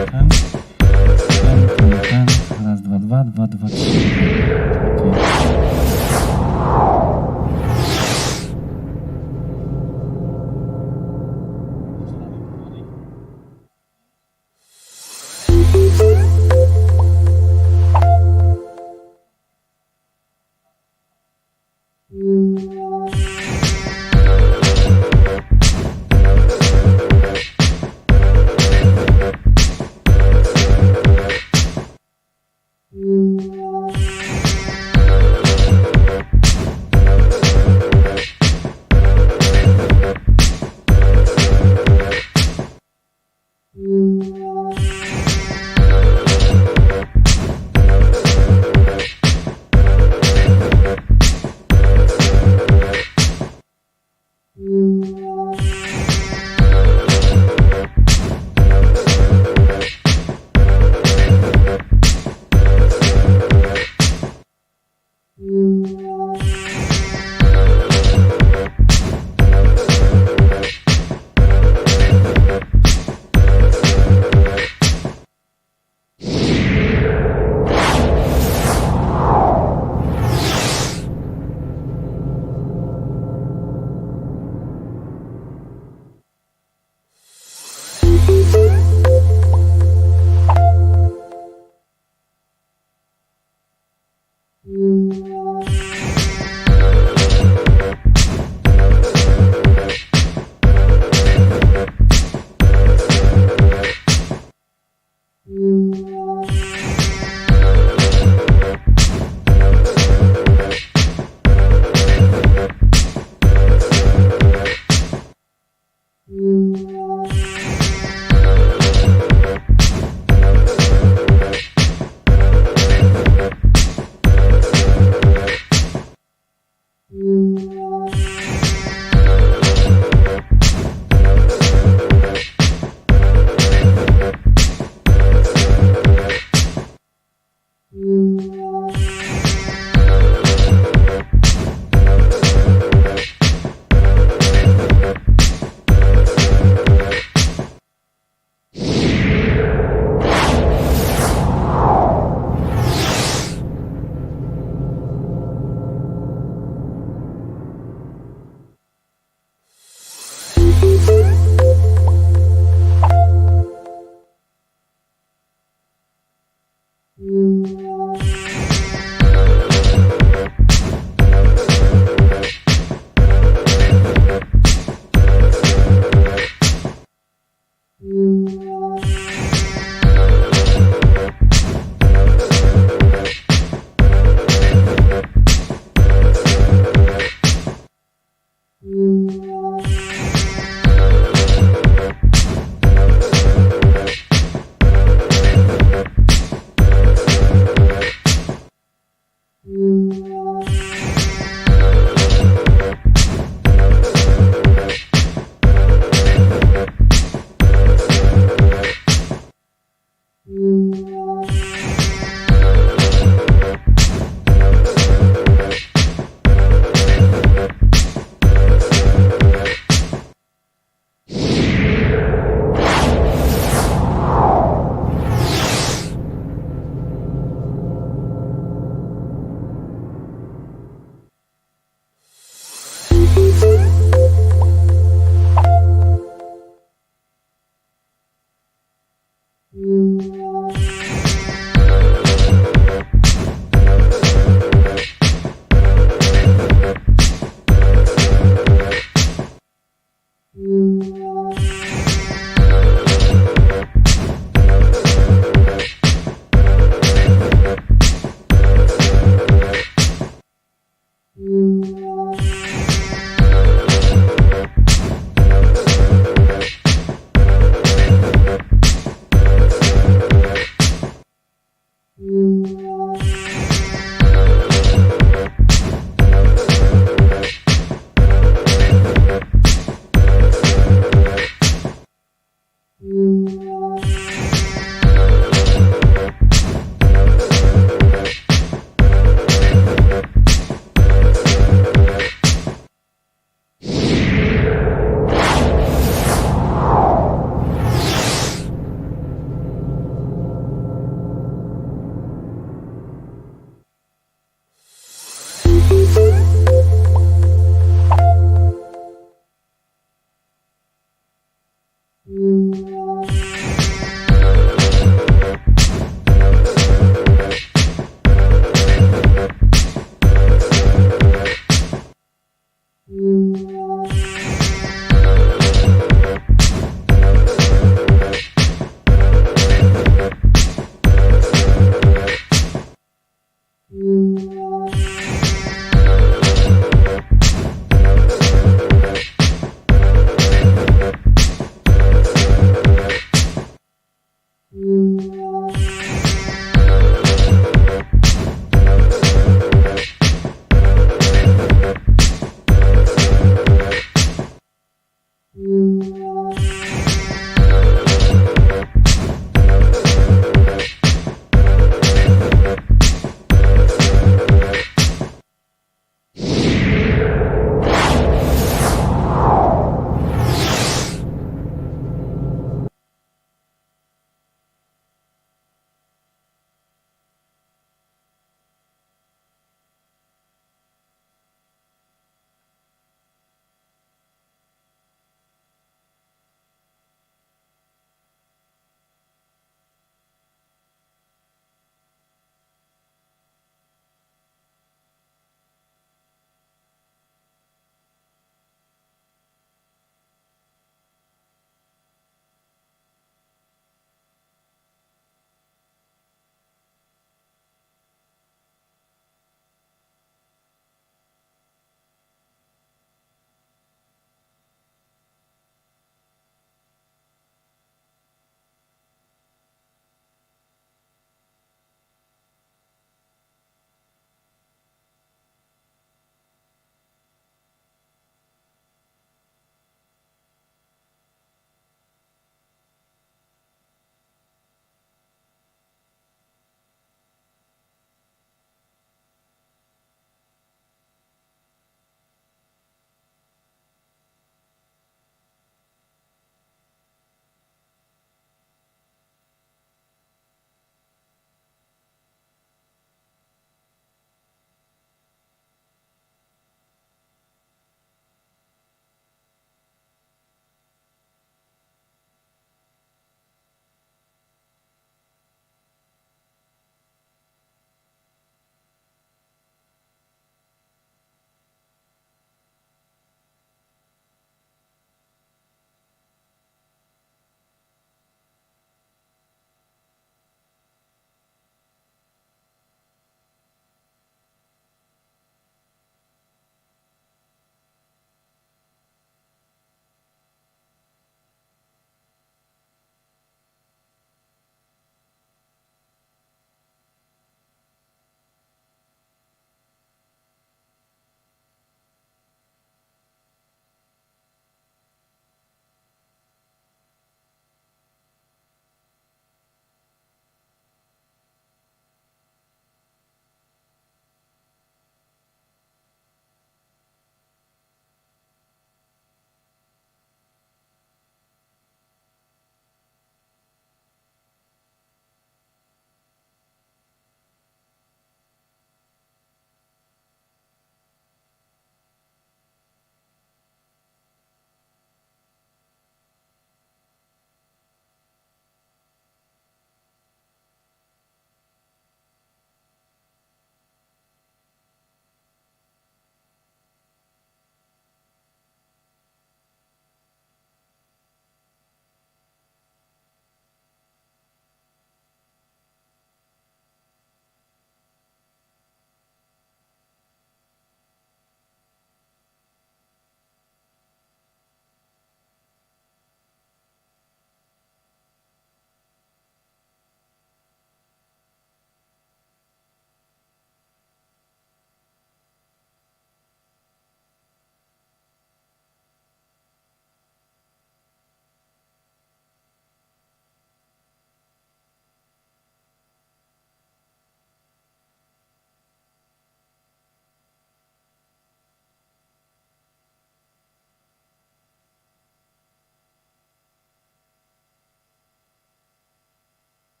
Raz, dwa, dwa, dwa, dwa, trzy.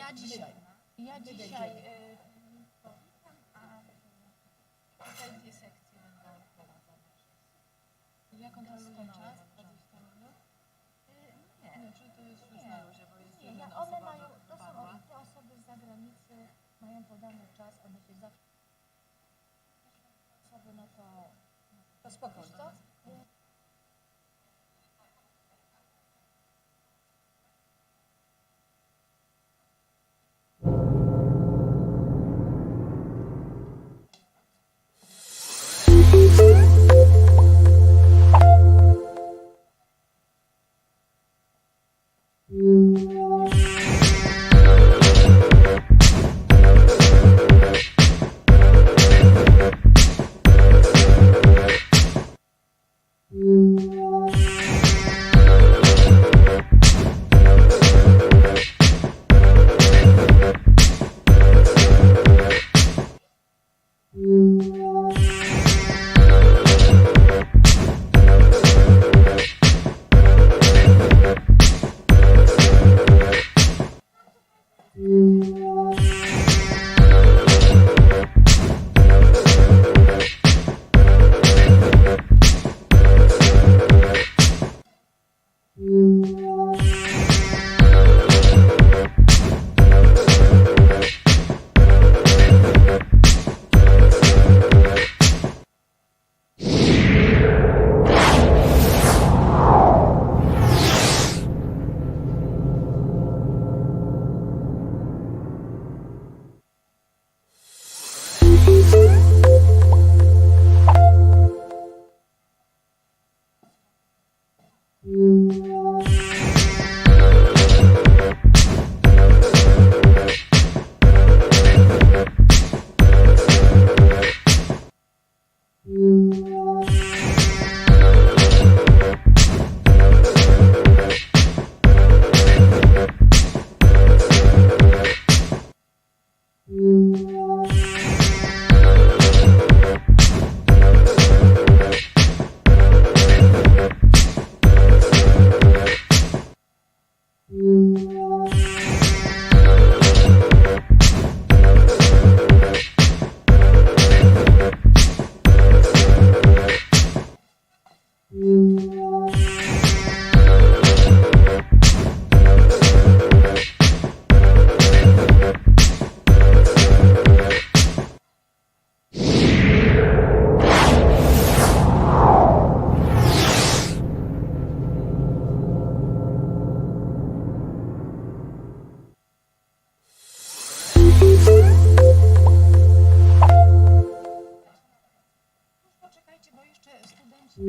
Ja dzisiaj tutaj 2 sekcje będą prowadzone. Ja kontroluję czas, 20 minut? Nie, Czy to jest już na luzie, bo jest nie, jedna one osoba mają, to wypadła? są te osoby z zagranicy, mają podany czas, one się zawsze osoby, no to spokojnie. Poczekajcie, bo jeszcze studenci...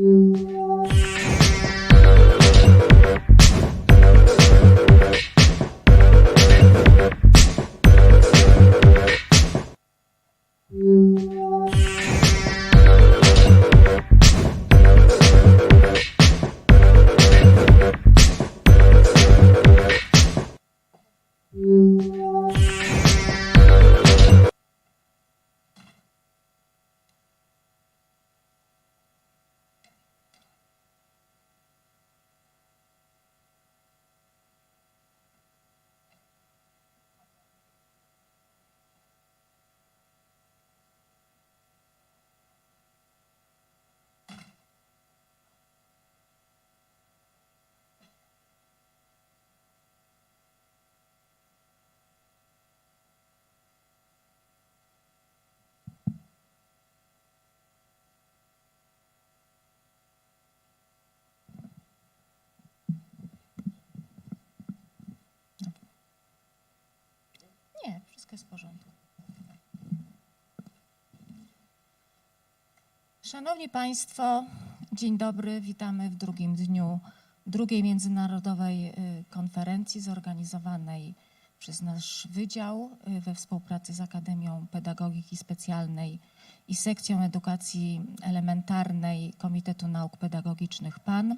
Nie, wszystko jest w porządku. Szanowni Państwo, dzień dobry. Witamy w drugim dniu drugiej Międzynarodowej Konferencji zorganizowanej przez nasz Wydział we współpracy z Akademią Pedagogiki Specjalnej i sekcją edukacji elementarnej Komitetu Nauk Pedagogicznych PAN.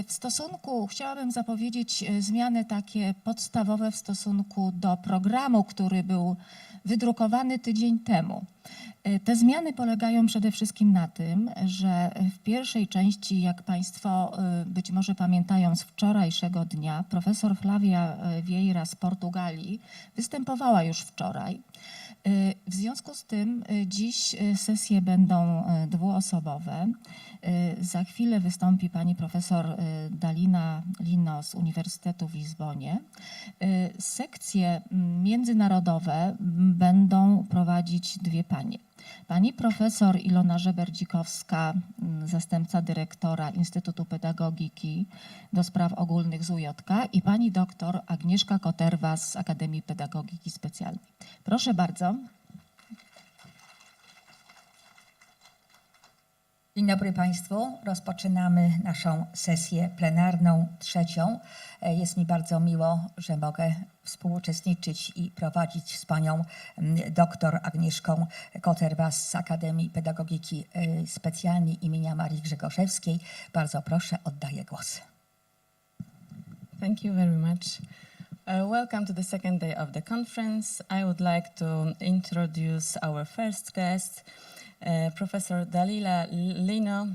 W stosunku, chciałabym zapowiedzieć zmiany takie podstawowe w stosunku do programu, który był wydrukowany tydzień temu. Te zmiany polegają przede wszystkim na tym, że w pierwszej części, jak Państwo być może pamiętają z wczorajszego dnia, profesor Flavia Vieira z Portugalii występowała już wczoraj. W związku z tym dziś sesje będą dwuosobowe. Za chwilę wystąpi pani profesor Dalina Lino z Uniwersytetu w Lizbonie. Sekcje międzynarodowe będą prowadzić dwie panie. Pani profesor Ilona Żeber-Dzikowska, zastępca dyrektora Instytutu Pedagogiki do Spraw Ogólnych z UJK i pani doktor Agnieszka Koterwa z Akademii Pedagogiki Specjalnej. Proszę bardzo. Dzień dobry Państwu. Rozpoczynamy naszą sesję plenarną trzecią. Jest mi bardzo miło, że mogę współuczestniczyć i prowadzić z panią doktor Agnieszką Koterwa z Akademii Pedagogiki Specjalnej imienia Marii Grzegorzewskiej. Bardzo proszę, oddaję głos. Thank you very much. Welcome to the second day of the conference. I would like to introduce our first guest. Professor Dalila Lino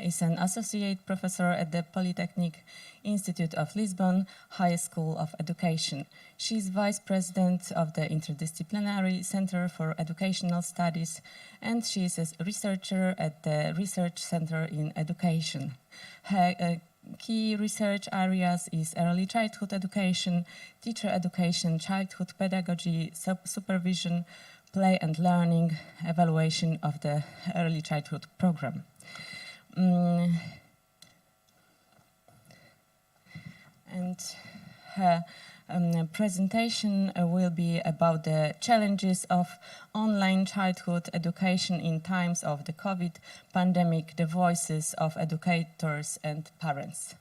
is an associate professor at the Polytechnic Institute of Lisbon High School of Education. She is vice president of the Interdisciplinary Center for Educational Studies, and she is a researcher at the Research Center in Education. Her key research areas is early childhood education, teacher education, childhood pedagogy, supervision, play and learning, evaluation of the early childhood program. And her presentation will be about the challenges of online childhood education in times of the COVID pandemic, the voices of educators and parents.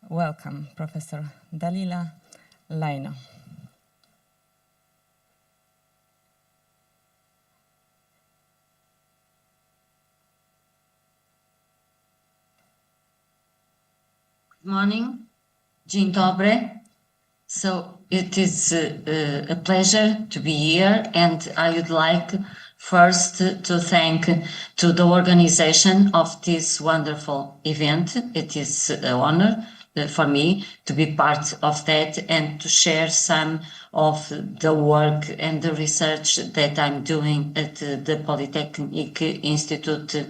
Welcome, Professor Dalila Lino. Good morning. Dzień dobry. So it is a pleasure to be here, and I would like first to thank to the organization of this wonderful event. It is an honor for me to be part of that and to share some of the work and the research that I'm doing at the Polytechnic Institute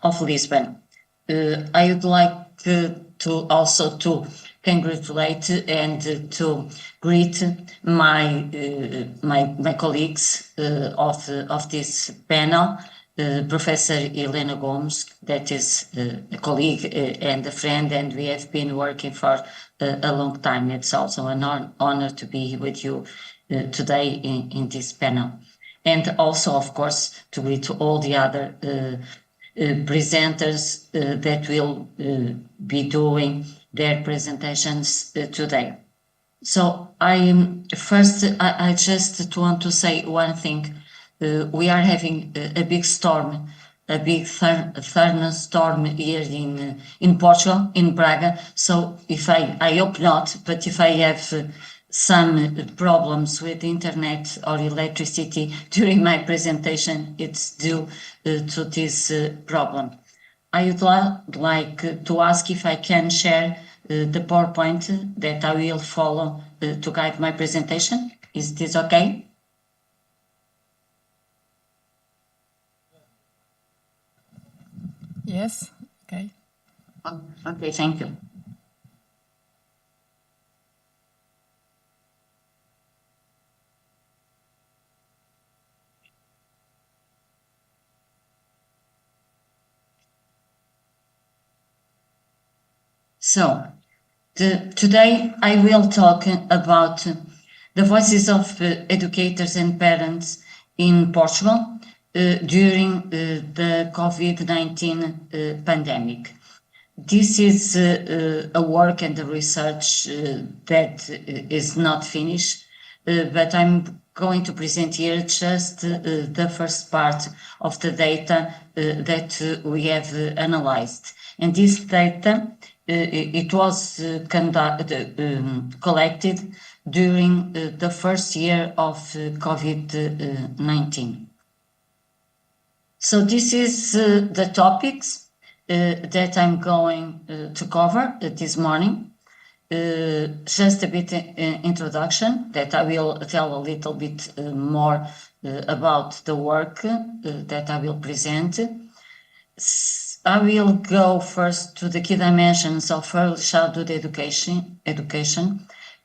of Lisbon. I would like to also to congratulate and to greet my colleagues of this panel, Professor Helena Gomes, that is a colleague and a friend, and we have been working for a long time. It's also an honor to be with you today in this panel. And also, of course, to greet all the other presenters that will be doing their presentations today. So I just want to say one thing. We are having a big storm, a big thunderstorm here in Portugal, in Braga. So if I hope not, but if I have some problems with internet or electricity during my presentation, it's due to this problem. I would like to ask if I can share the PowerPoint that I will follow to guide my presentation. Is this okay? Yes, okay. Okay, thank you. So, today I will talk about the voices of educators and parents in Portugal during the COVID-19 pandemic. This is a work and a research that is not finished, but I'm going to present here just the first part of the data that we have analyzed. And this data, it was collected during the first year of COVID-19. So this is the topics that I'm going to cover this morning. Just a bit introduction that I will tell a little bit more about the work that I will present. I will go first to the key dimensions of early childhood education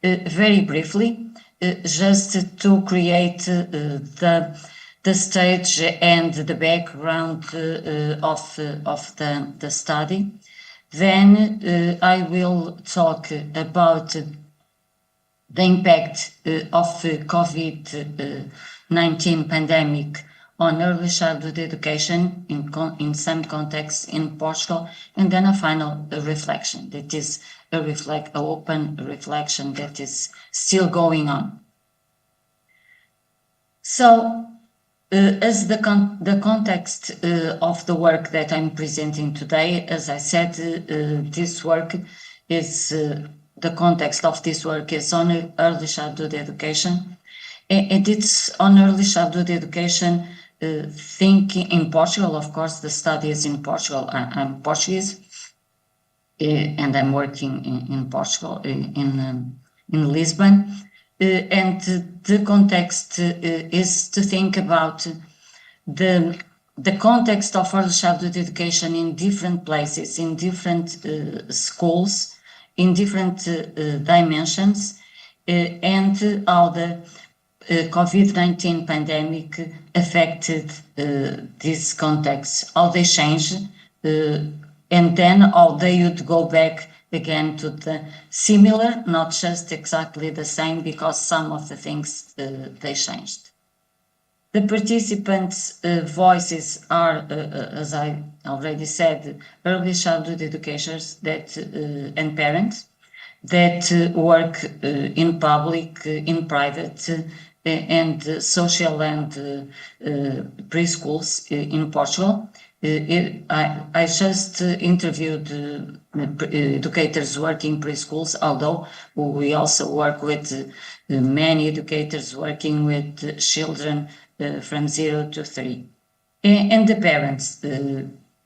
very briefly, just to create the stage and the background of the study. Then I will talk about the impact of COVID-19 pandemic on early childhood education in some contexts in Portugal, and then a final reflection that is an open reflection that is still going on. So, as the context of the work that I'm presenting today, as I said, this work is, the context of this work is on early childhood education, and it's on early childhood education thinking in Portugal. Of course, the study is in Portugal. I'm Portuguese, and I'm working in Portugal, in Lisbon. And the context is to think about the context of early childhood education in different places, in different schools, in different dimensions, and how the COVID-19 pandemic affected this context, how they changed, and then how they would go back again to the similar, not just exactly the same, because some of the things they changed. The participants' voices are, as I already said, early childhood educators that and parents that work in public, in private, and social and preschools in Portugal. I just interviewed educators working preschools, although we also work with many educators working with children from 0 to 3. And the parents,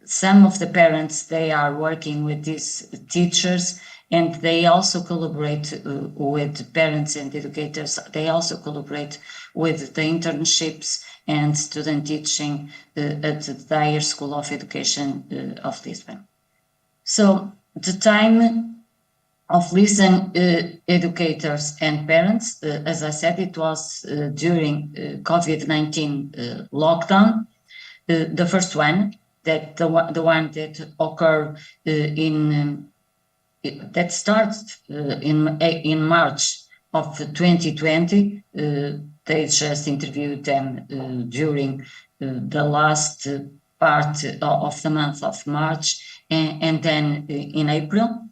some of the parents, they are working with these teachers, and they also collaborate with parents and educators. They also collaborate with the internships and student teaching at the Higher School of Education of Lisbon. So the time of Lisbon educators and parents, as I said, it was during COVID-19 lockdown, the first one, that the one that occurred that started in March of 2020. They just interviewed them during the last part of the month of March, and then in April.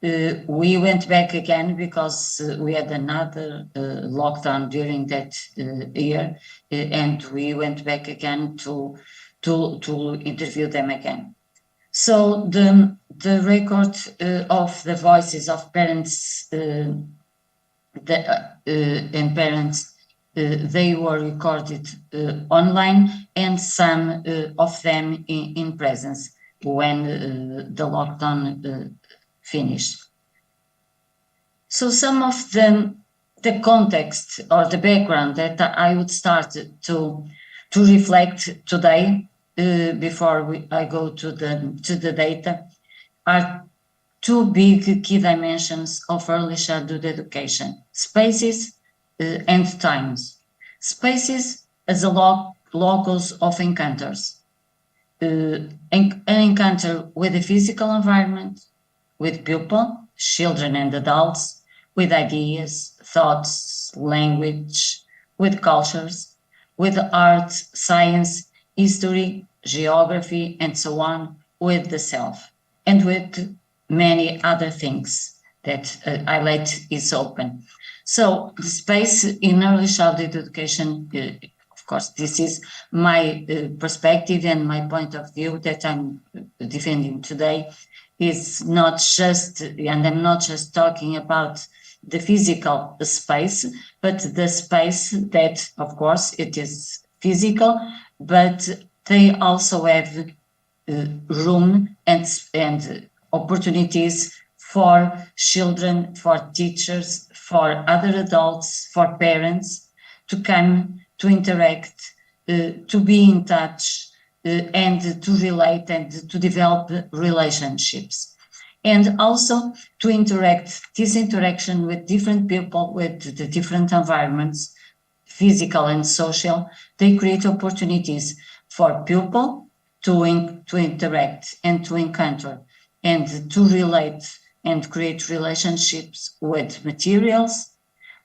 We went back again because we had another lockdown during that year, and we went back again to interview them again. So the record of the voices of parents and parents, they were recorded online, and some of them in presence when the lockdown finished. So some of the context or the background that I would start to reflect today, before I go to the data, are two big key dimensions of early childhood education: spaces and times. Spaces as a locus of encounters, an encounter with the physical environment, with people, children and adults, with ideas, thoughts, language, with cultures, with art, science, history, geography, and so on, with the self, and with many other things that I let is open. So the space in early childhood education, of course, this is my perspective and my point of view that I'm defending today, is not just, and I'm not just talking about the physical space, but the space that, of course, it is physical, but they also have room and opportunities for children, for teachers, for other adults, for parents to come, to interact, to be in touch, and to relate and to develop relationships. And also to interact, this interaction with different people, with the different environments, physical and social, they create opportunities for people to interact and to encounter and to relate and create relationships with materials,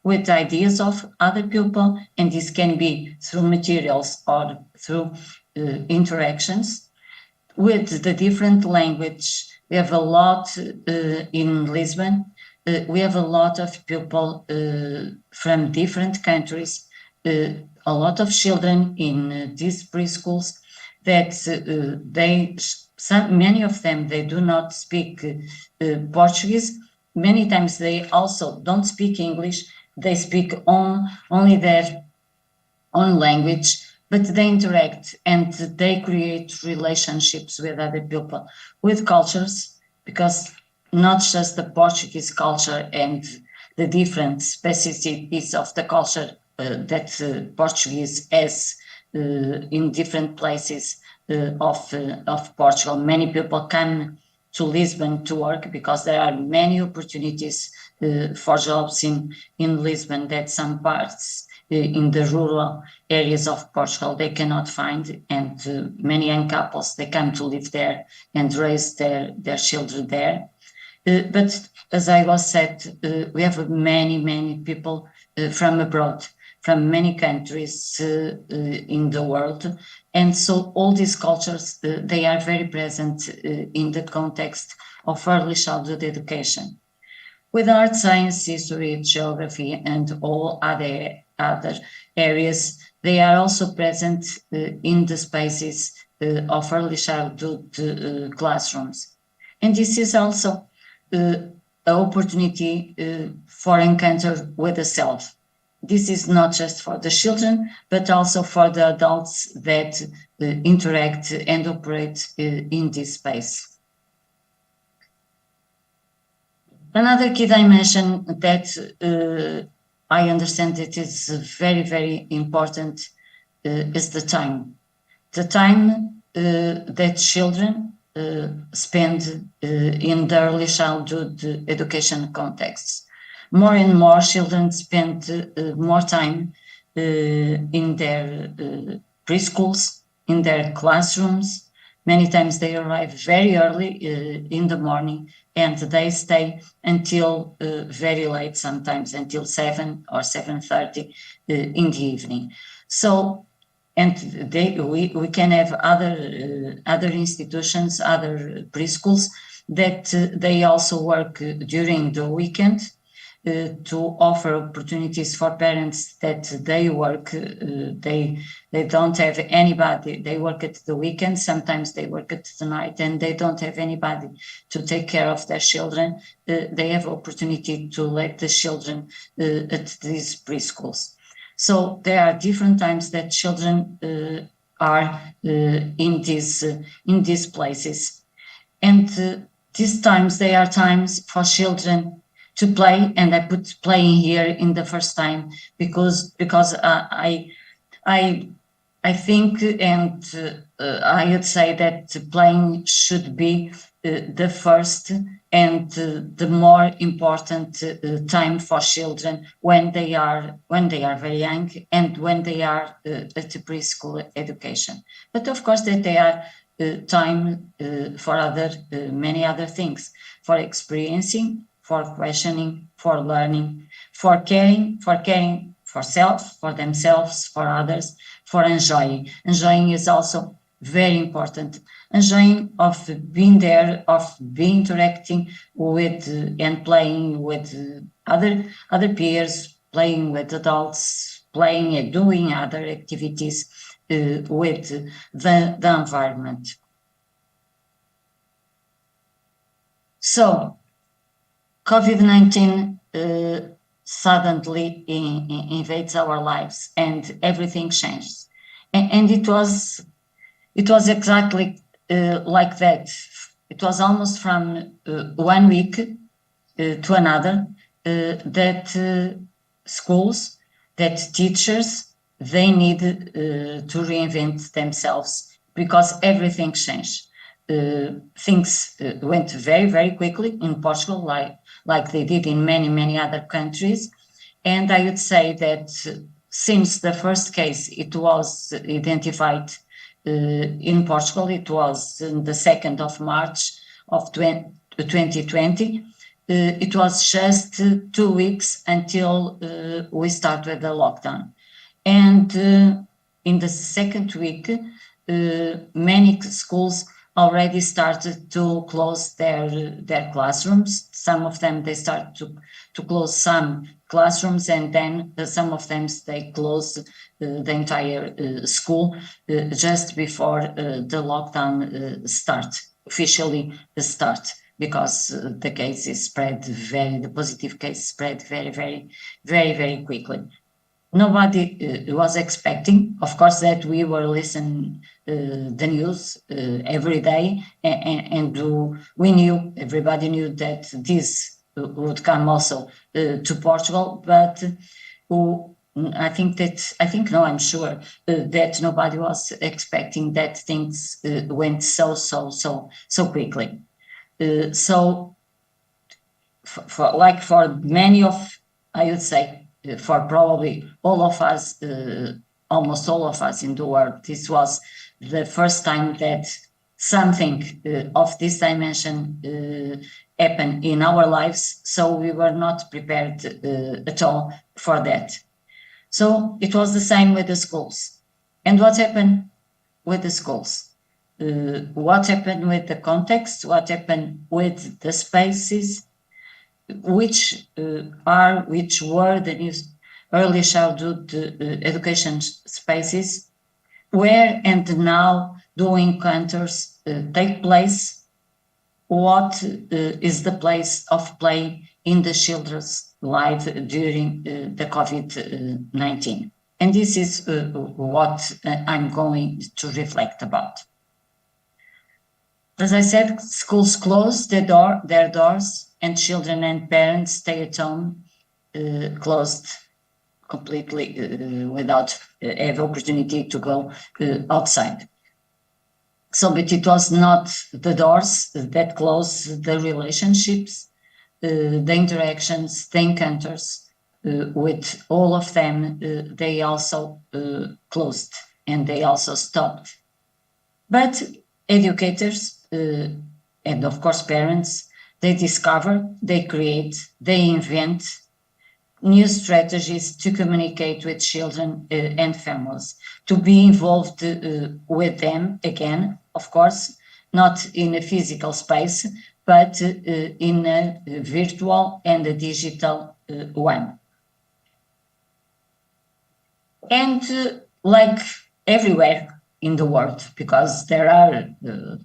with ideas of other people, and this can be through materials or through interactions, with the different language. We have a lot in Lisbon. We have a lot of people from different countries, a lot of children in these preschools that many of them, they do not speak Portuguese. Many times they also don't speak English. They speak only their own language, but they interact and they create relationships with other people, with cultures, because not just the Portuguese culture and the different specificities of the culture that Portuguese has in different places of Portugal. Many people come to Lisbon to work because there are many opportunities for jobs in Lisbon that some parts in the rural areas of Portugal they cannot find, and many young couples, they come to live there and raise their children there. But as I was said, we have many people from abroad, from many countries in the world. And so all these cultures, they are very present in the context of early childhood education. With art, science, history, geography, and all other areas, they are also present in the spaces of early childhood classrooms. And this is also an opportunity for encounter with the self. This is not just for the children, but also for the adults that interact and operate in this space. Another key dimension that I understand it is very important is the time. The time that children spend in the early childhood education contexts. More and more children spend more time in their preschools, in their classrooms. Many times they arrive very early in the morning and they stay until very late, sometimes until 7 or 7:30 in the evening. So, and we can have other institutions, other preschools that they also work during the weekend to offer opportunities for parents that they work, they don't have anybody, they work at the weekend, sometimes they work at the night, and they don't have anybody to take care of their children. They have opportunity to let the children at these preschools. So there are different times that children are in these places. And these times, they are times for children to play, and I put playing here in the first time because I think, and I would say that playing should be the first and the more important time for children when they are very young and when they are at the preschool education. But of course that they are time for many other things, for experiencing, for questioning, for learning, for caring for self, for themselves, for others, for enjoying. Enjoying is also very important. And Jane, of being there, of being interacting with and playing with other peers, playing with adults, playing and doing other activities with the environment. So, COVID-19 suddenly invades our lives, and everything changed. And it was exactly like that. It was almost from 1 week to another that schools, that teachers, they need to reinvent themselves because everything changed. Things went very, very quickly in Portugal, like they did in many, many other countries. And I would say that since the first case, it was identified in Portugal, it was on the 2nd of March of 2020. It was just 2 weeks until we started the lockdown. And in the second week, many schools already started to close their classrooms. Some of them, they started to close some classrooms, and then some of them, they closed the entire school just before the lockdown officially start, because the cases spread the positive case spread very, very, very, very quickly. Nobody was expecting, of course, that we were listening the news every day, and we knew, everybody knew that this would come also to Portugal, but I'm sure that nobody was expecting that things went so quickly. So for many of, I would say, for probably all of us, almost all of us in the world, this was the first time that something of this dimension happened in our lives. So we were not prepared at all for that. So it was the same with the schools. And what happened with the schools? What happened with the context? What happened with the spaces? Which were the new early childhood education spaces? Where and now do encounters take place? What is the place of play in the children's life during the COVID-19? And this is what I'm going to reflect about. As I said, schools closed their doors, and children and parents stay at home, closed completely without have opportunity to go outside. So, but it was not the doors that closed the relationships, the interactions, the encounters with all of them, they also closed and they also stopped. But educators and of course parents, they discover, they create, they invent new strategies to communicate with children and families, to be involved with them again, of course, not in a physical space, but in a virtual and a digital one. And like everywhere in the world, because there are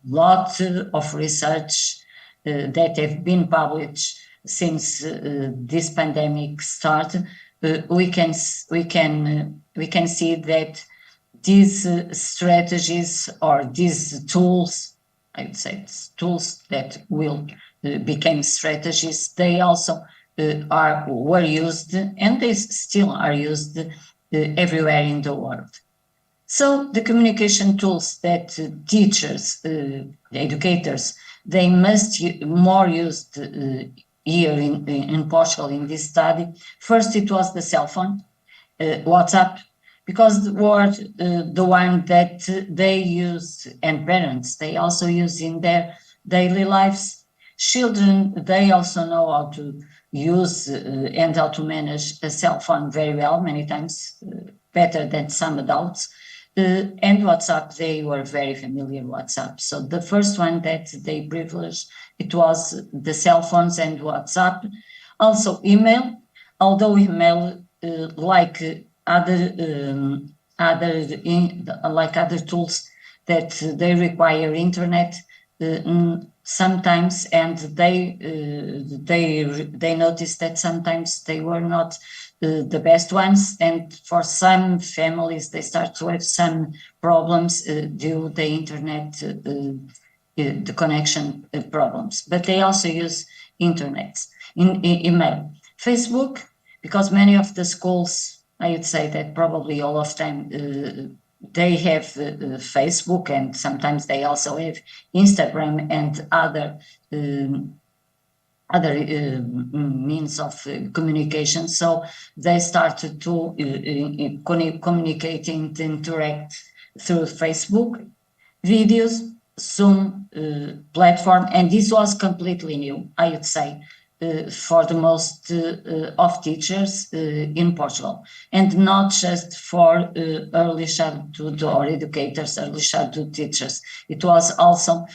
lots of research that have been published since this pandemic started, we can see that these strategies or these tools, I would say tools that will become strategies, they also were used and they still are used everywhere in the world. So the communication tools that teachers, the educators, they must more used here in Portugal in this study. First, it was the cell phone, WhatsApp, because the word, the one that they use, and parents, they also use in their daily lives. Children, they also know how to use and how to manage a cell phone very well, many times better than some adults. And WhatsApp, they were very familiar with WhatsApp. So the first one that they privileged, it was the cell phones and WhatsApp. Also email, although email, like other tools that they require internet, sometimes, and they noticed that sometimes they were not the best ones, and for some families they start to have some problems due to the internet, the connection problems. But they also use internet, email, Facebook, because many of the schools, I would say that probably all of them, they have Facebook, and sometimes they also have Instagram and other means of communication. So they started to communicate and interact through Facebook, videos, Zoom platform, and this was completely new, I would say, for the most of teachers in Portugal, and not just for early childhood or educators, early childhood teachers. It was also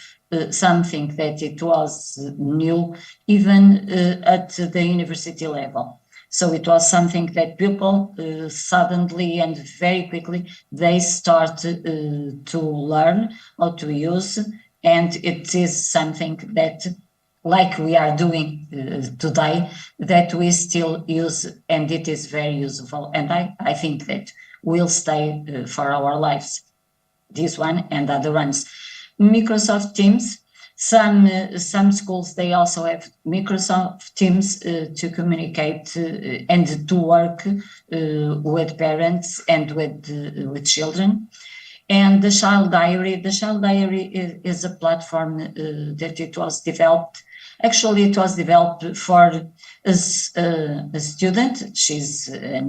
something that it was new even at the university level. So it was something that people suddenly and very quickly, they start to learn how to use, and it is something that, like we are doing today, that we still use, and it is very useful. And I think that will stay for our lives, this one and other ones. Microsoft Teams, some schools, they also have Microsoft Teams to communicate and to work with parents and with children. And the Child Diary is a platform that it was developed. Actually, it was developed for a student. She's a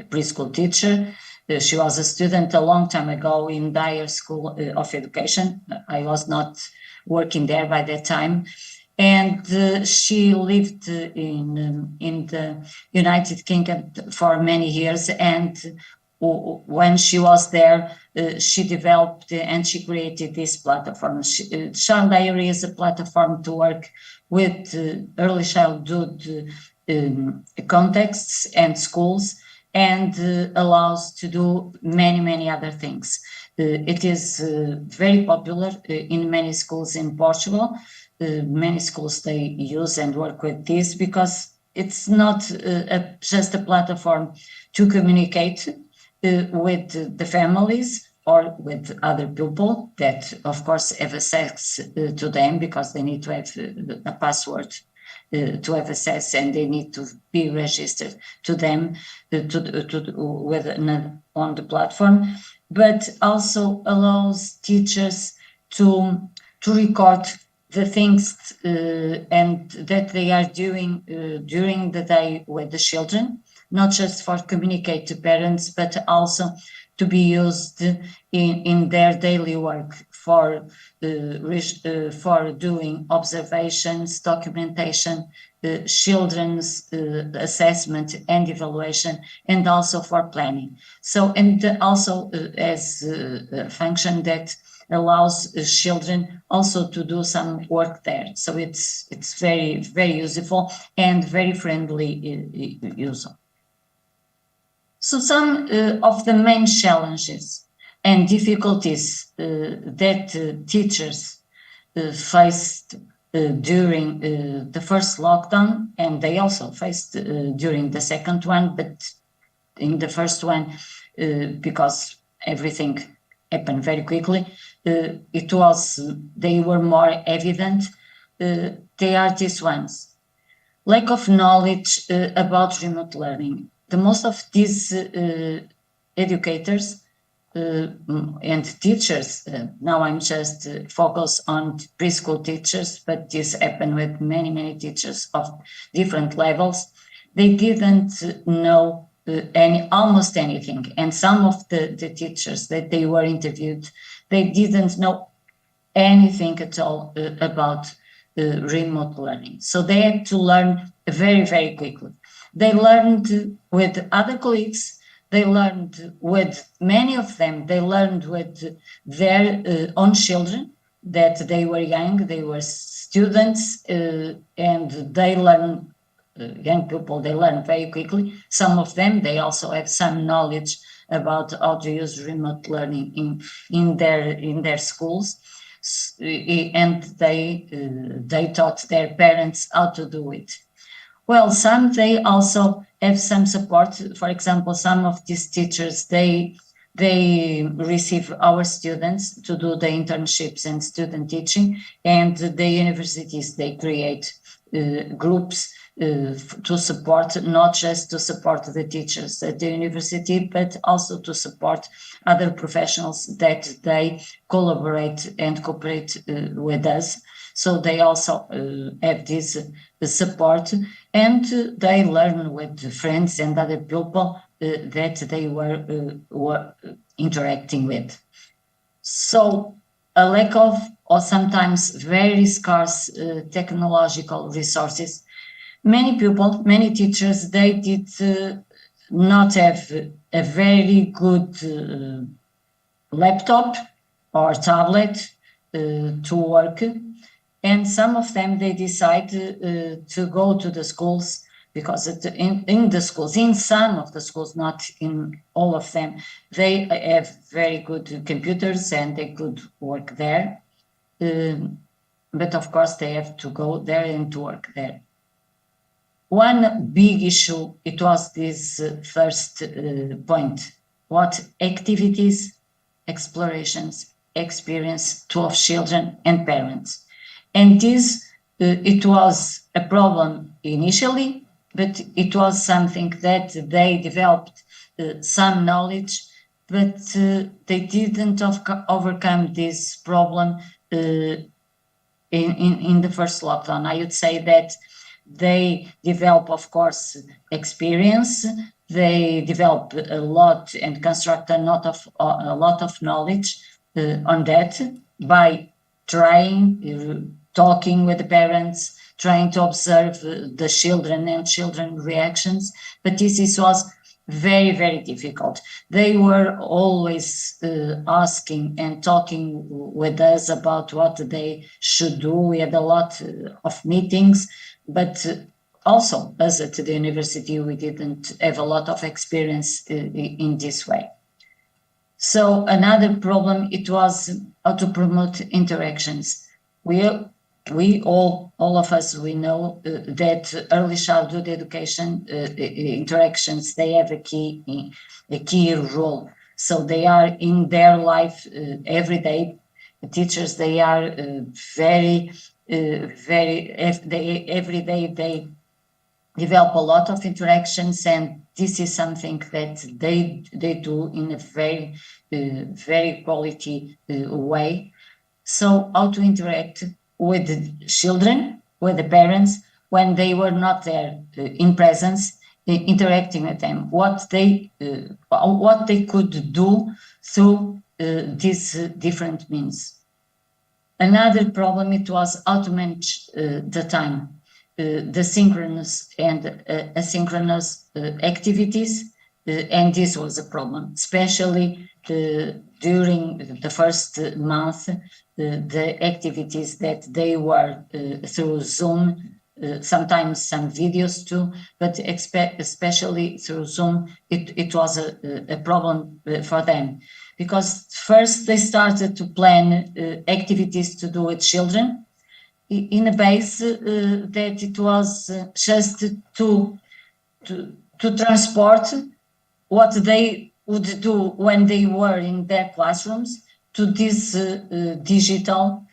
preschool teacher. She was a student a long time ago in Dyer School of Education. I was not working there by that time. And she lived in the United Kingdom for many years. And when she was there, she developed and she created this platform. Child Diary is a platform to work with early childhood contexts and schools, and allows to do many other things. It is very popular in many schools in Portugal. Many schools, they use and work with this because it's not just a platform to communicate with the families or with other people that, of course, have access to them, because they need to have a password to have access, and they need to be registered to them on the platform, but also allows teachers to record the things and that they are doing during the day with the children, not just for communicate to parents, but also to be used in their daily work for doing observations, documentation, children's assessment and evaluation, and also for planning. So, and also as a function that allows children also to do some work there. So it's very useful and very friendly user. So some of the main challenges and difficulties that teachers faced during the first lockdown, and they also faced during the second one, but in the first one, because everything happened very quickly, they were more evident. They are these ones: lack of knowledge about remote learning. The most of these educators and teachers, now I'm just focused on preschool teachers, but this happened with many teachers of different levels. They didn't know almost anything, and some of the teachers that they were interviewed, they didn't know anything at all about remote learning. So they had to learn very quickly. They learned with other colleagues, they learned with, many of them, they learned with their own children, that they were young, they were students, and they learn, young people, they learn very quickly. Some of them, they also have some knowledge about how to use remote learning in their schools, and they taught their parents how to do it. Well, some, they also have some support. For example, some of these teachers, they receive our students to do the internships and student teaching, and the universities, they create groups to support, not just to support the teachers at the university, but also to support other professionals that they collaborate and cooperate with us. So they also have this support, and they learn with friends and other people that they were interacting with. So a lack of, or sometimes very scarce technological resources. Many people, many teachers, they did not have a very good laptop or tablet to work. And some of them, they decide to go to the schools, because in the schools, in some of the schools, not in all of them, they have very good computers and they could work there. But of course, they have to go there and to work there. One big issue, it was this first point: what activities, explorations, experience to of children and parents. And this, it was a problem initially, but it was something that they developed some knowledge, but they didn't overcome this problem in the first lockdown. I would say that they develop, of course, experience. They develop a lot and construct a lot of knowledge on that by trying, talking with the parents, trying to observe the children and children reactions. But this was very, very difficult. They were always asking and talking with us about what they should do. We had a lot of meetings, but also us at the university, we didn't have a lot of experience in this way. So another problem, it was how to promote interactions. We all of us, we know that early childhood education interactions, they have a key role. So they are in their life every day. The teachers, they are every day they develop a lot of interactions, and this is something that they do in a very quality way. So how to interact with the children, with the parents, when they were not there in presence, interacting with them, what they could do through these different means. Another problem, it was how to manage the time, the synchronous and asynchronous activities, and this was a problem, especially during the first month. The activities that they were through Zoom, sometimes some videos too, but especially through Zoom, it was a problem for them. Because first they started to plan activities to do with children in a base that it was just to transport what they would do when they were in their classrooms to this digital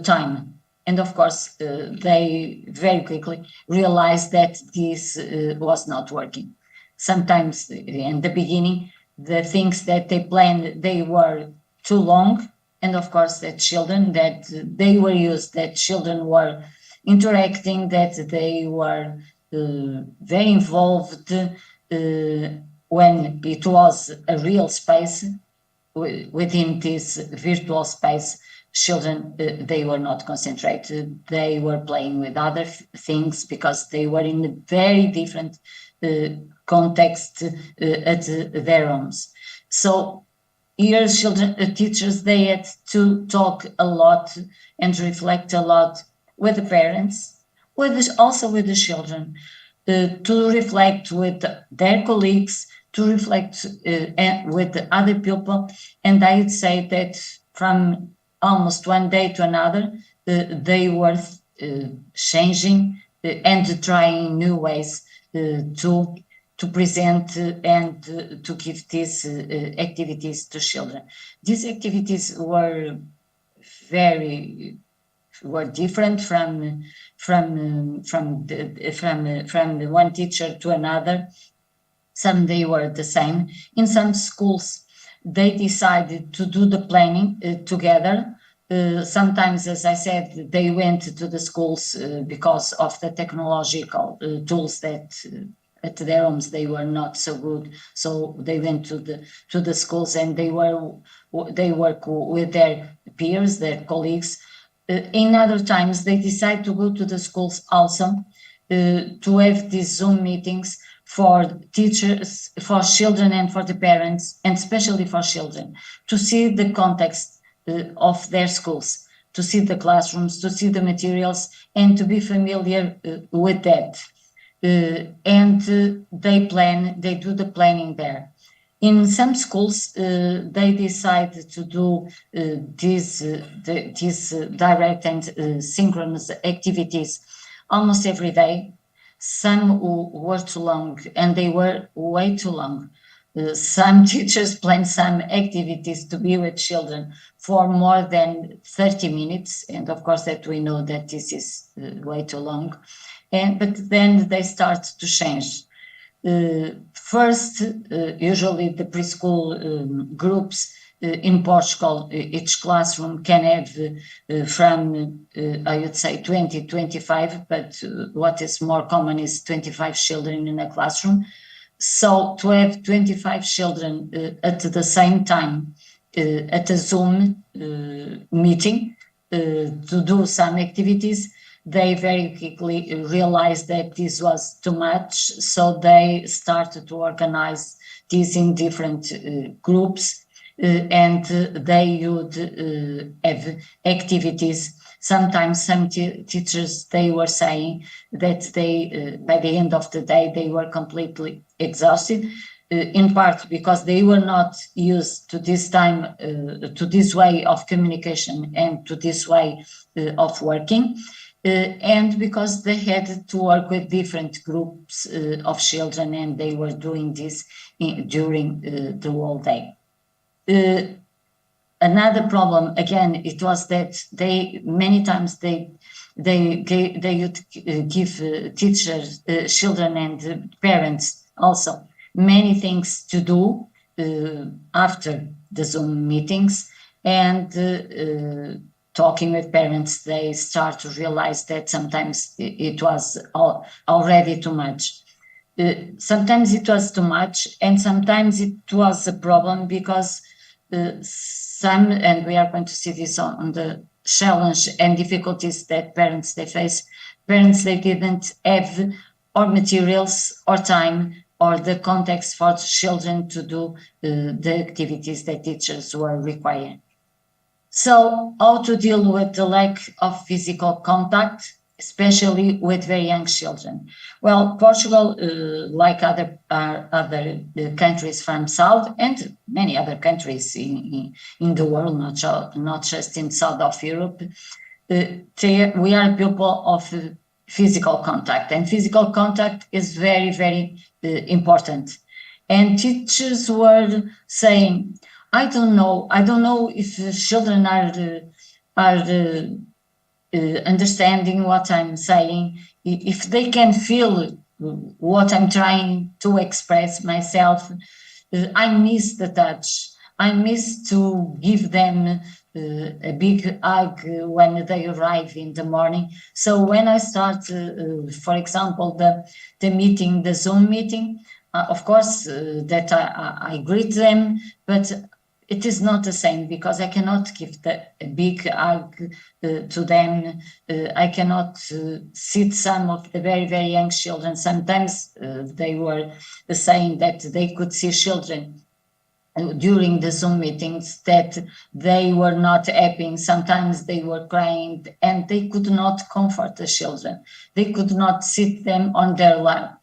time. And of course, they very quickly realized that this was not working. Sometimes in the beginning, the things that they planned, they were too long. And of course, that children that they were used, that children were interacting, that they were very involved when it was a real space. Within this virtual space, children, they were not concentrated. They were playing with other things because they were in very different context at their homes. So here teachers, they had to talk a lot and reflect a lot with the parents, also with the children, to reflect with their colleagues, to reflect with the other people. And I would say that from almost one day to another, they were changing and trying new ways to present and to give these activities to children. These activities were different from one teacher to another. Some they were the same. In some schools, they decided to do the planning together. Sometimes, as I said, they went to the schools because of the technological tools that at their homes they were not so good. So they went to the schools and they work with their peers, their colleagues. In other times, they decide to go to the schools also to have these Zoom meetings for teachers, for children and for the parents, and especially for children, to see the context of their schools, to see the classrooms, to see the materials, and to be familiar with that. And they do the planning there. In some schools, they decide to do these direct and synchronous activities almost every day. Some were too long, and they were way too long. Some teachers plan some activities to be with children for more than 30 minutes. And of course that we know that this is way too long. But then they start to change. First, usually the preschool groups in Portugal, each classroom can have from, I would say, 20, 25, but what is more common is 25 children in a classroom. So to have 25 children at the same time at a Zoom meeting to do some activities, they very quickly realized that this was too much. So they started to organize this in different groups. And they would have activities. Sometimes some teachers, they were saying that they, by the end of the day, they were completely exhausted, in part because they were not used to this time, to this way of communication and to this way of working, and because they had to work with different groups of children, and they were doing this during the whole day. Another problem, again, it was that many times they would give teachers, children and parents also many things to do after the Zoom meetings, and talking with parents, they start to realize that sometimes it was already too much. Sometimes it was too much, and sometimes it was a problem because some, and we are going to see this on the challenge and difficulties that parents they face. Parents, they didn't have or materials or time or the context for children to do the activities that teachers were requiring. So how to deal with the lack of physical contact, especially with very young children? Well, Portugal, like other countries from South and many other countries in the world, not just in South of Europe, we are people of physical contact, and physical contact is very, very important. And teachers were saying, I don't know if children are understanding what I'm saying, if they can feel what I'm trying to express myself. I miss the touch. I miss to give them a big hug when they arrive in the morning. So when I start, for example, the meeting, the Zoom meeting, of course that I greet them, but it is not the same, because I cannot give a big hug to them. I cannot sit some of the very, very young children. Sometimes they were saying that they could see children during the Zoom meetings that they were not happy. Sometimes they were crying, and they could not comfort the children. They could not sit them on their lap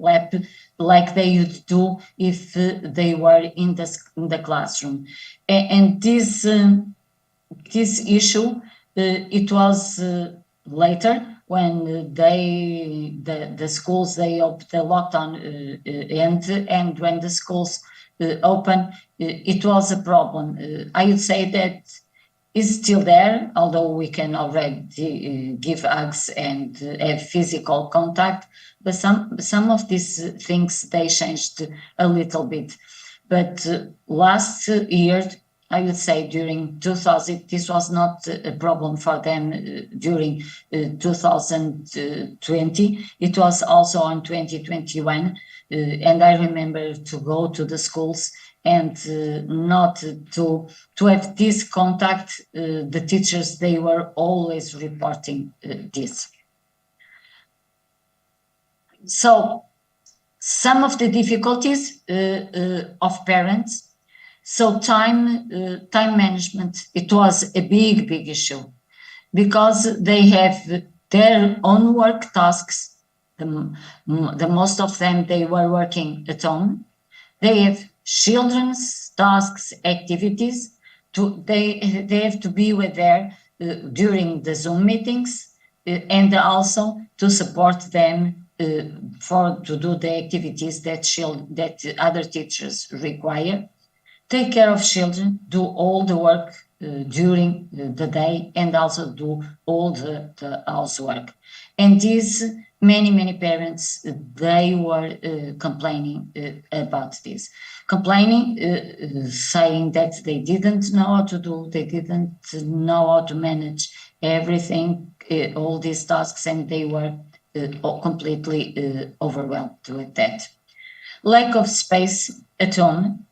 like they would do if they were in the classroom. And this issue, it was later when the schools, the lockdown ended, and when the schools open, it was a problem. I would say that is still there, although we can already give hugs and have physical contact, but some of these things, they changed a little bit. But last year, I would say during 2000, this was not a problem for them during 2020. It was also on 2021. And I remember to go to the schools and not to have this contact. The teachers, they were always reporting this. So some of the difficulties of parents. So time management, it was a big issue, because they have their own work tasks. The most of them, they were working at home. They have children's tasks, activities. They have to be with there during the Zoom meetings, and also to support them to do the activities that other teachers require. Take care of children, do all the work during the day, and also do all the housework. And these many parents, they were complaining about this. Complaining, saying that they didn't know how to do, they didn't know how to manage everything, all these tasks, and they were completely overwhelmed with that. Lack of space at home.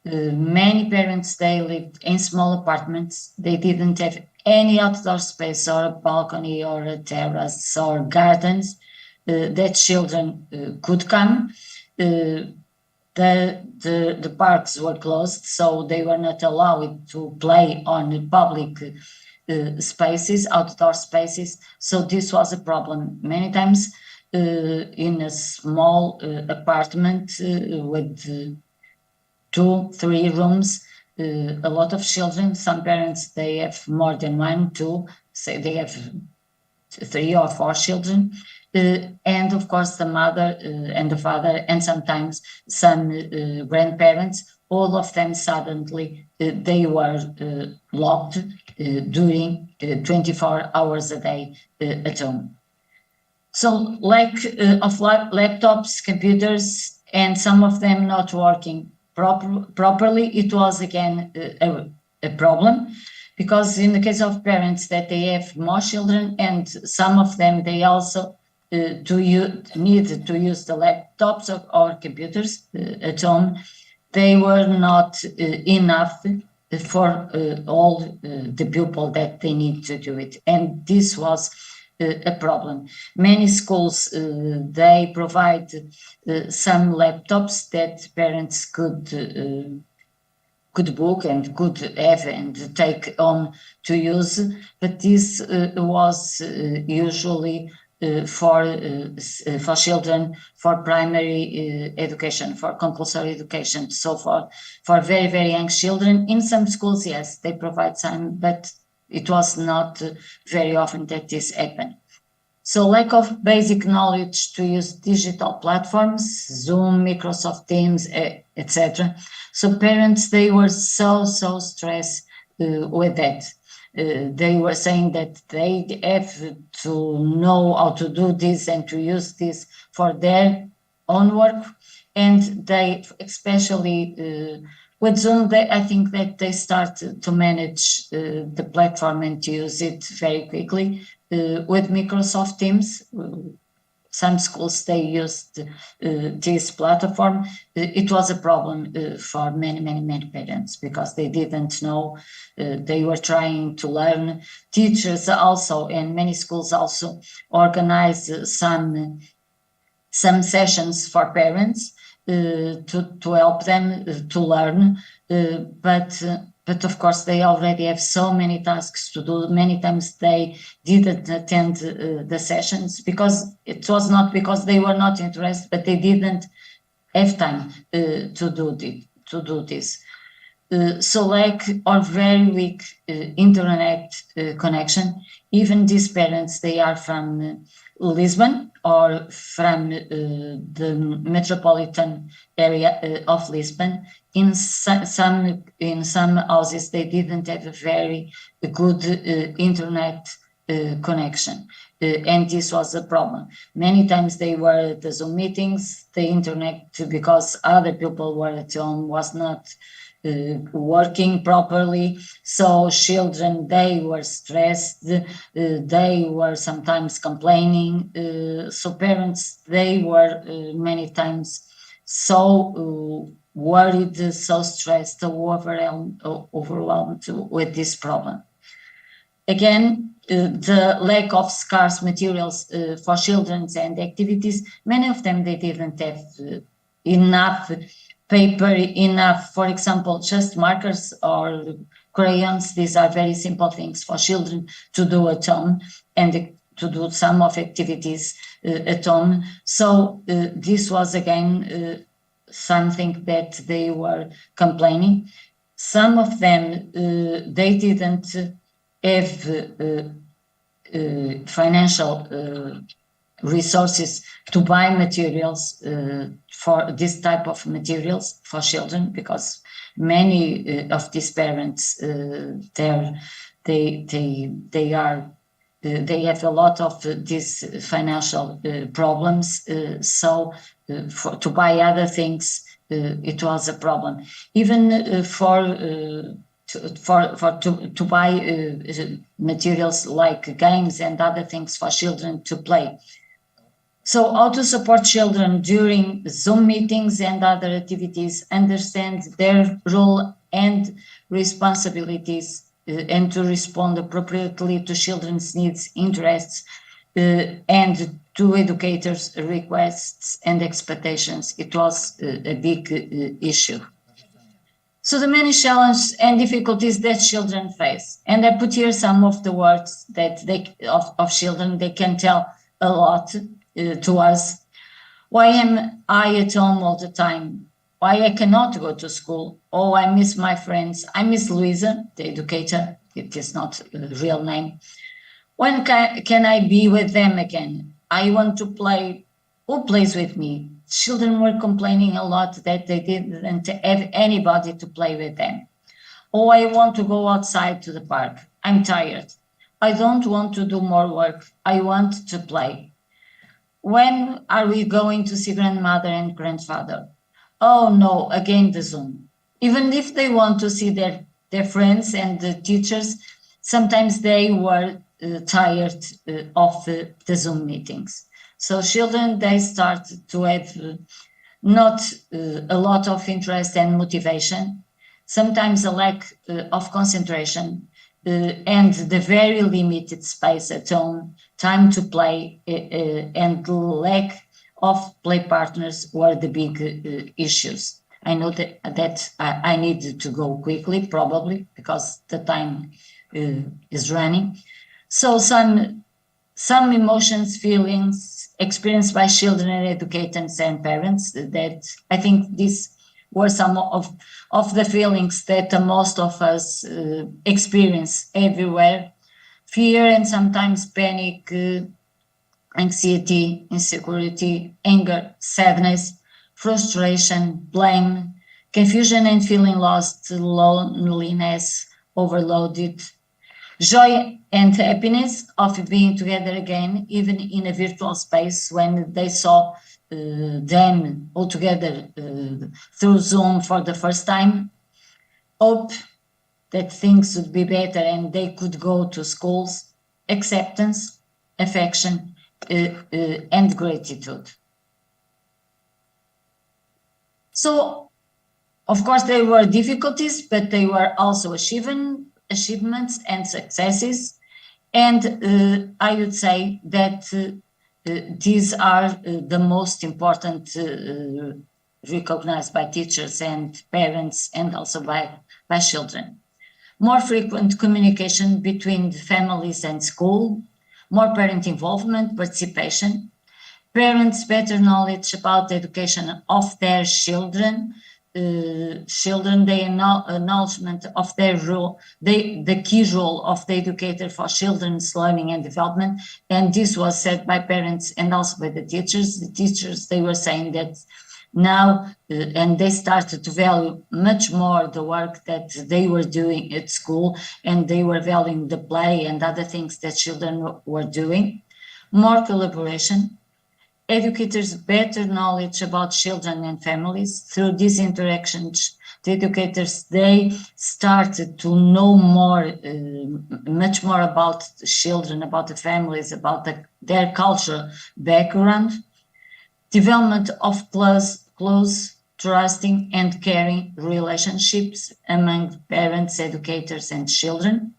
Many parents, they lived in small apartments. They didn't have any outdoor space or a balcony or a terrace or gardens that children could come. The parks were closed, so they were not allowed to play on public spaces, outdoor spaces. So this was a problem. Many times in a small apartment with 2-3 rooms, a lot of children. Some parents, they have more than 1, 2, say they have 3 or 4 children. And of course the mother and the father, and sometimes some grandparents, all of them suddenly, they were locked during 24 hours a day at home. So lack of laptops, computers, and some of them not working properly, it was again a problem, because in the case of parents that they have more children, and some of them, they also need to use the laptops or computers at home, they were not enough for all the people that they need to do it. And this was a problem. Many schools, they provide some laptops that parents could book and could have and take on to use, but this was usually for children, for primary education, for compulsory education, so for very, very young children. In some schools, yes, they provide some, but it was not very often that this happened. So lack of basic knowledge to use digital platforms, Zoom, Microsoft Teams, etc. So parents, they were so stressed with that. They were saying that they have to know how to do this and to use this for their own work. And they, especially with Zoom, I think that they start to manage the platform and to use it very quickly. With Microsoft Teams, some schools, they used this platform. It was a problem for many parents because they didn't know. They were trying to learn. Teachers also, and many schools also organize some sessions for parents to help them to learn. But of course, they already have so many tasks to do. Many times they didn't attend the sessions because it was not because they were not interested, but they didn't have time to do this. So lack or very weak internet connection. Even these parents, they are from Lisbon or from the metropolitan area of Lisbon. In some houses, they didn't have a very good internet connection, and this was a problem. Many times they were at the Zoom meetings, the internet, because other people were at home, was not working properly. So children, they were stressed, they were sometimes complaining. So parents, they were many times so worried, so stressed, overwhelmed with this problem. Again, the lack of scarce materials for children and activities, many of them, they didn't have enough paper, enough, for example, just markers or crayons. These are very simple things for children to do at home and to do some of activities at home. So this was again something that they were complaining. Some of them, they didn't have financial resources to buy materials for this type of materials for children, because many of these parents, they have a lot of these financial problems. So to buy other things, it was a problem. Even to buy materials like games and other things for children to play. So how to support children during Zoom meetings and other activities, understand their role and responsibilities, and to respond appropriately to children's needs, interests, and to educators' requests and expectations. It was a big issue. So the many challenges and difficulties that children face, and I put here some of the words that of children, they can tell a lot to us. Why am I at home all the time? Why I cannot go to school? Oh, I miss my friends. I miss Luisa, the educator. It is not a real name. When can I be with them again? I want to play. Who plays with me? Children were complaining a lot that they didn't have anybody to play with them. Oh, I want to go outside to the park. I'm tired. I don't want to do more work. I want to play. When are we going to see grandmother and grandfather? Oh no, again the Zoom. Even if they want to see their friends and the teachers, sometimes they were tired of the Zoom meetings. So children, they start to have not a lot of interest and motivation, sometimes a lack of concentration, and the very limited space at home, time to play, and lack of play partners were the big issues. I know that I need to go quickly, probably, because the time is running. So some emotions, feelings experienced by children, educators, and parents, that I think these were some of the feelings that most of us experience everywhere. Fear and sometimes panic, anxiety, insecurity, anger, sadness, frustration, blame, confusion and feeling lost, loneliness, overloaded, joy and happiness of being together again, even in a virtual space when they saw them all together through Zoom for the first time. Hope that things would be better and they could go to schools. Acceptance, affection, and gratitude. So, of course, there were difficulties, but they were also achievements and successes. And I would say that these are the most important recognized by teachers and parents and also by children. More frequent communication between the families and school, more parent involvement, participation, parents' better knowledge about the education of their children, the acknowledgement of their role, the key role of the educator for children's learning and development. And this was said by parents and also by the teachers. The teachers, they were saying that now, and they started to value much more the work that they were doing at school, and they were valuing the play and other things that children were doing. More collaboration, educators better knowledge about children and families. Through these interactions, the educators, they started to know more, much more about the children, about the families, about their cultural background. Development of close, trusting and caring relationships among parents, educators and children.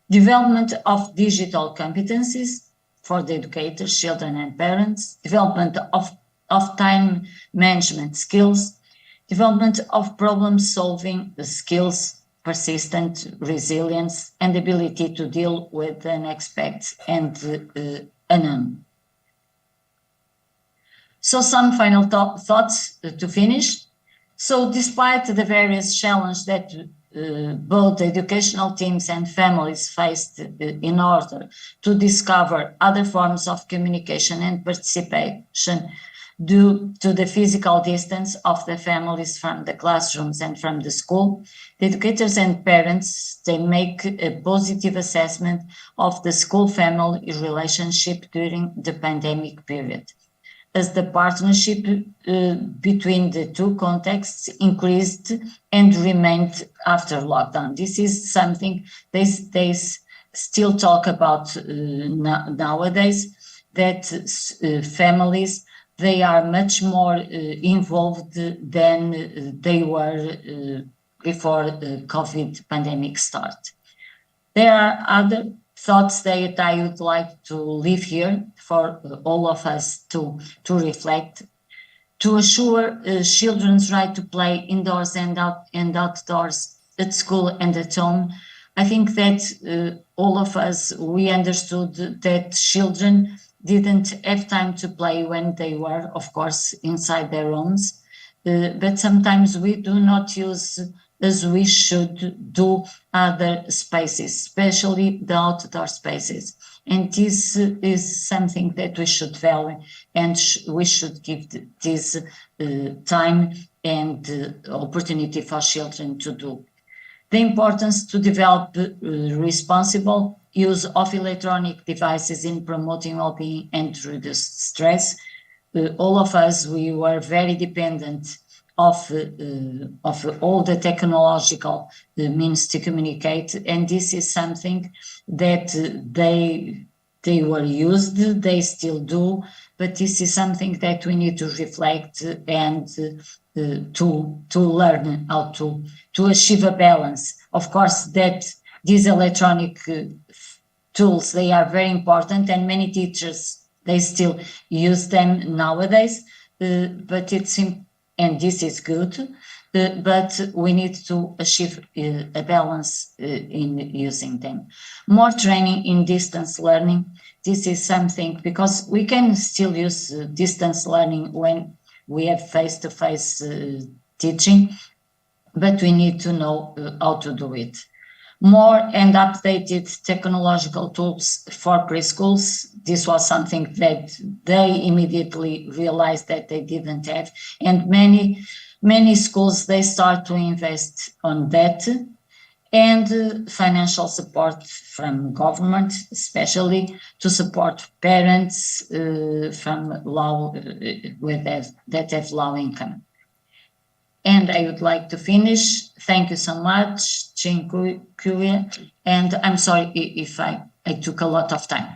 Development of digital competencies for the educators, children and parents. Development of time management skills. Development of problem solving skills, persistent resilience and ability to deal with the unexpected and unknown. So some final thoughts to finish. So despite the various challenges that both educational teams and families faced in order to discover other forms of communication and participation due to the physical distance of the families from the classrooms and from the school, the educators and parents, they make a positive assessment of the school-family relationship during the pandemic period, as the partnership between the two contexts increased and remained after lockdown. This is something they still talk about nowadays, that families, they are much more involved than they were before the COVID pandemic start. There are other thoughts that I would like to leave here for all of us to reflect. To assure children's right to play indoors and outdoors at school and at home, I think that all of us, we understood that children didn't have time to play when they were, of course, inside their homes, but sometimes we do not use as we should do other spaces, especially the outdoor spaces. And this is something that we should value, and we should give this time and opportunity for children to do. The importance to develop responsible use of electronic devices in promoting well-being and reduce stress. All of us, we were very dependent of all the technological means to communicate, and this is something that they were used, they still do, but this is something that we need to reflect and to learn how to achieve a balance. Of course, that these electronic tools, they are very important, and many teachers, they still use them nowadays, but it's and this is good, but we need to achieve a balance in using them. More training in distance learning. This is something, because we can still use distance learning when we have face-to-face teaching, but we need to know how to do it. More and updated technological tools for preschools. This was something that they immediately realized that they didn't have, and many schools, they start to invest on that. And financial support from government, especially to support parents from low that have low income. And I would like to finish. Thank you so much, Dziękuję, and I'm sorry if I took a lot of time.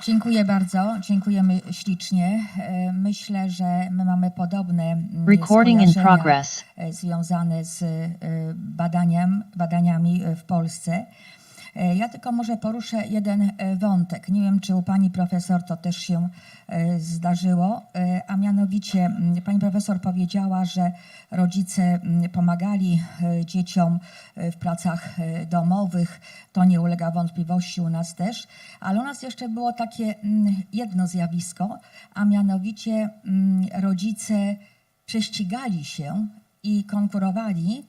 Dziękuję bardzo, dziękujemy ślicznie. Myślę, że my mamy podobne Recording in skojarzenia progress. związane z badaniami w Polsce. Ja tylko może poruszę jeden wątek. Nie wiem, czy u pani profesor to też się zdarzyło, a mianowicie pani profesor powiedziała, że rodzice pomagali dzieciom w pracach domowych. To nie ulega wątpliwości, u nas też, ale u nas jeszcze było takie jedno zjawisko, a mianowicie rodzice prześcigali się i konkurowali,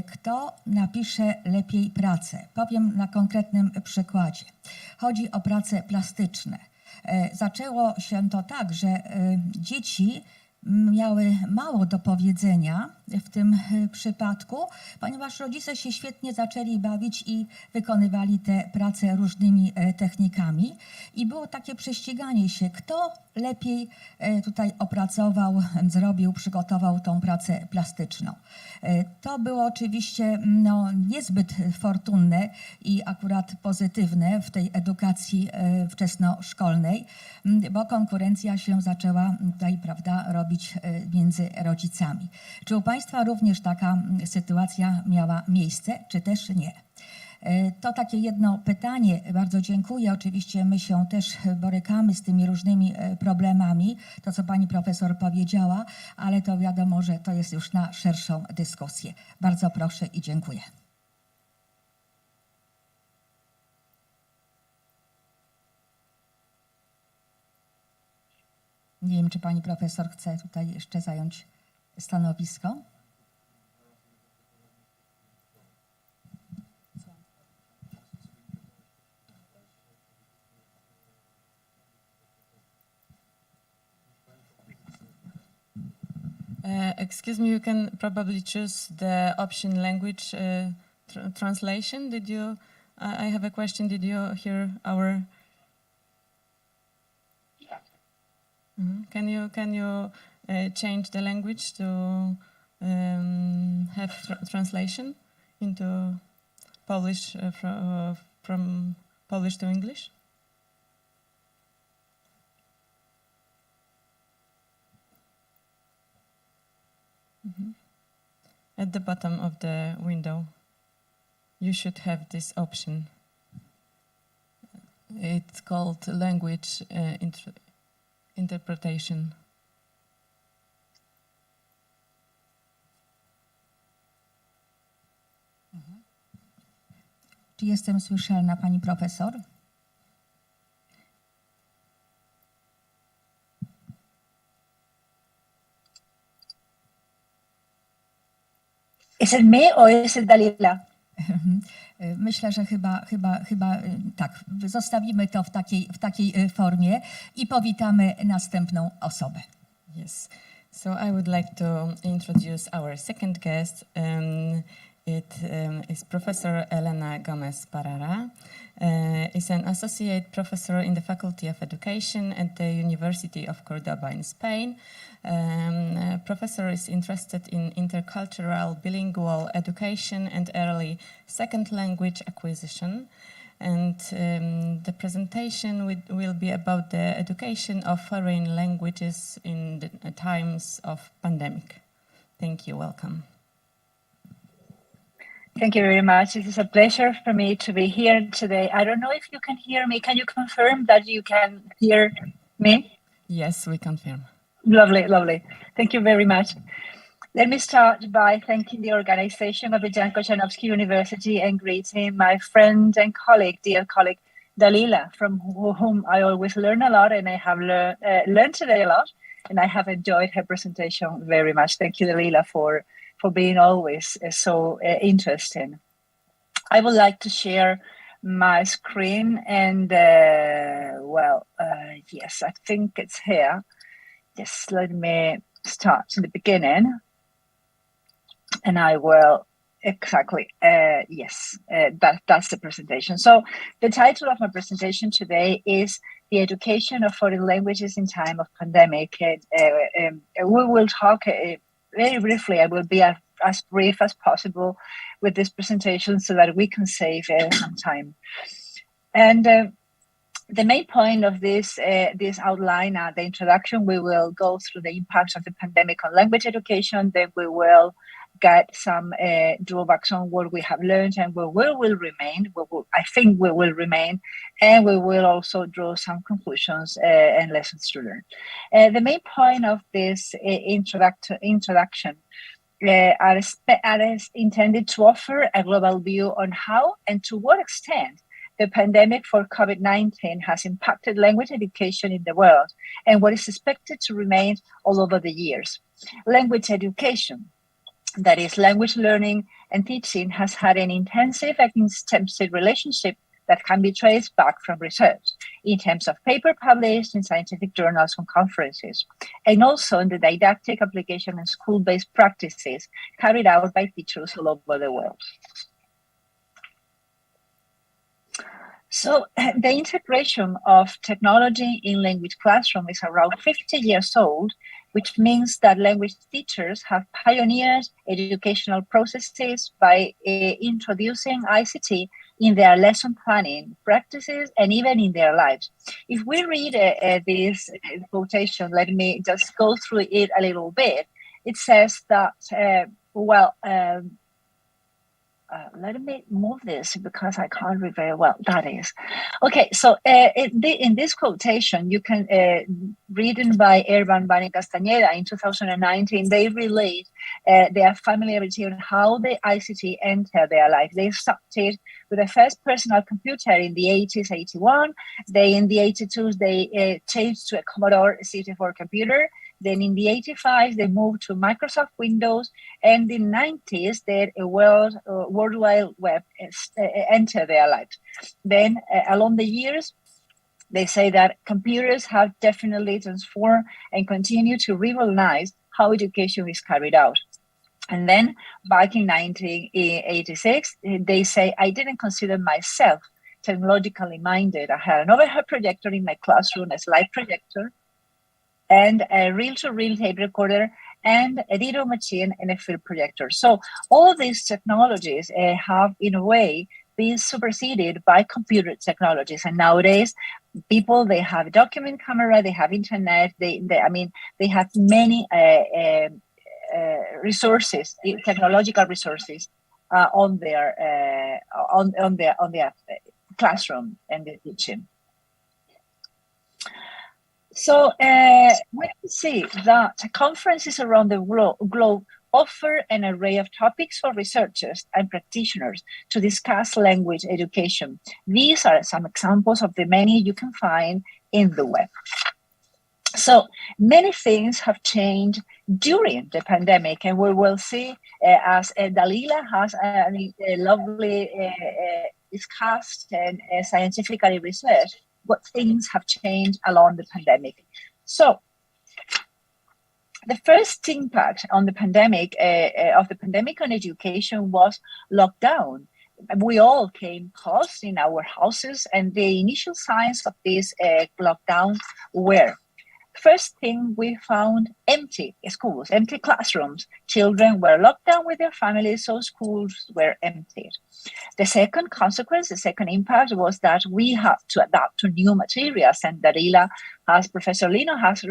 kto napisze lepiej pracę. Powiem na konkretnym przykładzie. Chodzi o prace plastyczne. Zaczęło się to tak, że dzieci miały mało do powiedzenia w tym przypadku, ponieważ rodzice się świetnie zaczęli bawić i wykonywali te prace różnymi technikami. I było takie prześciganie się, kto lepiej tutaj opracował, zrobił, przygotował tą pracę plastyczną. To było oczywiście niezbyt fortunne i akurat pozytywne w tej edukacji wczesnoszkolnej, bo konkurencja się zaczęła tutaj, prawda, robić między rodzicami. Czy u państwa również taka sytuacja miała miejsce, czy też nie? To takie jedno pytanie. Bardzo dziękuję. Oczywiście my się też borykamy z tymi różnymi problemami, to co pani profesor powiedziała, ale to wiadomo, że to jest już na szerszą dyskusję. Bardzo proszę i dziękuję. Nie wiem, czy pani profesor chce tutaj jeszcze zająć stanowisko. Excuse me, you can probably choose the option language translation. Did you? I have a question. Did you hear our? Can you change the language to have translation into Polish from Polish to English? At the bottom of the window, you should have this option. It's called language interpretation. Czy jestem słyszalna, pani profesor? Is it me or is it Dalila? Myślę, że chyba tak. Zostawimy to w takiej formie i powitamy następną osobę. Yes. So I would like to introduce our second guest. It is Professor Elena Gomez-Barrera. Is an associate professor in the Faculty of Education at the University of Cordoba in Spain. Professor is interested in intercultural bilingual education and early second language acquisition. And the presentation will be about the education of foreign languages in the times of pandemic. Thank you. Welcome. Thank you very much. It is a pleasure for me to be here today. I don't know if you can hear me. Can you confirm that you can hear me? Yes, we confirm. Lovely, lovely. Thank you very much. Let me start by thanking the organization of the Jan Kochanowski University and greeting my friend and colleague, dear colleague, Dalila, from whom I always learn a lot, and I have learned today a lot, and I have enjoyed her presentation very much. Thank you, Dalila, for being always so interesting. I would like to share my screen and, yes, I think it's here. Just let me start in the beginning. And I will, exactly, that's the presentation. So the title of my presentation today is The Education of Foreign Languages in Time of Pandemic. And we will talk very briefly. I will be as brief as possible with this presentation so that we can save some time. And the main point of this outline, the introduction, we will go through the impacts of the pandemic on language education. Then we will get some drawbacks on what we have learned and where we will remain. I think we will remain, and we will also draw some conclusions and lessons to learn. The main point of this introduction are intended to offer a global view on how and to what extent the pandemic for COVID-19 has impacted language education in the world and what is expected to remain all over the years. Language education, that is language learning and teaching, has had an intensive and extensive relationship that can be traced back from research in terms of paper published in scientific journals and conferences, and also in the didactic application and school-based practices carried out by teachers all over the world. So the integration of technology in language classroom is around 50 years old, which means that language teachers have pioneered educational processes by introducing ICT in their lesson planning practices and even in their lives. If we read this quotation, let me just go through it a little bit. It says that, let me move this because I can't read very well. That is. Okay, so in this quotation, you can written by Ervan Bani Castañeda in 2019, they relate their familiarity on how the ICT entered their life. They started with the first personal computer in the 80s, 81. In the 82s, they changed to a Commodore 64 computer. Then in the 85s, they moved to Microsoft Windows, and in the 90s, the World Wide Web entered their lives. Then along the years, they say that computers have definitely transformed and continue to revolutionize how education is carried out. And then back in 1986, they say, I didn't consider myself technologically minded. I had an overhead projector in my classroom, a slide projector, and a reel-to-reel tape recorder, and a video machine and a film projector. So all these technologies have, in a way, been superseded by computer technologies. And nowadays, people, they have a document camera, they have internet, they have many resources, technological resources on their classroom and the teaching. So we can see that conferences around the globe offer an array of topics for researchers and practitioners to discuss language education. These are some examples of the many you can find in the web. So many things have changed during the pandemic, and we will see as Dalila has a lovely discussed and scientifically researched what things have changed along the pandemic. So the first impact on the pandemic on education was lockdown. We all came close in our houses, and the initial signs of this lockdown were, first thing, we found empty schools, empty classrooms. Children were locked down with their families, so schools were emptied. The second consequence, the second impact was that we had to adapt to new materials. And Darila, as Professor Lino has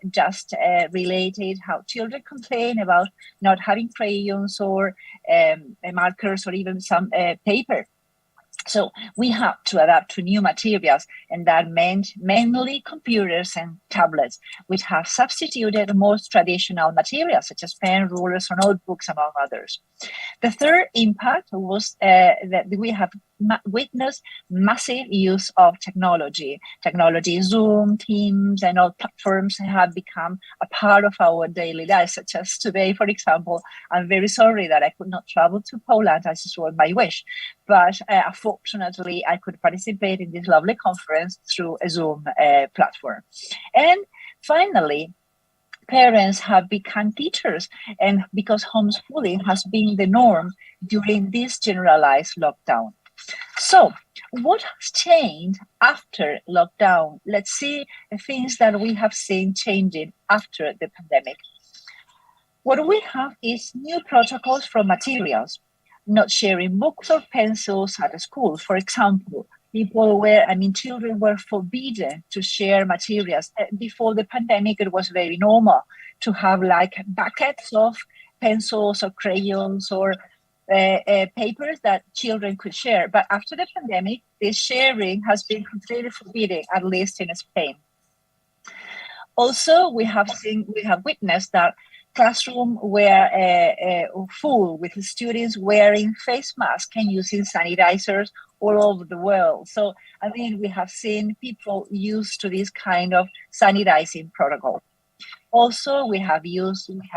just related, how children complain about not having crayons or markers or even some paper. So we had to adapt to new materials, and that meant mainly computers and tablets, which have substituted most traditional materials such as pen, rulers, or notebooks, among others. The third impact was that we have witnessed massive use of technology. Zoom, Teams, and all platforms have become a part of our daily lives, such as today, for example. I'm very sorry that I could not travel to Poland, as it was my wish, but fortunately I could participate in this lovely conference through a Zoom platform. And finally, parents have become teachers, and because homeschooling has been the norm during this generalized lockdown. So what has changed after lockdown? Let's see the things that we have seen changing after the pandemic. What we have is new protocols for materials, not sharing books or pencils at school. For example, children were forbidden to share materials. Before the pandemic, it was very normal to have like buckets of pencils or crayons or papers that children could share. But after the pandemic, this sharing has been completely forbidden, at least in Spain. Also, we have witnessed that classrooms were full with students wearing face masks and using sanitizers all over the world. So, we have seen people used to this kind of sanitizing protocol. Also, we have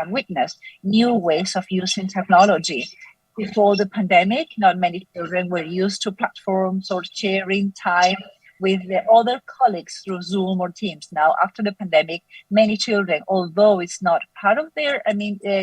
witnessed new ways of using technology. Before the pandemic, not many children were used to platforms or sharing time with the other colleagues through Zoom or Teams. Now, after the pandemic, many children, although it's not part of their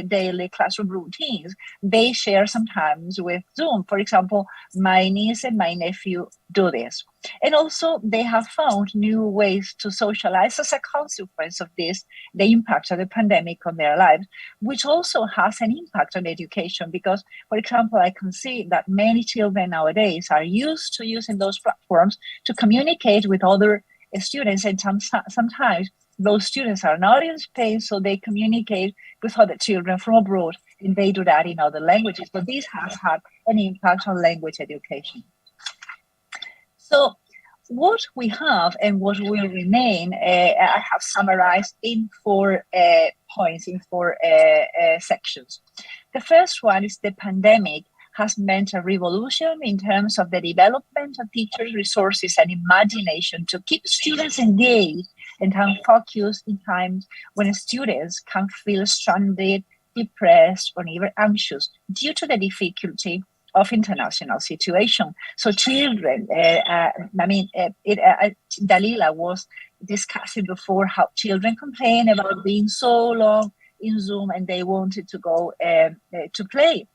daily classroom routines, they share sometimes with Zoom. For example, my niece and my nephew do this. And also, they have found new ways to socialize as a consequence of this, the impact of the pandemic on their lives, which also has an impact on education. Because, for example, I can see that many children nowadays are used to using those platforms to communicate with other students. And sometimes those students are not in Spain, so they communicate with other children from abroad, and they do that in other languages. But this has had an impact on language education. So what we have and what will remain, I have summarized in 4 points, in 4 sections. The first one is the pandemic has meant a revolution in terms of the development of teachers' resources and imagination to keep students engaged and focused in times when students can feel stranded, depressed, or even anxious due to the difficulty of international situation. So children, Dalila was discussing before how children complain about being so long in Zoom and they wanted to go to play.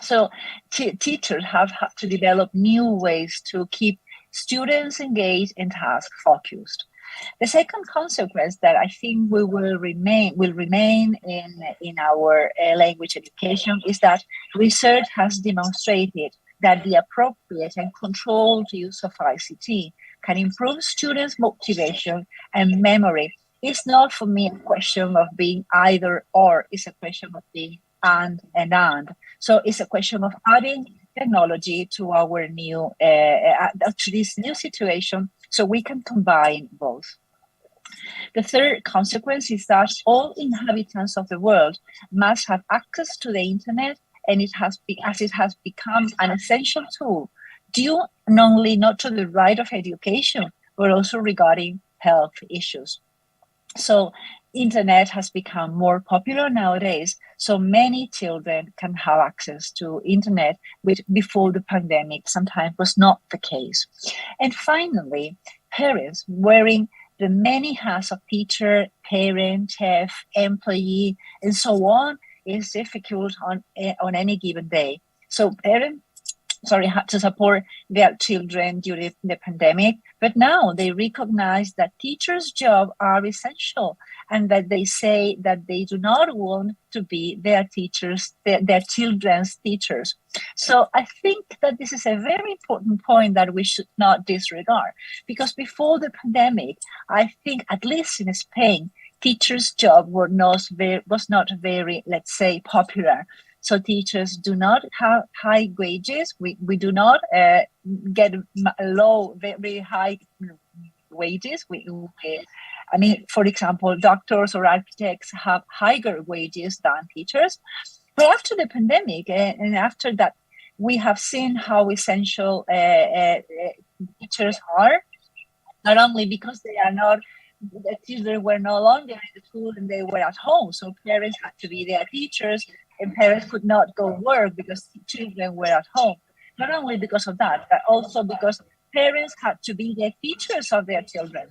So teachers have had to develop new ways to keep students engaged and task focused. The second consequence that I think will remain in our language education is that research has demonstrated that the appropriate and controlled use of ICT can improve students' motivation and memory. It's not for me a question of being either or, it's a question of being and. So it's a question of adding technology to our new to this new situation, so we can combine both. The third consequence is that all inhabitants of the world must have access to the internet, and it has become an essential tool, due not to the right of education, but also regarding health issues. So internet has become more popular nowadays, so many children can have access to internet, which before the pandemic sometimes was not the case. And finally, parents wearing the many hats of teacher, parent, chef, employee, and so on is difficult on any given day. So parents had to support their children during the pandemic, but now they recognize that teachers' jobs are essential, and that they say that they do not want to be their teachers, their children's teachers. So I think that this is a very important point that we should not disregard, because before the pandemic, I think, at least in Spain, teachers' job was not very, let's say, popular. So teachers do not have high wages. We do not get low, very high wages. For example, doctors or architects have higher wages than teachers. But after the pandemic, and after that, we have seen how essential teachers are, not only because the children were no longer in the school and they were at home, so parents had to be their teachers, and parents could not go work because children were at home. Not only because of that, but also because parents had to be the teachers of their children,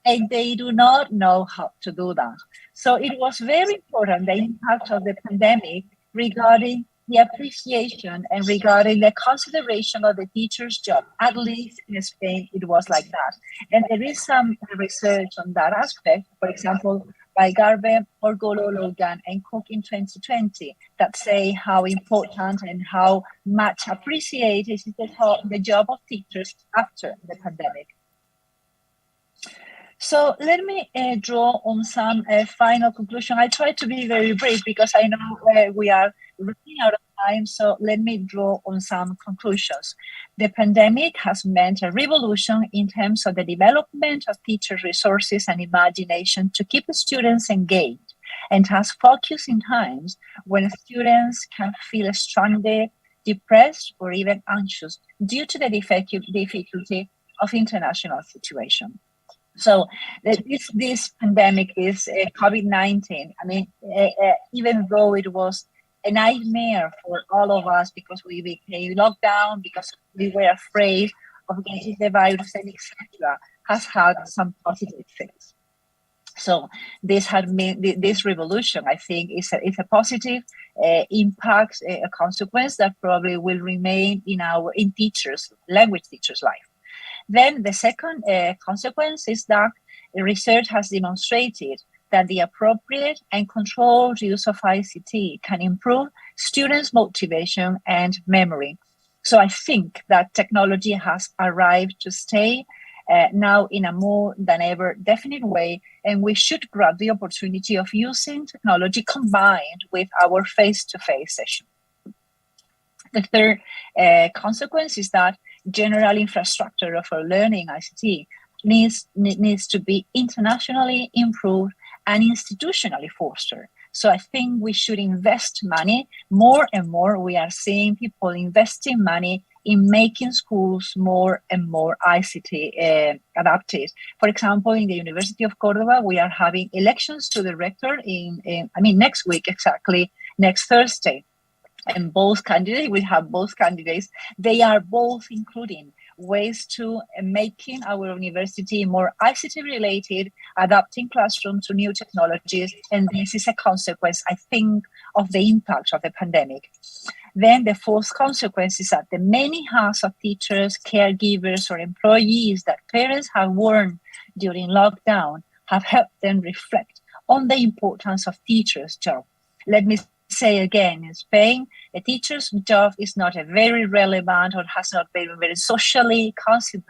and they do not know how to do that. So it was very important, the impact of the pandemic regarding the appreciation and regarding the consideration of the teacher's job. At least in Spain, it was like that. And there is some research on that aspect. For example, by Garbe, Orgolo, Logan, and Cook in 2020 that say how important and how much appreciated is the job of teachers after the pandemic. So let me draw on some final conclusion. I try to be very brief because I know we are running out of time, so let me draw on some conclusions. The pandemic has meant a revolution in terms of the development of teacher resources and imagination to keep students engaged, and has focused in times when students can feel stranded, depressed, or even anxious due to the difficulty of international situation. So this pandemic is COVID-19. I mean, even though it was a nightmare for all of us because we became locked down, because we were afraid of getting the virus and etc., has had some positive effects. So this revolution, I think, is a positive impact, a consequence that probably will remain in language teachers' life. Then the second consequence is that research has demonstrated that the appropriate and controlled use of ICT can improve students' motivation and memory. So I think that technology has arrived to stay now in a more than ever definite way, and we should grab the opportunity of using technology combined with our face-to-face session. The third consequence is that general infrastructure of our learning ICT needs to be internationally improved and institutionally fostered. So I think we should invest money more and more. We are seeing people investing money in making schools more and more ICT adapted. For example, in the University of Córdoba, we are having elections to the rector next week, exactly next Thursday. And we have both candidates. They are both including ways to making our university more ICT related, adapting classrooms to new technologies. And this is a consequence, I think, of the impact of the pandemic. Then the fourth consequence is that the many hats of teachers, caregivers, or employees that parents have worn during lockdown have helped them reflect on the importance of teachers' job. Let me say again, in Spain, a teacher's job is not a very relevant or has not been very socially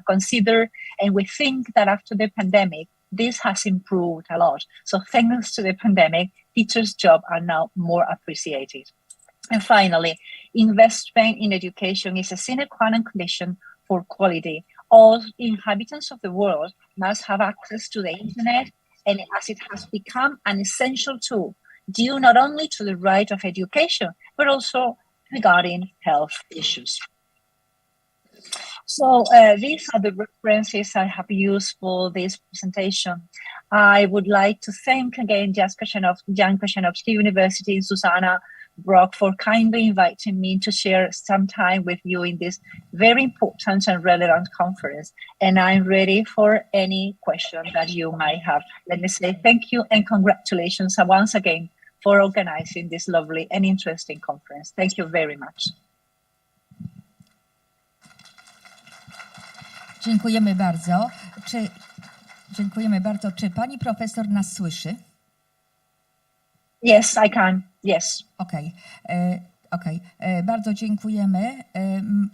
considered. And we think that after the pandemic, this has improved a lot. So thanks to the pandemic, teachers' jobs are now more appreciated. And finally, investment in education is a sine qua non condition for quality. All inhabitants of the world must have access to the internet, and as it has become an essential tool due not only to the right of education, but also regarding health issues. So these are the references I have used for this presentation. I would like to thank again Jan Kochanowski University and Susanna Brock for kindly inviting me to share some time with you in this very important and relevant conference. And I'm ready for any question that you might have. Let me say thank you and congratulations once again for organizing this lovely and interesting conference. Thank you very much. Dziękujemy bardzo. Dziękujemy bardzo. Czy pani profesor nas słyszy? Yes, I can. Yes. Okej. Bardzo dziękujemy.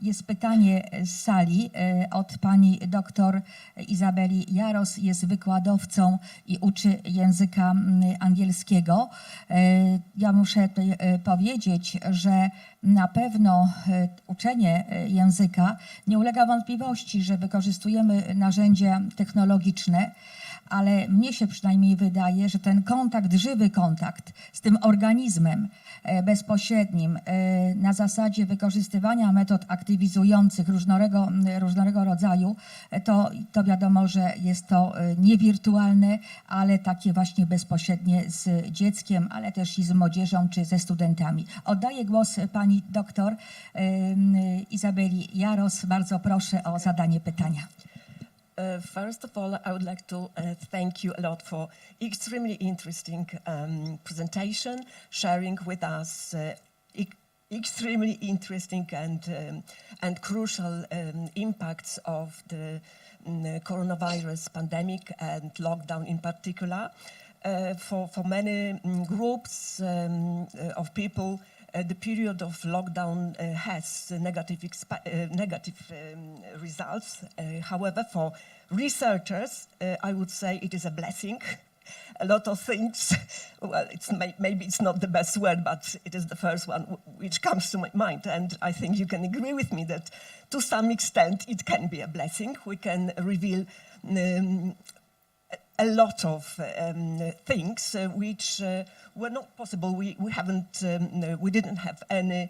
Jest pytanie z sali od pani doktor Izabeli Jaros. Jest wykładowcą i uczy języka angielskiego. Ja muszę tutaj powiedzieć, że na pewno uczenie języka nie ulega wątpliwości, że wykorzystujemy narzędzia technologiczne, ale mnie się przynajmniej wydaje, że ten kontakt, żywy kontakt z tym organizmem bezpośrednim na zasadzie wykorzystywania metod aktywizujących różnego rodzaju, to wiadomo, że jest to niewirtualne, ale takie właśnie bezpośrednie z dzieckiem, ale też i z młodzieżą czy ze studentami. Oddaję głos pani doktor Izabeli Jaros. Bardzo proszę o zadanie pytania. First of all, I would like to thank you a lot for extremely interesting presentation, sharing with us extremely interesting and crucial impacts of the coronavirus pandemic and lockdown in particular. for many groups of people, the period of lockdown has negative results. However, for researchers, I would say it is a blessing. A lot of things, well, maybe it's not the best word, but it is the first one which comes to my mind. And I think you can agree with me that to some extent it can be a blessing. We can reveal a lot of things which were not possible. We didn't have any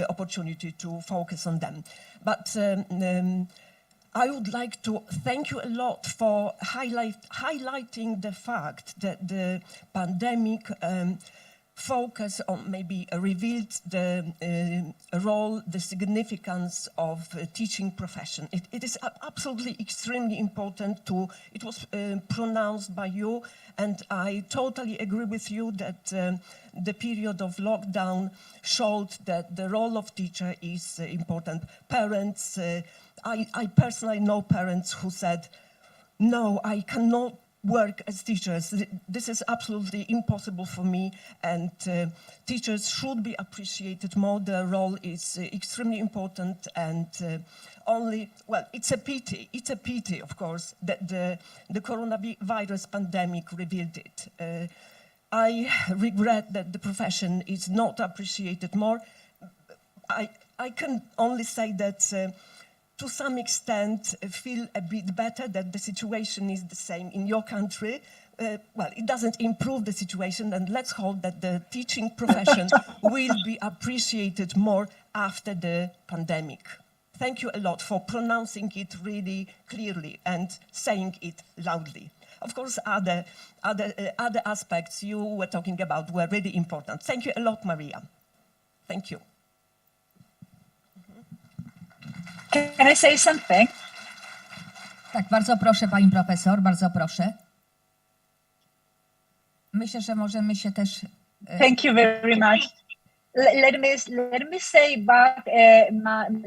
opportunity to focus on them. But I would like to thank you a lot for highlighting the fact that the pandemic focus on maybe revealed the role, the significance of teaching profession. It is absolutely extremely important it was pronounced by you, and I totally agree with you that the period of lockdown showed that the role of teacher is important. Parents, I personally know parents who said, no, I cannot work as teachers. This is absolutely impossible for me, and teachers should be appreciated more. Their role is extremely important, and it's a pity, of course, that the coronavirus pandemic revealed it. I regret that the profession is not appreciated more. I can only say that to some extent feel a bit better that the situation is the same in your country. Well, it doesn't improve the situation, and let's hope that the teaching profession will be appreciated more after the pandemic. Thank you a lot for pronouncing it really clearly and saying it loudly. Of course, other aspects you were talking about were really important. Thank you a lot, Maria. Thank you. Can I say something? Tak, bardzo proszę, pani profesor, bardzo proszę. Myślę, że możemy się też... Thank you very much. Let me say back,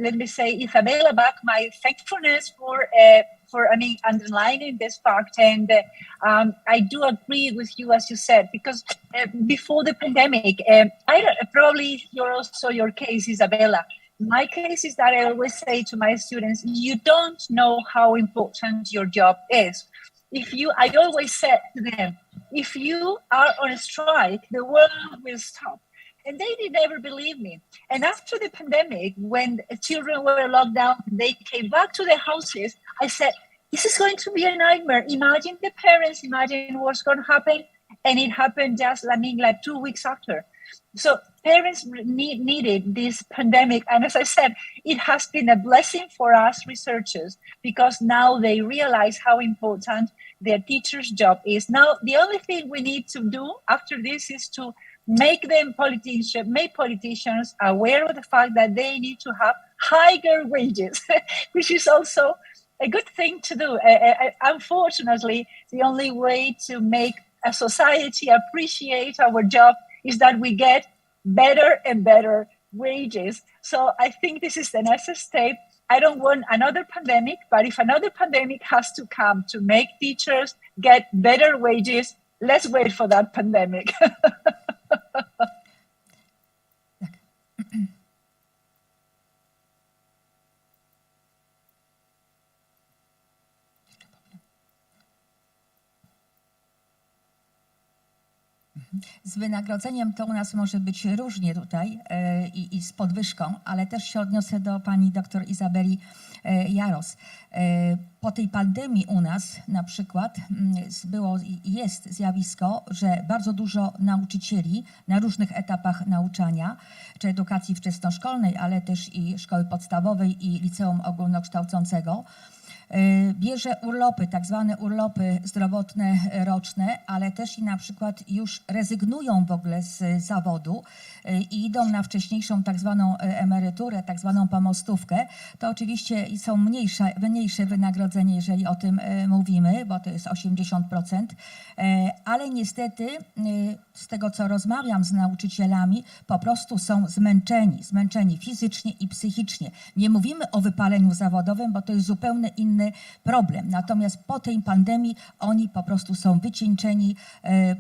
let me say, Isabella, back my thankfulness for underlining this fact. And I do agree with you, as you said, because before the pandemic, probably your case, Isabella. My case is that I always say to my students, you don't know how important your job is. I always said to them, if you are on a strike, the world will stop. And they did never believe me. And after the pandemic, when children were locked down, they came back to their houses. I said, this is going to be a nightmare. Imagine the parents, imagine what's going to happen. And it happened just, like 2 weeks after. So parents needed this pandemic. And as I said, it has been a blessing for us researchers, because now they realize how important their teacher's job is. Now, the only thing we need to do after this is to make politicians aware of the fact that they need to have higher wages, which is also a good thing to do. Unfortunately, the only way to make a society appreciate our job is that we get better and better wages. So I think this is the next step. I don't want another pandemic, but if another pandemic has to come to make teachers get better wages, let's wait for that pandemic. Z wynagrodzeniem to u nas może być różnie tutaj i z podwyżką, ale też się odniosę do pani doktor Izabeli Jaros. Po tej pandemii u nas na przykład jest zjawisko, że bardzo dużo nauczycieli na różnych etapach nauczania, czy edukacji wczesnoszkolnej, ale też i szkoły podstawowej i liceum ogólnokształcącego, bierze urlopy, tak zwane urlopy zdrowotne roczne, ale też i na przykład już rezygnują w ogóle z zawodu i idą na wcześniejszą tak zwaną emeryturę, tak zwaną pomostówkę. To oczywiście są mniejsze wynagrodzenie, jeżeli o tym mówimy, bo to jest 80%, ale niestety z tego, co rozmawiam z nauczycielami, po prostu są zmęczeni fizycznie i psychicznie. Nie mówimy o wypaleniu zawodowym, bo to jest zupełnie inna inny problem. Natomiast po tej pandemii oni po prostu są wycieńczeni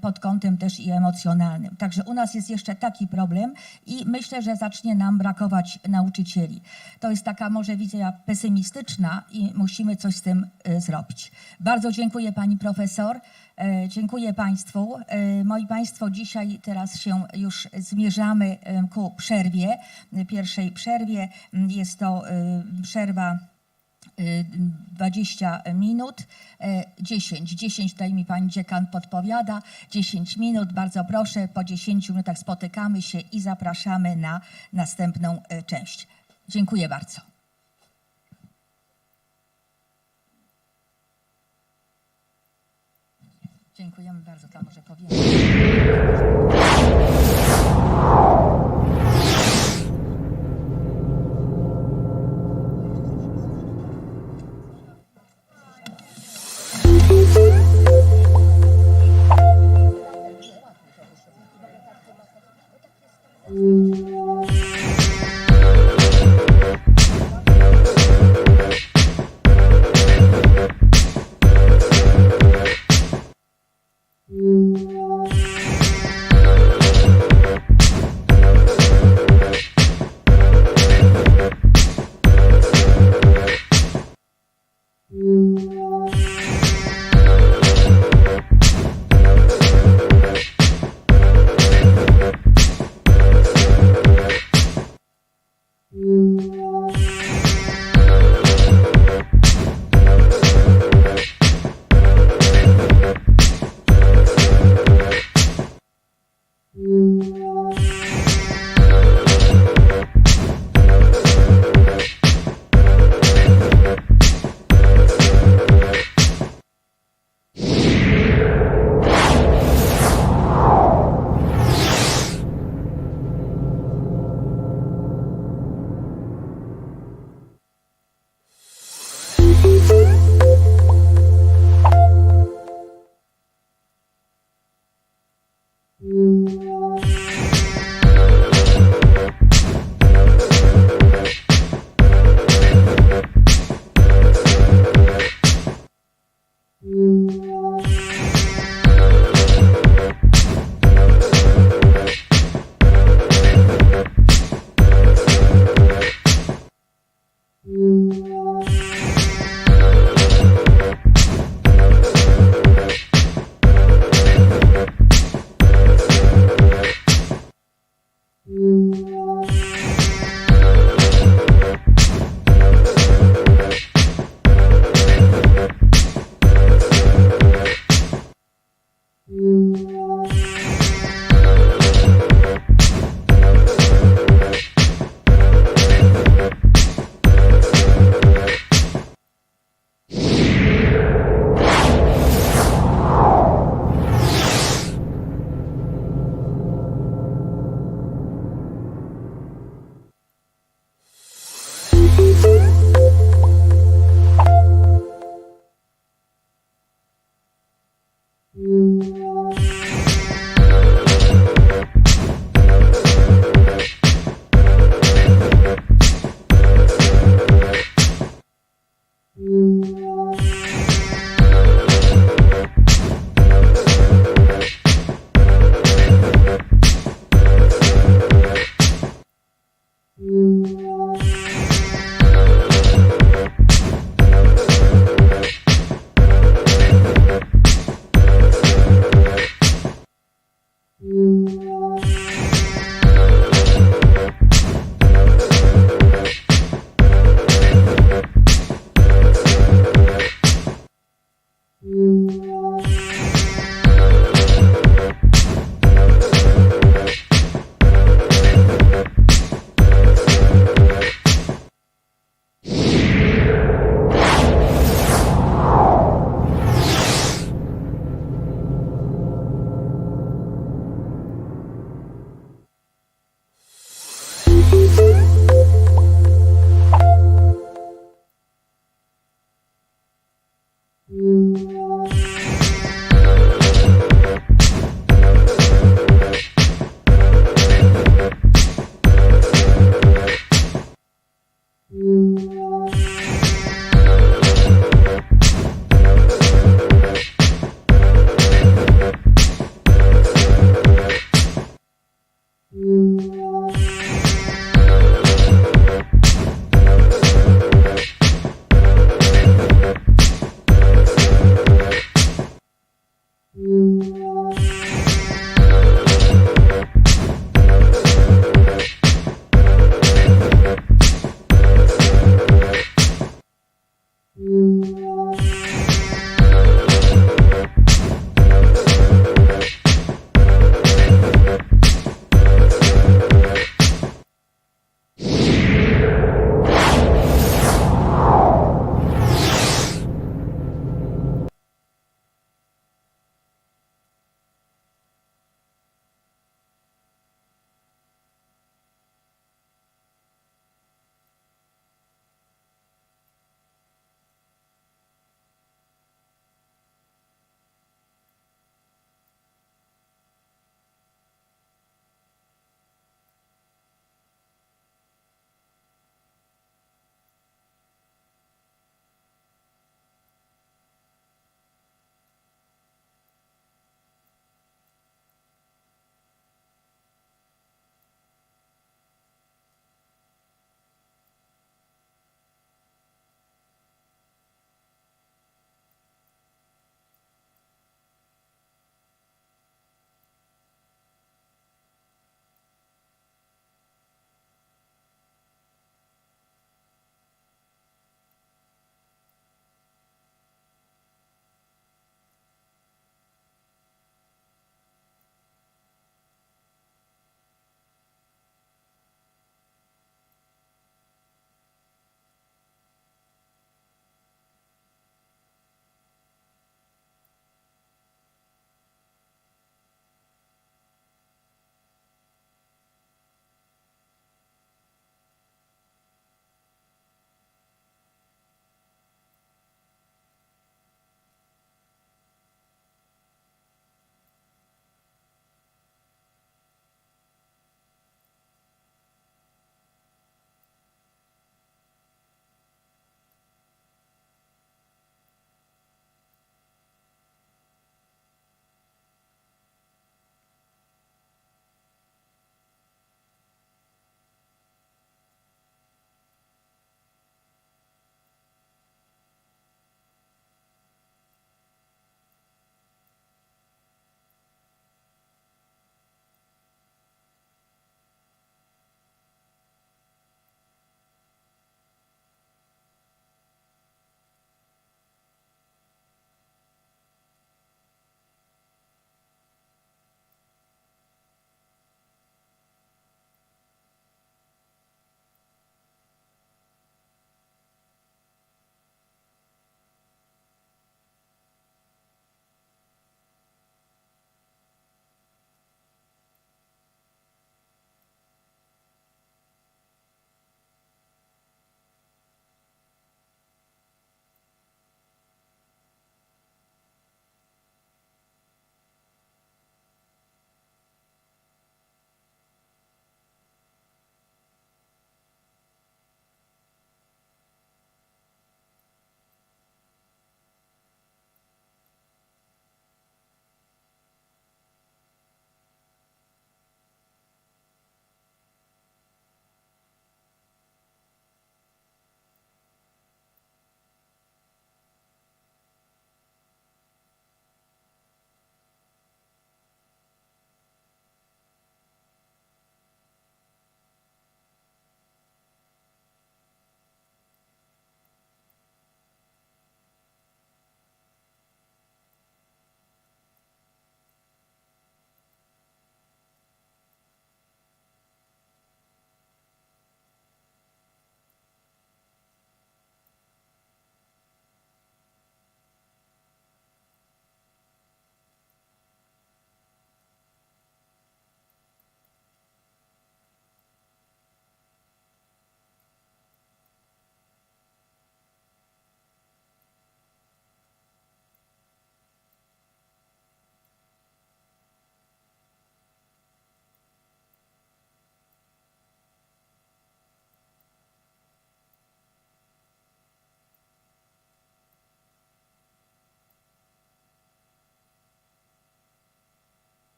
pod kątem też i emocjonalnym. Także u nas jest jeszcze taki problem i myślę, że zacznie nam brakować nauczycieli. To jest taka może wizja pesymistyczna i musimy coś z tym zrobić. Bardzo dziękuję pani profesor. Dziękuję Państwu. Moi Państwo, dzisiaj teraz się już zmierzamy ku przerwie, pierwszej przerwie. Jest to przerwa 20 minut, 10 tutaj mi pani dziekan podpowiada, 10 minut, bardzo proszę, po 10 minutach spotykamy się i zapraszamy na następną część. Dziękuję bardzo. Dziękujemy bardzo, to może powiem.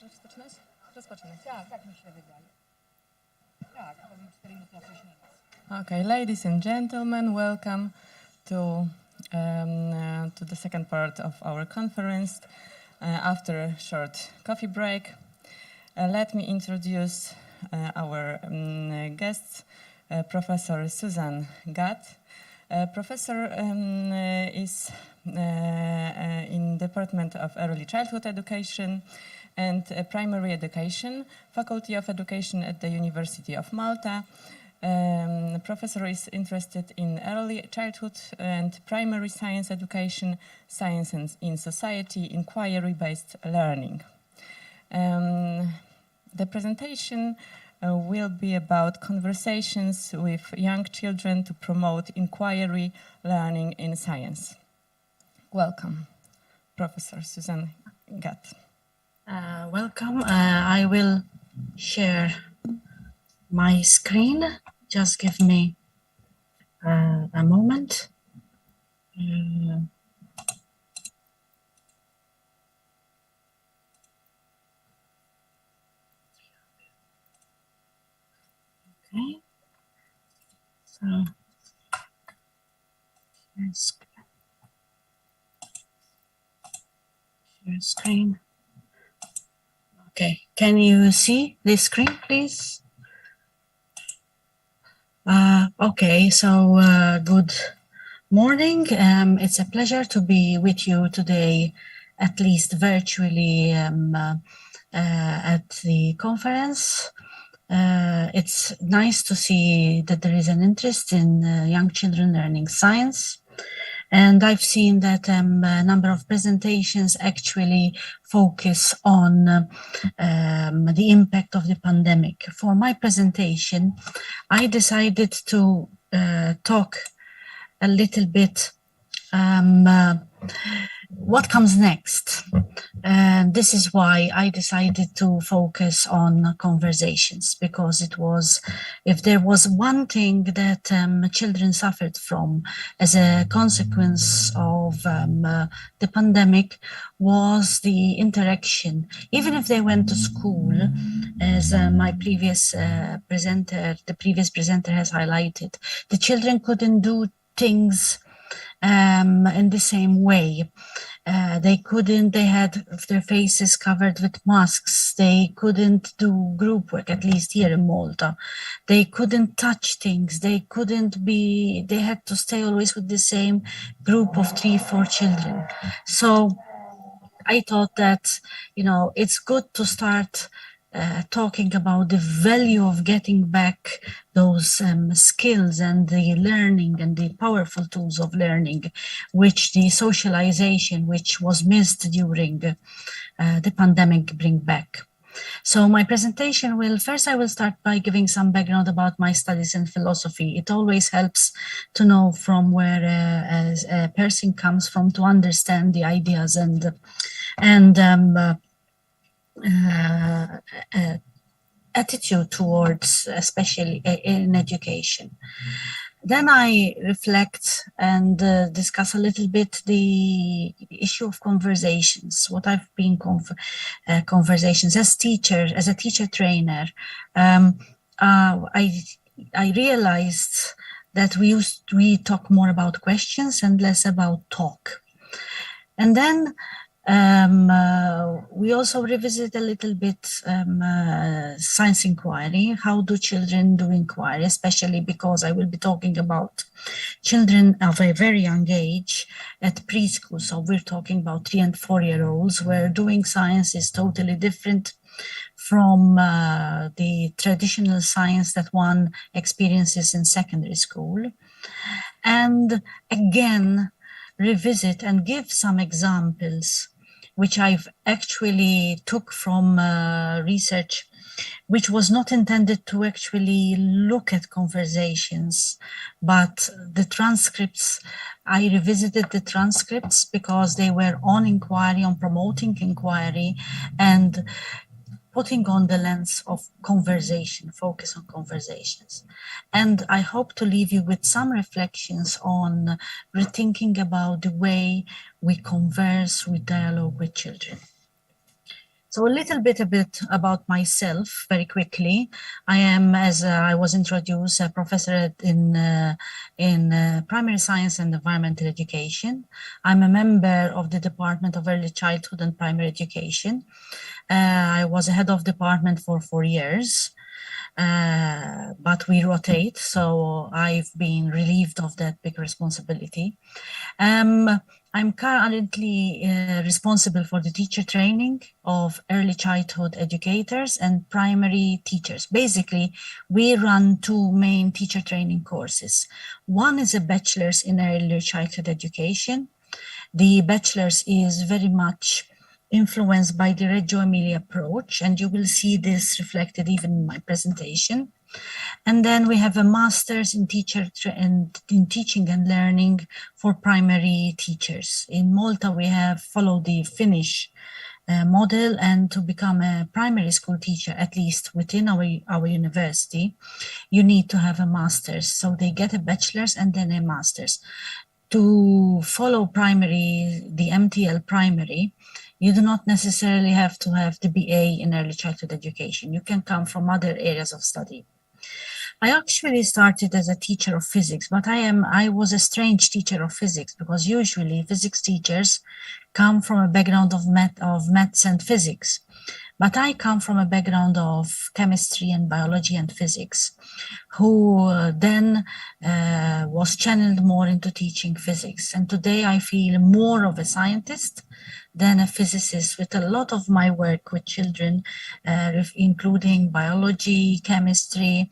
Rozpoczynać? Rozpoczynać. Tak mi się wydaje. Tak, powiem 4 minuty opóźnienia. Okay, ladies and gentlemen, welcome to the second part of our conference after a short coffee break. Let me introduce our guests, Professor Susan Gatt. Professor is in Department of Early Childhood Education and Primary Education, Faculty of Education at the University of Malta. Professor is interested in early childhood and primary science education, science in society, inquiry-based learning. The presentation will be about conversations with young children to promote inquiry learning in science. Welcome, Professor Susan Gatt. Welcome. I will share my screen. Just give me a moment. Okay. So share screen. Okay. Can you see this screen, please? Okay, so good morning. It's a pleasure to be with you today, at least virtually, at the conference. It's nice to see that there is an interest in young children learning science. And I've seen that a number of presentations actually focus on the impact of the pandemic. For my presentation, I decided to talk a little bit what comes next. This is why I decided to focus on conversations, because it was, if there was one thing that children suffered from as a consequence of the pandemic, was the interaction. Even if they went to school, as my previous presenter, the previous presenter has highlighted, the children couldn't do things in the same way. They had their faces covered with masks. They couldn't do group work, at least here in Malta. They couldn't touch things. They had to stay always with the same group of 3-4 children. So I thought that, it's good to start talking about the value of getting back those skills and the learning and the powerful tools of learning, which the socialization, which was missed during the pandemic, bring back. So my presentation I will start by giving some background about my studies in philosophy. It always helps to know from where a person comes from, to understand the ideas and attitude towards, especially in education. Then I reflect and discuss a little bit the issue of conversations, what I've been conversations as a teacher trainer. I realized that we talk more about questions and less about talk. And then we also revisit a little bit science inquiry. How do children do inquiry, especially because I will be talking about children of a very young age at preschool. So we're talking about 3- and 4-year-olds, where doing science is totally different from the traditional science that one experiences in secondary school. And again, revisit and give some examples which I've actually took from research, which was not intended to actually look at conversations, but the transcripts. I revisited the transcripts because they were on inquiry, on promoting inquiry, and putting on the lens of conversation, focus on conversations. And I hope to leave you with some reflections on rethinking about the way we converse, we dialogue with children. So a little bit about myself very quickly. I am, as I was introduced, a professor in primary science and environmental education. I'm a member of the Department of Early Childhood and Primary Education. I was a head of department for 4 years, but we rotate, so I've been relieved of that big responsibility. I'm currently responsible for the teacher training of early childhood educators and primary teachers. Basically, we run 2 main teacher training courses. One is a bachelor's in early childhood education. The bachelor's is very much influenced by the Reggio Emilia approach, and you will see this reflected even in my presentation. And then we have a master's in teaching and learning for primary teachers. In Malta, we have followed the Finnish model, and to become a primary school teacher, at least within our university, you need to have a master's. So they get a bachelor's and then a master's. To follow primary, the MTL primary, you do not necessarily have to have the BA in early childhood education. You can come from other areas of study. I actually started as a teacher of physics, but I was a strange teacher of physics, because usually physics teachers come from a background of maths and physics. But I come from a background of chemistry and biology and physics, who then was channeled more into teaching physics. And today I feel more of a scientist than a physicist, with a lot of my work with children, including biology, chemistry,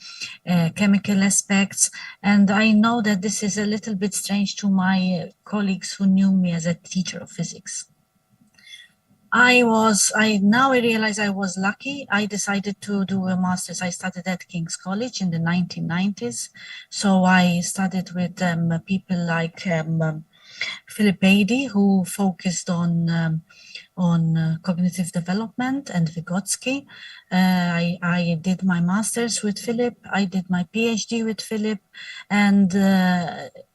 chemical aspects. And I know that this is a little bit strange to my colleagues who knew me as a teacher of physics. Now I realize I was lucky. I decided to do a master's. I studied at King's College in the 1990s. So I studied with people like Philip Beatty, who focused on cognitive development, and Vygotsky. I did my master's with Philip. I did my PhD with Philip. And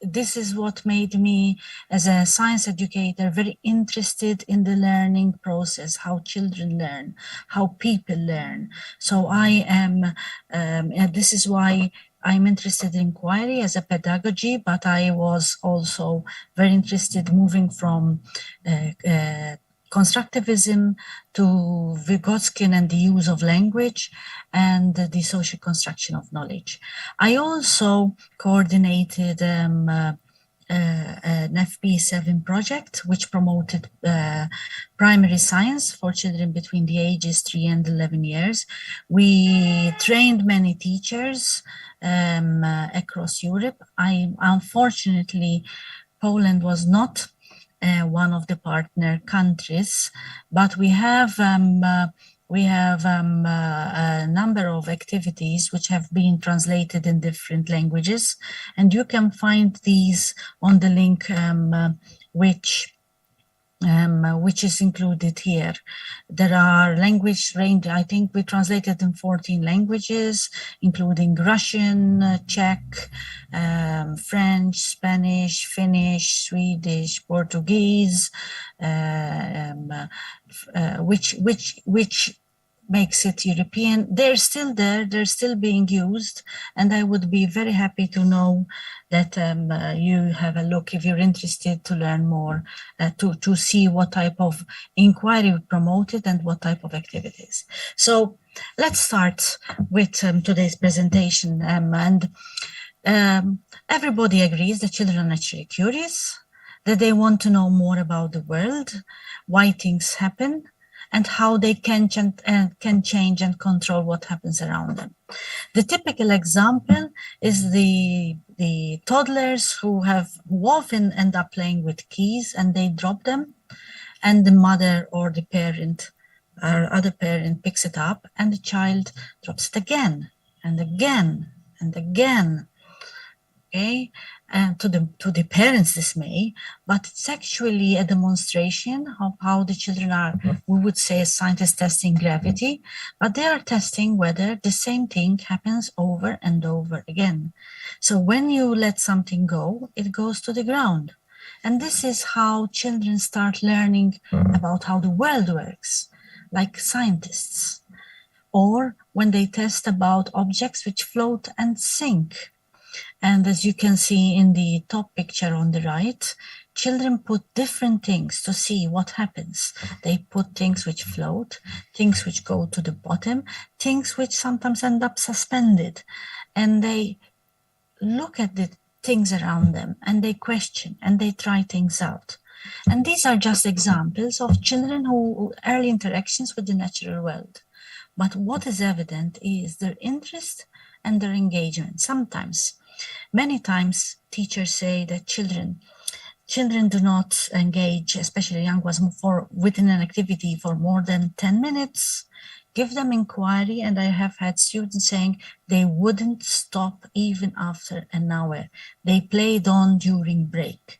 this is what made me, as a science educator, very interested in the learning process, how children learn, how people learn. So I am, this is why I'm interested in inquiry as a pedagogy, but I was also very interested moving from constructivism to Vygotskian and the use of language and the social construction of knowledge. I also coordinated an FP7 project, which promoted primary science for children between the ages 3 and 11 years. We trained many teachers across Europe. Unfortunately, Poland was not one of the partner countries, but we have a number of activities which have been translated in different languages, and you can find these on the link which is included here. There are language range, I think we translated in 14 languages, including Russian, Czech, French, Spanish, Finnish, Swedish, Portuguese, which makes it European. They're still there, they're still being used, and I would be very happy to know that you have a look if you're interested to learn more, to see what type of inquiry we promoted and what type of activities. So let's start with today's presentation. Everybody agrees that children are naturally curious, that they want to know more about the world, why things happen, and how they can change and control what happens around them. The typical example is the toddlers who often end up playing with keys and they drop them, and the mother or the parent or other parent picks it up, and the child drops it again and again and again. Okay, and to the parents' dismay, but it's actually a demonstration of how the children are, we would say, scientists testing gravity, but they are testing whether the same thing happens over and over again. So when you let something go, it goes to the ground. And this is how children start learning about how the world works, like scientists, or when they test about objects which float and sink. And as you can see in the top picture on the right, children put different things to see what happens. They put things which float, things which go to the bottom, things which sometimes end up suspended. And they look at the things around them and they question and they try things out. And these are just examples of children who early interactions with the natural world. But what is evident is their interest and their engagement. Sometimes, many times, teachers say that children do not engage, especially young ones, within an activity for more than 10 minutes. Give them inquiry, and I have had students saying they wouldn't stop even after an hour. They played on during break.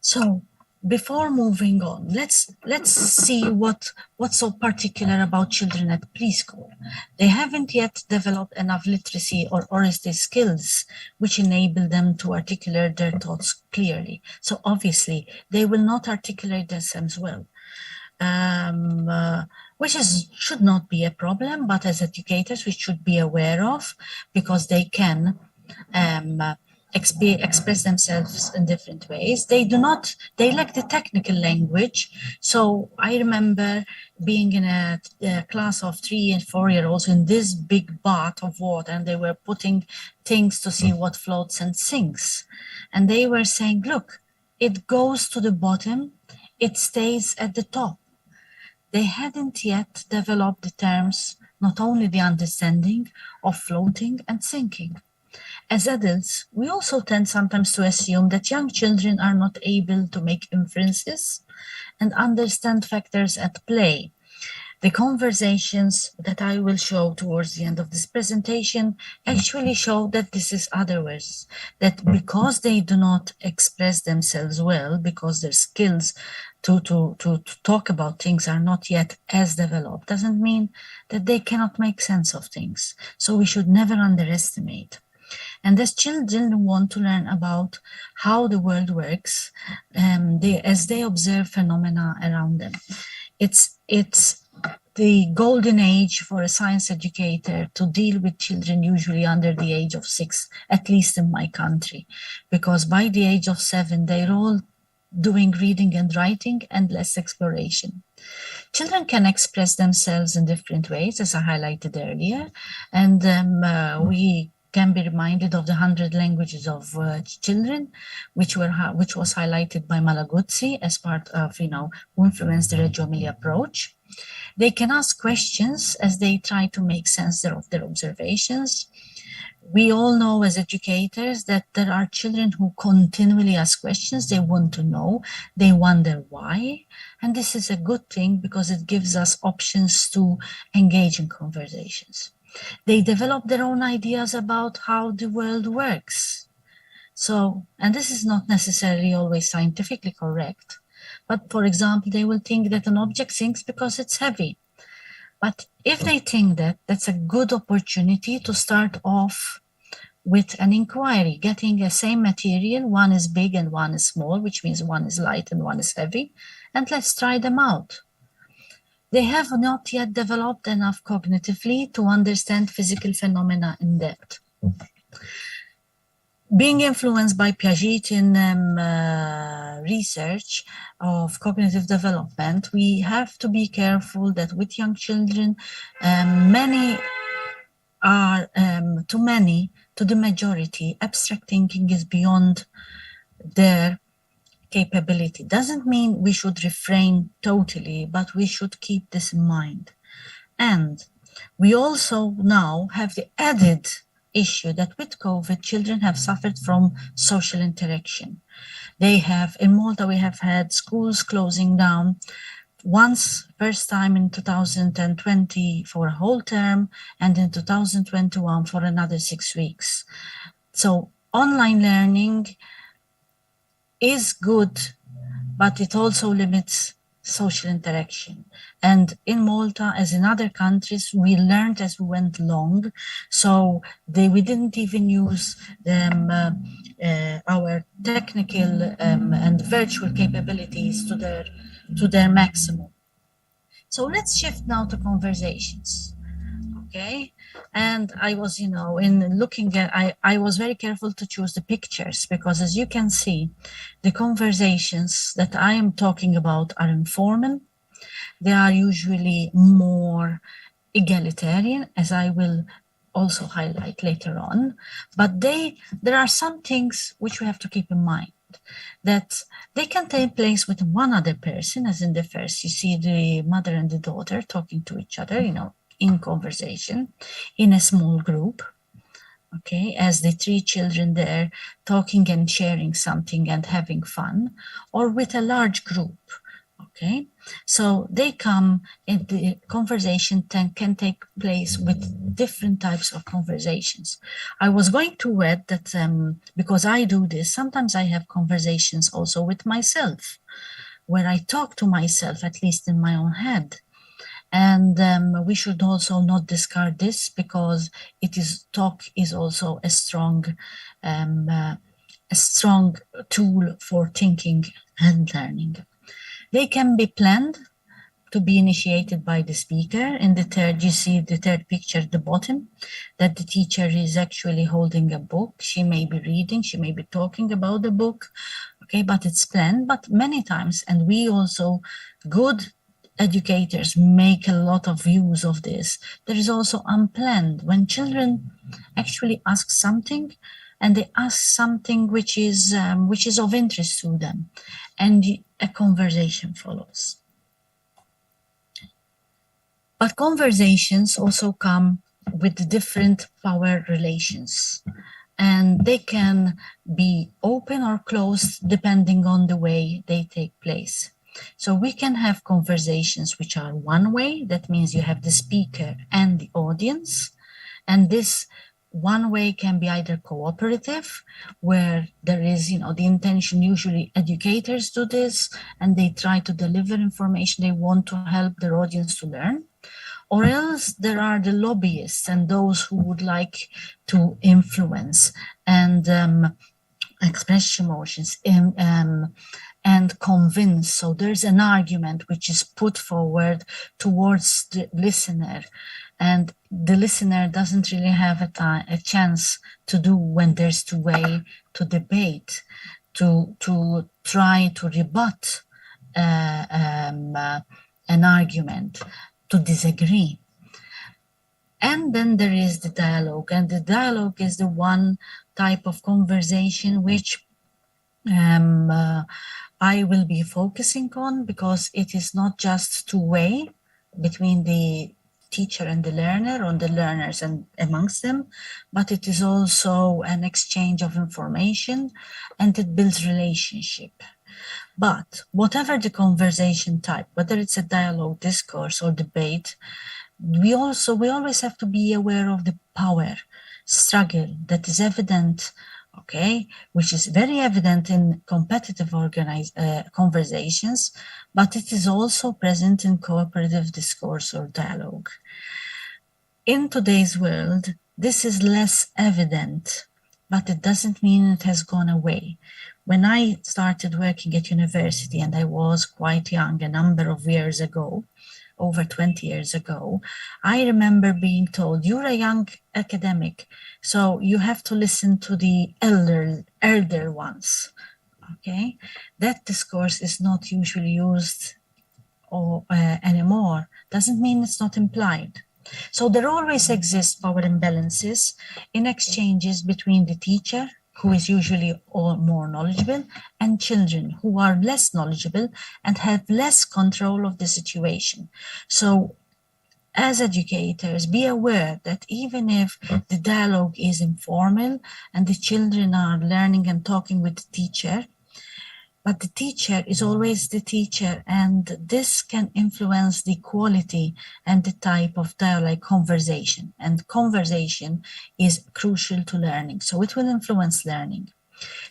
So before moving on, let's see what's so particular about children at preschool. They haven't yet developed enough literacy or oratory skills which enable them to articulate their thoughts clearly. So obviously they will not articulate themselves well, which should not be a problem, but as educators we should be aware of, because they can express themselves in different ways. They lack the technical language. So I remember being in a class of 3 and 4-year-olds in this big bath of water, and they were putting things to see what floats and sinks. And they were saying, look, it goes to the bottom, it stays at the top. They hadn't yet developed the terms, not only the understanding of floating and sinking. As adults, we also tend sometimes to assume that young children are not able to make inferences and understand factors at play. The conversations that I will show towards the end of this presentation actually show that this is otherwise, that because they do not express themselves well, because their skills to talk about things are not yet as developed, doesn't mean that they cannot make sense of things. So we should never underestimate. And as children want to learn about how the world works, as they observe phenomena around them, it's the golden age for a science educator to deal with children usually under the age of 6, at least in my country, because by the age of 7, they're all doing reading and writing and less exploration. Children can express themselves in different ways, as I highlighted earlier, and we can be reminded of the 100 languages of children, which was highlighted by Malaguzzi as part of, who influenced the Reggio Emilia approach. They can ask questions as they try to make sense of their observations. We all know as educators that there are children who continually ask questions. They want to know, they wonder why. And this is a good thing because it gives us options to engage in conversations. They develop their own ideas about how the world works. So, and this is not necessarily always scientifically correct, but for example, they will think that an object sinks because it's heavy. But if they think that, that's a good opportunity to start off with an inquiry, getting the same material, one is big and one is small, which means one is light and one is heavy, and let's try them out. They have not yet developed enough cognitively to understand physical phenomena in depth. Being influenced by Piagetian research of cognitive development, we have to be careful that with young children, to the majority, abstract thinking is beyond their capability. Doesn't mean we should refrain totally, but we should keep this in mind. And we also now have the added issue that with COVID, children have suffered from social interaction. In Malta, we have had schools closing down first time in 2020 for a whole term, and in 2021 for another 6 weeks. So online learning is good, but it also limits social interaction. And in Malta, as in other countries, we learned as we went along. So we didn't even use our technical and virtual capabilities to their maximum. So let's shift now to conversations. Okay, and I was, in looking at, I was very careful to choose the pictures because, as you can see, the conversations that I am talking about are informal. They are usually more egalitarian, as I will also highlight later on. But there are some things which we have to keep in mind, that they can take place with one other person, as in the first, you see the mother and the daughter talking to each other, in conversation, in a small group, okay, as the three children there talking and sharing something and having fun, or with a large group, okay. So they come, in the conversation can take place with different types of conversations. I was going to add that because I do this, sometimes I have conversations also with myself, where I talk to myself, at least in my own head. And we should also not discard this, because talk is also a strong tool for thinking and learning. They can be planned to be initiated by the speaker. In the third, you see the third picture at the bottom, that the teacher is actually holding a book. She may be reading, she may be talking about the book, okay, but it's planned. But many times, and we also, good educators make a lot of use of this, there is also unplanned, when children actually ask something, and they ask something which is of interest to them, and a conversation follows. But conversations also come with different power relations, and they can be open or closed depending on the way they take place. So we can have conversations which are one way, that means you have the speaker and the audience, and this one way can be either cooperative, where there is, the intention, usually educators do this, and they try to deliver information, they want to help their audience to learn. Or else there are the lobbyists and those who would like to influence and express emotions and convince. So there's an argument which is put forward towards the listener, and the listener doesn't really have a chance to do when there's two way to debate, to try to rebut an argument, to disagree. And then there is the dialogue, and the dialogue is the one type of conversation which I will be focusing on, because it is not just two-way between the teacher and the learner, or the learners and amongst them, but it is also an exchange of information, and it builds relationship. But whatever the conversation type, whether it's a dialogue, discourse, or debate, we always have to be aware of the power struggle that is evident, okay, which is very evident in competitive conversations, but it is also present in cooperative discourse or dialogue. In today's world, this is less evident, but it doesn't mean it has gone away. When I started working at university, and I was quite young, a number of years ago, over 20 years ago, I remember being told, you're a young academic, so you have to listen to the elder ones, okay? That discourse is not usually used anymore. Doesn't mean it's not implied. So there always exists power imbalances in exchanges between the teacher, who is usually more knowledgeable, and children who are less knowledgeable and have less control of the situation. So as educators, be aware that even if the dialogue is informal and the children are learning and talking with the teacher, but the teacher is always the teacher, and this can influence the quality and the type of dialogue, conversation. And conversation is crucial to learning, so it will influence learning.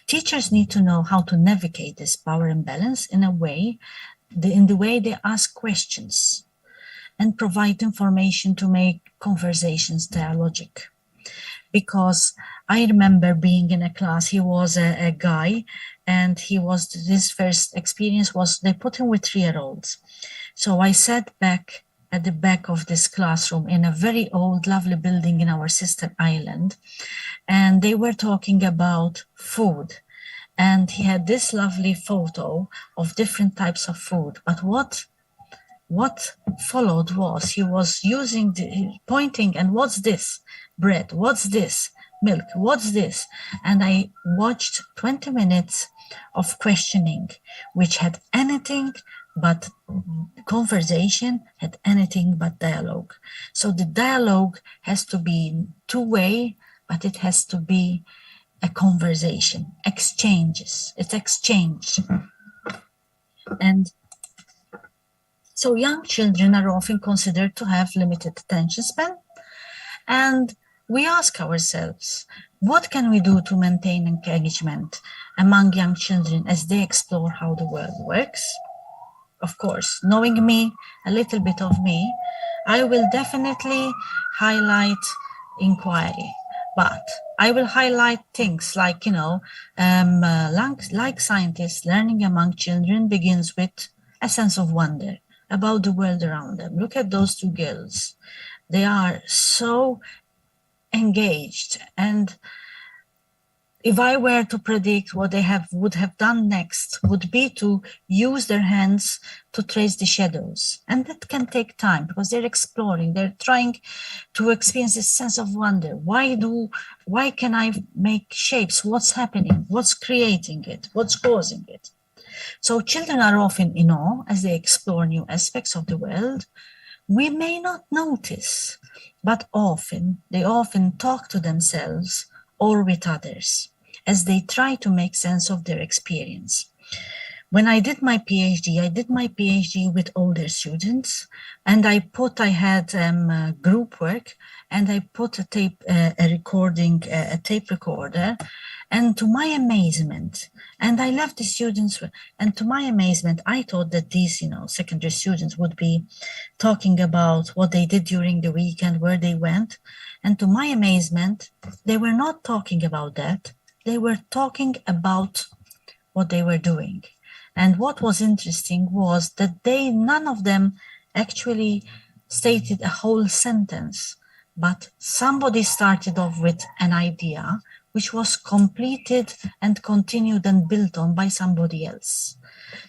Teachers need to know how to navigate this power imbalance in the way they ask questions and provide information to make conversations dialogic. Because I remember being in a class, he was a guy, and his first experience was they put him with 3-year-olds. So I sat back at the back of this classroom in a very old, lovely building in our sister island, and they were talking about food. And he had this lovely photo of different types of food. But what followed was he was pointing, and what's this? Bread, what's this? Milk, what's this? And I watched 20 minutes of questioning, which had anything but conversation, had anything but dialogue. So the dialogue has to be two-way, but it has to be a conversation, exchanges, it's exchange. And so young children are often considered to have limited attention span. And we ask ourselves, what can we do to maintain engagement among young children as they explore how the world works? Of course, knowing me, a little bit of me, I will definitely highlight inquiry, but I will highlight things like, like scientists, learning among children begins with a sense of wonder about the world around them. Look at those two girls. They are so engaged. And if I were to predict what they would have done next, would be to use their hands to trace the shadows. And that can take time because they're exploring, they're trying to experience this sense of wonder. Why can I make shapes? What's happening? What's creating it? What's causing it? So children are often in awe as they explore new aspects of the world. We may not notice, but they often talk to themselves or with others as they try to make sense of their experience. When I did my PhD, with older students, and I had group work, and I put a tape recorder, and to my amazement, and I left the students, and to my amazement, I thought that these, secondary students would be talking about what they did during the week and where they went. And to my amazement, they were not talking about that. They were talking about what they were doing. And what was interesting was that none of them actually stated a whole sentence, but somebody started off with an idea which was completed and continued and built on by somebody else.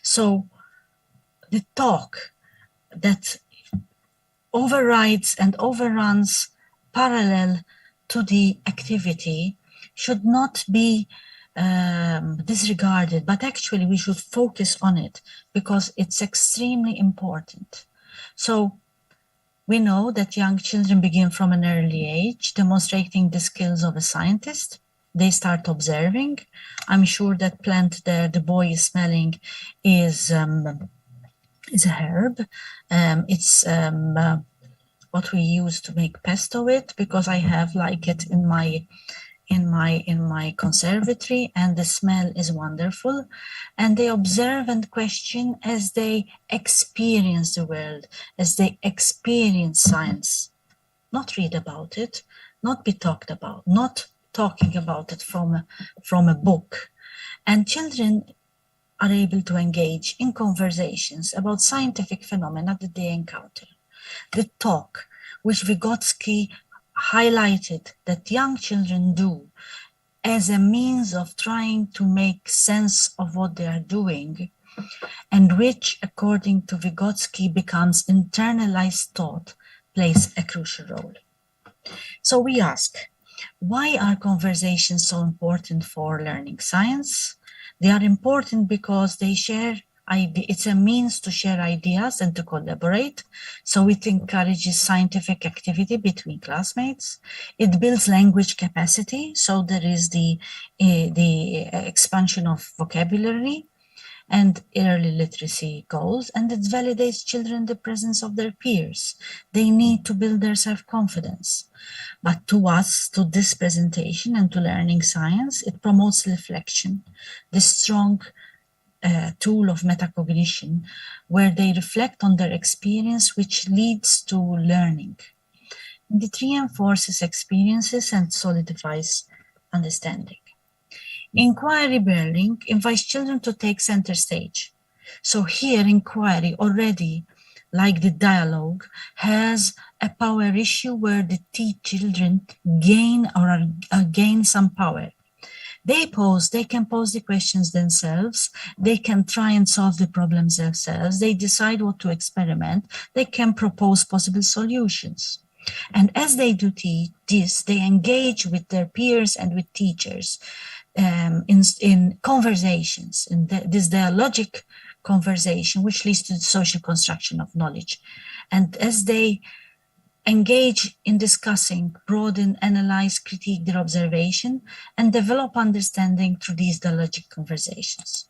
So the talk that overrides and overruns parallel to the activity should not be disregarded, but actually we should focus on it because it's extremely important. So we know that young children begin from an early age, demonstrating the skills of a scientist. They start observing. I'm sure that plant there the boy is smelling is a herb. It's what we use to make pesto with, because I have like it in my conservatory, and the smell is wonderful. And they observe and question as they experience the world, as they experience science. Not read about it, not be talked about, not talking about it from a book. And children are able to engage in conversations about scientific phenomena that they encounter. The talk, which Vygotsky highlighted that young children do as a means of trying to make sense of what they are doing, and which, according to Vygotsky, becomes internalized thought, plays a crucial role. So we ask, why are conversations so important for learning science? They are important because they share it's a means to share ideas and to collaborate. So it encourages scientific activity between classmates. It builds language capacity. So there is the expansion of vocabulary and early literacy goals. And it validates children in the presence of their peers. They need to build their self-confidence. But to us, to this presentation and to learning science, it promotes reflection, the strong tool of metacognition, where they reflect on their experience, which leads to learning. And it reinforces experiences and solidifies understanding. Inquiry building invites children to take center stage. So here inquiry already, like the dialogue, has a power issue where the children gain or gain some power. They can pose the questions themselves, they can try and solve the problems themselves, they decide what to experiment, they can propose possible solutions. And as they do this, they engage with their peers and with teachers in conversations, in this dialogic conversation, which leads to the social construction of knowledge. And as they engage in discussing, broaden, analyze, critique their observation, and develop understanding through these dialogic conversations.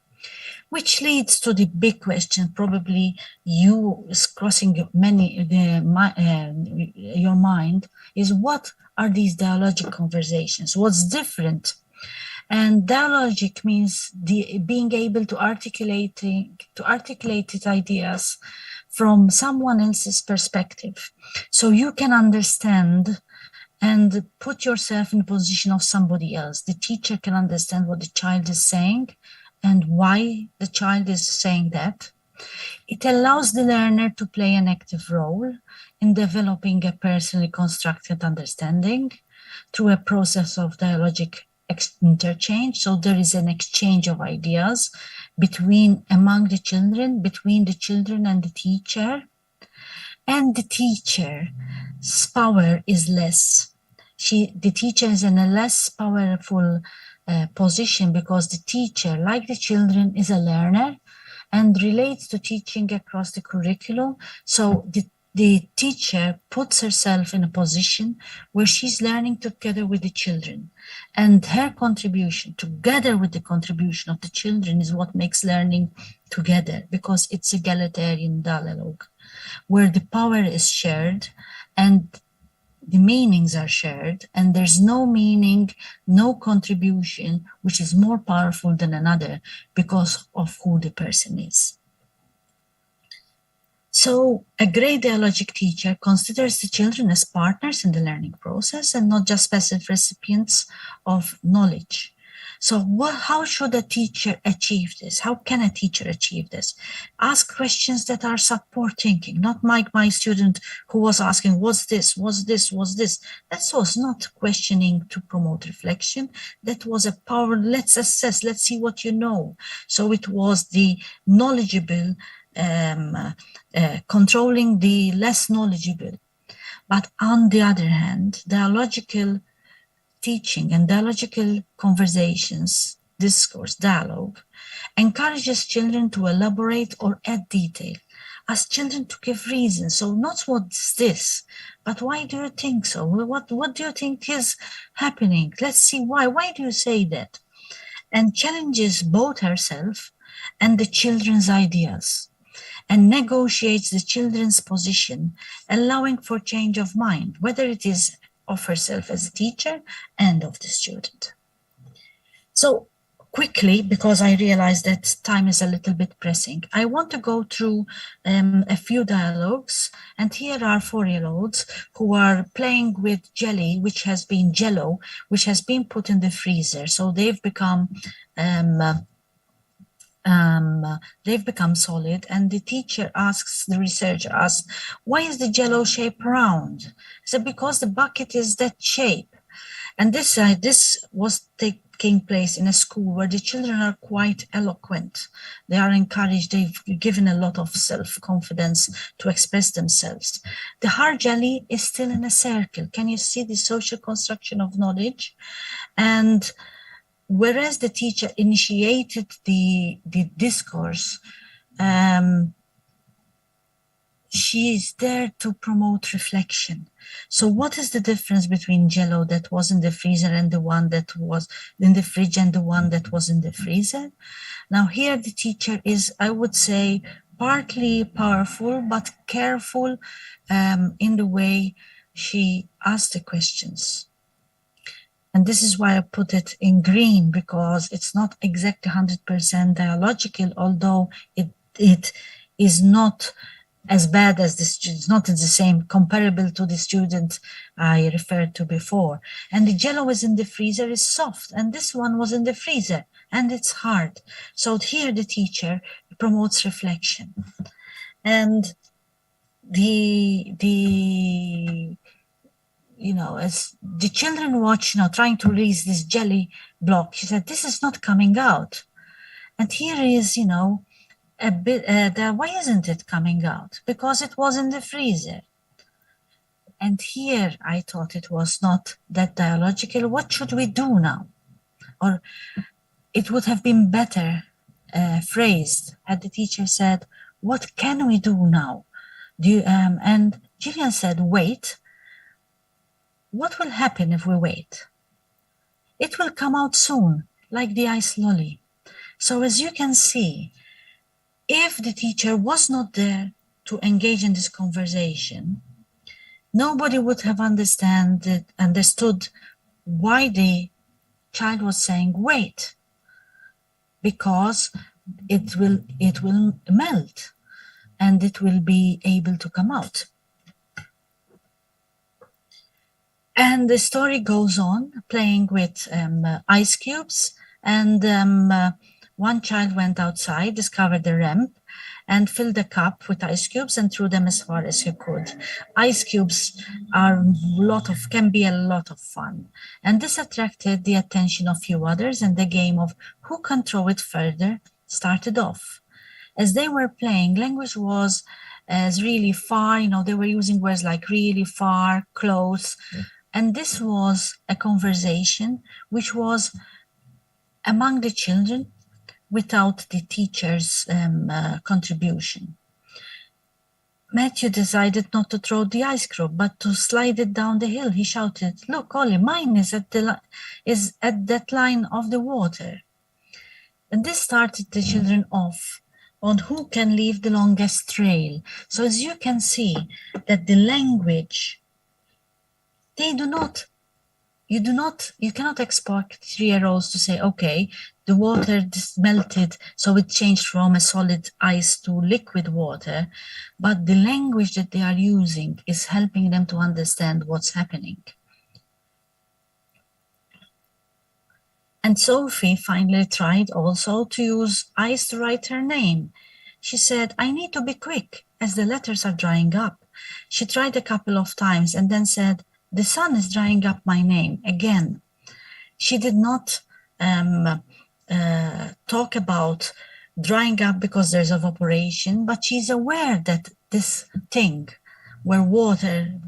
Which leads to the big question, probably you is crossing your mind, is what are these dialogic conversations? What's different? And dialogic means being able to articulate ideas from someone else's perspective. So you can understand and put yourself in the position of somebody else. The teacher can understand what the child is saying and why the child is saying that. It allows the learner to play an active role in developing a personally constructed understanding through a process of dialogic interchange. So there is an exchange of ideas among the children, between the children and the teacher. And the teacher's power is less. The teacher is in a less powerful position because the teacher, like the children, is a learner and relates to teaching across the curriculum. So the teacher puts herself in a position where she's learning together with the children, and her contribution together with the contribution of the children is what makes learning together, because it's egalitarian dialogue where the power is shared and the meanings are shared, and there's no meaning, no contribution which is more powerful than another because of who the person is. So a great dialogic teacher considers the children as partners in the learning process and not just passive recipients of knowledge. So how should a teacher achieve this? How can a teacher achieve this? Ask questions that are support thinking, not like my student who was asking, what's this, what's this, what's this? That was not questioning to promote reflection. That was a power, let's assess, let's see what you know. So it was the knowledgeable controlling the less knowledgeable. But on the other hand, dialogical teaching and dialogical conversations, discourse, dialogue, encourages children to elaborate or add detail, ask children to give reasons. So not what's this, but why do you think so? What do you think is happening? Let's see why. Why do you say that? And challenges both herself and the children's ideas, and negotiates the children's position, allowing for change of mind, whether it is of herself as a teacher and of the student. So quickly, because I realize that time is a little bit pressing, I want to go through a few dialogues. And here are 4-year-olds who are playing with jelly, which has been jello, which has been put in the freezer. So they've become solid, and the teacher asks, the researcher asks, why is the jello shape round? So because the bucket is that shape. And this was taking place in a school where the children are quite eloquent. They are encouraged, they've given a lot of self-confidence to express themselves. The hard jelly is still in a circle. Can you see the social construction of knowledge? And whereas the teacher initiated the discourse, she is there to promote reflection. So what is the difference between jello that was in the freezer and the one that was in the fridge and the one that was in the freezer? Now here the teacher is, I would say, partly powerful, but careful in the way she asks the questions. And this is why I put it in green, because it's not exactly 100% dialogical, although it is not as bad as the students, not the same, comparable to the student I referred to before. And the jello is in the freezer is soft, and this one was in the freezer and it's hard. So here the teacher promotes reflection. And as the children watch, trying to release this jelly block, she said, this is not coming out. And here is, a bit, why isn't it coming out? Because it was in the freezer. And here I thought it was not that dialogical. What should we do now? Or it would have been better phrased had the teacher said, what can we do now? And Gillian said, wait. What will happen if we wait? It will come out soon, like the ice lolly. So as you can see, if the teacher was not there to engage in this conversation, nobody would have understood why the child was saying, wait, because it will melt and it will be able to come out. And the story goes on, playing with ice cubes. And one child went outside, discovered the ramp, and filled a cup with ice cubes and threw them as far as he could. Ice cubes can be a lot of fun. And this attracted the attention of few others, and the game of who can throw it further started off. As they were playing, language was as really far, they were using words like really far, close. And this was a conversation which was among the children without the teacher's contribution. Matthew decided not to throw the ice cube, but to slide it down the hill. He shouted, look, Ollie, mine is at that line of the water. And this started the children off on who can leave the longest trail. So as you can see that the language, you cannot expect 3-year-olds to say, okay, the water melted, so it changed from a solid ice to liquid water, but the language that they are using is helping them to understand what's happening. And Sophie finally tried also to use ice to write her name. She said, I need to be quick as the letters are drying up. She tried a couple of times and then said, the sun is drying up my name again. She did not talk about drying up because there's evaporation, but she's aware that this thing where water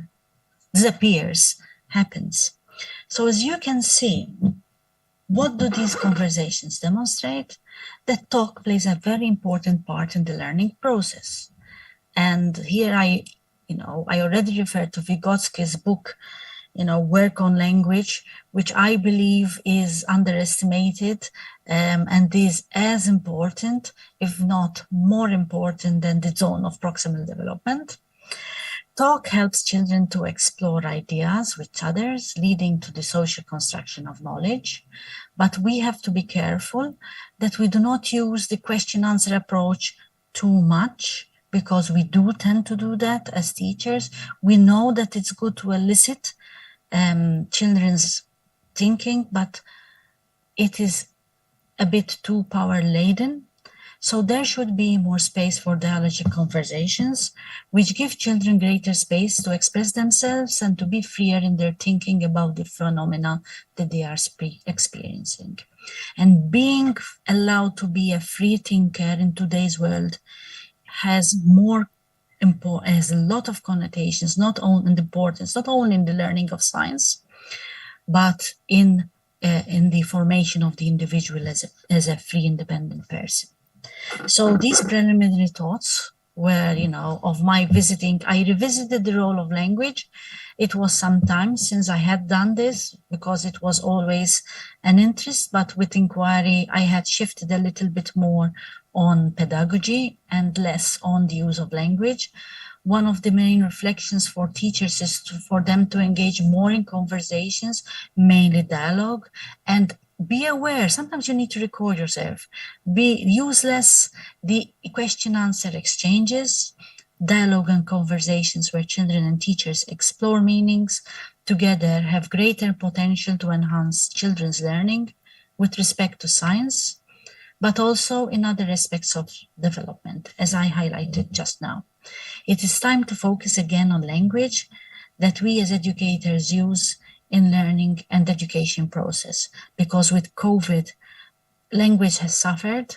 disappears happens. So as you can see, what do these conversations demonstrate? That talk plays a very important part in the learning process. And here I already referred to Vygotsky's book, Work on Language, which I believe is underestimated and is as important, if not more important, than the zone of proximal development. Talk helps children to explore ideas with others, leading to the social construction of knowledge. But we have to be careful that we do not use the question-answer approach too much, because we do tend to do that as teachers. We know that it's good to elicit children's thinking, but it is a bit too power-laden. So there should be more space for dialogic conversations, which give children greater space to express themselves and to be freer in their thinking about the phenomena that they are experiencing. And being allowed to be a free thinker in today's world has a lot of connotations, not only in the importance, not only in the learning of science, but in the formation of the individual as a free, independent person. So these preliminary thoughts were, of my visiting. I revisited the role of language. It was some time since I had done this, because it was always an interest, but with inquiry, I had shifted a little bit more on pedagogy and less on the use of language. One of the main reflections for teachers is for them to engage more in conversations, mainly dialogue, and be aware. Sometimes you need to record yourself. Use less the question-answer exchanges. dialogue and conversations where children and teachers explore meanings together have greater potential to enhance children's learning with respect to science, but also in other aspects of development, as I highlighted just now. It is time to focus again on language that we as educators use in learning and education process, because with COVID, language has suffered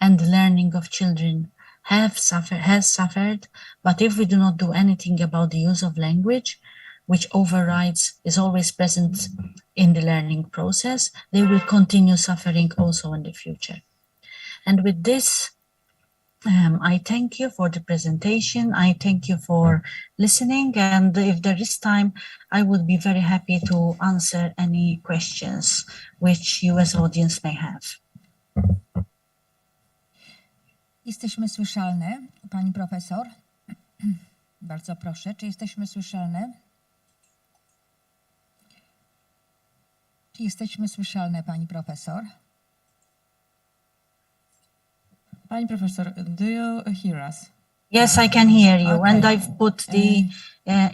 and the learning of children has suffered. But if we do not do anything about the use of language, which overrides, is always present in the learning process, they will continue suffering also in the future. And with this, I thank you for the presentation. I thank you for listening. And if there is time, I would be very happy to answer any questions which you as audience may have. Jesteśmy słyszalne, pani profesor? Bardzo proszę, czy jesteśmy słyszalne? Czy jesteśmy słyszalne, pani profesor? Pani Professor, do you hear us? Yes, I can hear you. Okay. And I've put the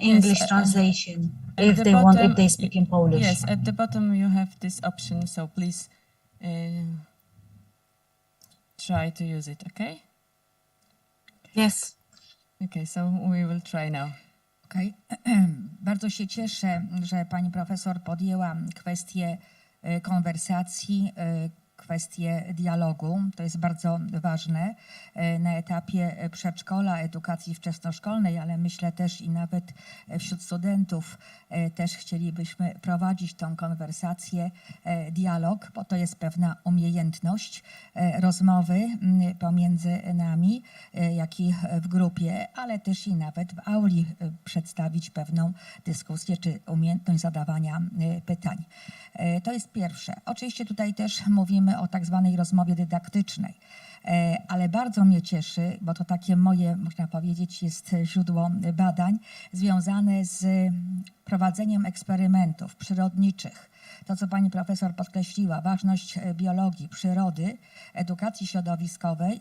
English yes, translation at if the they bottom, if they speak in Polish. Yes, at the bottom you have this option, so please try to use it, okay? Yes. Okay, so we will try now. Okay. Bardzo się cieszę, że pani profesor podjęła kwestię konwersacji, kwestię dialogu. To jest bardzo ważne na etapie przedszkola, edukacji wczesnoszkolnej, ale myślę też i nawet wśród studentów też chcielibyśmy prowadzić tą konwersację, dialog, bo to jest pewna umiejętność rozmowy pomiędzy nami, jak i w grupie, ale też i nawet w auli przedstawić pewną dyskusję czy umiejętność zadawania pytań. To jest pierwsze. Oczywiście tutaj też mówimy o tak zwanej rozmowie dydaktycznej, ale bardzo mnie cieszy, bo to takie moje, można powiedzieć, jest źródło badań związane z prowadzeniem eksperymentów przyrodniczych. To, co pani profesor podkreśliła, ważność biologii, przyrody, edukacji środowiskowej,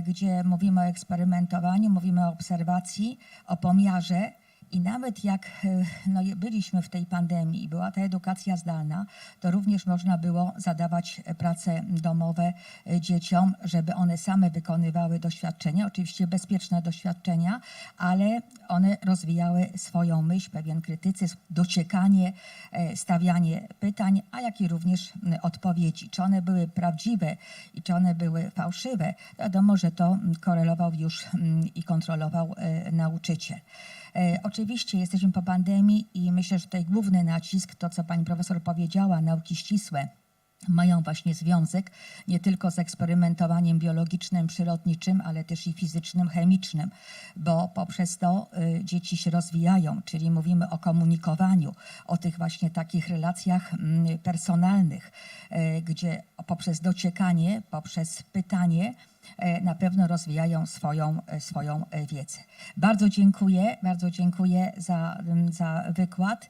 gdzie mówimy o eksperymentowaniu, mówimy o obserwacji, o pomiarze. I nawet jak byliśmy w tej pandemii i była ta edukacja zdalna, to również można było zadawać prace domowe dzieciom, żeby one same wykonywały doświadczenia, oczywiście bezpieczne doświadczenia, ale one rozwijały swoją myśl, pewien krytycyzm, dociekanie, stawianie pytań, a jak i również odpowiedzi. Czy one były prawdziwe i czy one były fałszywe, wiadomo, że to korelował już i kontrolował nauczyciel. Oczywiście jesteśmy po pandemii i myślę, że tutaj główny nacisk, to co pani profesor powiedziała, nauki ścisłe, mają właśnie związek nie tylko z eksperymentowaniem biologicznym, przyrodniczym, ale też i fizycznym, chemicznym, bo poprzez to dzieci się rozwijają, czyli mówimy o komunikowaniu, o tych właśnie takich relacjach personalnych, gdzie poprzez dociekanie, poprzez pytanie na pewno rozwijają swoją wiedzę. Bardzo dziękuję za wykład.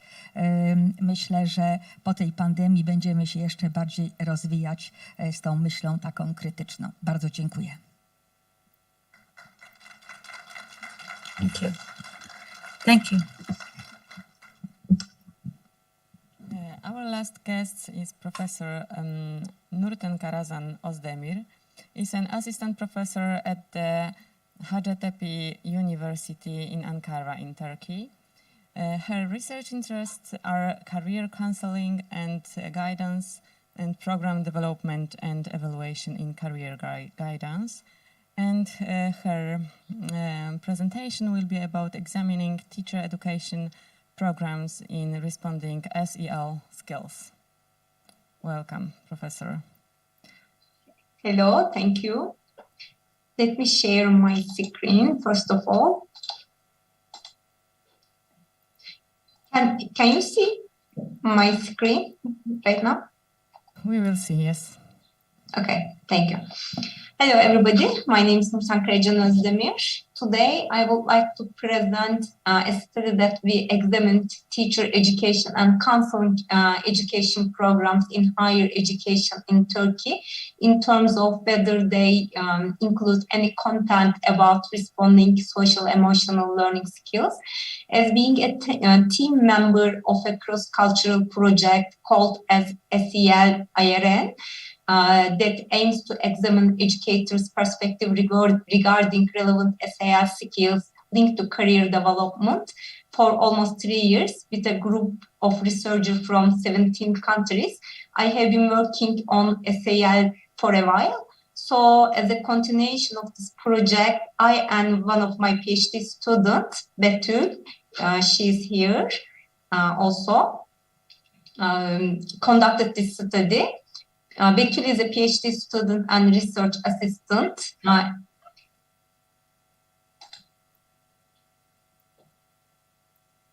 Myślę, że po tej pandemii będziemy się jeszcze bardziej rozwijać z tą myślą taką krytyczną. Bardzo dziękuję. Thank you. Thank you. Our last guest is Professor Nurten Karazan Özdemir. Is an assistant professor at the Hacettepe University in Ankara in Turkey. Her research interests are career counseling and guidance and program development and evaluation in career guidance. And her presentation will be about examining teacher education programs in responding SEL skills. Welcome, Professor. Hello, thank you. Let me share my screen first of all. Can you see my screen right now? We will see, yes. Okay, thank you. Hello everybody, my name is Nurten Karazan Özdemir. today I would like to present a study that we examined teacher education and counseling education programs in higher education in Turkey in terms of whether they include any content about responding social emotional learning skills. As being a team member of a cross-cultural project called as SEL IRN, that aims to examine educators' perspective regarding relevant SEL skills linked to career development for almost 3 years with a group of researchers from 17 countries. I have been working on SEL for a while. So as a continuation of this project, I and one of my PhD students, Betül, she's here also, conducted this study. Betül is a PhD student and research assistant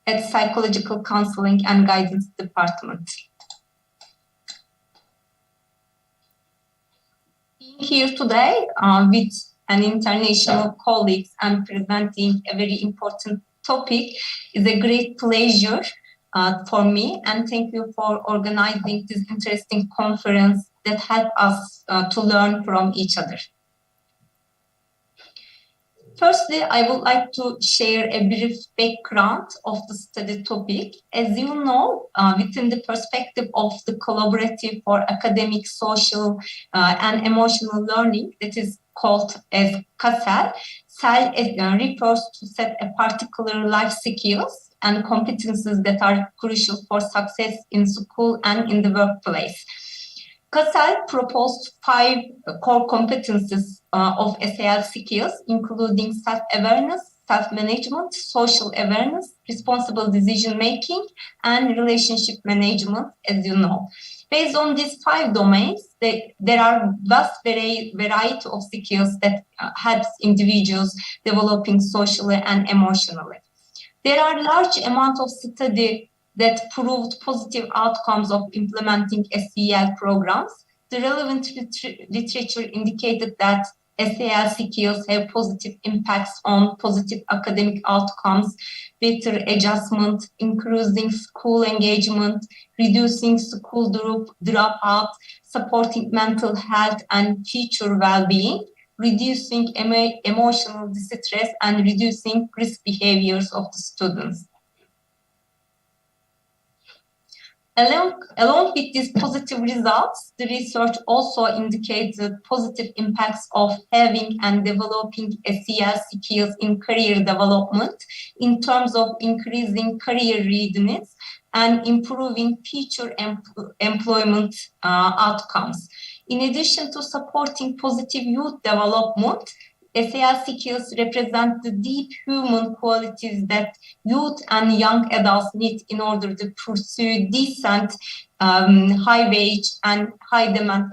at Psychological Counseling and Guidance Department. Being here today with an international colleagues and presenting a very important topic is a great pleasure for me, and thank you for organizing this interesting conference that help us to learn from each other. Firstly, I would like to share a brief background of the study topic. As you know, within the perspective of the collaborative for academic, social, and emotional learning that is called as CASEL, SEL refers to set a particular life skills and competencies that are crucial for success in school and in the workplace. CASEL proposed 5 core competencies of SEL skills, including self-awareness, self-management, social awareness, responsible decision-making, and relationship management, as you know. Based on these 5 domains, there are vast variety of skills that helps individuals developing socially and emotionally. There are large amount of study that proved positive outcomes of implementing SEL programs. The relevant literature indicated that SEL skills have positive impacts on positive academic outcomes, better adjustment, increasing school engagement, reducing school dropout, supporting mental health and future well-being, reducing emotional distress, and reducing risk behaviors of the students. Along with these positive results, the research also indicates the positive impacts of having and developing SEL skills in career development in terms of increasing career readiness and improving future employment outcomes. In addition to supporting positive youth development, SEL skills represent the deep human qualities that youth and young adults need in order to pursue decent, high-wage and high-demand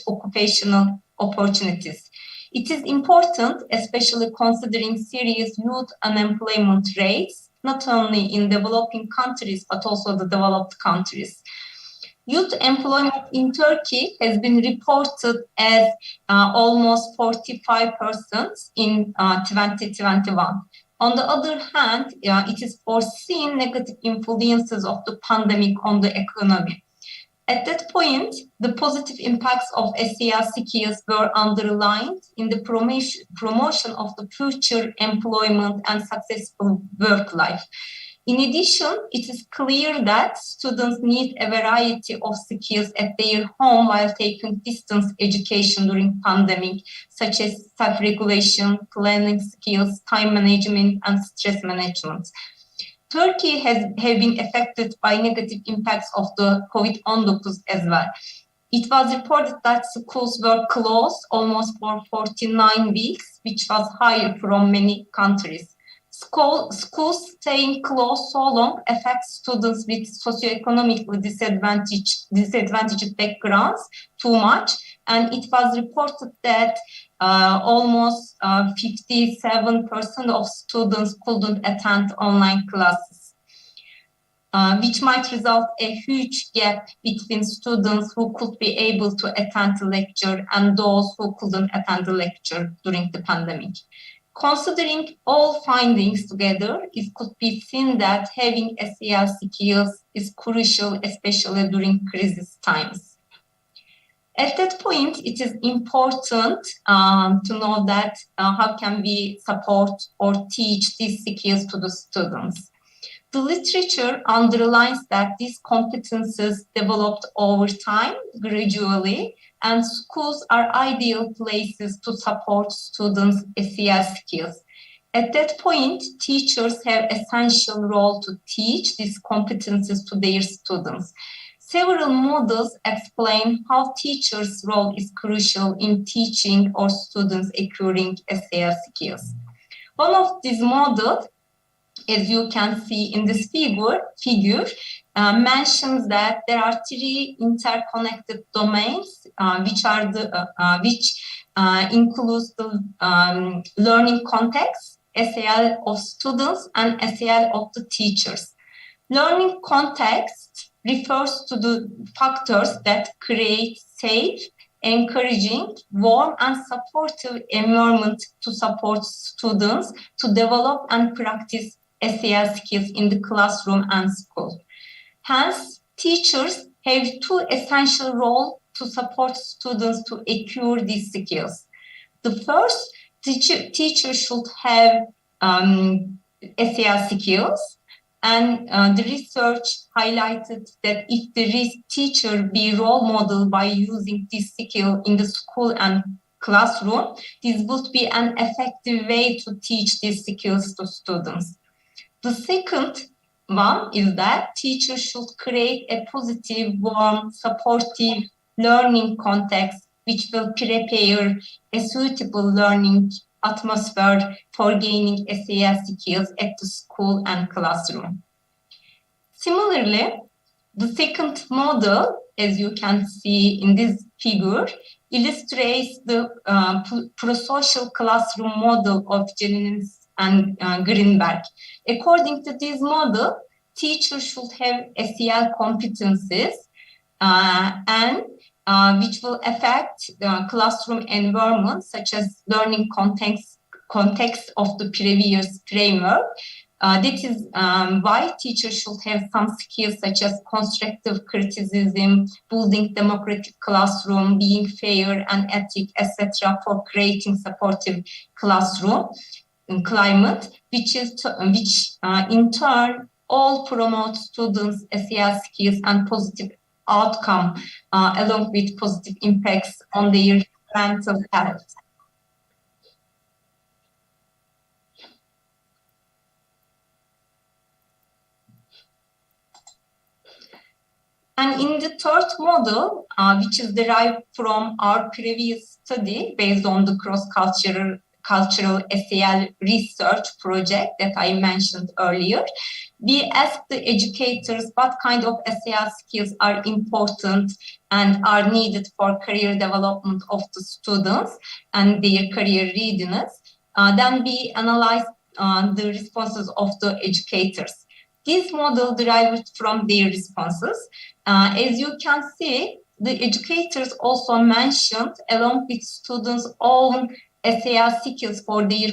occupational opportunities. It is important, especially considering serious youth unemployment rates, not only in developing countries, but also the developed countries. Youth employment in Turkey has been reported as almost 45% in 2021. On the other hand, it is foreseen negative influences of the pandemic on the economy. At that point, the positive impacts of SEL skills were underlined in the promotion of the future employment and successful work life. In addition, it is clear that students need a variety of skills at their home while taking distance education during pandemic, such as self-regulation, planning skills, time management, and stress management. Turkey have been affected by negative impacts of the COVID-19 as well. It was reported that schools were closed almost for 49 weeks, which was higher from many countries. Schools staying closed so long affects students with socioeconomically disadvantaged backgrounds too much, and it was reported that almost 57% of students couldn't attend online classes, which might result a huge gap between students who could be able to attend the lecture and those who couldn't attend the lecture during the pandemic. Considering all findings together, it could be seen that having SEL skills is crucial, especially during crisis times. At that point, it is important to know that how can we support or teach these skills to the students. The literature underlines that these competences developed over time, gradually, and schools are ideal places to support students' SEL skills. At that point, teachers have essential role to teach these competences to their students. Several models explain how teachers' role is crucial in teaching our students acquiring SEL skills. One of these models, as you can see in this figure, mentions that there are three interconnected domains, which includes the learning context, SEL of students, and SEL of the teachers. Learning context refers to the factors that create safe, encouraging, warm, and supportive environment to support students to develop and practice SEL skills in the classroom and school. Hence, teachers have two essential roles to support students to acquire these skills. The first, teacher should have SEL skills, and the research highlighted that if the teacher be role model by using this skill in the school and classroom, this would be an effective way to teach these skills to students. The second one is that teachers should create a positive, warm, supportive learning context which will prepare a suitable learning atmosphere for gaining SEL skills at the school and classroom. Similarly, the second model, as you can see in this figure, illustrates the prosocial classroom model of Jana and Greenberg. According to this model, teachers should have SEL competencies and which will affect the classroom environment, such as learning context of the previous framework. That is why teachers should have some skills such as constructive criticism, building democratic classroom, being fair and ethic, etc., for creating supportive classroom climate, which in turn all promote students' SEL skills and positive outcome, along with positive impacts on their mental health. And in the third model, which is derived from our previous study based on the cross-cultural SEL research project that I mentioned earlier, we asked the educators what kind of SEL skills are important and are needed for career development of the students and their career readiness. Then we analyzed the responses of the educators. This model derived from their responses. As you can see, the educators also mentioned, along with students' own SEL skills for their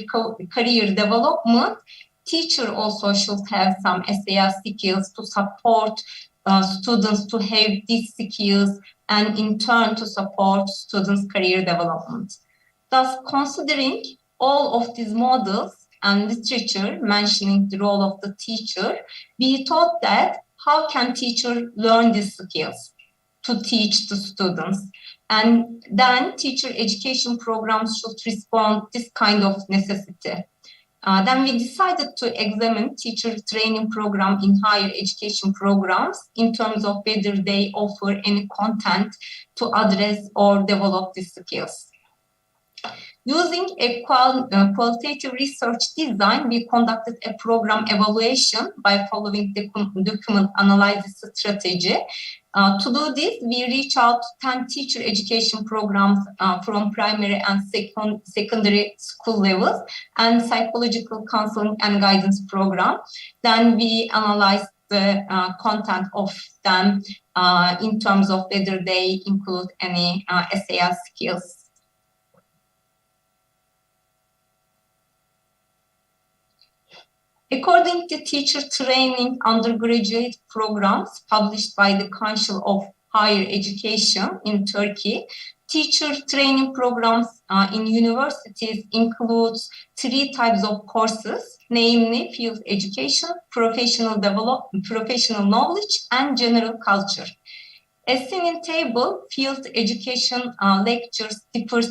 career development, teacher also should have some SEL skills to support students to have these skills and in turn to support students' career development. Thus, considering all of these models and literature mentioning the role of the teacher, we thought that how can teachers learn these skills to teach the students? And then teacher education programs should respond to this kind of necessity. Then we decided to examine teacher training program in higher education programs in terms of whether they offer any content to address or develop these skills. Using a qualitative research design, we conducted a program evaluation by following the document analysis strategy. To do this, we reached out to 10 teacher education programs from primary and secondary school levels and psychological counseling and guidance program. Then we analyzed the content of them in terms of whether they include any SEL skills. According to teacher training undergraduate programs published by the Council of Higher Education in Turkey, teacher training programs in universities includes 3 types of courses, namely field education, professional development, professional knowledge, and general culture. As seen in table, field education lectures differ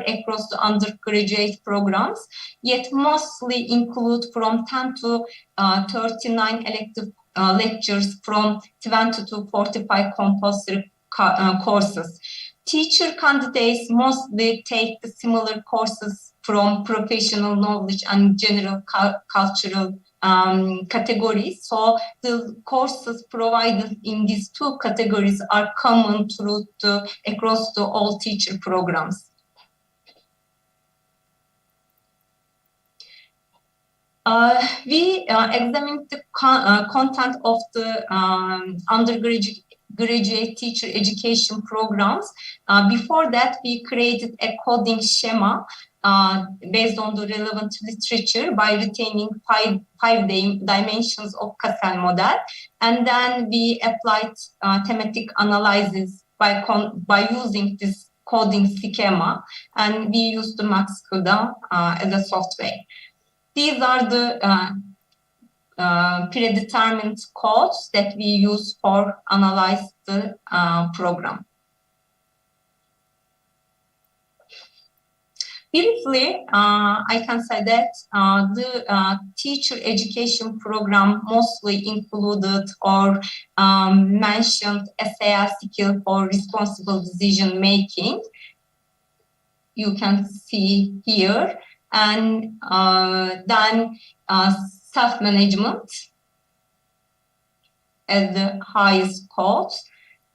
across the undergraduate programs, yet mostly include from 10 to 39 elective lectures from 20 to 45 compulsory courses. Teacher candidates mostly take the similar courses from professional knowledge and general cultural categories. So the courses provided in these 2 categories are common across all teacher programs. We examined the content of the undergraduate teacher education programs. Before that, we created a coding schema based on the relevant literature by retaining five dimensions of Cassel model, and then we applied thematic analysis by using this coding schema, and we used the MaxCoda as a software. These are the predetermined codes that we use for analyze the program. Briefly, I can say that the teacher education program mostly included or mentioned SAR skill for responsible decision making. You can see here, and then self-management as the highest code,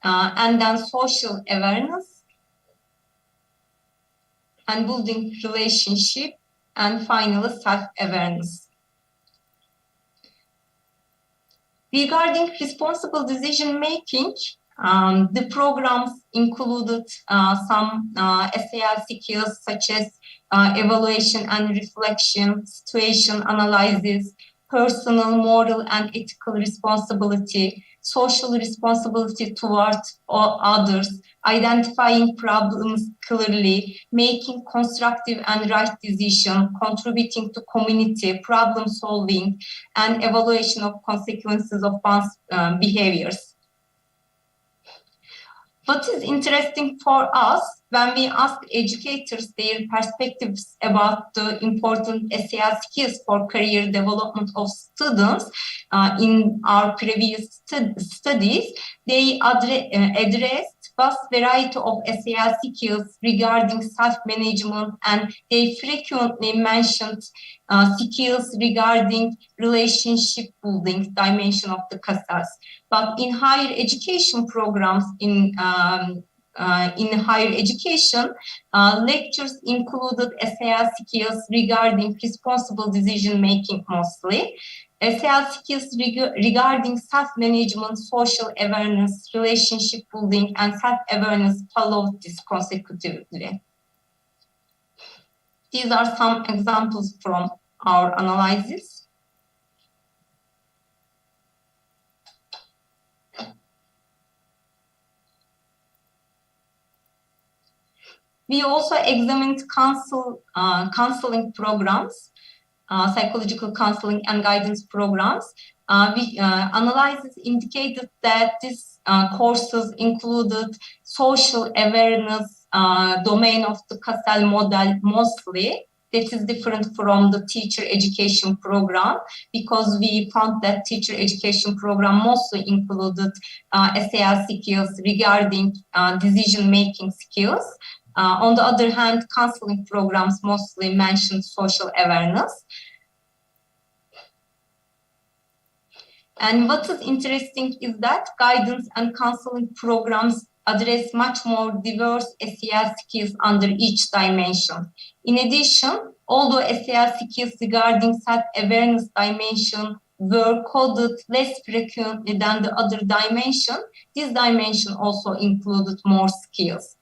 and then social awareness, and building relationship, and finally self-awareness. Regarding responsible decision-making, the programs included some SAR skills such as evaluation and reflection, situation analysis, personal, moral, and ethical responsibility, social responsibility towards others, identifying problems clearly, making constructive and right decisions, contributing to community, problem solving, and evaluation of consequences of one's behaviors. What is interesting for us when we ask educators their perspectives about the important SAR skills for career development of students in our previous studies, they addressed vast variety of SAR skills regarding self-management, and they frequently mentioned skills regarding relationship building dimension of the CASAS. But in higher education programs, in higher education, lectures included SAR skills regarding responsible decision-making mostly, SAR skills regarding self-management, social awareness, relationship building, and self-awareness followed this consecutively. These are some examples from our analysis. We also examined counseling programs, psychological counseling and guidance programs. Analysis indicated that these courses included social awareness domain of the Cassel model mostly. This is different from the teacher education program because we found that teacher education program mostly included SAR skills regarding decision-making skills. On the other hand, counseling programs mostly mentioned social awareness. And what is interesting is that guidance and counseling programs address much more diverse SAR skills under each dimension. In addition, although SAR skills regarding self-awareness dimension were coded less frequently than the other dimension, this dimension also included more skills.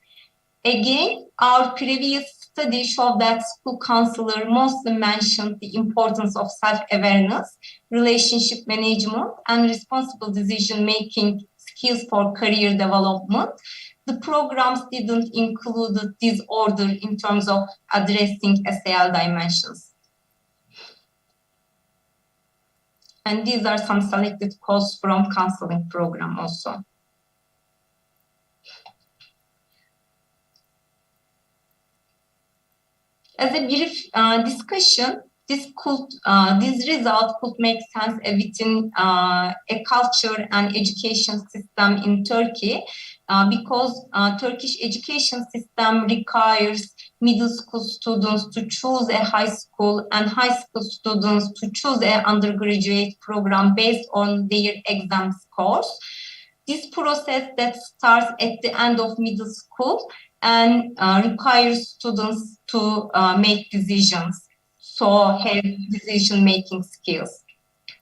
Again, our previous study showed that school counselor mostly mentioned the importance of self-awareness, relationship management, and responsible decision-making skills for career development. The programs didn't include this order in terms of addressing SAL dimensions. And these are some selected quotes from counseling program also. As a brief discussion, this result could make sense within a culture and education system in Turkey because Turkish education system requires middle school students to choose a high school and high school students to choose an undergraduate program based on their exam scores. This process that starts at the end of middle school and requires students to make decisions, so have decision-making skills.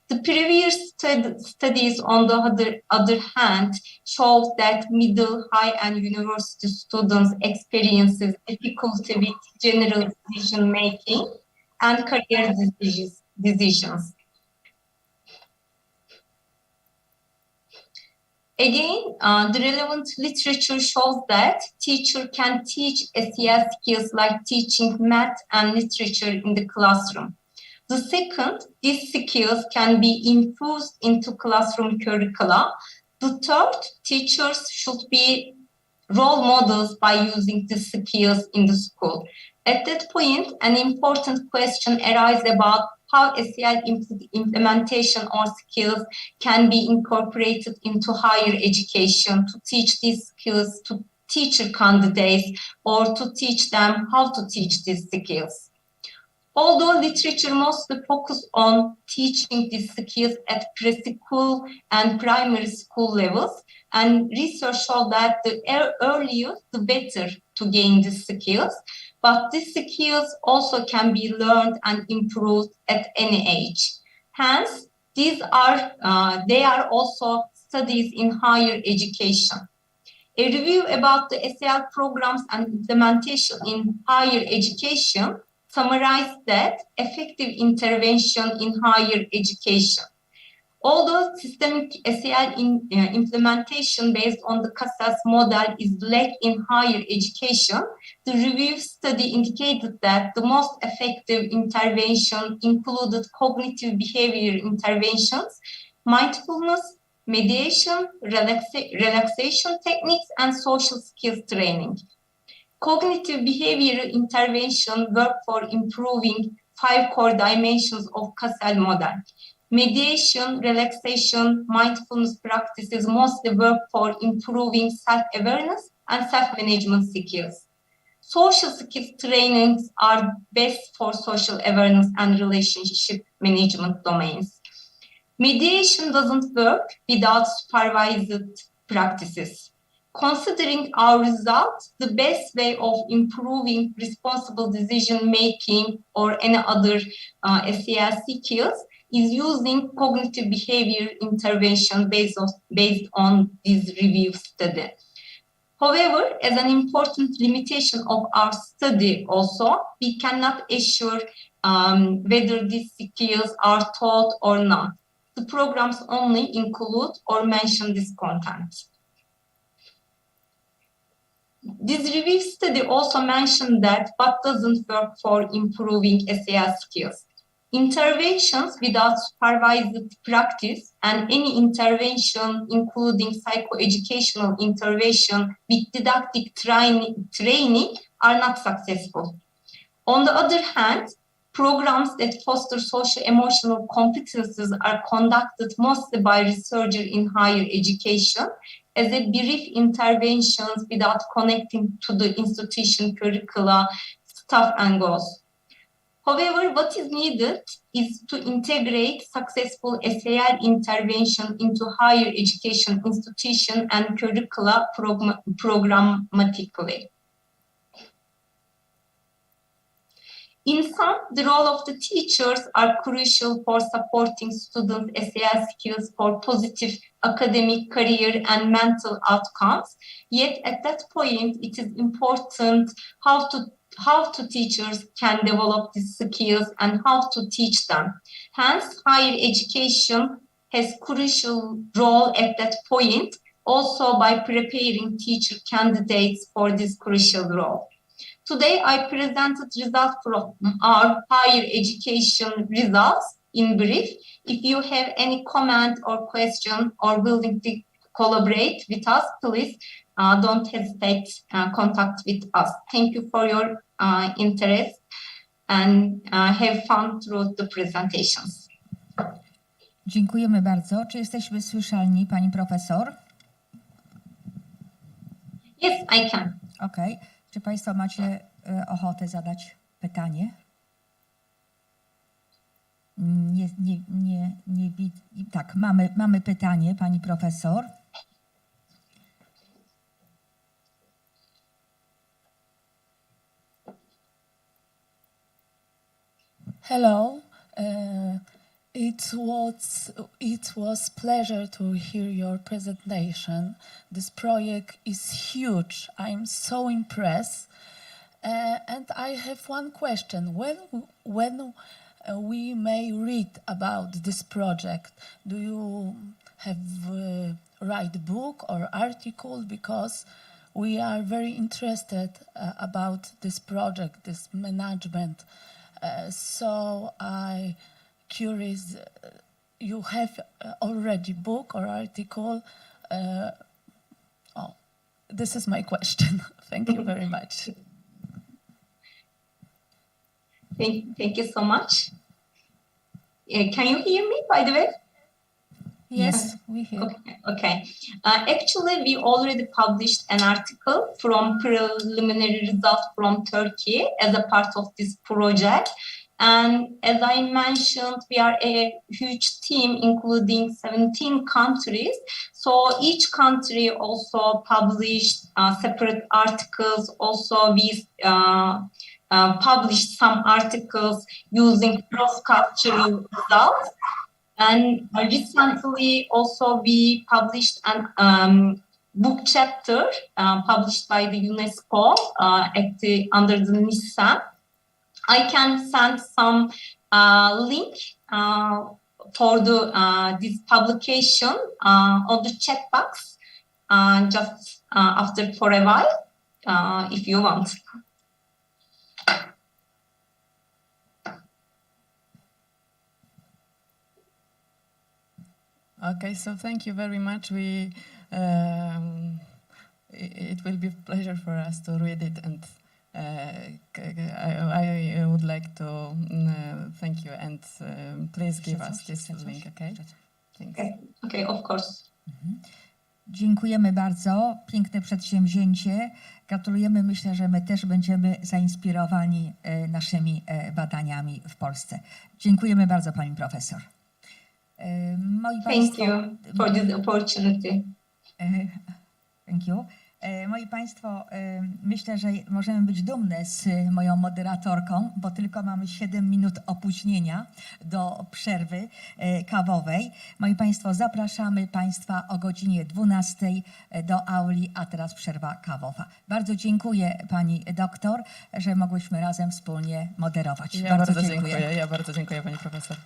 The previous studies, on the other hand, show that middle, high, and university students experiences difficulty with general decision-making and career decisions. Again, the relevant literature shows that teacher can teach SEL skills like teaching math and literature in the classroom. The second, these skills can be infused into classroom curricula. The third, teachers should be role models by using these skills in the school. At that point, an important question arises about how SEL implementation or skills can be incorporated into higher education to teach these skills to teacher candidates or to teach them how to teach these skills. Although literature mostly focuses on teaching these skills at preschool and primary school levels, and research shows that the earlier, the better to gain these skills, but these skills also can be learned and improved at any age. Hence, they are also studies in higher education. A review about the SEL programs and implementation in higher education summarized that effective intervention in higher education. Although systemic SEL implementation based on the CASAS model is lacked in higher education, the review study indicated that the most effective intervention included cognitive behavior interventions, mindfulness, mediation, relaxation techniques, and social skills training. Cognitive behavioral intervention work for improving 5 core dimensions of CASAL model. Mediation, relaxation, mindfulness practices mostly work for improving self-awareness and self-management skills. Social skills trainings are best for social awareness and relationship management domains. Mediation doesn't work without supervised practices. Considering our results, the best way of improving responsible decision-making or any other SEL skills is using cognitive behavior intervention based on this review study. However, as an important limitation of our study also, we cannot assure whether these skills are taught or not. The programs only include or mention this content. This review study also mentioned that what doesn't work for improving SEL skills. Interventions without supervised practice and any intervention, including psychoeducational intervention with didactic training, are not successful. On the other hand, programs that foster social-emotional competences are conducted mostly by researchers in higher education as a brief interventions without connecting to the institution curricula, staff, and goals. However, what is needed is to integrate successful SEL intervention into higher education institution and curricula programmatically. In sum, the role of the teachers are crucial for supporting students' SEL skills for positive academic, career, and mental outcomes. Yet at that point, it is important how to how to teachers can develop these skills and how to teach them. Hence, higher education has crucial role at that point, also by preparing teacher candidates for this crucial role. Today, I presented results from our higher education results in brief. If you have any comment or question or willing to collaborate with us, please don't hesitate contact with us. Thank you for your interest and have fun through the presentations. Dziękujemy bardzo. Czy jesteśmy słyszalni, pani profesor? Yes, I can. Okej. Czy państwo macie ochotę zadać pytanie? Tak, mamy pytanie, pani profesor. Hello. It was pleasure to hear your presentation. This project is huge. I'm so impressed. And I have one question. When we may read about this project, do you have write book or article? Because we are very interested about this project, this management. So I curious, you have already book or article? This is my question. Thank you very much. Thank you so much. Can you hear me, by the way? Yes, we hear. Okay. Actually, we already published an article from preliminary results from Turkey as a part of this project. And as I mentioned, we are a huge team, including 17 countries. So each country also published separate articles. Also, we published some articles using cross-cultural results. And recently, also, we published an book chapter published by the UNESCO under the NISA. I can send some link for this publication on the chat box just after for a while, if you want. Okay, so thank you very much. It will be a pleasure for us to read it, and I would like to thank you, and please give us this link, okay? Thanks. Okay, of course. Dziękujemy bardzo. Piękne przedsięwzięcie. Gratulujemy. Myślę, że my też będziemy zainspirowani naszymi badaniami w Polsce. Dziękujemy bardzo, pani profesor. Thank you for this opportunity. Thank you. Moi Państwo, myślę, że możemy być dumne z moją moderatorką, bo tylko mamy 7 minut opóźnienia do przerwy kawowej. Moi Państwo, zapraszamy Państwa o godzinie 12 do auli, a teraz przerwa kawowa. Bardzo dziękuję Pani doktor, że mogłyśmy razem wspólnie moderować. Ja bardzo dziękuję. Ja bardzo dziękuję Pani profesor.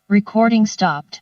Recording stopped.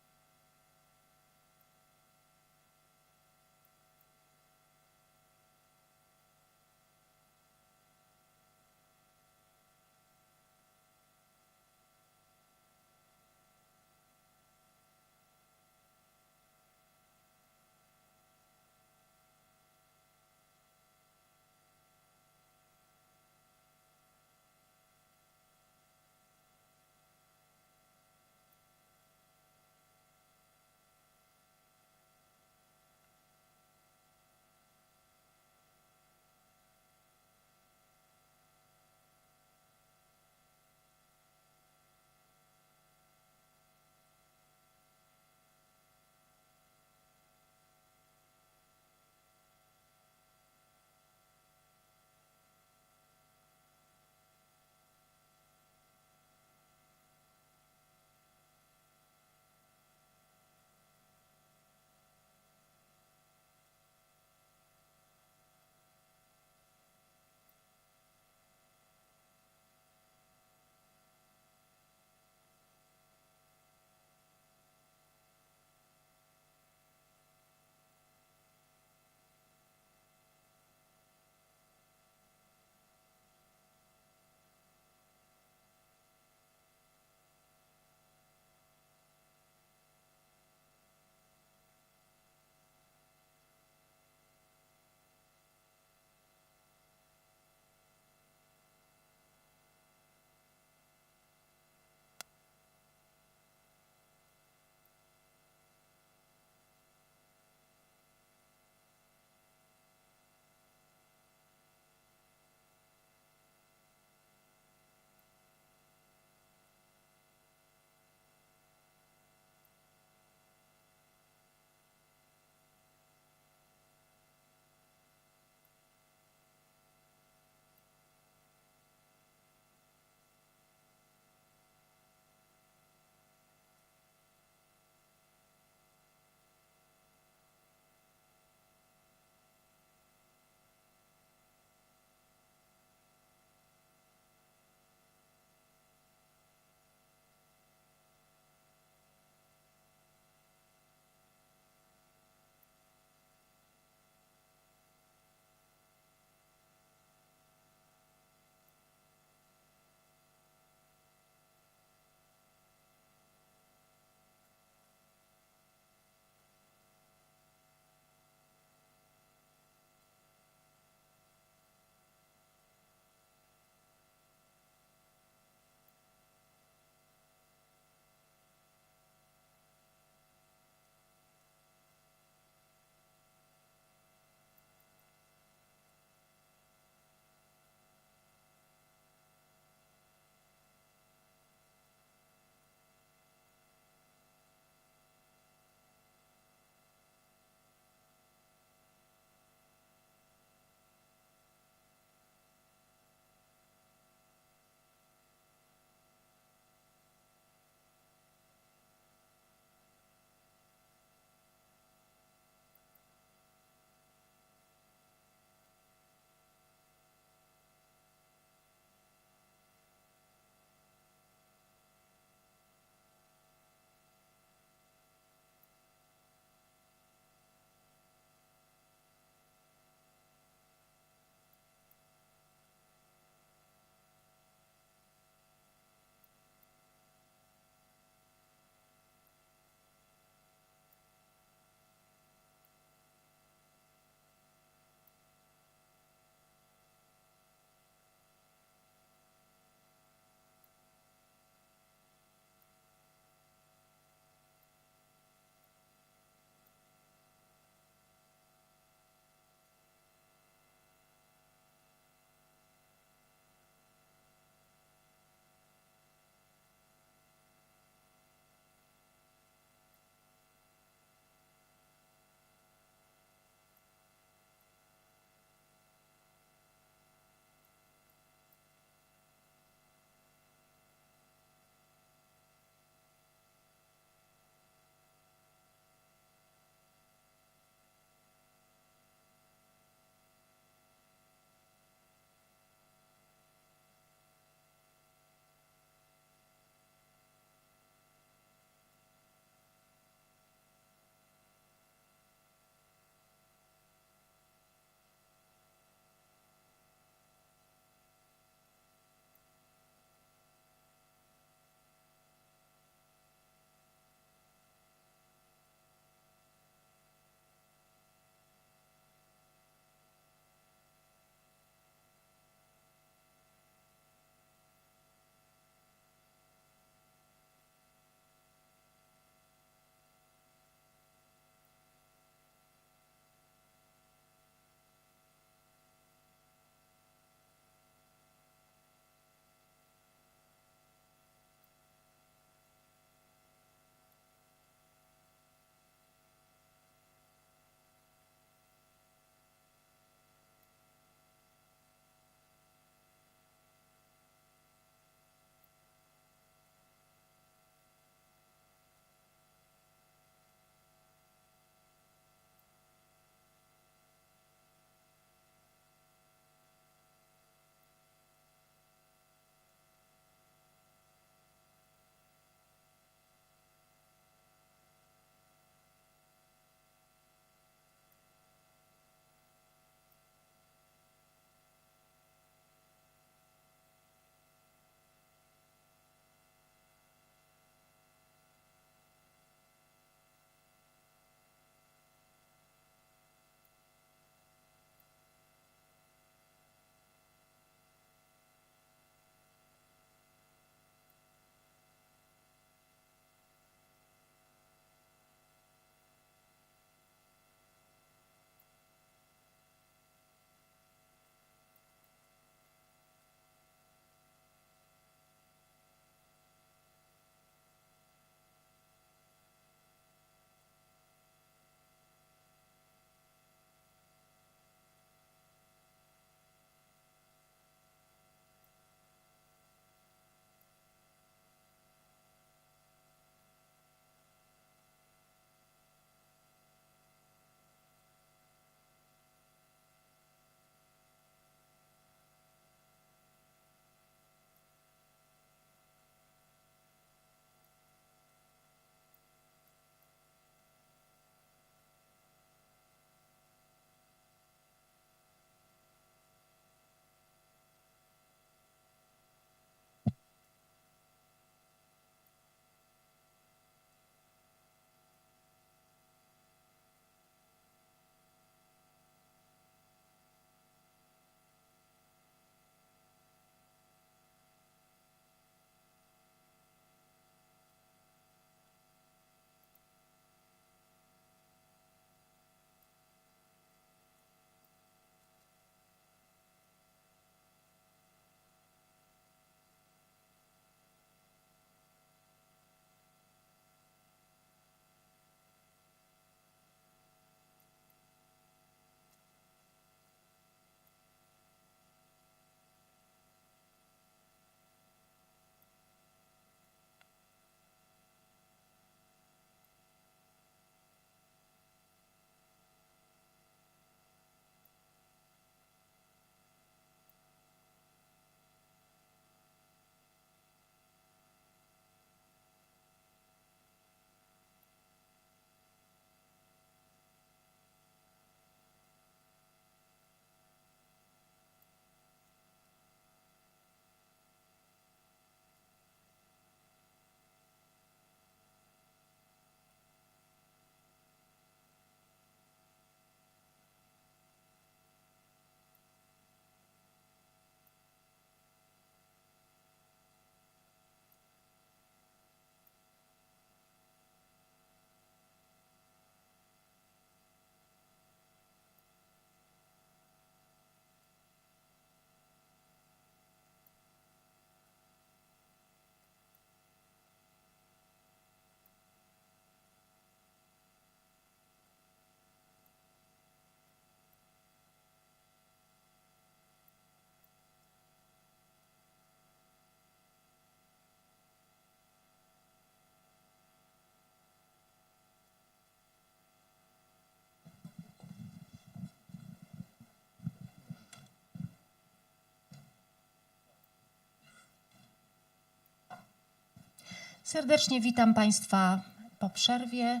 Serdecznie witam Państwa po przerwie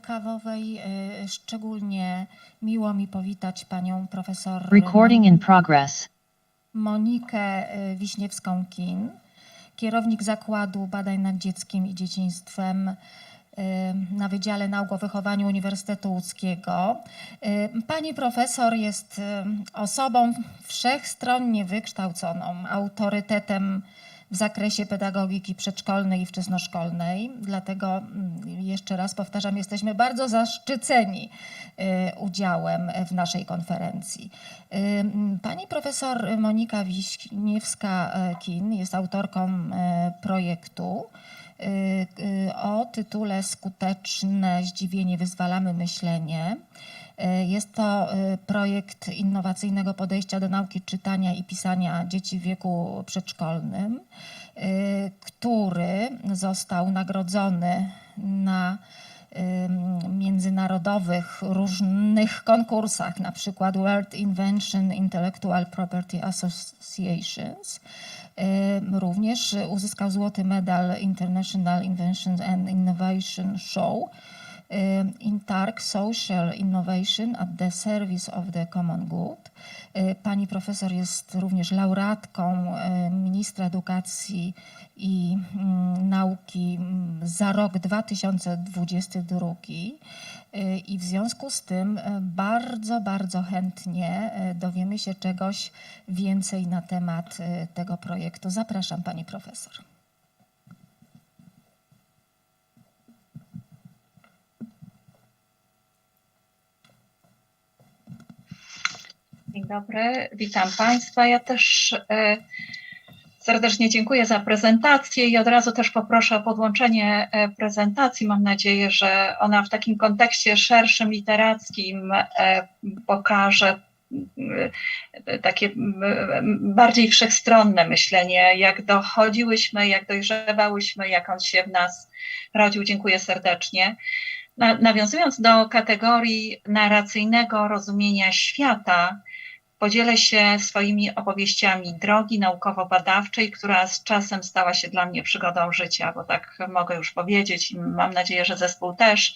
kawowej. Szczególnie miło mi powitać panią profesor Recording in progress. Monikę Wiśniewską-Kin, kierownik Zakładu Badań nad Dzieckiem i Dzieciństwem na Wydziale Nauk o Wychowaniu Uniwersytetu Łódzkiego. Pani profesor jest osobą wszechstronnie wykształconą, autorytetem w zakresie pedagogiki przedszkolnej i wczesnoszkolnej. Dlatego jeszcze raz powtarzam, jesteśmy bardzo zaszczyceni udziałem w naszej konferencji. Pani profesor Monika Wiśniewska-Kin jest autorką projektu o tytule Skuteczne zdziwienie, wyzwalamy myślenie. Jest to projekt innowacyjnego podejścia do nauki czytania i pisania dzieci w wieku przedszkolnym, który został nagrodzony na międzynarodowych różnych konkursach, na przykład World Invention Intellectual Property Associations. Również uzyskał złoty medal International Invention and Innovation Show in Targ Social Innovation at the Service of the Common Good. Pani profesor jest również laureatką ministra edukacji i nauki za rok 2022 i w związku z tym bardzo chętnie dowiemy się czegoś więcej na temat tego projektu. Zapraszam pani profesor. Dzień dobry, witam Państwa. Ja też serdecznie dziękuję za prezentację i od razu też poproszę o podłączenie prezentacji. Mam nadzieję, że ona w takim kontekście szerszym, literackim pokaże takie bardziej wszechstronne myślenie, jak dochodziłyśmy, jak dojrzewałyśmy, jak on się w nas rodził. Dziękuję serdecznie. Nawiązując do kategorii narracyjnego rozumienia świata, podzielę się swoimi opowieściami drogi naukowo-badawczej, która z czasem stała się dla mnie przygodą życia, bo tak mogę już powiedzieć i mam nadzieję, że zespół też,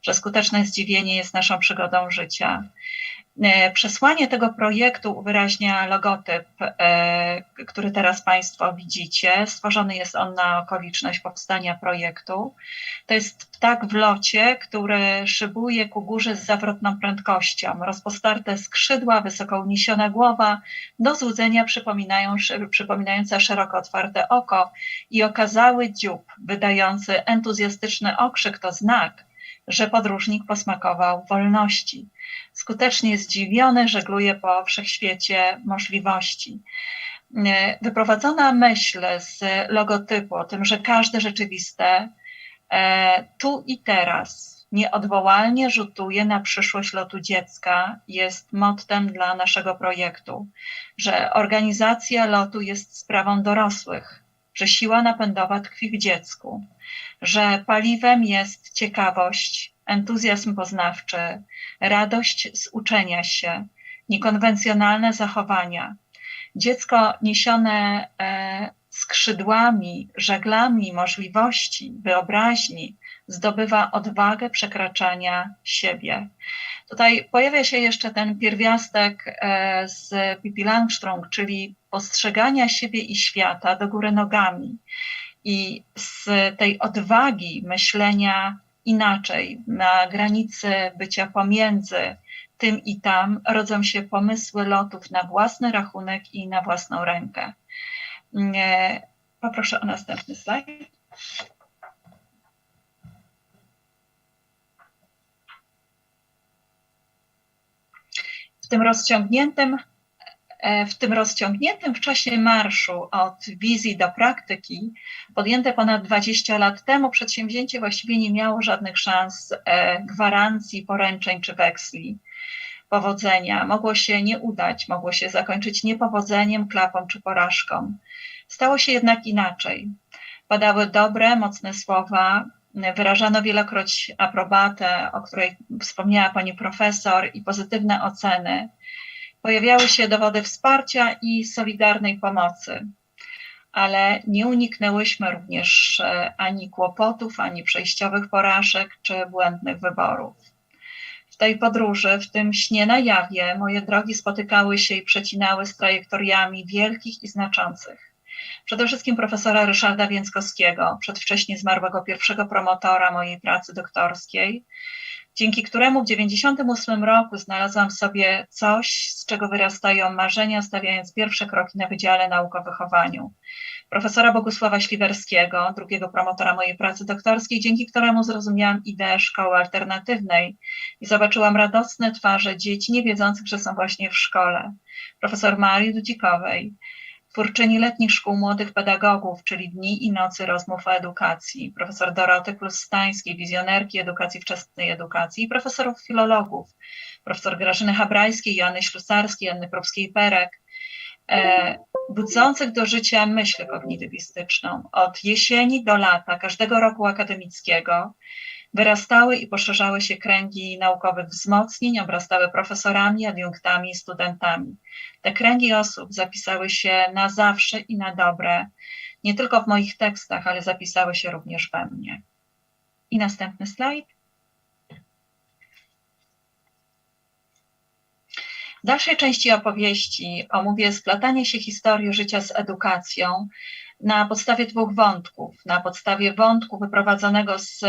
że skuteczne zdziwienie jest naszą przygodą życia. Przesłanie tego projektu uwyraźnia logotyp, który teraz Państwo widzicie. Stworzony jest on na okoliczność powstania projektu. To jest ptak w locie, który szybuje ku górze z zawrotną prędkością. Rozpostarte skrzydła, wysoko uniesiona głowa, do złudzenia przypominająca szeroko otwarte oko i okazały dziób, wydający entuzjastyczny okrzyk to znak, że podróżnik posmakował wolności. Skutecznie zdziwiony żegluje po wszechświecie możliwości. Wyprowadzona myśl z logotypu o tym, że każde rzeczywiste tu i teraz nieodwołalnie rzutuje na przyszłość lotu dziecka, jest mottem dla naszego projektu, że organizacja lotu jest sprawą dorosłych, że siła napędowa tkwi w dziecku, że paliwem jest ciekawość, entuzjazm poznawczy, radość z uczenia się, niekonwencjonalne zachowania. Dziecko niesione skrzydłami, żaglami możliwości, wyobraźni, zdobywa odwagę przekraczania siebie. Tutaj pojawia się jeszcze ten pierwiastek z Pippi Langström, czyli postrzegania siebie i świata do góry nogami. I z tej odwagi myślenia inaczej, na granicy bycia pomiędzy tym i tam, rodzą się pomysły lotów na własny rachunek i na własną rękę. Poproszę o następny slajd. W tym rozciągniętym w czasie marszu od wizji do praktyki, podjęte ponad 20 lat temu, przedsięwzięcie właściwie nie miało żadnych szans, gwarancji, poręczeń czy weksli powodzenia. Mogło się nie udać, mogło się zakończyć niepowodzeniem, klapą czy porażką. Stało się jednak inaczej. Padały dobre, mocne słowa, wyrażano wielokroć aprobatę, o której wspomniała pani profesor, i pozytywne oceny. Pojawiały się dowody wsparcia i solidarnej pomocy. ale nie uniknęłyśmy również ani kłopotów, ani przejściowych porażek czy błędnych wyborów. W tej podróży, w tym śnie na jawie, moje drogi spotykały się i przecinały z trajektoriami wielkich i znaczących. Przede wszystkim profesora Ryszarda Więckowskiego, przedwcześnie zmarłego pierwszego promotora mojej pracy doktorskiej, dzięki któremu w 1998 roku znalazłam w sobie coś, z czego wyrastają marzenia, stawiając pierwsze kroki na Wydziale Nauk o Wychowaniu. Profesora Bogusława Śliwerskiego, drugiego promotora mojej pracy doktorskiej, dzięki któremu zrozumiałam ideę szkoły alternatywnej i zobaczyłam radosne twarze dzieci nie wiedzących, że są właśnie w szkole. Profesor Marii Dudzikowej, twórczyni letnich szkół młodych pedagogów, czyli Dni i Nocy Rozmów o Edukacji, profesor Doroty Klustańskiej, wizjonerki edukacji, wczesnej edukacji i profesorów filologów, profesor Grażyny Habrajskiej, Jany Ślusarskiej, Anny Probskiej-Perek, budzących do życia myśl kognitywistyczną. Od jesieni do lata każdego roku akademickiego wyrastały i poszerzały się kręgi naukowych wzmocnień, obrastały profesorami, adiunktami i studentami. Te kręgi osób zapisały się na zawsze i na dobre, nie tylko w moich tekstach, ale zapisały się również we mnie. I następny slajd. W dalszej części opowieści omówię splatanie się historii życia z edukacją na podstawie dwóch wątków. Na podstawie wątku wyprowadzonego z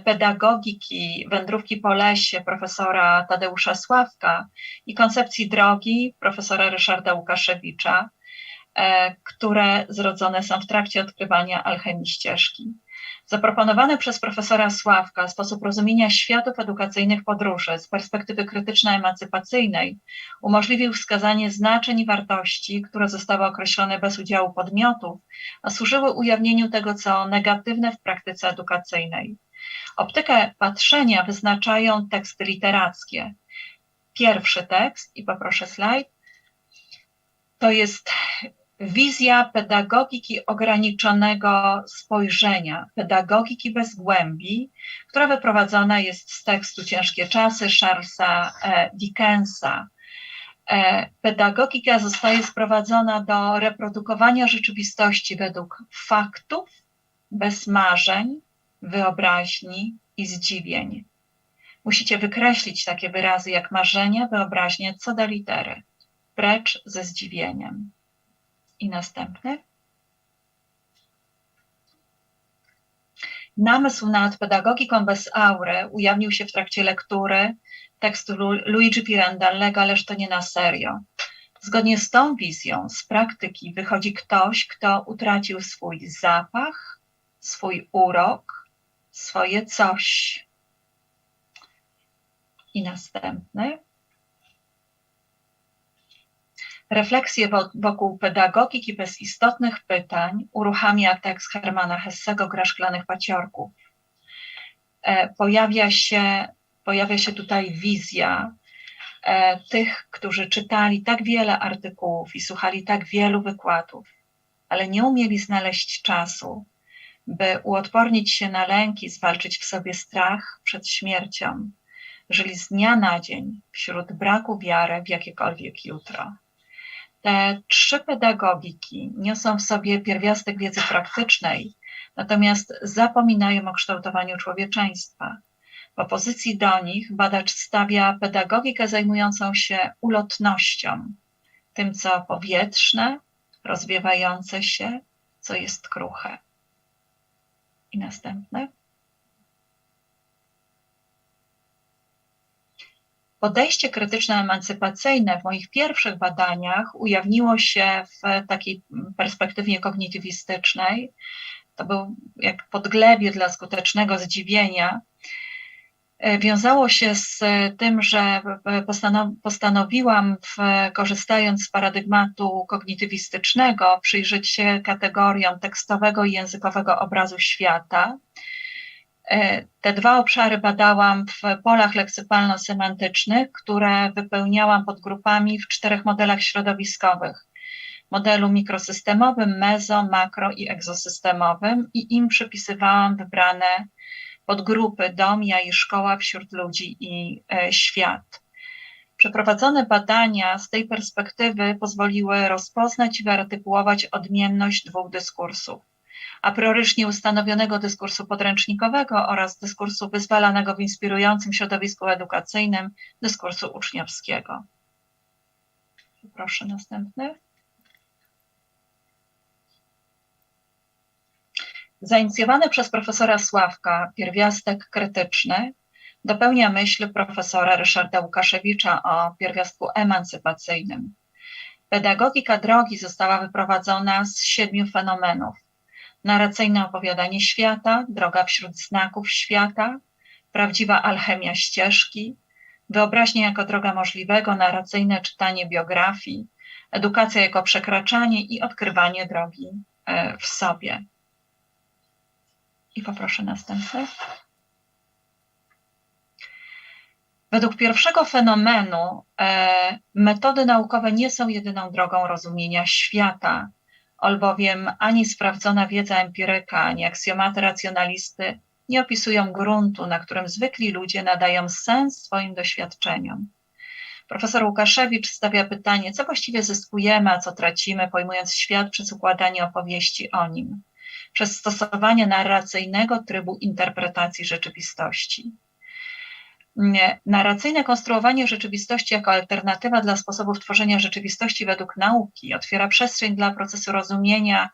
pedagogiki wędrówki po lesie profesora Tadeusza Sławka i koncepcji drogi profesora Ryszarda Łukaszewicza, które zrodzone są w trakcie odkrywania alchemii ścieżki. Zaproponowany przez profesora Sławka sposób rozumienia światów edukacyjnych podróży z perspektywy krytyczno-emancypacyjnej umożliwił wskazanie znaczeń i wartości, które zostały określone bez udziału podmiotów, a służyły ujawnieniu tego, co negatywne w praktyce edukacyjnej. Optykę patrzenia wyznaczają teksty literackie. Pierwszy tekst, i poproszę slajd, to jest wizja pedagogiki ograniczonego spojrzenia, pedagogiki bez głębi, która wyprowadzona jest z tekstu Ciężkie czasy Charlesa Dickensa. Pedagogika zostaje sprowadzona do reprodukowania rzeczywistości według faktów, bez marzeń, wyobraźni i zdziwień. Musicie wykreślić takie wyrazy jak marzenia, wyobraźnie co do litery. Precz ze zdziwieniem. I następny. Namysł nad pedagogiką bez aury ujawnił się w trakcie lektury tekstu Luigi Pirandallego, ależ to nie na serio. Zgodnie z tą wizją, z praktyki wychodzi ktoś, kto utracił swój zapach, swój urok, swoje coś. I następny. Refleksję wokół pedagogiki bez istotnych pytań uruchamia tekst Hermana Hessego Gra szklanych paciorków. Pojawia się tutaj wizja tych, którzy czytali tak wiele artykułów i słuchali tak wielu wykładów, ale nie umieli znaleźć czasu, by uodpornić się na lęki, zwalczyć w sobie strach przed śmiercią. Żyli z dnia na dzień wśród braku wiary w jakiekolwiek jutro. Te trzy pedagogiki niosą w sobie pierwiastek wiedzy praktycznej, natomiast zapominają o kształtowaniu człowieczeństwa. W opozycji do nich badacz stawia pedagogikę zajmującą się ulotnością, tym co powietrzne, rozwiewające się, co jest kruche. I następne. Podejście krytyczno-emancypacyjne w moich pierwszych badaniach ujawniło się w takiej perspektywie kognitywistycznej. To był jak podglebie dla skutecznego zdziwienia. Wiązało się z tym, że postanowiłam, korzystając z paradygmatu kognitywistycznego, przyjrzeć się kategoriom tekstowego i językowego obrazu świata. Te dwa obszary badałam w polach leksykmalno-semantycznych, które wypełniałam podgrupami w 4 modelach środowiskowych. Modelu mikrosystemowym, mezo, makro i egzosystemowym i im przypisywałam wybrane podgrupy dom, ja i szkoła, wśród ludzi i świat. Przeprowadzone badania z tej perspektywy pozwoliły rozpoznać i wyartykułować odmienność dwóch dyskursów: apriorycznie ustanowionego dyskursu podręcznikowego oraz dyskursu wyzwalanego w inspirującym środowisku edukacyjnym, dyskursu uczniowskiego. Proszę następny. Zainicjowany przez profesora Sławka pierwiastek krytyczny dopełnia myśl profesora Ryszarda Łukaszewicza o pierwiastku emancypacyjnym. Pedagogika drogi została wyprowadzona z 7 fenomenów: narracyjne opowiadanie świata, droga wśród znaków świata, prawdziwa alchemia ścieżki, wyobraźnia jako droga możliwego, narracyjne czytanie biografii, edukacja jako przekraczanie i odkrywanie drogi w sobie. I poproszę następny. Według pierwszego fenomenu metody naukowe nie są jedyną drogą rozumienia świata, albowiem ani sprawdzona wiedza empiryka, ani aksjomaty racjonalisty nie opisują gruntu, na którym zwykli ludzie nadają sens swoim doświadczeniom. Profesor Łukaszewicz stawia pytanie, co właściwie zyskujemy, a co tracimy, pojmując świat przez układanie opowieści o nim, przez stosowanie narracyjnego trybu interpretacji rzeczywistości. Narracyjne konstruowanie rzeczywistości jako alternatywa dla sposobów tworzenia rzeczywistości według nauki otwiera przestrzeń dla procesu rozumienia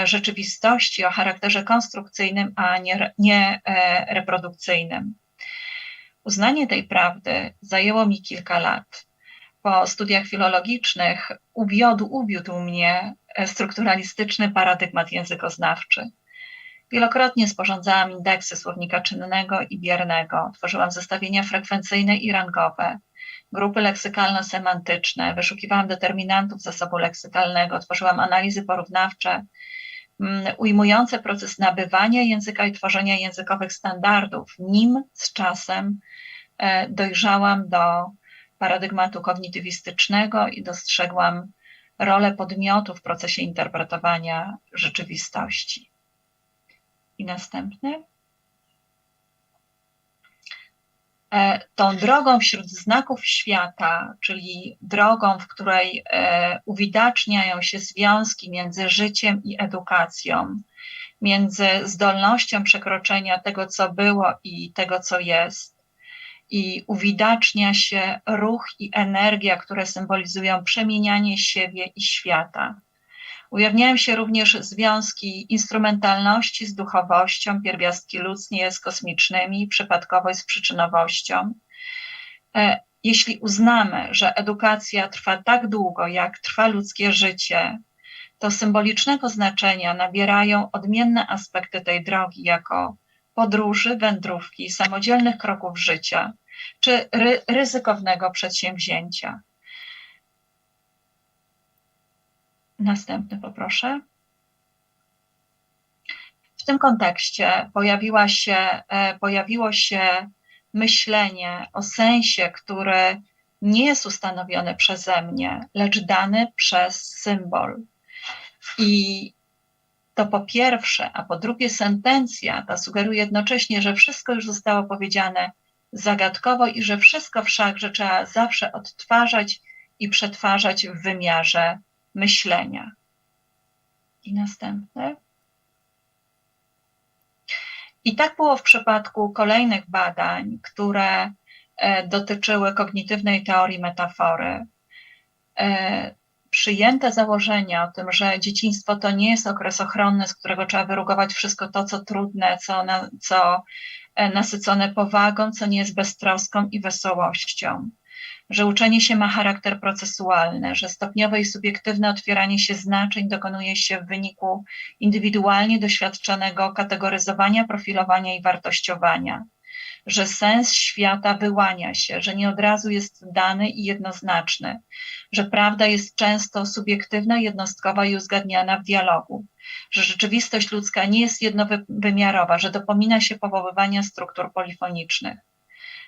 rzeczywistości o charakterze konstrukcyjnym, a nie reprodukcyjnym. Uznanie tej prawdy zajęło mi kilka lat. Po studiach filologicznych uwiódł mnie strukturalistyczny paradygmat językoznawczy. Wielokrotnie sporządzałam indeksy słownika czynnego i biernego, tworzyłam zestawienia frekwencyjne i rangowe, grupy leksykalno-semantyczne, wyszukiwałam determinantów zasobu leksykalnego, tworzyłam analizy porównawcze, ujmujące proces nabywania języka i tworzenia językowych standardów, nim z czasem dojrzałam do paradygmatu kognitywistycznego i dostrzegłam rolę podmiotu w procesie interpretowania rzeczywistości. I następny. Tą drogą wśród znaków świata, czyli drogą, w której uwidaczniają się związki między życiem i edukacją, między zdolnością przekroczenia tego, co było i tego, co jest, i uwidacznia się ruch i energia, które symbolizują przemienianie siebie i świata. Ujawniają się również związki instrumentalności z duchowością, pierwiastki ludzkie z kosmicznymi, przypadkowość z przyczynowością. Jeśli uznamy, że edukacja trwa tak długo, jak trwa ludzkie życie, to symbolicznego znaczenia nabierają odmienne aspekty tej drogi jako podróży, wędrówki, samodzielnych kroków życia czy ryzykownego przedsięwzięcia. Następny poproszę. W tym kontekście pojawiło się myślenie o sensie, który nie jest ustanowiony przeze mnie, lecz dany przez symbol. I to po pierwsze, a po drugie sentencja ta sugeruje jednocześnie, że wszystko już zostało powiedziane zagadkowo i że wszystko wszakże trzeba zawsze odtwarzać i przetwarzać w wymiarze myślenia. I następne. I tak było w przypadku kolejnych badań, które dotyczyły kognitywnej teorii metafory. Przyjęte założenia o tym, że dzieciństwo to nie jest okres ochronny, z którego trzeba wyrugować wszystko to, co trudne, co nasycone powagą, co nie jest beztroską i wesołością. Że uczenie się ma charakter procesualny, że stopniowe i subiektywne otwieranie się znaczeń dokonuje się w wyniku indywidualnie doświadczonego kategoryzowania, profilowania i wartościowania, że sens świata wyłania się, że nie od razu jest dany i jednoznaczny, że prawda jest często subiektywna, jednostkowa i uzgadniana w dialogu, że rzeczywistość ludzka nie jest jednowymiarowa, że dopomina się powoływania struktur polifonicznych.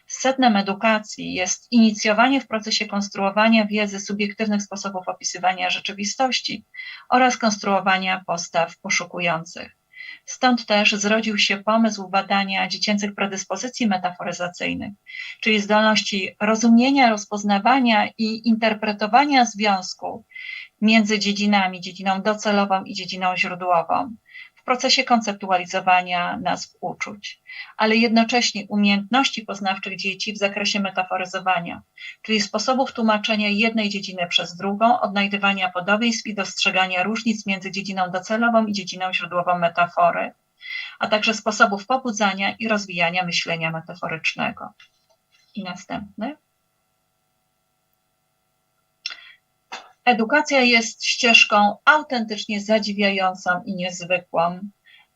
Sednem edukacji jest inicjowanie w procesie konstruowania wiedzy subiektywnych sposobów opisywania rzeczywistości oraz konstruowania postaw poszukujących. Stąd też zrodził się pomysł badania dziecięcych predyspozycji metaforyzacyjnych, czyli zdolności rozumienia, rozpoznawania i interpretowania związku między dziedzinami, dziedziną docelową i dziedziną źródłową w procesie konceptualizowania nazw uczuć, ale jednocześnie umiejętności poznawczych dzieci w zakresie metaforyzowania, czyli sposobów tłumaczenia jednej dziedziny przez drugą, odnajdywania podobieństw i dostrzegania różnic między dziedziną docelową i dziedziną źródłową metafory, a także sposobów pobudzania i rozwijania myślenia metaforycznego. I następny. Edukacja jest ścieżką autentycznie zadziwiającą i niezwykłą,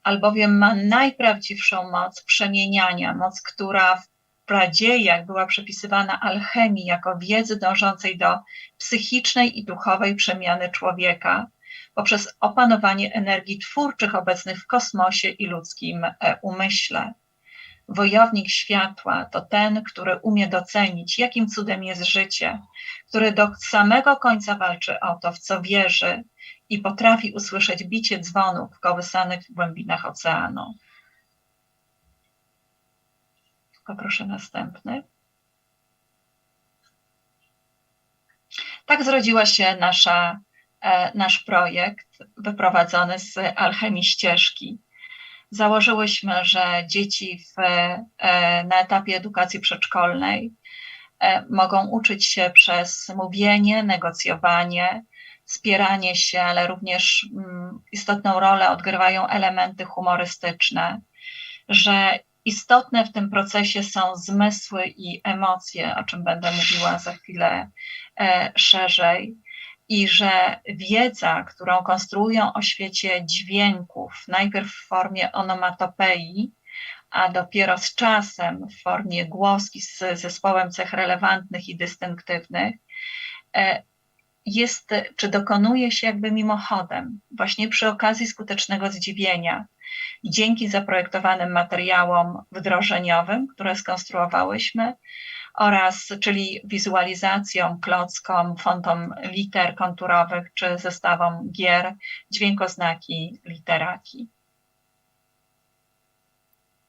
albowiem ma najprawdziwszą moc przemieniania, moc, która w pradziejach była przypisywana alchemii jako wiedzy dążącej do psychicznej i duchowej przemiany człowieka poprzez opanowanie energii twórczych obecnych w kosmosie i ludzkim umyśle. Wojownik światła to ten, który umie docenić, jakim cudem jest życie, który do samego końca walczy o to, w co wierzy i potrafi usłyszeć bicie dzwonów kołysanych w głębinach oceanu. Poproszę następny. Tak zrodziła się nasz projekt wyprowadzony z alchemii ścieżki. Założyłyśmy, że dzieci na etapie edukacji przedszkolnej mogą uczyć się przez mówienie, negocjowanie, spieranie się, ale również istotną rolę odgrywają elementy humorystyczne, że istotne w tym procesie są zmysły i emocje, o czym będę mówiła za chwilę szerzej, i że wiedza, którą konstruują o świecie dźwięków, najpierw w formie onomatopei, a dopiero z czasem w formie głoski z zespołem cech relevantnych i dystynktywnych, dokonuje się jakby mimochodem, właśnie przy okazji skutecznego zdziwienia, dzięki zaprojektowanym materiałom wdrożeniowym, które skonstruowałyśmy, czyli wizualizacjom, klockom, fontom liter konturowych czy zestawom gier, dźwiękoznaki, literaki.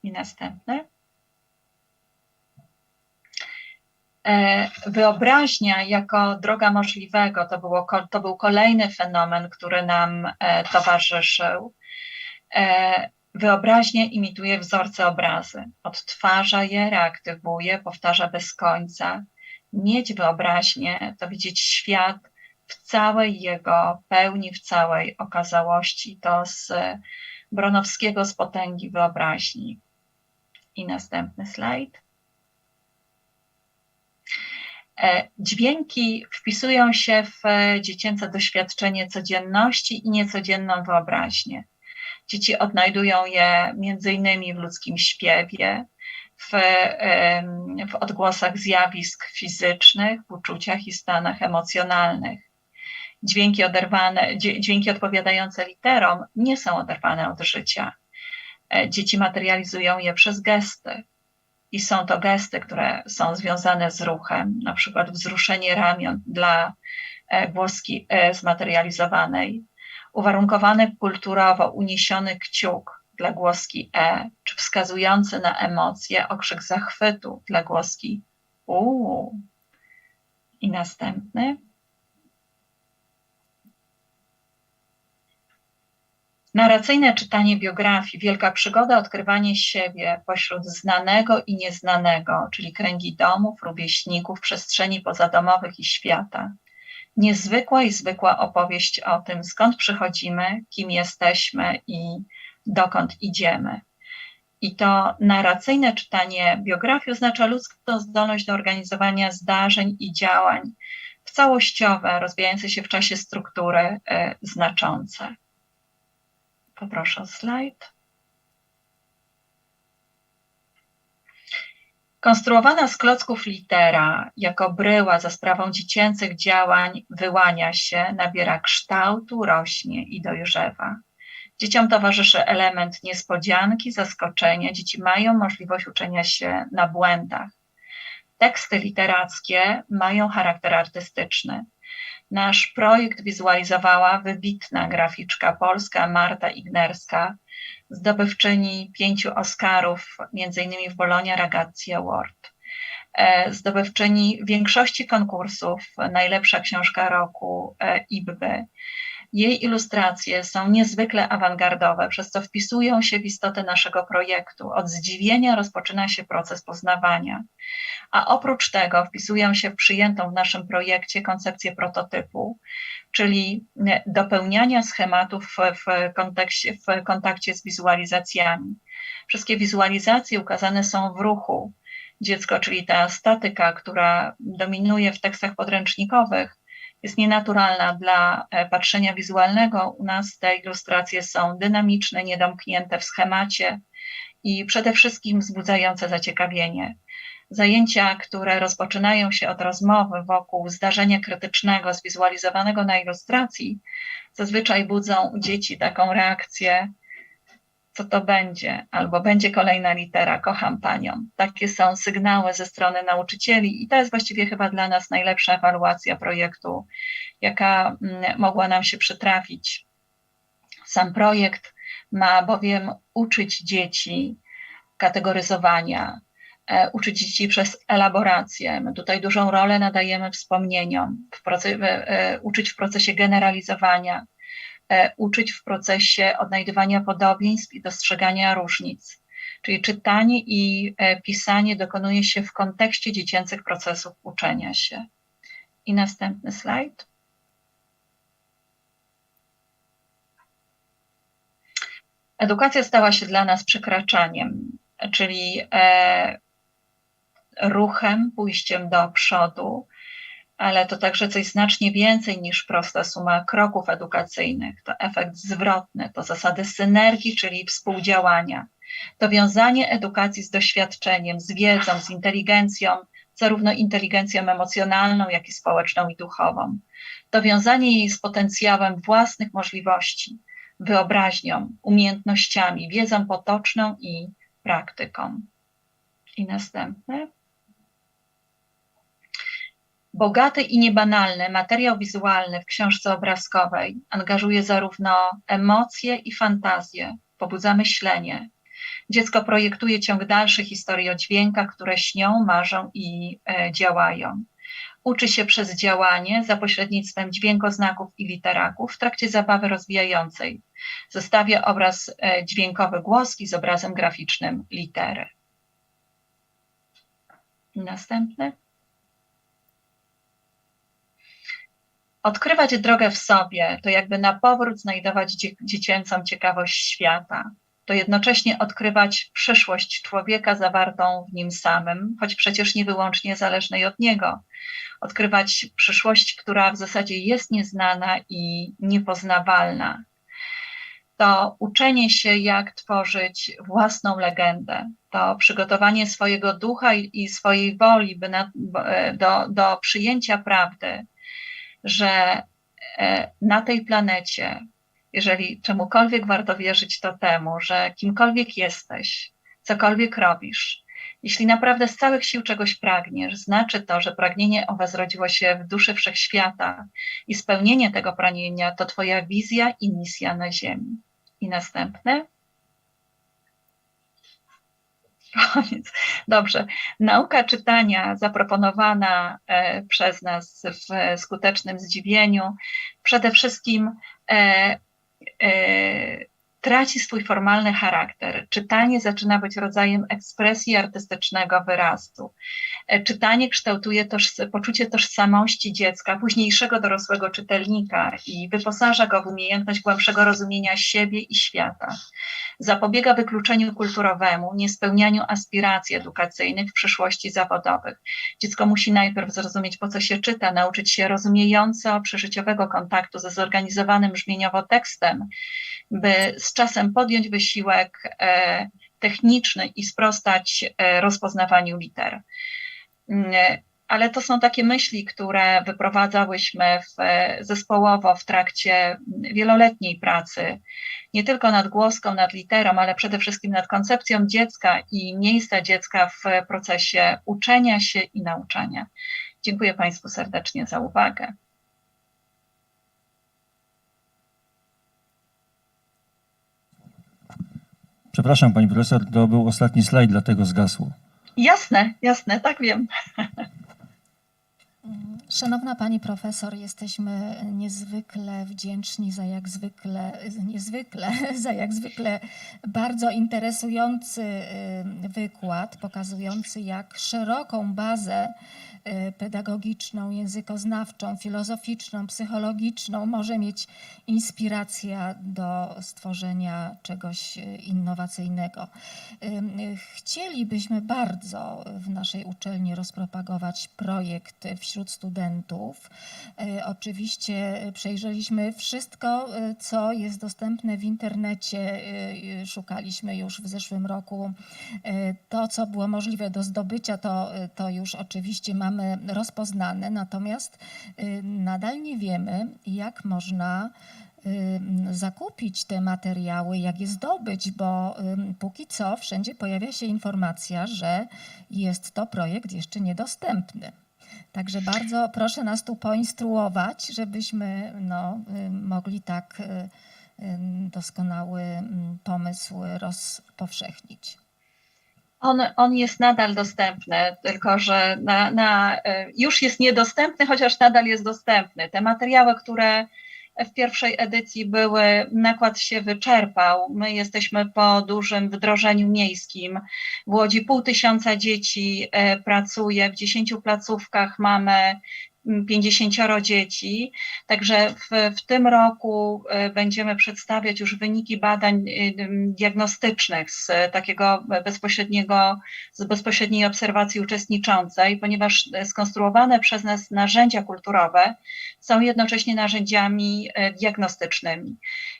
I następny. Wyobraźnia jako droga możliwego to był kolejny fenomen, który nam towarzyszył. Wyobraźnia imituje wzorce obrazy, odtwarza je, reaktywuje, powtarza bez końca. Mieć wyobraźnię to widzieć świat w całej jego pełni, w całej okazałości. To z Bronowskiego z potęgi wyobraźni. I następny slajd. Dźwięki wpisują się w dziecięce doświadczenie codzienności i niecodzienną wyobraźnię. Dzieci odnajdują je między innymi w ludzkim śpiewie, w odgłosach zjawisk fizycznych, w uczuciach i stanach emocjonalnych. Dźwięki odpowiadające literom nie są oderwane od życia. Dzieci materializują je przez gesty. I są to gesty, które są związane z ruchem, na przykład wzruszenie ramion dla głoski zmaterializowanej, uwarunkowany kulturowo uniesiony kciuk dla głoski czy wskazujący na emocje okrzyk zachwytu dla głoski u. I następny. Narracyjne czytanie biografii, wielka przygoda, odkrywanie siebie pośród znanego i nieznanego, czyli kręgi domów, rówieśników, przestrzeni pozadomowych i świata. Niezwykła i zwykła opowieść o tym, skąd przychodzimy, kim jesteśmy i dokąd idziemy. I to narracyjne czytanie biografii oznacza ludzką zdolność do organizowania zdarzeń i działań w całościowe, rozwijające się w czasie struktury znaczące. Poproszę o slajd. Konstruowana z klocków litera jako bryła za sprawą dziecięcych działań wyłania się, nabiera kształtu, rośnie i dojrzewa. Dzieciom towarzyszy element niespodzianki, zaskoczenia. Dzieci mają możliwość uczenia się na błędach. Teksty literackie mają charakter artystyczny. Nasz projekt wizualizowała wybitna graficzka polska Marta Ignerska zdobywczyni 5 Oscarów, m.in. w Bologna Ragazzi Award, zdobywczyni większości konkursów, najlepsza książka roku IBBY. Jej ilustracje są niezwykle awangardowe, przez co wpisują się w istotę naszego projektu. Od zdziwienia rozpoczyna się proces poznawania, a oprócz tego wpisują się w przyjętą w naszym projekcie koncepcję prototypu, czyli dopełniania schematów w kontakcie z wizualizacjami. Wszystkie wizualizacje ukazane są w ruchu. Dziecko, czyli ta statyka, która dominuje w tekstach podręcznikowych, jest nienaturalna dla patrzenia wizualnego. U nas te ilustracje są dynamiczne, niedomknięte w schemacie i przede wszystkim wzbudzające zaciekawienie. Zajęcia, które rozpoczynają się od rozmowy wokół zdarzenia krytycznego zwizualizowanego na ilustracji, zazwyczaj budzą u dzieci taką reakcję: co to będzie, albo będzie kolejna litera, kocham panią. Takie są sygnały ze strony nauczycieli i to jest właściwie chyba dla nas najlepsza ewaluacja projektu, jaka mogła nam się przytrafić. Sam projekt ma bowiem uczyć dzieci kategoryzowania, uczyć dzieci przez elaborację. My tutaj dużą rolę nadajemy wspomnieniom, uczyć w procesie generalizowania, uczyć w procesie odnajdywania podobieństw i dostrzegania różnic. Czyli czytanie i pisanie dokonuje się w kontekście dziecięcych procesów uczenia się. I następny slajd. Edukacja stała się dla nas przekraczaniem, czyli ruchem, pójściem do przodu, ale to także coś znacznie więcej niż prosta suma kroków edukacyjnych. To efekt zwrotny, to zasady synergii, czyli współdziałania. To wiązanie edukacji z doświadczeniem, z wiedzą, z inteligencją, zarówno inteligencją emocjonalną, jak i społeczną i duchową. To wiązanie jej z potencjałem własnych możliwości, wyobraźnią, umiejętnościami, wiedzą potoczną i praktyką. I następny. Bogaty i niebanalny materiał wizualny w książce obrazkowej angażuje zarówno emocje i fantazję, pobudza myślenie. Dziecko projektuje ciąg dalszy historii o dźwiękach, które śnią, marzą i działają. Uczy się przez działanie za pośrednictwem dźwiękoznaków i literaków w trakcie zabawy rozwijającej. Zestawia obraz dźwiękowy głoski z obrazem graficznym litery. I następny. Odkrywać drogę w sobie to jakby na powrót znajdować dziecięcą ciekawość świata. To jednocześnie odkrywać przyszłość człowieka zawartą w nim samym, choć przecież nie wyłącznie zależnej od niego. Odkrywać przyszłość, która w zasadzie jest nieznana i niepoznawalna. To uczenie się, jak tworzyć własną legendę. To przygotowanie swojego ducha i swojej woli do przyjęcia prawdy, że na tej planecie, jeżeli czemukolwiek warto wierzyć, to temu, że kimkolwiek jesteś, cokolwiek robisz, jeśli naprawdę z całych sił czegoś pragniesz, znaczy to, że pragnienie owe zrodziło się w duszy wszechświata i spełnienie tego pragnienia to twoja wizja i misja na ziemi. I następne. Koniec. Dobrze. Nauka czytania zaproponowana przez nas w skutecznym zdziwieniu przede wszystkim traci swój formalny charakter. Czytanie zaczyna być rodzajem ekspresji artystycznego wyrazu. Czytanie kształtuje poczucie tożsamości dziecka, późniejszego dorosłego czytelnika i wyposaża go w umiejętność głębszego rozumienia siebie i świata. Zapobiega wykluczeniu kulturowemu, niespełnianiu aspiracji edukacyjnych w przyszłości zawodowych. Dziecko musi najpierw zrozumieć, po co się czyta, nauczyć się rozumiejąco przeżyciowego kontaktu ze zorganizowanym brzmieniowo tekstem, by z czasem podjąć wysiłek techniczny i sprostać rozpoznawaniu liter. Ale to są takie myśli, które wyprowadzałyśmy zespołowo w trakcie wieloletniej pracy, nie tylko nad głoską, nad literą, ale przede wszystkim nad koncepcją dziecka i miejsca dziecka w procesie uczenia się i nauczania. Dziękuję Państwu serdecznie za uwagę. Przepraszam, pani profesor, to był ostatni slajd, dlatego zgasło. Jasne, jasne, tak wiem. Szanowna Pani Profesor, jesteśmy niezwykle wdzięczni za jak zwykle bardzo interesujący wykład, pokazujący jak szeroką bazę pedagogiczną, językoznawczą, filozoficzną, psychologiczną może mieć inspiracja do stworzenia czegoś innowacyjnego. Chcielibyśmy bardzo w naszej uczelni rozpropagować projekt wśród studentów. Oczywiście przejrzeliśmy wszystko, co jest dostępne w internecie. Szukaliśmy już w zeszłym roku. To, co było możliwe do zdobycia, to już oczywiście mamy rozpoznane, natomiast nadal nie wiemy, jak można zakupić te materiały, jak je zdobyć, bo póki co wszędzie pojawia się informacja, że jest to projekt jeszcze niedostępny. Także bardzo proszę nas tu poinstruować, żebyśmy mogli tak doskonały pomysł rozpowszechnić. On jest nadal dostępny, tylko że już jest niedostępny, chociaż nadal jest dostępny. Te materiały, które w pierwszej edycji były, nakład się wyczerpał. My jesteśmy po dużym wdrożeniu miejskim. W Łodzi 500 dzieci pracuje, w 10 placówkach mamy 50 dzieci, także w tym roku będziemy przedstawiać już wyniki badań diagnostycznych z takiego bezpośredniej obserwacji uczestniczącej, ponieważ skonstruowane przez nas narzędzia kulturowe są jednocześnie narzędziami diagnostycznymi.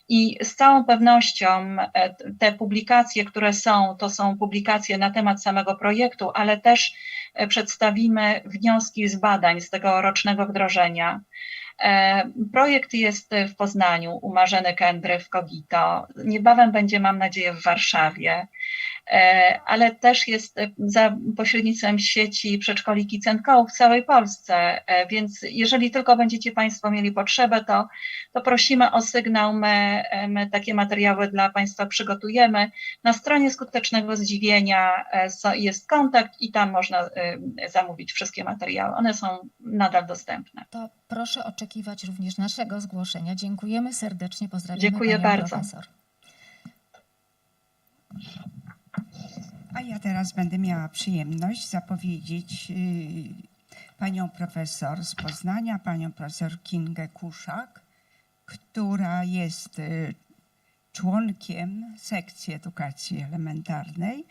I z całą pewnością te publikacje, które są, to są publikacje na temat samego projektu, ale też przedstawimy wnioski z badań z tego rocznego wdrożenia. Projekt jest w Poznaniu, u Marzeny Kędry w Kogito. Niebawem będzie, mam nadzieję, w Warszawie, ale też jest za pośrednictwem sieci przedszkoli Kids & Co w całej Polsce, więc jeżeli tylko będziecie Państwo mieli potrzebę, to prosimy o sygnał, my takie materiały dla Państwa przygotujemy. Na stronie Skutecznego Zdziwienia jest kontakt i tam można zamówić wszystkie materiały. One są nadal dostępne. To proszę oczekiwać również naszego zgłoszenia. Dziękujemy serdecznie, pozdrawiamy Dziękuję panią bardzo. profesor. A ja teraz będę miała przyjemność zapowiedzieć panią profesor z Poznania, panią profesor Kingę Kuszak, która jest członkiem sekcji edukacji elementarnej,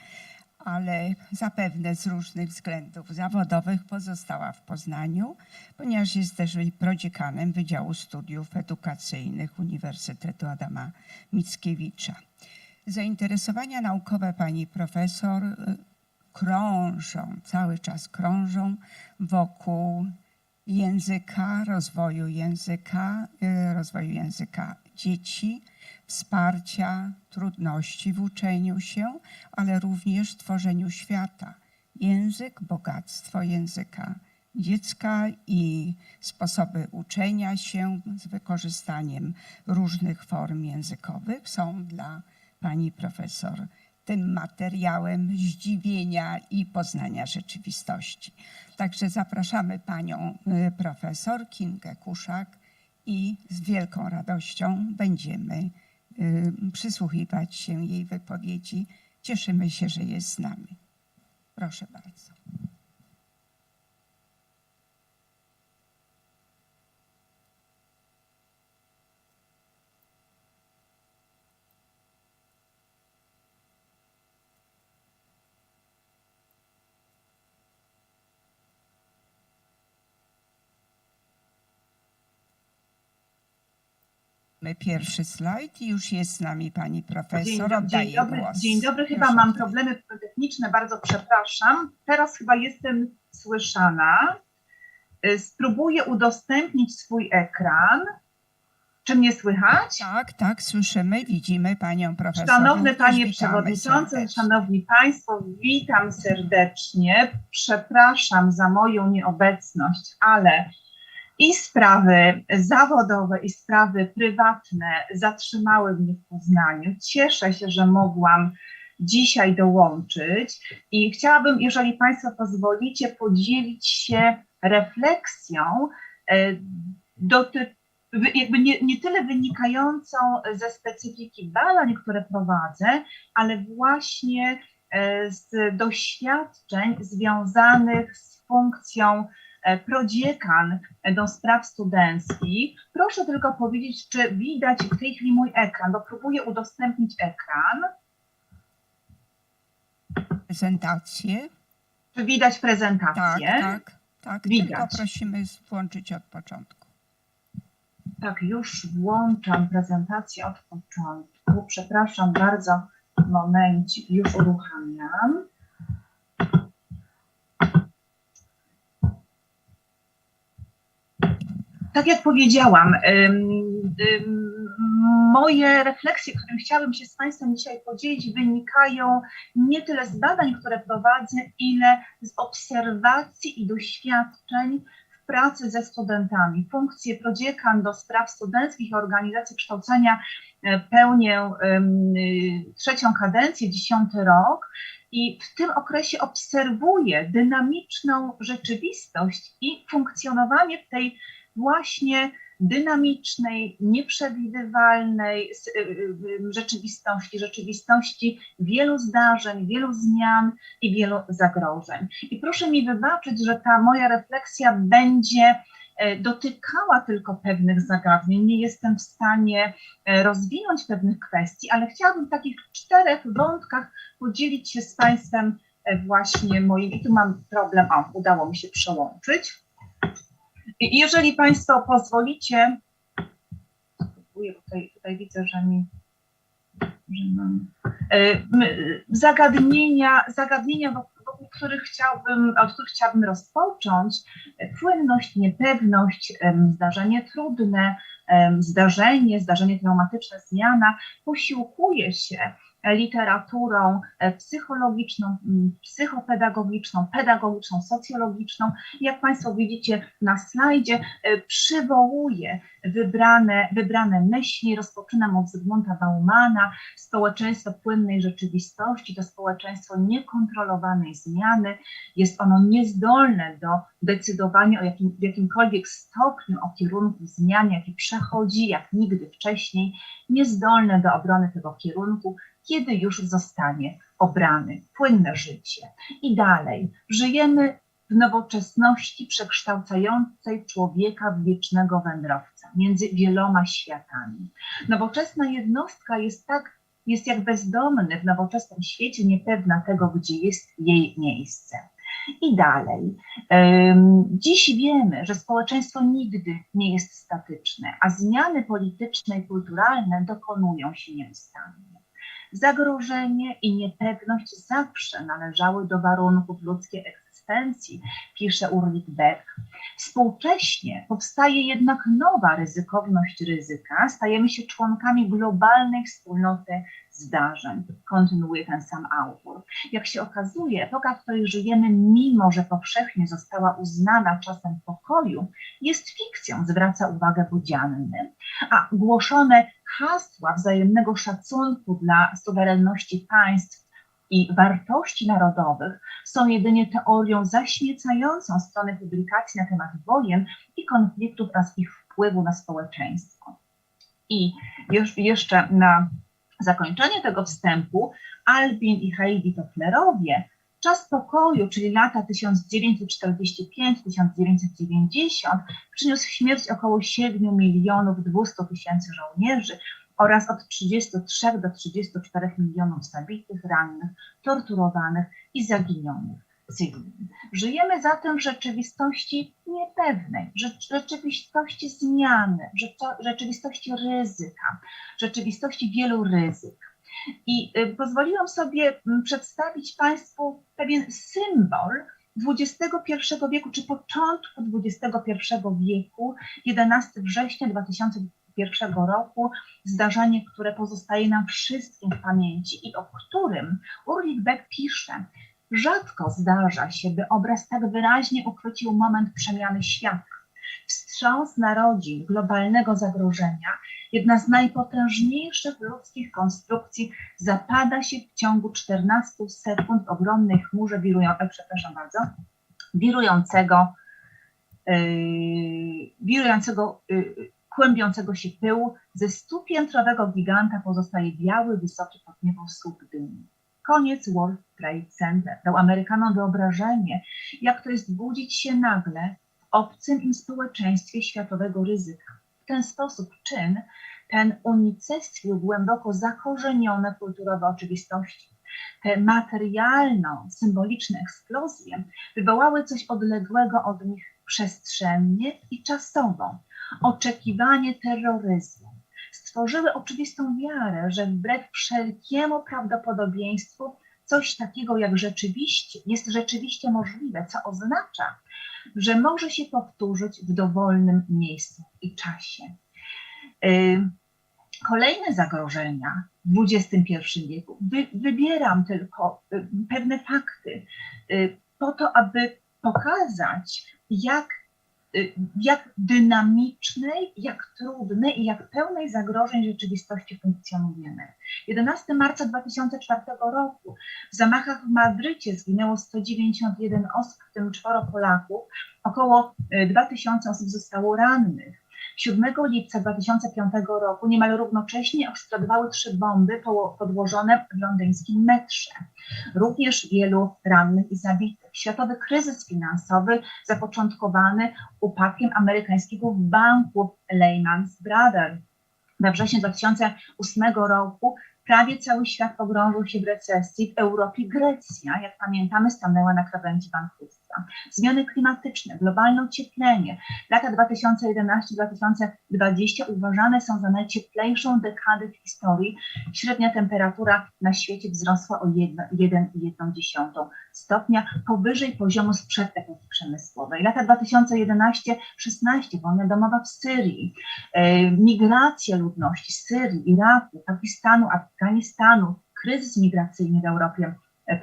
ale zapewne z różnych względów zawodowych pozostała w Poznaniu, ponieważ jest też prodziekanem Wydziału Studiów Edukacyjnych Uniwersytetu Adama Mickiewicza. Zainteresowania naukowe pani profesor cały czas krążą wokół języka, rozwoju języka dzieci, wsparcia, trudności w uczeniu się, ale również tworzeniu świata. Język, bogactwo języka dziecka i sposoby uczenia się z wykorzystaniem różnych form językowych są dla pani profesor tym materiałem zdziwienia i poznania rzeczywistości. Także zapraszamy panią profesor Kingę Kuszak i z wielką radością będziemy przysłuchiwać się jej wypowiedzi. Cieszymy się, że jest z nami. Proszę bardzo. Pierwszy slajd i już jest z nami pani profesor. Oddaję głos. Dzień dobry, chyba mam problemy techniczne, bardzo przepraszam. Teraz chyba jestem słyszana. Spróbuję udostępnić swój ekran. Czy mnie słychać? Tak, słyszymy, widzimy panią profesor. Szanowny panie przewodniczący, szanowni państwo, witam serdecznie. Przepraszam za moją nieobecność, ale I sprawy zawodowe, i sprawy prywatne zatrzymały mnie w Poznaniu. Cieszę się, że mogłam dzisiaj dołączyć i chciałabym, jeżeli Państwo pozwolicie, podzielić się refleksją jakby nie tyle wynikającą ze specyfiki badań, które prowadzę, ale właśnie z doświadczeń związanych z funkcją prodziekan do spraw studenckich. Proszę tylko powiedzieć, czy widać w tej chwili mój ekran, bo próbuję udostępnić ekran. Prezentację. Czy widać prezentację? Tak. Widać. Tylko prosimy włączyć od początku. Tak, już włączam prezentację od początku. Przepraszam bardzo, momencik, już uruchamiam. Tak jak powiedziałam, moje refleksje, którymi chciałabym się z Państwem dzisiaj podzielić, wynikają nie tyle z badań, które prowadzę, ile z obserwacji i doświadczeń w pracy ze studentami. Funkcję prodziekan do spraw studenckich i organizacji kształcenia pełnię 3. kadencję, 10. rok. I w tym okresie obserwuję dynamiczną rzeczywistość i funkcjonowanie w tej właśnie dynamicznej, nieprzewidywalnej rzeczywistości wielu zdarzeń, wielu zmian i wielu zagrożeń. I proszę mi wybaczyć, że ta moja refleksja będzie dotykała tylko pewnych zagadnień. Nie jestem w stanie rozwinąć pewnych kwestii, ale chciałabym w takich 4 wątkach podzielić się z Państwem właśnie moim. I tu mam problem, udało mi się przełączyć. Jeżeli Państwo pozwolicie, tutaj widzę, że mam zagadnienia, wokół których od których chciałabym rozpocząć. Płynność, niepewność, zdarzenie trudne, zdarzenie traumatyczne, zmiana. Posiłkuje się literaturą psychologiczną, psychopedagogiczną, pedagogiczną, socjologiczną. Jak Państwo widzicie na slajdzie, przywołuję wybrane myśli. Rozpoczynam od Zygmunta Baumana. Społeczeństwo płynnej rzeczywistości to społeczeństwo niekontrolowanej zmiany. Jest ono niezdolne do decydowania w jakimkolwiek stopniu o kierunku zmian, jaki przechodzi jak nigdy wcześniej, niezdolne do obrony tego kierunku, kiedy już zostanie obrany. Płynne życie. I dalej. Żyjemy w nowoczesności przekształcającej człowieka w wiecznego wędrowca między wieloma światami. Nowoczesna jednostka jest jak bezdomny w nowoczesnym świecie, niepewna tego, gdzie jest jej miejsce. I dalej. Dziś wiemy, że społeczeństwo nigdy nie jest statyczne, a zmiany polityczne i kulturalne dokonują się nieustannie. Zagrożenie i niepewność zawsze należały do warunków ludzkiej egzystencji, pisze Ulrich Beck. Współcześnie powstaje jednak nowa ryzykowność ryzyka. Stajemy się członkami globalnej wspólnoty zdarzeń, kontynuuje ten sam autor. Jak się okazuje, epoka, w której żyjemy, mimo że powszechnie została uznana czasem pokoju, jest fikcją, zwraca uwagę Bodzianny, a głoszone hasła wzajemnego szacunku dla suwerenności państw i wartości narodowych są jedynie teorią zaśmiecającą strony publikacji na temat wojen i konfliktów oraz ich wpływu na społeczeństwo. I jeszcze na zakończenie tego wstępu Albin i Heidi Tofflerowie Czas pokoju, czyli lata 1945-1990, przyniósł śmierć około 7 200 000 żołnierzy oraz od 33 do 34 milionów zabitych, rannych, torturowanych i zaginionych cywilów. Żyjemy zatem w rzeczywistości niepewnej, rzeczywistości zmiany, rzeczywistości ryzyka, rzeczywistości wielu ryzyk. I pozwoliłam sobie przedstawić Państwu pewien symbol XXI wieku, czy początku XXI wieku, 11 września 2001 roku, zdarzenie, które pozostaje nam wszystkim w pamięci i o którym Ulrich Beck pisze: rzadko zdarza się, by obraz tak wyraźnie uchwycił moment przemiany świata. wstrząs narodzin globalnego zagrożenia, jedna z najpotężniejszych ludzkich konstrukcji, zapada się w ciągu 14 sekund w ogromnej chmurze wirującego, kłębiącego się pyłu. Ze 100-piętrowego giganta pozostaje biały, wysoki pod niebo słup dymu. Koniec World Trade Center dał Amerykanom wyobrażenie, jak to jest budzić się nagle w obcym im społeczeństwie światowego ryzyka. W ten sposób czyn ten unicestwił głęboko zakorzenione kulturowe oczywistości. Te materialno-symboliczne eksplozje wywołały coś odległego od nich przestrzennie i czasowo. Oczekiwanie terroryzmu. Stworzyły oczywistą wiarę, że wbrew wszelkiemu prawdopodobieństwu coś takiego jak jest rzeczywiście możliwe, co oznacza, że może się powtórzyć w dowolnym miejscu i czasie. Kolejne zagrożenia w XXI wieku. Wybieram tylko pewne fakty po to, aby pokazać, jak dynamicznej, jak trudnej i jak pełnej zagrożeń rzeczywistości funkcjonujemy. 11 marca 2004 roku w zamachach w Madrycie zginęło 191 osób, w tym 4 Polaków, około 2000 osób zostało rannych. 7 lipca 2005 roku niemal równocześnie eksplodowały 3 bomby podłożone w londyńskim metrze. Również wielu rannych i zabitych. Światowy kryzys finansowy zapoczątkowany upadkiem amerykańskiego banku Lehman Brothers. We wrześniu 2008 roku prawie cały świat pogrążył się w recesji. W Europie Grecja, jak pamiętamy, stanęła na krawędzi bankructwa. Zmiany klimatyczne, globalne ocieplenie. Lata 2011-2020 uważane są za najcieplejszą dekadę w historii. Średnia temperatura na świecie wzrosła o 1,1 stopnia powyżej poziomu sprzed epoki przemysłowej. Lata 2011-16, wojna domowa w Syrii, migracja ludności z Syrii, Iraku, Pakistanu, Afganistanu, kryzys migracyjny w Europie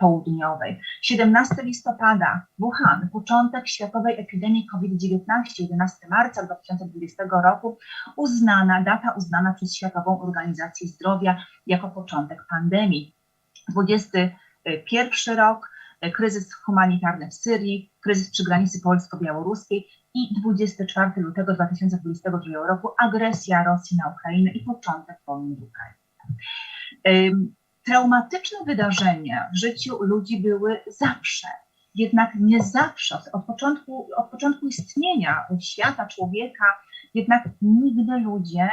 Południowej. 17 listopada, Wuhan, początek światowej epidemii COVID-19, 11 marca 2020 roku, data uznana przez Światową Organizację Zdrowia jako początek pandemii. 21 rok, kryzys humanitarny w Syrii, kryzys przy granicy polsko-białoruskiej i 24 lutego 2022 roku, agresja Rosji na Ukrainę i początek wojny w Ukrainie. Traumatyczne wydarzenia w życiu ludzi były zawsze, jednak nie zawsze, od początku istnienia świata, człowieka, jednak nigdy ludzie,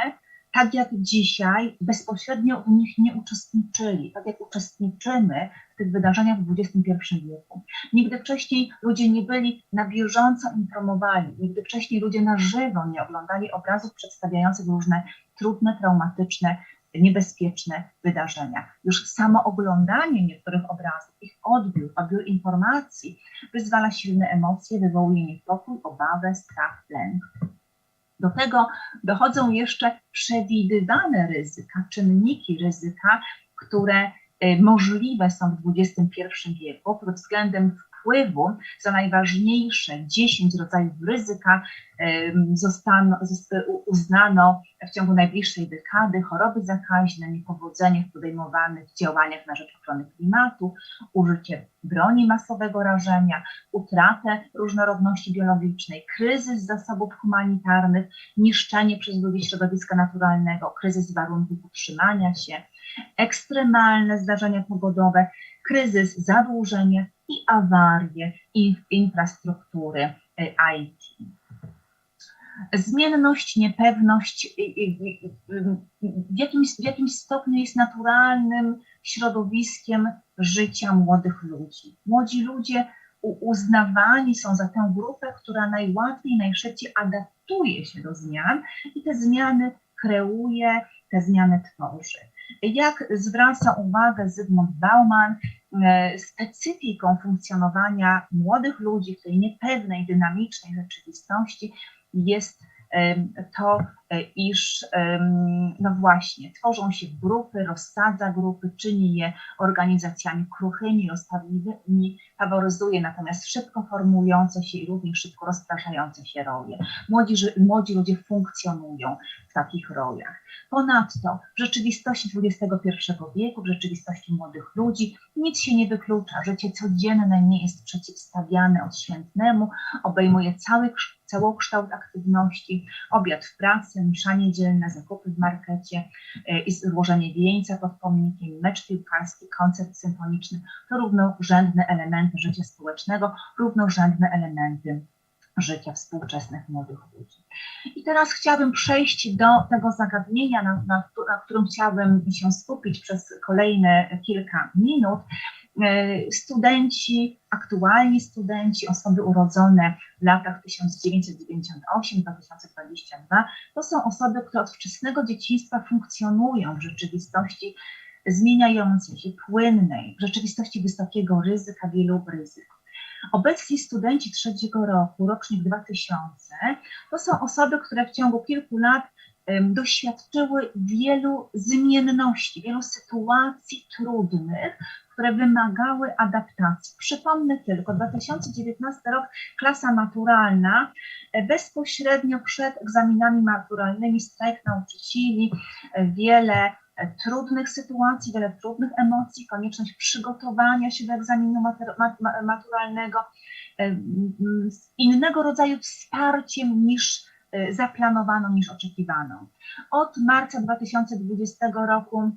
tak jak dzisiaj, bezpośrednio w nich nie uczestniczyli, tak jak uczestniczymy w tych wydarzeniach w XXI wieku. Nigdy wcześniej ludzie nie byli na bieżąco informowani, nigdy wcześniej ludzie na żywo nie oglądali obrazów przedstawiających różne trudne, traumatyczne, niebezpieczne wydarzenia. Już samo oglądanie niektórych obrazów, ich odbiór informacji wyzwala silne emocje, wywołuje niepokój, obawę, strach, lęk. Do tego dochodzą jeszcze przewidywane ryzyka, czynniki ryzyka, które możliwe są w XXI wieku pod względem wpływu. Za najważniejsze 10 rodzajów ryzyka uznano w ciągu najbliższej dekady: choroby zakaźne, niepowodzenie w podejmowanych działaniach na rzecz ochrony klimatu, użycie broni masowego rażenia, utratę różnorodności biologicznej, kryzys zasobów humanitarnych, niszczenie przez ludzi środowiska naturalnego, kryzys warunków utrzymania się, ekstremalne zdarzenia pogodowe, kryzys zadłużenia i awarie infrastruktury IT. Zmienność, niepewność w jakimś stopniu jest naturalnym środowiskiem życia młodych ludzi. Młodzi ludzie uznawani są za tę grupę, która najłatwiej, najszybciej adaptuje się do zmian i te zmiany kreuje, te zmiany tworzy. Jak zwraca uwagę Zygmunt Bauman, specyfiką funkcjonowania młodych ludzi w tej niepewnej, dynamicznej rzeczywistości jest to, iż no właśnie, tworzą się grupy, rozsadza grupy, czyni je organizacjami kruchymi, rozpadliwymi, faworyzuje natomiast szybko formujące się i również szybko rozpraszające się role. Młodzi ludzie funkcjonują w takich rolach. Ponadto w rzeczywistości XXI wieku, w rzeczywistości młodych ludzi nic się nie wyklucza. Życie codzienne nie jest przeciwstawiane odświętnemu, obejmuje całokształt aktywności, obiad w pracy, msza niedzielna, zakupy w markecie i złożenie wieńca pod pomnikiem, mecz piłkarski, koncert symfoniczny to równorzędne elementy życia społecznego, równorzędne elementy życia współczesnych młodych ludzi. I teraz chciałabym przejść do tego zagadnienia, na którym chciałabym się skupić przez kolejne kilka minut. Aktualni studenci, osoby urodzone w latach 1998-2022, to są osoby, które od wczesnego dzieciństwa funkcjonują w rzeczywistości zmieniającej się, płynnej, w rzeczywistości wysokiego ryzyka, wielu ryzyk. Obecni studenci trzeciego roku, rocznik 2000, to są osoby, które w ciągu kilku lat doświadczyły wielu zmienności, wielu sytuacji trudnych, które wymagały adaptacji. Przypomnę tylko, 2019 rok, klasa maturalna, bezpośrednio przed egzaminami maturalnymi strajk nauczycieli, wiele trudnych sytuacji, wiele trudnych emocji, konieczność przygotowania się do egzaminu maturalnego, innego rodzaju wsparciem niż zaplanowano, niż oczekiwano. Od marca 2020 roku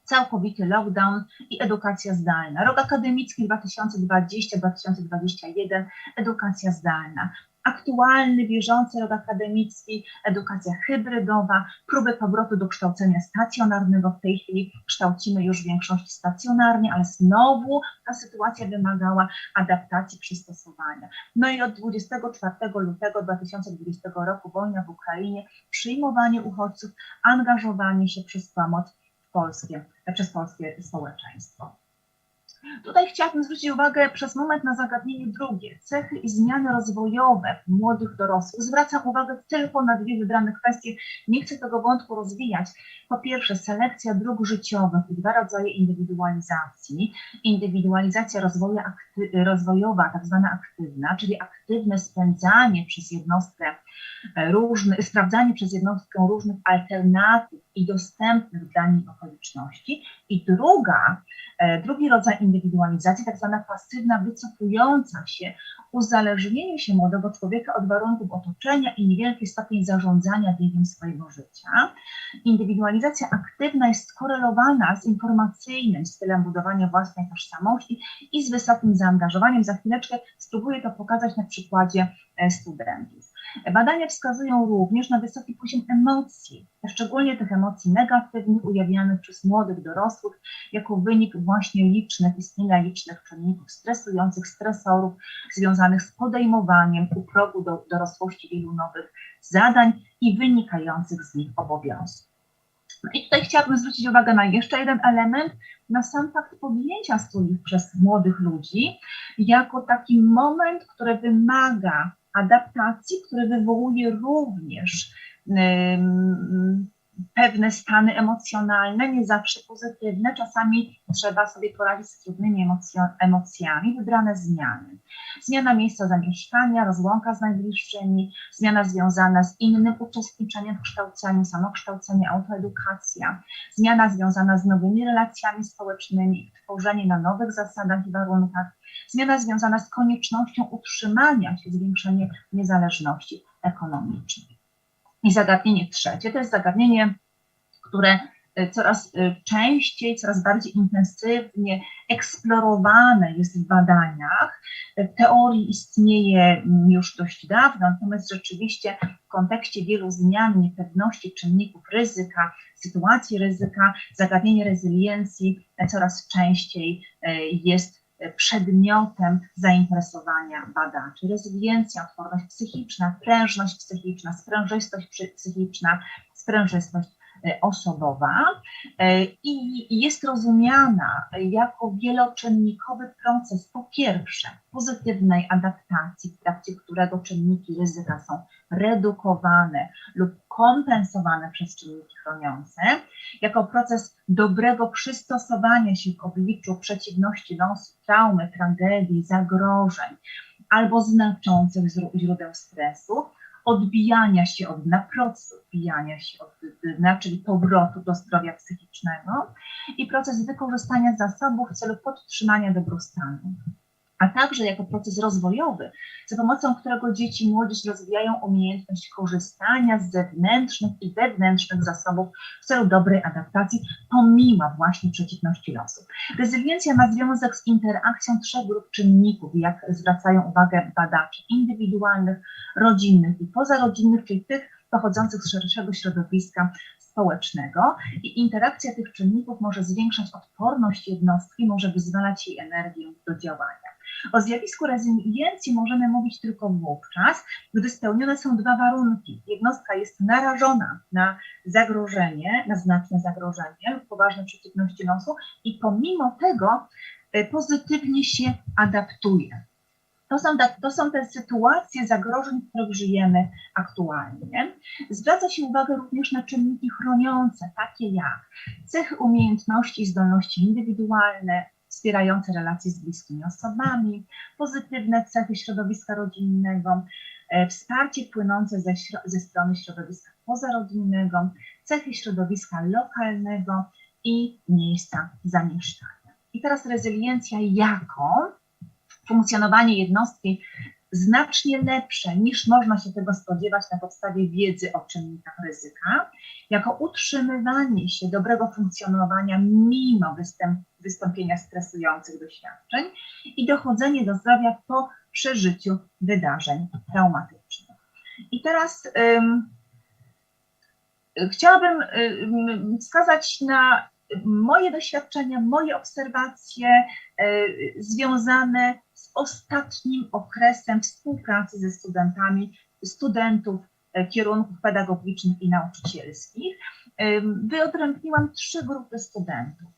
całkowity lockdown i edukacja zdalna. Rok akademicki 2020-2021, edukacja zdalna. Aktualny, bieżący rok akademicki, edukacja hybrydowa, próby powrotu do kształcenia stacjonarnego. W tej chwili kształcimy już większość stacjonarnie, ale znowu ta sytuacja wymagała adaptacji, przystosowania. No i od 24 lutego 2020 roku wojna w Ukrainie, przyjmowanie uchodźców, angażowanie się przez pomoc przez polskie społeczeństwo. Tutaj chciałabym zwrócić uwagę przez moment na zagadnienie drugie, cechy i zmiany rozwojowe młodych dorosłych. Zwracam uwagę tylko na dwie wybrane kwestie, nie chcę tego wątku rozwijać. Po pierwsze, selekcja dróg życiowych i dwa rodzaje indywidualizacji. Indywidualizacja rozwojowa, tak zwana aktywna, czyli aktywne sprawdzanie przez jednostkę różnych alternatyw i dostępnych dla nich okoliczności. I drugi rodzaj indywidualizacji, tak zwana pasywna, wycofująca się, uzależnienie się młodego człowieka od warunków otoczenia i niewielki stopień zarządzania biegiem swojego życia. Indywidualizacja aktywna jest skorelowana z informacyjnym stylem budowania własnej tożsamości i z wysokim zaangażowaniem. Za chwileczkę spróbuję to pokazać na przykładzie studentów. Badania wskazują również na wysoki poziom emocji, szczególnie tych emocji negatywnych ujawnianych przez młodych dorosłych jako wynik właśnie istnienia licznych czynników stresujących, stresorów związanych z podejmowaniem u progu dorosłości wielu nowych zadań i wynikających z nich obowiązków. No i tutaj chciałabym zwrócić uwagę na jeszcze jeden element, na sam fakt podjęcia studiów przez młodych ludzi jako taki moment, który wymaga adaptacji, który wywołuje również pewne stany emocjonalne, nie zawsze pozytywne. Czasami trzeba sobie poradzić z trudnymi emocjami, wybrane zmiany. Zmiana miejsca zamieszkania, rozłąka z najbliższymi, zmiana związana z innym uczestniczeniem w kształceniu, samokształcenie, autoedukacja, zmiana związana z nowymi relacjami społecznymi, tworzenie na nowych zasadach i warunkach, zmiana związana z koniecznością utrzymania się, zwiększenie niezależności ekonomicznej. I zagadnienie trzecie, to jest zagadnienie, które coraz częściej, coraz bardziej intensywnie eksplorowane jest w badaniach. W teorii istnieje już dość dawno, natomiast rzeczywiście w kontekście wielu zmian, niepewności, czynników ryzyka, sytuacji ryzyka, zagadnienie rezyliencji coraz częściej jest przedmiotem zainteresowania badaczy. Rezyliencja, odporność psychiczna, prężność psychiczna, sprężystość psychiczna, sprężystość osobowa i jest rozumiana jako wieloczynnikowy proces, po pierwsze, pozytywnej adaptacji, w trakcie którego czynniki ryzyka są redukowane lub kompensowane przez czynniki chroniące, jako proces dobrego przystosowania się w obliczu przeciwności losu, traumy, tragedii, zagrożeń albo znaczących źródeł stresu, odbijania się od dna, proces odbijania się od dna, czyli powrotu do zdrowia psychicznego i proces wykorzystania zasobów w celu podtrzymania dobrostanu, a także jako proces rozwojowy, za pomocą którego dzieci i młodzież rozwijają umiejętność korzystania z zewnętrznych i wewnętrznych zasobów w celu dobrej adaptacji, pomimo właśnie przeciwności losu. Rezyliencja ma związek z interakcją 3 grup czynników, jak zwracają uwagę badacze, indywidualnych, rodzinnych i pozarodzinnych, czyli tych pochodzących z szerszego środowiska społecznego, i interakcja tych czynników może zwiększać odporność jednostki, może wyzwalać jej energię do działania. O zjawisku rezyliencji możemy mówić tylko wówczas, gdy spełnione są 2 warunki. Jednostka jest narażona na zagrożenie, na znaczne zagrożenie lub poważne przeciwności losu i pomimo tego pozytywnie się adaptuje. To są te sytuacje zagrożeń, w których żyjemy aktualnie. Zwraca się uwagę również na czynniki chroniące, takie jak cechy umiejętności i zdolności indywidualne, wspierające relacje z bliskimi osobami, pozytywne cechy środowiska rodzinnego, wsparcie płynące ze strony środowiska pozarodzinnego, cechy środowiska lokalnego i miejsca zamieszkania. I teraz rezyliencja jako funkcjonowanie jednostki znacznie lepsze niż można się tego spodziewać na podstawie wiedzy o czynnikach ryzyka, jako utrzymywanie się dobrego funkcjonowania mimo wystąpienia stresujących doświadczeń i dochodzenie do zdrowia po przeżyciu wydarzeń traumatycznych. I teraz chciałabym wskazać na moje doświadczenia, moje obserwacje związane z ostatnim okresem współpracy ze studentów kierunków pedagogicznych i nauczycielskich. Wyodrębniłam 3 grupy studentów.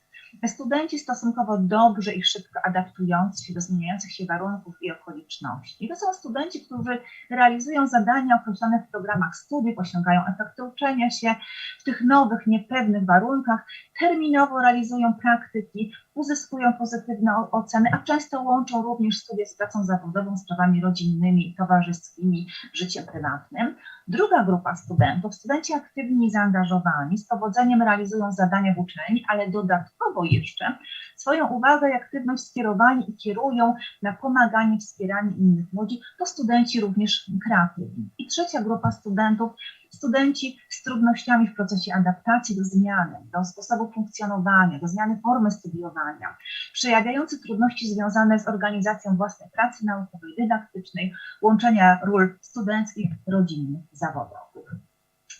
Studenci stosunkowo dobrze i szybko adaptujący się do zmieniających się warunków i okoliczności. To są studenci, którzy realizują zadania określone w programach studiów, osiągają efekty uczenia się w tych nowych, niepewnych warunkach, terminowo realizują praktyki, uzyskują pozytywne oceny, a często łączą również studia z pracą zawodową, sprawami rodzinnymi, towarzyskimi, życiem prywatnym. Druga grupa studentów, studenci aktywni i zaangażowani, z powodzeniem realizują zadania w uczelni, ale dodatkowo jeszcze swoją uwagę i aktywność skierowani i kierują na pomaganie, wspieranie innych ludzi, to studenci również kreatywni. I trzecia grupa studentów, studenci z trudnościami w procesie adaptacji do zmiany, do sposobu funkcjonowania, do zmiany formy studiowania, przejawiający trudności związane z organizacją własnej pracy naukowej, dydaktycznej, łączenia ról studenckich, rodzinnych, zawodowych.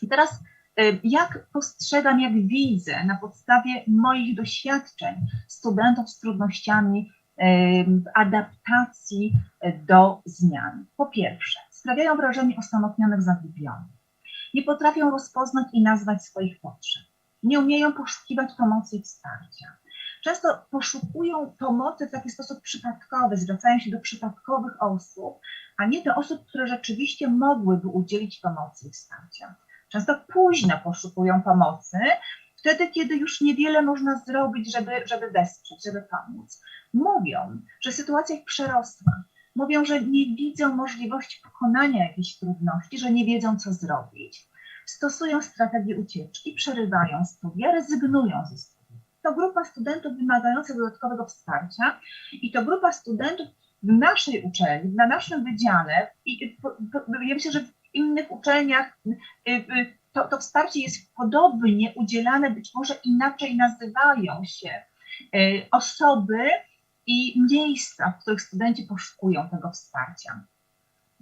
I teraz jak postrzegam, jak widzę na podstawie moich doświadczeń studentów z trudnościami w adaptacji do zmian? Po pierwsze, sprawiają wrażenie osamotnionych, zagubionych. Nie potrafią rozpoznać i nazwać swoich potrzeb. Nie umieją poszukiwać pomocy i wsparcia. Często poszukują pomocy w taki sposób przypadkowy, zwracają się do przypadkowych osób, a nie do osób, które rzeczywiście mogłyby udzielić pomocy i wsparcia. Często późno poszukują pomocy, wtedy, kiedy już niewiele można zrobić, żeby wesprzeć, żeby pomóc. Mówią, że sytuacja ich przerosła. Mówią, że nie widzą możliwości pokonania jakichś trudności, że nie wiedzą, co zrobić. Stosują strategię ucieczki, przerywają studia, rezygnują ze studiów. To grupa studentów wymagających dodatkowego wsparcia i to grupa studentów w naszej uczelni, na naszym wydziale i ja myślę, że w innych uczelniach to wsparcie jest podobnie udzielane, być może inaczej nazywają się osoby i miejsca, w których studenci poszukują tego wsparcia.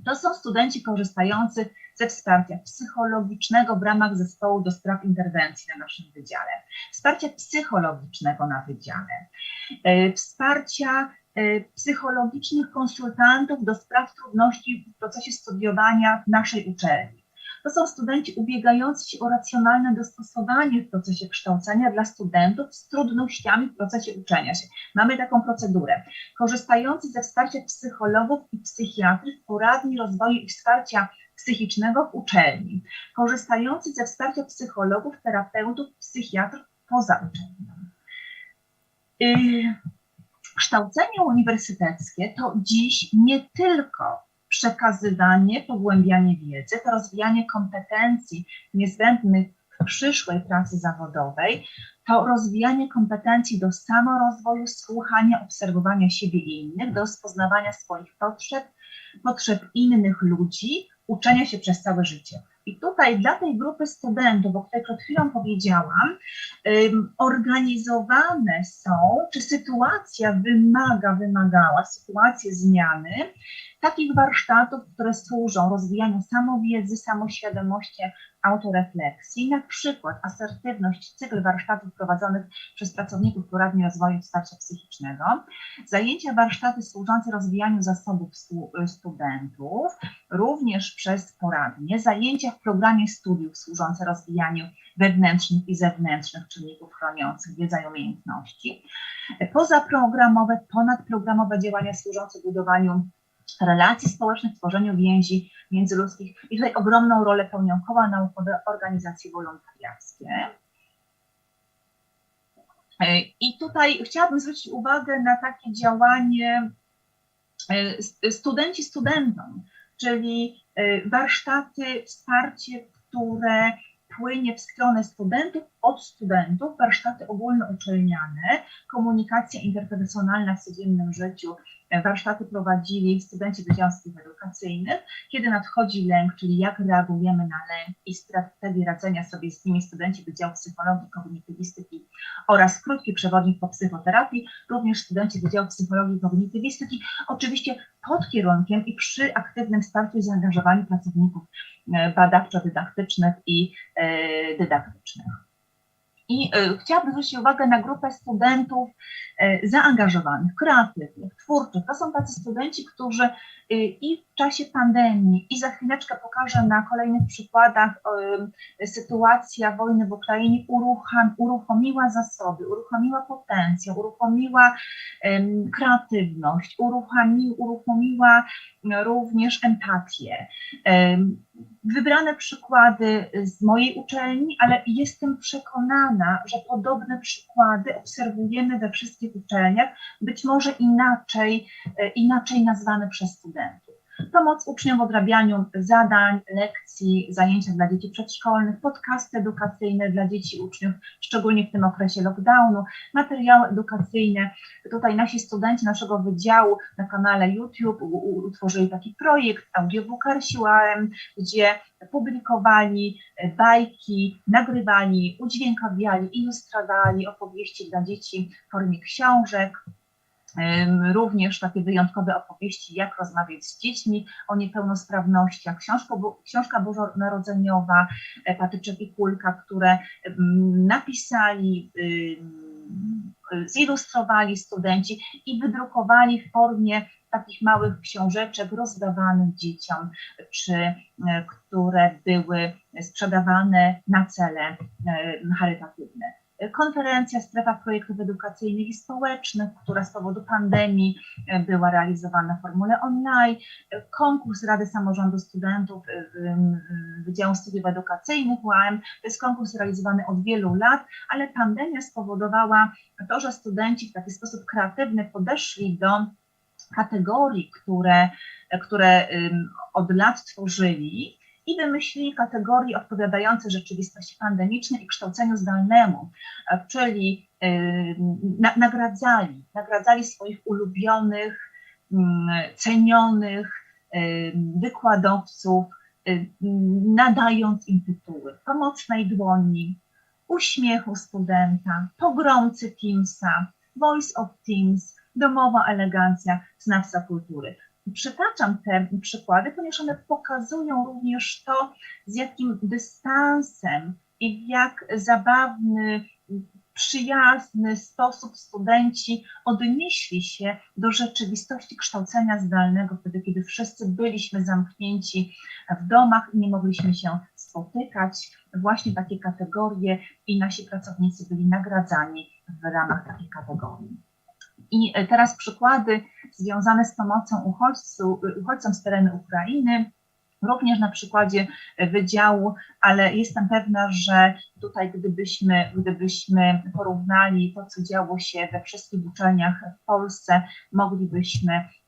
To są studenci korzystający ze wsparcia psychologicznego w ramach zespołu do spraw interwencji na naszym wydziale, wsparcia psychologicznego na wydziale, wsparcia psychologicznych konsultantów do spraw trudności w procesie studiowania w naszej uczelni. To są studenci ubiegający się o racjonalne dostosowanie w procesie kształcenia dla studentów z trudnościami w procesie uczenia się. Mamy taką procedurę. Korzystający ze wsparcia psychologów i psychiatrów, poradni rozwoju i wsparcia psychicznego w uczelni, korzystający ze wsparcia psychologów, terapeutów, psychiatrów poza uczelnią. Kształcenie uniwersyteckie to dziś nie tylko przekazywanie, pogłębianie wiedzy, to rozwijanie kompetencji niezbędnych w przyszłej pracy zawodowej, to rozwijanie kompetencji do samorozwoju, słuchania, obserwowania siebie i innych, do rozpoznawania swoich potrzeb innych ludzi, uczenia się przez całe życie. I tutaj dla tej grupy studentów, o której przed chwilą powiedziałam, organizowane są, czy sytuacja wymagała, sytuacje zmiany, takich warsztatów, które służą rozwijaniu samowiedzy, samoświadomości, autorefleksji, na przykład asertywność, cykl warsztatów prowadzonych przez pracowników poradni rozwoju i wsparcia psychicznego, zajęcia warsztaty służące rozwijaniu zasobów studentów, również przez poradnie, zajęcia w programie studiów służące rozwijaniu wewnętrznych i zewnętrznych czynników chroniących wiedzę i umiejętności, pozaprogramowe, ponadprogramowe działania służące budowaniu relacji społecznych, tworzeniu więzi międzyludzkich i tutaj ogromną rolę pełnią koła naukowe, organizacje wolontariackie. I tutaj chciałabym zwrócić uwagę na takie działanie studenci studentom, czyli warsztaty, wsparcie, które płynie w stronę studentów, od studentów, warsztaty ogólnouczelniane, komunikacja interpersonalna w codziennym życiu. Warsztaty prowadzili studenci Wydziałów Edukacyjnych, kiedy nadchodzi lęk, czyli jak reagujemy na lęk i strategię radzenia sobie z nimi, studenci Wydziału Psychologii, Kognitywistyki oraz krótki przewodnik po psychoterapii, również studenci Wydziału Psychologii i Kognitywistyki, oczywiście pod kierunkiem i przy aktywnym wsparciu i zaangażowaniu pracowników badawczo-dydaktycznych i dydaktycznych. I chciałabym zwrócić uwagę na grupę studentów zaangażowanych, kreatywnych, twórczych. To są tacy studenci, którzy i w czasie pandemii, i za chwileczkę pokażę na kolejnych przykładach, sytuacja wojny w Ukrainie uruchomiła zasoby, uruchomiła potencjał, uruchomiła kreatywność, uruchomiła również empatię. Wybrane przykłady z mojej uczelni, ale jestem przekonana, że podobne przykłady obserwujemy we wszystkich uczelniach, być może inaczej nazwane przez studentów. Pomoc uczniom w odrabianiu zadań, lekcji, zajęcia dla dzieci przedszkolnych, podcasty edukacyjne dla dzieci i uczniów, szczególnie w tym okresie lockdownu, materiały edukacyjne. Tutaj nasi studenci naszego wydziału na kanale YouTube utworzyli taki projekt audiobookersi UAM, gdzie publikowali bajki, nagrywali, udźwiękawiali, ilustrowali opowieści dla dzieci w formie książek. Również takie wyjątkowe opowieści, jak rozmawiać z dziećmi o niepełnosprawnościach, książka bożonarodzeniowa, Patyczek i Kulka, które napisali, zilustrowali studenci i wydrukowali w formie takich małych książeczek rozdawanych dzieciom, czy które były sprzedawane na cele charytatywne. Konferencja, strefa projektów edukacyjnych i społecznych, która z powodu pandemii była realizowana w formule online, konkurs Rady Samorządu Studentów Wydziału Studiów Edukacyjnych UAM, to jest konkurs realizowany od wielu lat, ale pandemia spowodowała to, że studenci w taki sposób kreatywny podeszli do kategorii, które od lat tworzyli, i wymyślili kategorie odpowiadające rzeczywistości pandemicznej i kształceniu zdalnemu, czyli nagradzali swoich ulubionych, cenionych wykładowców, nadając im tytuły Pomocnej dłoni, Uśmiechu studenta, Pogromcy Teamsa, Voice of Teams, Domowa elegancja, Znawca kultury. Przytaczam te przykłady, ponieważ one pokazują również to, z jakim dystansem i w jak zabawny, przyjazny sposób studenci odnieśli się do rzeczywistości kształcenia zdalnego, wtedy kiedy wszyscy byliśmy zamknięci w domach i nie mogliśmy się spotykać. Właśnie takie kategorie i nasi pracownicy byli nagradzani w ramach takich kategorii. I teraz przykłady związane z pomocą uchodźcom z terenu Ukrainy. również na przykładzie wydziału, ale jestem pewna, że tutaj gdybyśmy porównali to, co działo się we wszystkich uczelniach w Polsce,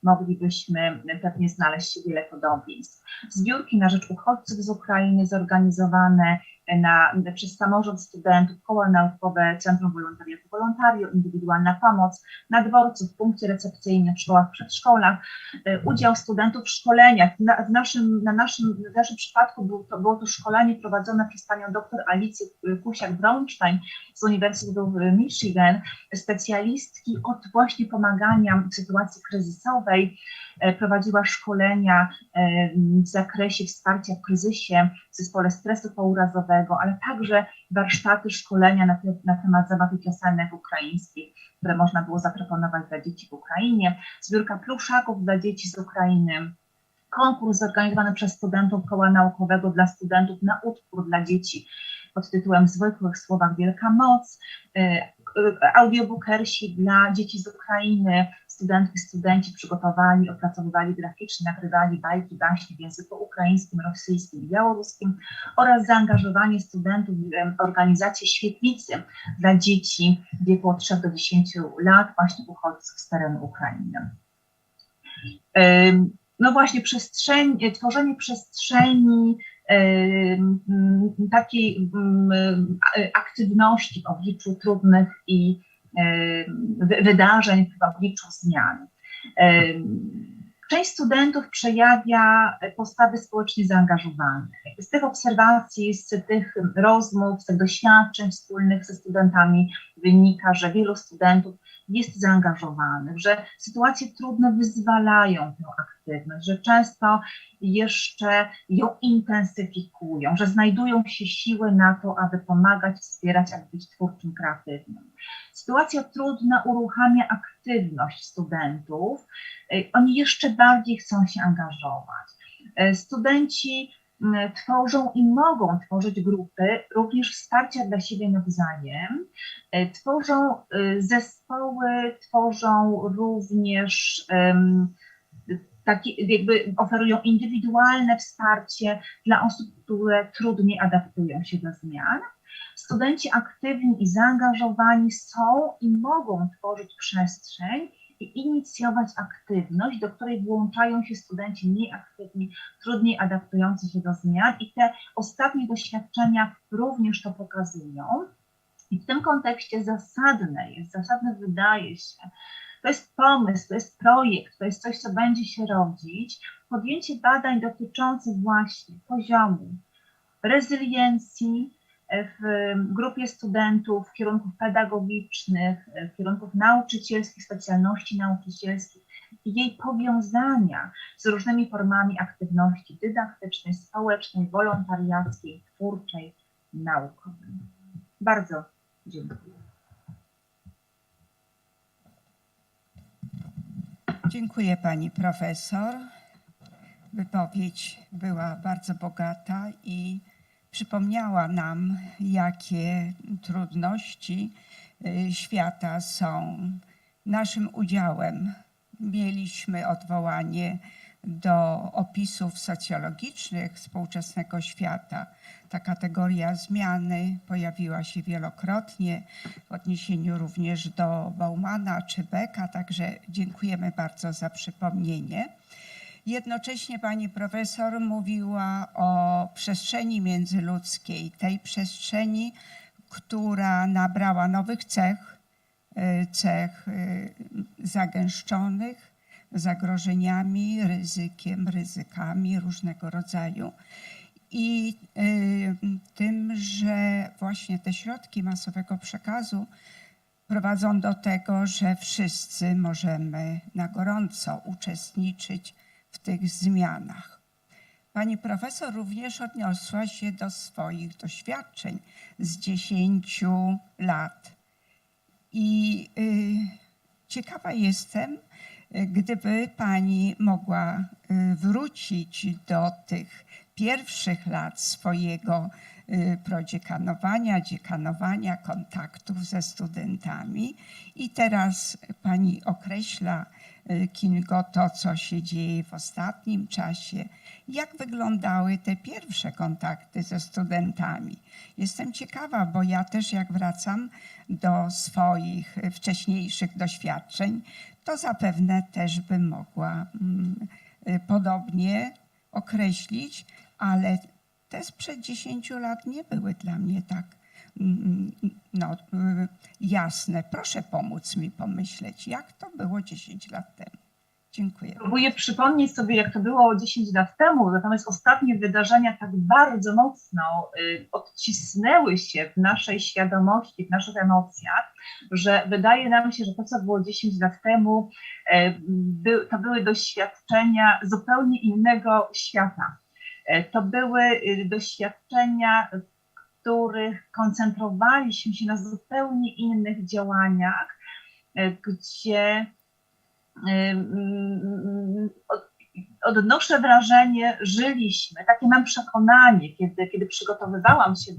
moglibyśmy pewnie znaleźć wiele podobieństw. Zbiórki na rzecz uchodźców z Ukrainy zorganizowane przez samorząd studentów, koła naukowe, Centrum Wolontariatu Volontario, indywidualna pomoc, na dworcu, w punkcie recepcyjnym, w szkołach, przedszkolach, udział studentów w szkoleniach. W naszym przypadku było to szkolenie prowadzone przez panią dr Alicję Kusiak-Braunstein z Uniwersytetu Michigan, specjalistki od właśnie pomagania w sytuacji kryzysowej. Prowadziła szkolenia w zakresie wsparcia w kryzysie, w zespole stresu pourazowego, ale także warsztaty, szkolenia na temat zabawy piosenek ukraińskich, które można było zaproponować dla dzieci w Ukrainie, zbiórka pluszaków dla dzieci z Ukrainy, konkurs zorganizowany przez studentów koła naukowego dla studentów na utwór dla dzieci pod tytułem W zwykłych słowach wielka moc, audiobookersi dla dzieci z Ukrainy, studentki, studenci przygotowali, opracowywali graficznie, nagrywali bajki, baśnie w języku ukraińskim, rosyjskim, białoruskim oraz zaangażowanie studentów w organizację świetlicy dla dzieci w wieku od 3 do 10 lat, właśnie uchodźców z terenu Ukrainy. No właśnie, tworzenie przestrzeni takiej aktywności w obliczu trudnych i wydarzeń, w obliczu zmian. Część studentów przejawia postawy społecznie zaangażowane. Z tych obserwacji, z tych rozmów, z tych doświadczeń wspólnych ze studentami wynika, że wielu studentów jest zaangażowanych, że sytuacje trudne wyzwalają tę aktywność, że często jeszcze ją intensyfikują, że znajdują się siły na to, aby pomagać, wspierać, aby być twórczym, kreatywnym. Sytuacja trudna uruchamia aktywność studentów, oni jeszcze bardziej chcą się angażować. Studenci tworzą i mogą tworzyć grupy, również wsparcia dla siebie nawzajem, tworzą zespoły, tworzą również oferują indywidualne wsparcie dla osób, które trudniej adaptują się do zmian. Studenci aktywni i zaangażowani są i mogą tworzyć przestrzeń i inicjować aktywność, do której włączają się studenci mniej aktywni, trudniej adaptujący się do zmian i te ostatnie doświadczenia również to pokazują. I w tym kontekście zasadne wydaje się, to jest pomysł, to jest projekt, to jest coś, co będzie się rodzić, podjęcie badań dotyczących właśnie poziomu rezyliencji w grupie studentów, kierunków pedagogicznych, kierunków nauczycielskich, specjalności nauczycielskich i jej powiązania z różnymi formami aktywności dydaktycznej, społecznej, wolontariackiej, twórczej, naukowej. Bardzo dziękuję. Dziękuję pani profesor. Wypowiedź była bardzo bogata i przypomniała nam, jakie trudności świata są naszym udziałem. Mieliśmy odwołanie do opisów socjologicznych współczesnego świata. Ta kategoria zmiany pojawiła się wielokrotnie w odniesieniu również do Baumana czy Becka, także dziękujemy bardzo za przypomnienie. Jednocześnie pani profesor mówiła o przestrzeni międzyludzkiej, tej przestrzeni, która nabrała nowych cech zagęszczonych zagrożeniami, ryzykami różnego rodzaju i tym, że właśnie te środki masowego przekazu prowadzą do tego, że wszyscy możemy na gorąco uczestniczyć w tych zmianach. Pani profesor również odniosła się do swoich doświadczeń z 10 lat. I ciekawa jestem, gdyby pani mogła wrócić do tych pierwszych lat swojego prodziekanowania, dziekanowania, kontaktów ze studentami. I teraz pani określa, Kingo, to, co się dzieje w ostatnim czasie. Jak wyglądały te pierwsze kontakty ze studentami? Jestem ciekawa, bo ja też jak wracam do swoich wcześniejszych doświadczeń, to zapewne też bym mogła podobnie określić, ale te sprzed 10 lat nie były dla mnie tak jasne. Proszę pomóc mi pomyśleć, jak to było 10 lat temu. Dziękuję. Próbuję przypomnieć sobie, jak to było 10 lat temu, natomiast ostatnie wydarzenia tak bardzo mocno odcisnęły się w naszej świadomości, w naszych emocjach, że wydaje nam się, że to, co było 10 lat temu, to były doświadczenia zupełnie innego świata. To były doświadczenia, w których koncentrowaliśmy się na zupełnie innych działaniach, gdzie odnoszę wrażenie, żyliśmy, takie mam przekonanie, kiedy przygotowywałam się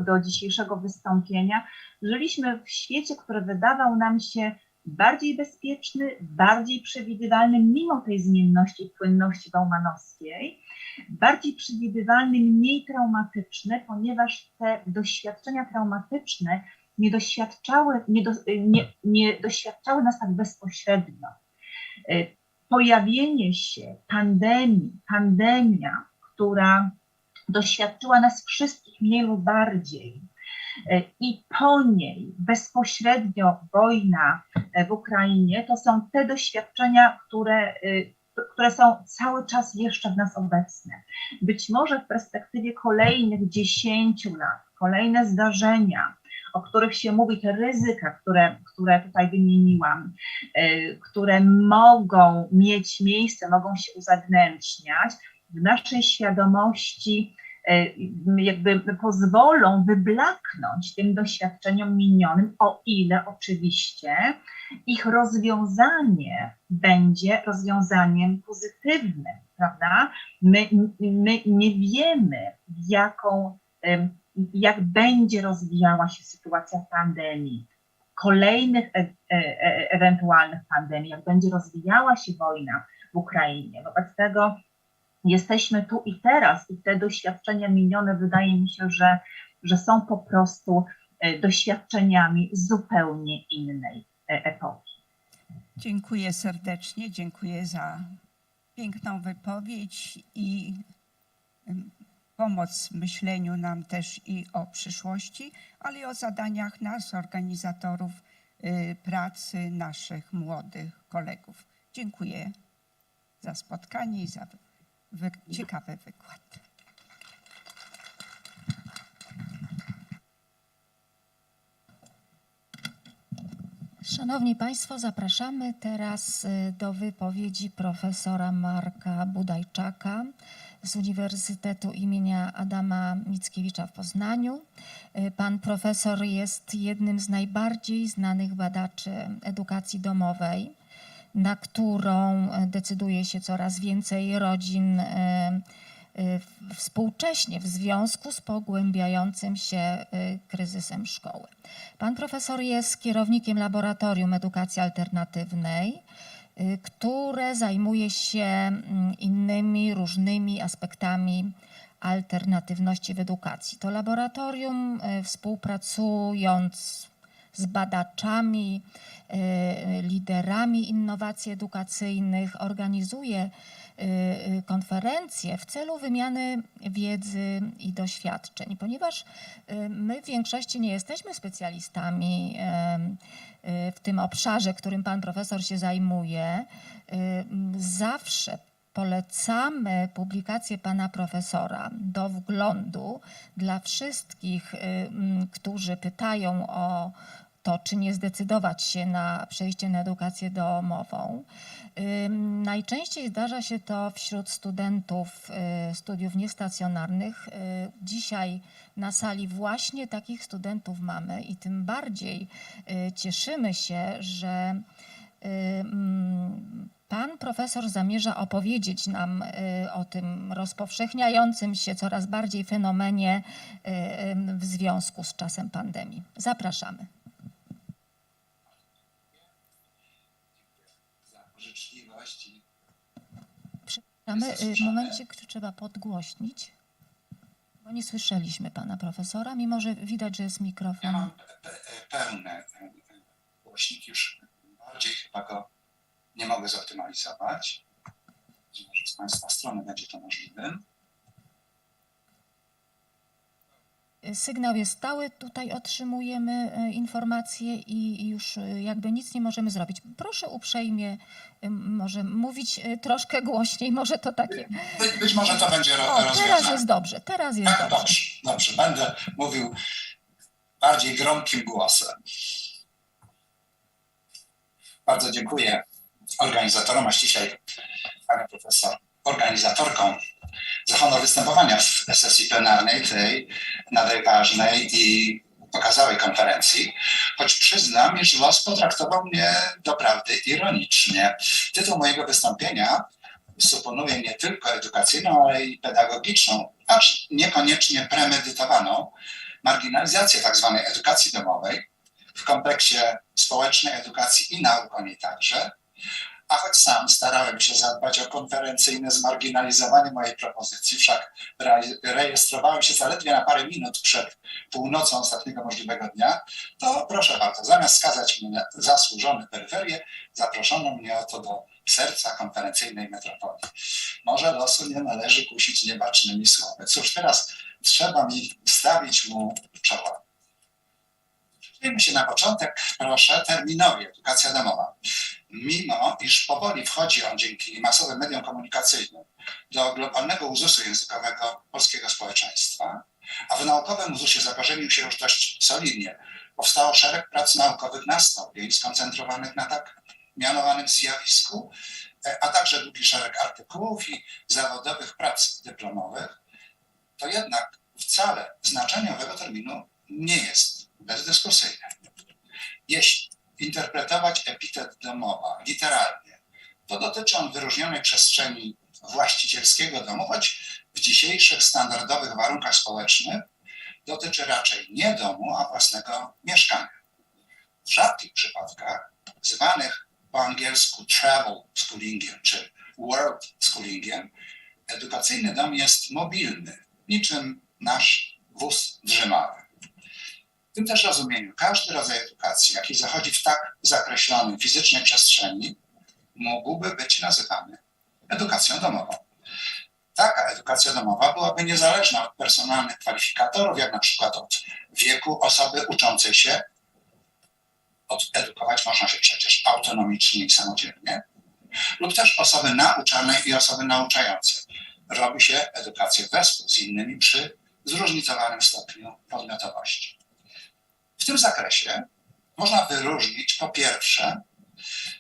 do dzisiejszego wystąpienia, żyliśmy w świecie, który wydawał nam się bardziej bezpieczny, bardziej przewidywalny, mimo tej zmienności i płynności baumanowskiej, bardziej przewidywalny, mniej traumatyczny, ponieważ te doświadczenia traumatyczne nie doświadczały nas tak bezpośrednio. Pojawienie się pandemia, która doświadczyła nas wszystkich mniej lub bardziej, i po niej bezpośrednio wojna w Ukrainie, to są te doświadczenia, które są cały czas jeszcze w nas obecne. Być może w perspektywie kolejnych 10 lat, kolejne zdarzenia, o których się mówi, te ryzyka, które tutaj wymieniłam, które mogą mieć miejsce, mogą się uzewnętrzniać, w naszej świadomości jakby pozwolą wyblaknąć tym doświadczeniom minionym, o ile oczywiście ich rozwiązanie będzie rozwiązaniem pozytywnym, prawda? My nie wiemy, jak będzie rozwijała się sytuacja pandemii, kolejnych ewentualnych pandemii, jak będzie rozwijała się wojna w Ukrainie. Wobec tego jesteśmy tu i teraz i te doświadczenia minione, wydaje mi się, że są po prostu doświadczeniami zupełnie innej epoki. Dziękuję serdecznie, dziękuję za piękną wypowiedź i pomoc w myśleniu nam też i o przyszłości, ale i o zadaniach nas, organizatorów pracy, naszych młodych kolegów. Dziękuję za spotkanie i za ciekawy wykład. Szanowni Państwo, zapraszamy teraz do wypowiedzi profesora Marka Budajczaka z Uniwersytetu imienia Adama Mickiewicza w Poznaniu. Pan profesor jest jednym z najbardziej znanych badaczy edukacji domowej, na którą decyduje się coraz więcej rodzin współcześnie w związku z pogłębiającym się kryzysem szkoły. Pan profesor jest kierownikiem Laboratorium Edukacji Alternatywnej, które zajmuje się innymi różnymi aspektami alternatywności w edukacji. To laboratorium, współpracując z badaczami, liderami innowacji edukacyjnych, organizuje konferencje w celu wymiany wiedzy i doświadczeń. Ponieważ my w większości nie jesteśmy specjalistami w tym obszarze, którym pan profesor się zajmuje, zawsze polecamy publikację pana profesora do wglądu dla wszystkich, którzy pytają o to, czy nie zdecydować się na przejście na edukację domową. Najczęściej zdarza się to wśród studentów studiów niestacjonarnych. Dzisiaj na sali właśnie takich studentów mamy i tym bardziej cieszymy się, że Pan profesor zamierza opowiedzieć nam o tym rozpowszechniającym się coraz bardziej fenomenie w związku z czasem pandemii. Zapraszamy. Życzliwość. Przepraszamy, momencik, trzeba podgłośnić, bo nie słyszeliśmy pana profesora, mimo że widać, że jest mikrofon. Ja mam pełny głośnik, już bardziej chyba go nie mogę zoptymalizować. Może z Państwa strony będzie to możliwe. Sygnał jest stały, tutaj otrzymujemy informacje i już jakby nic nie możemy zrobić. Proszę uprzejmie może mówić troszkę głośniej, może to takie... Być może to będzie rozwiązane. Teraz jest dobrze, teraz jest dobrze. Dobrze, będę mówił bardziej gromkim głosem. Bardzo dziękuję organizatorom, a ściślej pani profesor, organizatorkom za honor występowania w sesji plenarnej tej nader ważnej i okazałej konferencji, choć przyznam, iż los potraktował mnie doprawdy ironicznie. Tytuł mojego wystąpienia suponuje nie tylko edukacyjną, ale i pedagogiczną, acz niekoniecznie premedytowaną marginalizację tzw. edukacji domowej w kompleksie społecznej edukacji i nauk o niej także, a choć sam starałem się zadbać o konferencyjne zmarginalizowanie mojej propozycji, wszak rejestrowałem się zaledwie na parę minut przed północą ostatniego możliwego dnia, to proszę bardzo, zamiast skazać mnie na zasłużone peryferie, zaproszono mnie oto do serca konferencyjnej metropolii. Może losu nie należy kusić niebacznymi słowy. Cóż, teraz trzeba mi stawić mu czoła. Przyjrzyjmy się na początek, proszę, terminowi edukacja domowa. Mimo iż powoli wchodzi on dzięki masowym mediom komunikacyjnym do globalnego uzusu językowego polskiego społeczeństwa, a w naukowym uzusie zakorzenił się już dość solidnie, powstało szereg prac naukowych na stopień skoncentrowanych na tak mianowanym zjawisku, a także długi szereg artykułów i zawodowych prac dyplomowych, to jednak wcale znaczenie owego terminu nie jest bezdyskusyjne. Jeśli interpretować epitet domowa literalnie, to dotyczy on wyróżnionej przestrzeni właścicielskiego domu, choć w dzisiejszych standardowych warunkach społecznych dotyczy raczej nie domu, a własnego mieszkania. W rzadkich przypadkach, zwanych po angielsku travel schoolingiem czy world schoolingiem, edukacyjny dom jest mobilny, niczym nasz wóz drzymawy. W tym też rozumieniu każdy rodzaj edukacji, jaki zachodzi w tak zakreślonej fizycznej przestrzeni, mógłby być nazywany edukacją domową. Taka edukacja domowa byłaby niezależna od personalnych kwalifikatorów, jak na przykład od wieku osoby uczącej się. Edukować można się przecież autonomicznie i samodzielnie, lub też osoby nauczanej i osoby nauczającej. Robi się edukację wespół z innymi przy zróżnicowanym stopniu podmiotowości. W tym zakresie można wyróżnić po pierwsze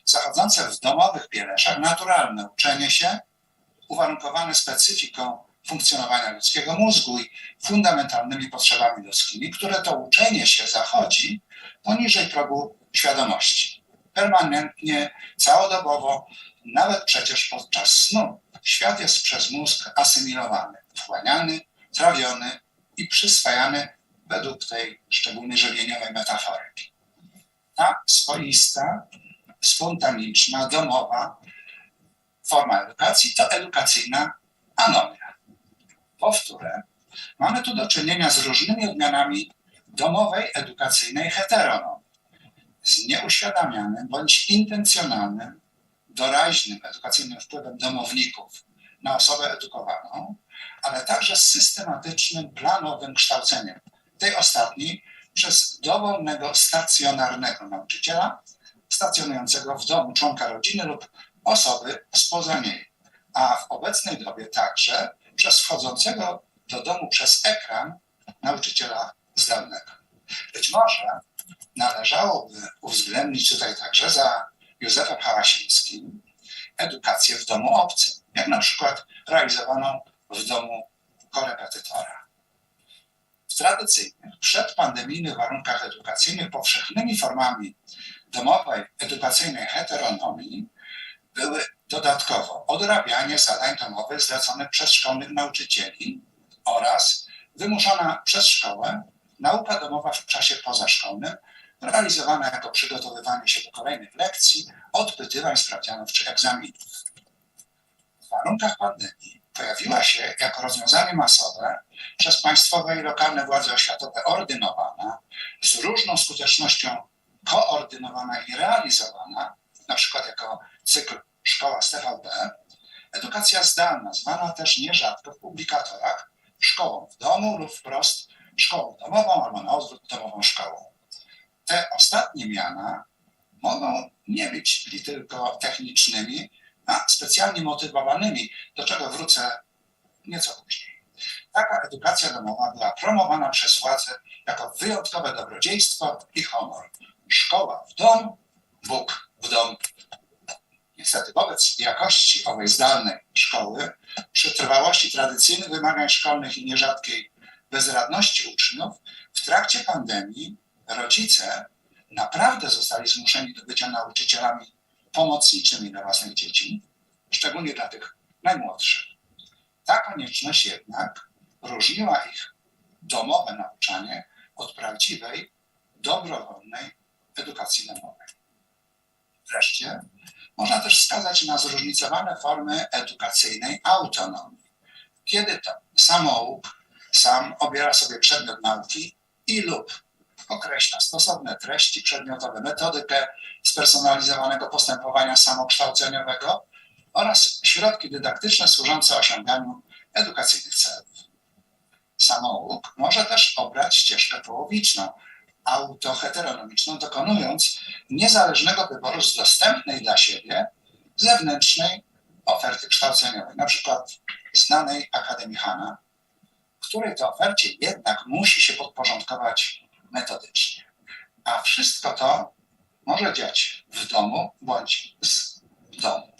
zachodzące w domowych pieleszach naturalne uczenie się, uwarunkowane specyfiką funkcjonowania ludzkiego mózgu i fundamentalnymi potrzebami ludzkimi, które to uczenie się zachodzi poniżej progu świadomości. Permanentnie, całodobowo, nawet przecież podczas snu. Świat jest przez mózg asymilowany, wchłaniany, trawiony i przyswajany według tej szczególnie żywieniowej metaforyki. Ta swoista, spontaniczna, domowa forma edukacji to edukacyjna anomia. Powtóre, mamy tu do czynienia z różnymi odmianami domowej edukacyjnej heteronomii, z nieuświadamianym bądź intencjonalnym, doraźnym edukacyjnym wpływem domowników na osobę edukowaną, ale także z systematycznym, planowym kształceniem tej ostatniej przez dowolnego stacjonarnego nauczyciela stacjonującego w domu członka rodziny lub osoby spoza niej, a w obecnej dobie także przez wchodzącego do domu przez ekran nauczyciela zdalnego. Być może należałoby uwzględnić tutaj także za Józefem Hałasińskim edukację w domu obcym, jak na przykład realizowaną w domu korepetytora. W tradycyjnych, przedpandemijnych warunkach edukacyjnych powszechnymi formami domowej edukacyjnej heteronomii były Dodatkowo odrabianie zadań domowych zleconych przez szkolnych nauczycieli oraz wymuszana przez szkołę nauka domowa w czasie pozaszkolnym, realizowana jako przygotowywanie się do kolejnych lekcji, odpytywań, sprawdzianów czy egzaminów. W warunkach pandemii pojawiła się jako rozwiązanie masowe przez państwowe i lokalne władze oświatowe ordynowana, z różną skutecznością koordynowana i realizowana, na przykład jako cykl Szkoła z TVP, edukacja zdalna, zwana też nierzadko w publikatorach szkołą w domu lub wprost szkołą domową albo na odwrót domową szkołą. Te ostatnie miana mogą nie być tylko technicznymi, a specjalnie motywowanymi, do czego wrócę nieco później. Taka edukacja domowa była promowana przez władze jako wyjątkowe dobrodziejstwo i honor. Szkoła w dom, Bóg w dom. Niestety wobec jakości owej zdalnej szkoły, przy trwałości tradycyjnych wymagań szkolnych i nierzadkiej bezradności uczniów, w trakcie pandemii rodzice naprawdę zostali zmuszeni do bycia nauczycielami pomocniczymi dla własnych dzieci, szczególnie dla tych najmłodszych. Ta konieczność jednak różniła ich domowe nauczanie od prawdziwej, dobrowolnej edukacji domowej. Wreszcie można też wskazać na zróżnicowane formy edukacyjnej autonomii, kiedy to samouk sam obiera sobie przedmiot nauki i lub określa stosowne treści przedmiotowe, metodykę spersonalizowanego postępowania samokształceniowego oraz środki dydaktyczne służące osiąganiu edukacyjnych celów. Samouk może też obrać ścieżkę połowiczną, autoheteronomiczną, dokonując niezależnego wyboru z dostępnej dla siebie zewnętrznej oferty kształceniowej, na przykład znanej Akademii Jana, której to ofercie jednak musi się podporządkować metodycznie. A wszystko to może dziać w domu bądź z domu.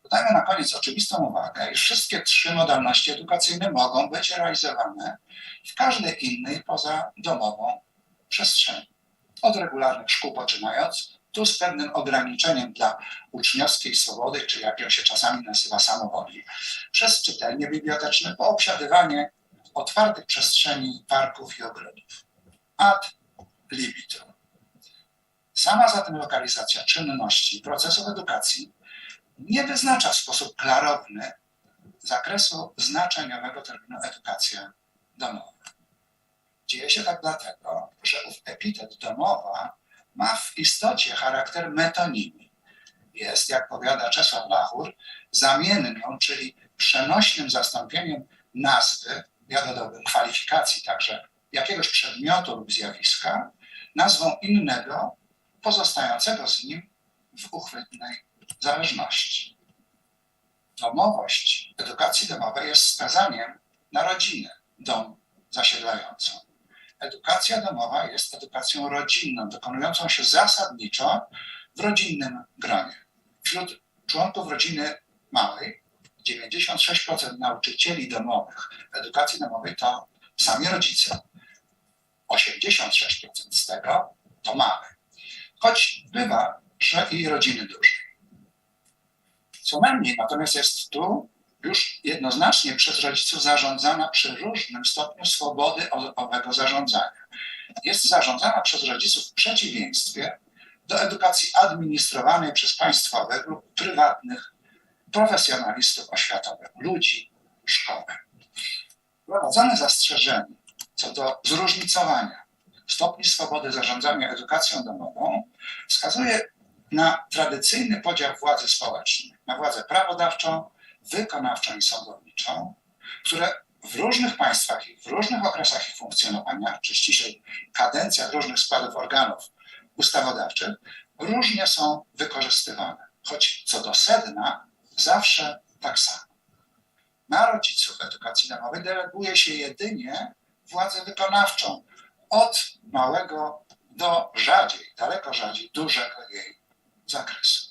Dodajmy na koniec oczywistą uwagę, iż wszystkie trzy modalności edukacyjne mogą być realizowane w każdej innej poza domową przestrzeni. Od regularnych szkół poczynając, tu z pewnym ograniczeniem dla uczniowskiej swobody, czy jak ją się czasami nazywa samowoli, przez czytelnie biblioteczne po obsiadywanie otwartych przestrzeni, parków i ogrodów. Ad libitum. Sama zatem lokalizacja czynności i procesów edukacji nie wyznacza w sposób klarowny zakresu znaczeniowego terminu edukacja domowa. Dzieje się tak dlatego, że ów epitet domowa ma w istocie charakter metonimii. Jest, jak powiada Czesław Lachur, zamienną, czyli przenośnym zastąpieniem nazwy, ja dodałbym kwalifikacji także jakiegoś przedmiotu lub zjawiska, nazwą innego, pozostającego z nim w uchwytnej zależności. Domowość edukacji domowej jest wskazaniem na rodzinę, dom zasiedlającą. Edukacja domowa jest edukacją rodzinną, dokonującą się zasadniczo w rodzinnym gronie. Wśród członków rodziny małej 96% nauczycieli domowych edukacji domowej to sami rodzice. 86% z tego to mamy. Choć bywa, że i rodziny duże. Co najmniej natomiast jest tu już jednoznacznie przez rodziców zarządzana przy różnym stopniu swobody owego zarządzania. Jest zarządzana przez rodziców w przeciwieństwie do edukacji administrowanej przez państwowych lub prywatnych profesjonalistów oświatowych, ludzi szkoły. Wprowadzone zastrzeżenie co do zróżnicowania stopni swobody zarządzania edukacją domową wskazuje na tradycyjny podział władzy społecznej, na władzę prawodawczą, wykonawczą i sądowniczą, które w różnych państwach i w różnych okresach ich funkcjonowania, czy ściślej kadencjach różnych składów organów ustawodawczych, różnie są wykorzystywane, choć co do sedna zawsze tak samo. Na rodziców edukacji domowej deleguje się jedynie władzę wykonawczą od małego do rzadziej, daleko rzadziej, dużego jej zakresu.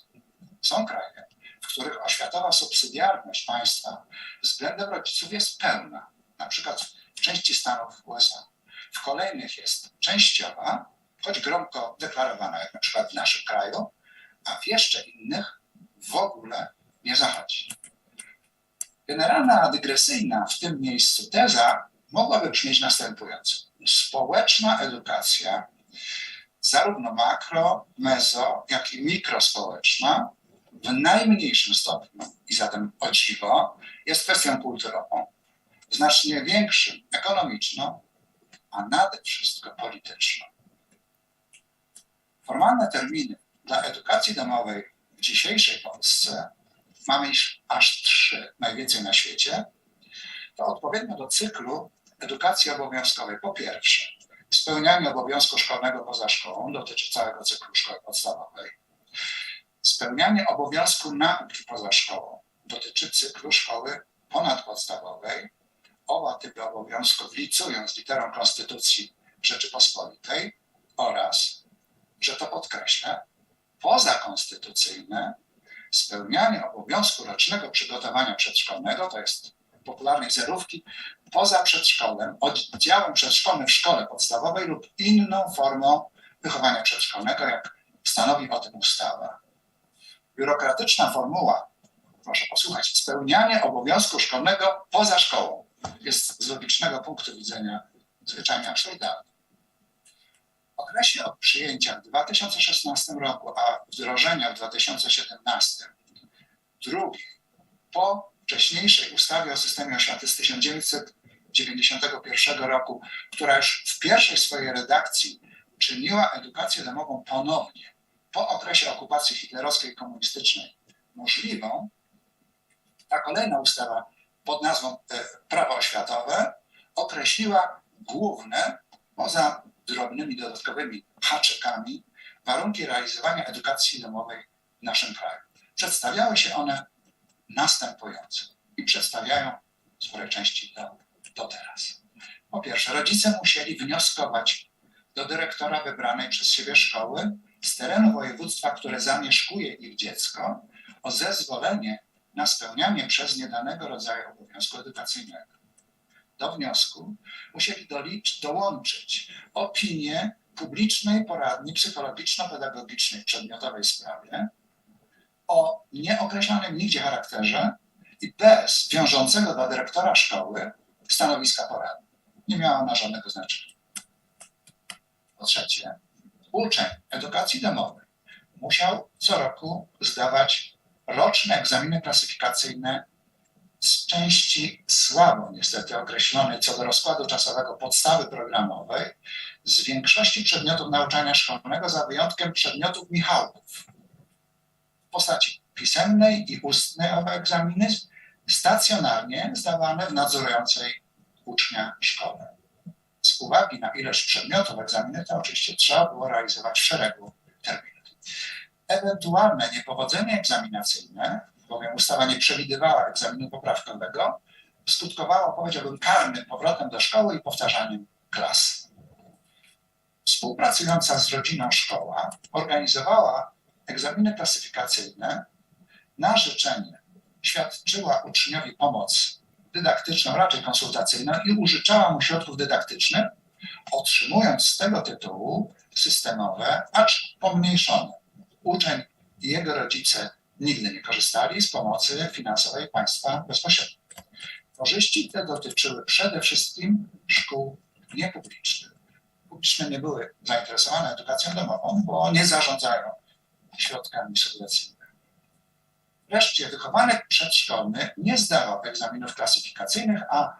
Są kraje, w których oświatowa subsydiarność państwa względem rodziców jest pełna, na przykład w części stanów USA. W kolejnych jest częściowa, choć gromko deklarowana, jak na przykład w naszym kraju, a w jeszcze innych w ogóle nie zachodzi. Generalna, a dygresyjna w tym miejscu teza mogłaby brzmieć następująco. Społeczna edukacja, zarówno makro, mezo, jak i mikrospołeczna, w najmniejszym stopniu i zatem o dziwo jest kwestią kulturową, znacznie większym ekonomiczną, a nade wszystko polityczną. Formalne terminy dla edukacji domowej w dzisiejszej Polsce mamy aż 3, najwięcej na świecie, to odpowiednio do cyklu edukacji obowiązkowej. Po pierwsze, spełnianie obowiązku szkolnego poza szkołą, dotyczy całego cyklu szkoły podstawowej. Spełnianie obowiązku nauki poza szkołą, dotyczy cyklu szkoły ponadpodstawowej. Oba typy obowiązków licują z literą Konstytucji Rzeczypospolitej oraz, że to podkreślę, pozakonstytucyjne spełnianie obowiązku rocznego przygotowania przedszkolnego, to jest popularnej zerówki, poza przedszkolem, oddziałem przedszkolnym w szkole podstawowej lub inną formą wychowania przedszkolnego, jak stanowi o tym ustawa. Biurokratyczna formuła, proszę posłuchać, spełnianie obowiązku szkolnego poza szkołą jest z logicznego punktu widzenia zwyczajnie absurdalna. W okresie od przyjęcia w 2016 roku, a wdrożenia w 2017, drugi po wcześniejszej ustawie o systemie oświaty z 1991 roku, która już w pierwszej swojej redakcji czyniła edukację domową ponownie po okresie okupacji hitlerowskiej i komunistycznej możliwą, ta kolejna ustawa pod nazwą Prawo oświatowe określiła główne, poza drobnymi dodatkowymi haczykami, warunki realizowania edukacji domowej w naszym kraju. Przedstawiały się one następująco i przedstawiają w sporej części do teraz. Po pierwsze, rodzice musieli wnioskować do dyrektora wybranej przez siebie szkoły z terenu województwa, które zamieszkuje ich dziecko, o zezwolenie na spełnianie przez nie danego rodzaju obowiązku edukacyjnego. Do wniosku musieli dołączyć opinię publicznej poradni psychologiczno-pedagogicznej w przedmiotowej sprawie o nieokreślonym nigdzie charakterze i bez wiążącego dla dyrektora szkoły stanowiska poradni. Nie miała ona żadnego znaczenia. Po trzecie, uczeń edukacji domowej musiał co roku zdawać roczne egzaminy klasyfikacyjne z części słabo niestety określonej co do rozkładu czasowego podstawy programowej z większości przedmiotów nauczania szkolnego za wyjątkiem przedmiotów Michałków w postaci pisemnej i ustnej owe egzaminy stacjonarnie zdawane w nadzorującej ucznia szkole. Z uwagi na ilość przedmiotów egzaminy to oczywiście trzeba było realizować w szeregu terminów. Ewentualne niepowodzenie egzaminacyjne, bowiem ustawa nie przewidywała egzaminu poprawkowego, skutkowało, powiedziałbym, karnym powrotem do szkoły i powtarzaniem klas. Współpracująca z rodziną szkoła organizowała egzaminy klasyfikacyjne, na życzenie świadczyła uczniowi pomoc dydaktyczną, raczej konsultacyjną i użyczała mu środków dydaktycznych, otrzymując z tego tytułu systemowe, acz pomniejszone. Uczeń i jego rodzice nigdy nie korzystali z pomocy finansowej państwa bezpośrednio. Korzyści te dotyczyły przede wszystkim szkół niepublicznych. Publiczne nie były zainteresowane edukacją domową, bo nie zarządzają środkami subwencyjnymi. Wreszcie wychowanek przedszkolny nie zdawał egzaminów klasyfikacyjnych, a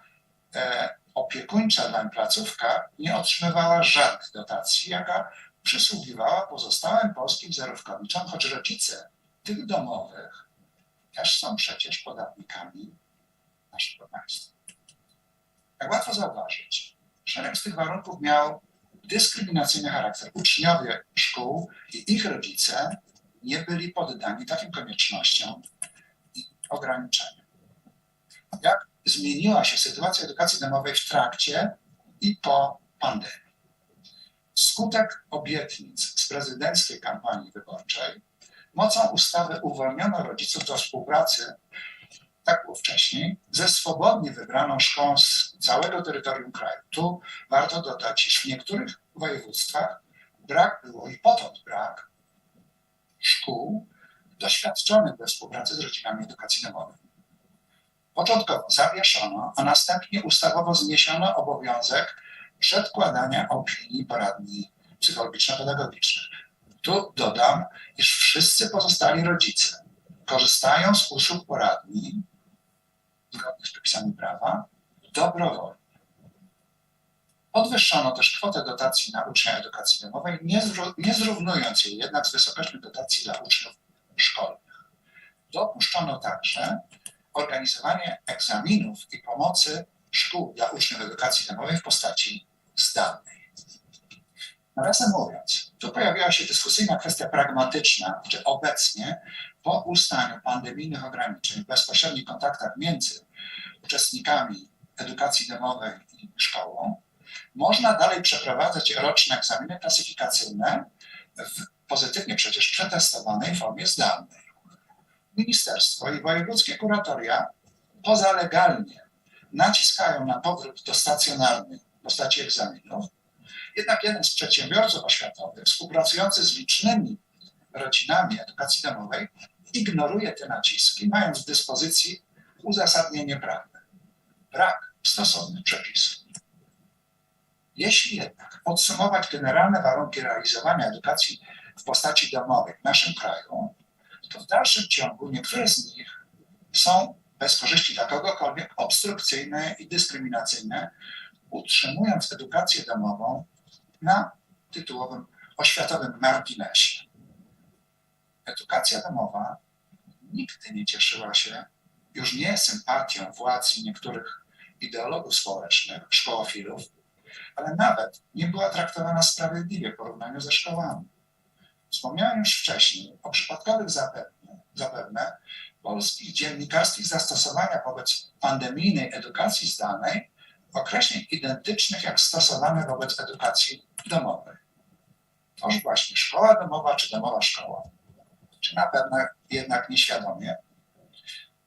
opiekuńcza dlań placówka nie otrzymywała żadnych dotacji, jaka przysługiwała pozostałym polskim zerówkowiczom, choć rodzice tych domowych też są przecież podatnikami naszego państwa. Jak łatwo zauważyć, szereg z tych warunków miał dyskryminacyjny charakter. Uczniowie szkół i ich rodzice nie byli poddani takim koniecznościom i ograniczeniom. Jak zmieniła się sytuacja edukacji domowej w trakcie i po pandemii? Wskutek obietnic z prezydenckiej kampanii wyborczej mocą ustawy uwolniono rodziców do współpracy, tak było wcześniej, ze swobodnie wybraną szkołą z całego terytorium kraju. Tu warto dodać, iż w niektórych województwach brak było i potąd brak szkół doświadczonych we współpracy z rodzinami edukacji domowej. Początkowo zawieszono, a następnie ustawowo zniesiono obowiązek przedkładania opinii poradni psychologiczno-pedagogicznych. Tu dodam, iż wszyscy pozostali rodzice korzystają z usług poradni zgodnie z przepisami prawa dobrowolnie. Podwyższono też kwotę dotacji na ucznia edukacji domowej, nie zrównując jej jednak z wysokością dotacji dla uczniów szkolnych. Dopuszczono także organizowanie egzaminów i pomocy szkół dla uczniów edukacji domowej w postaci zdalnej. Nawiasem mówiąc, tu pojawiła się dyskusyjna kwestia pragmatyczna, czy obecnie po ustaniu pandemijnych ograniczeń w bezpośrednich kontaktach między uczestnikami edukacji domowej i szkołą można dalej przeprowadzać roczne egzaminy klasyfikacyjne w pozytywnie przecież przetestowanej formie zdalnej. Ministerstwo i wojewódzkie kuratoria pozalegalnie naciskają na powrót do stacjonarnej w postaci egzaminów, jednak jeden z przedsiębiorców oświatowych współpracujący z licznymi rodzinami edukacji domowej ignoruje te naciski, mając w dyspozycji uzasadnienie prawne. Brak stosownych przepisów. Jeśli jednak podsumować generalne warunki realizowania edukacji w postaci domowej w naszym kraju, to w dalszym ciągu niektóre z nich są bez korzyści dla kogokolwiek obstrukcyjne i dyskryminacyjne, utrzymując edukację domową na tytułowym oświatowym marginesie. Edukacja domowa nigdy nie cieszyła się już nie sympatią władz i niektórych ideologów społecznych, szkołofilów, ale nawet nie była traktowana sprawiedliwie w porównaniu ze szkołami. Wspomniałem już wcześniej o przypadkowych zapewne polskich dziennikarskich zastosowaniach wobec pandemijnej edukacji zdalnej określeń identycznych jak stosowane wobec edukacji domowej. Toż właśnie szkoła domowa czy domowa szkoła? Czy na pewno jednak nieświadomie?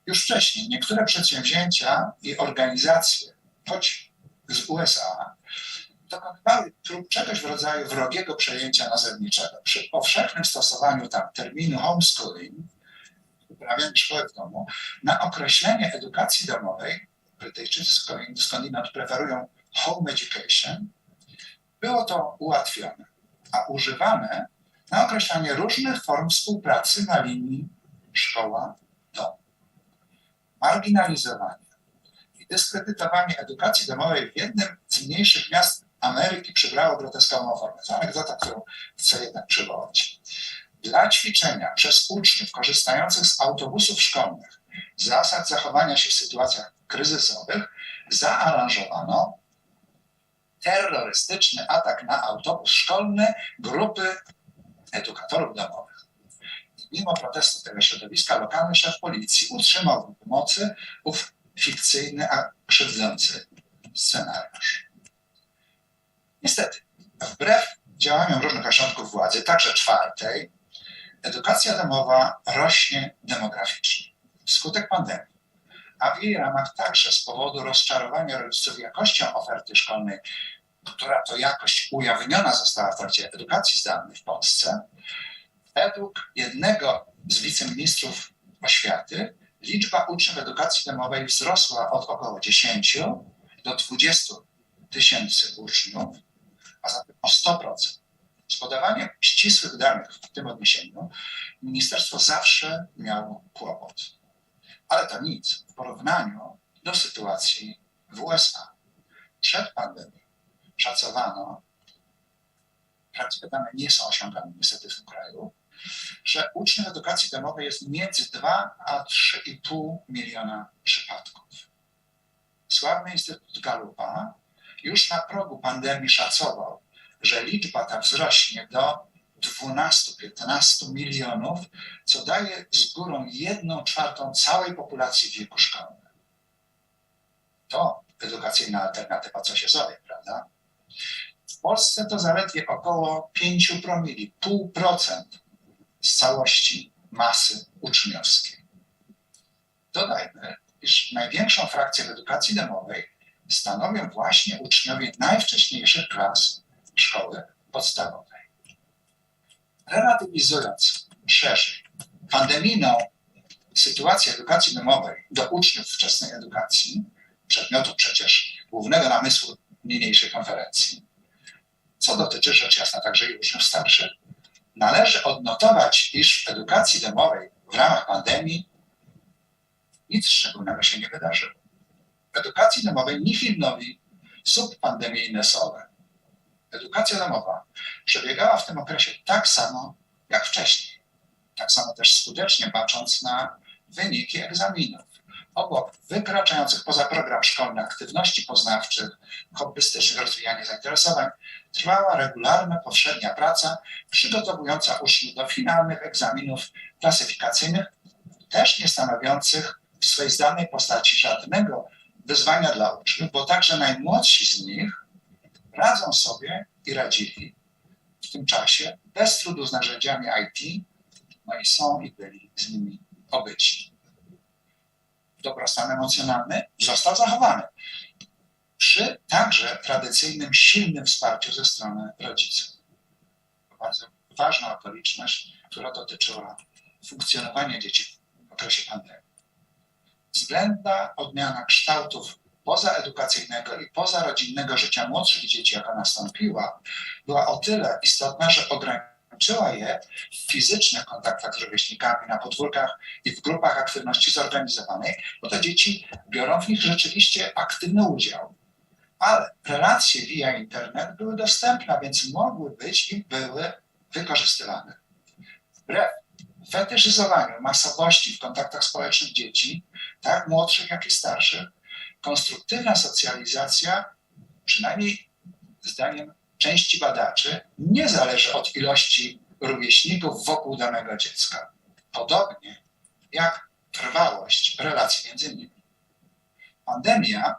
Już wcześniej niektóre przedsięwzięcia i organizacje, choć z USA, dokonywały prób czegoś w rodzaju wrogiego przejęcia nazewniczego. Przy powszechnym stosowaniu tam terminu homeschooling, uprawiania szkoły w domu, na określenie edukacji domowej, Brytyjczycy skądinąd preferują home education, było to ułatwione, a używane na określanie różnych form współpracy na linii szkoła-dom. Marginalizowanie i dyskredytowanie edukacji domowej w jednym z mniejszych miast Ameryki przybrało groteskową formę. To anegdota, którą chcę jednak przywołać. Dla ćwiczenia przez uczniów korzystających z autobusów szkolnych zasad zachowania się w sytuacjach kryzysowych zaaranżowano terrorystyczny atak na autobus szkolny grupy edukatorów domowych. I mimo protestu tego środowiska lokalny szef policji utrzymał w mocy ów fikcyjny, a krzywdzący scenariusz. Niestety, wbrew działaniom różnych ośrodków władzy, także czwartej, edukacja domowa rośnie demograficznie. Wskutek pandemii, a w jej ramach także z powodu rozczarowania rodziców jakością oferty szkolnej, która to jakość ujawniona została w trakcie edukacji zdalnej w Polsce, według jednego z wiceministrów oświaty liczba uczniów edukacji domowej wzrosła od około 10 do 20 tysięcy uczniów, a zatem o 100%. Z podawaniem ścisłych danych w tym odniesieniu ministerstwo zawsze miało kłopot. Ale to nic w porównaniu do sytuacji w USA. Przed pandemią szacowano, prawdziwe dane nie są osiągane niestety w tym kraju, że uczniów edukacji domowej jest między 2 a 3,5 miliona przypadków. Sławny Instytut Galupa już na progu pandemii szacował, że liczba ta wzrośnie do 12-15 milionów, co daje z górą 1/4 całej populacji w wieku szkolnym. To edukacyjna alternatywa, co się zowie, prawda? W Polsce to zaledwie około 5 promili, 0,5% z całości masy uczniowskiej. Dodajmy, iż największą frakcję w edukacji domowej stanowią właśnie uczniowie najwcześniejszych klas szkoły podstawowej. Relatywizując szerzej pandemijną sytuację edukacji domowej do uczniów wczesnej edukacji, przedmiotu przecież głównego namysłu niniejszej konferencji, co dotyczy rzecz jasna także i uczniów starszych, należy odnotować, iż w edukacji domowej w ramach pandemii nic szczególnego się nie wydarzyło. W edukacji domowej nihil novi sub pandemijne sole. Edukacja domowa przebiegała w tym okresie tak samo jak wcześniej. Tak samo też skutecznie bacząc na wyniki egzaminów. Obok wykraczających poza program szkolny aktywności poznawczych, hobbystycznych, rozwijania zainteresowań, trwała regularna, powszednia praca przygotowująca uczniów do finalnych egzaminów klasyfikacyjnych, też nie stanowiących w swej zdanej postaci żadnego wyzwania dla uczniów, bo także najmłodsi z nich radzą sobie i radzili w tym czasie bez trudu z narzędziami IT, no i są i byli z nimi obyci. Dobrostan emocjonalny został zachowany przy także tradycyjnym, silnym wsparciu ze strony rodziców. To bardzo ważna okoliczność, która dotyczyła funkcjonowania dzieci w okresie pandemii. Względna odmiana kształtów pozaedukacyjnego i pozarodzinnego życia młodszych dzieci, jaka nastąpiła, była o tyle istotna, że ograniczyła je w fizycznych kontaktach z rówieśnikami, na podwórkach i w grupach aktywności zorganizowanej, bo te dzieci biorą w nich rzeczywiście aktywny udział. Ale relacje via internet były dostępne, więc mogły być i były wykorzystywane. Wbrew fetyszyzowaniu masowości w kontaktach społecznych dzieci, tak młodszych, jak i starszych, konstruktywna socjalizacja, przynajmniej zdaniem części badaczy, nie zależy od ilości rówieśników wokół danego dziecka. Podobnie jak trwałość relacji między nimi. Pandemia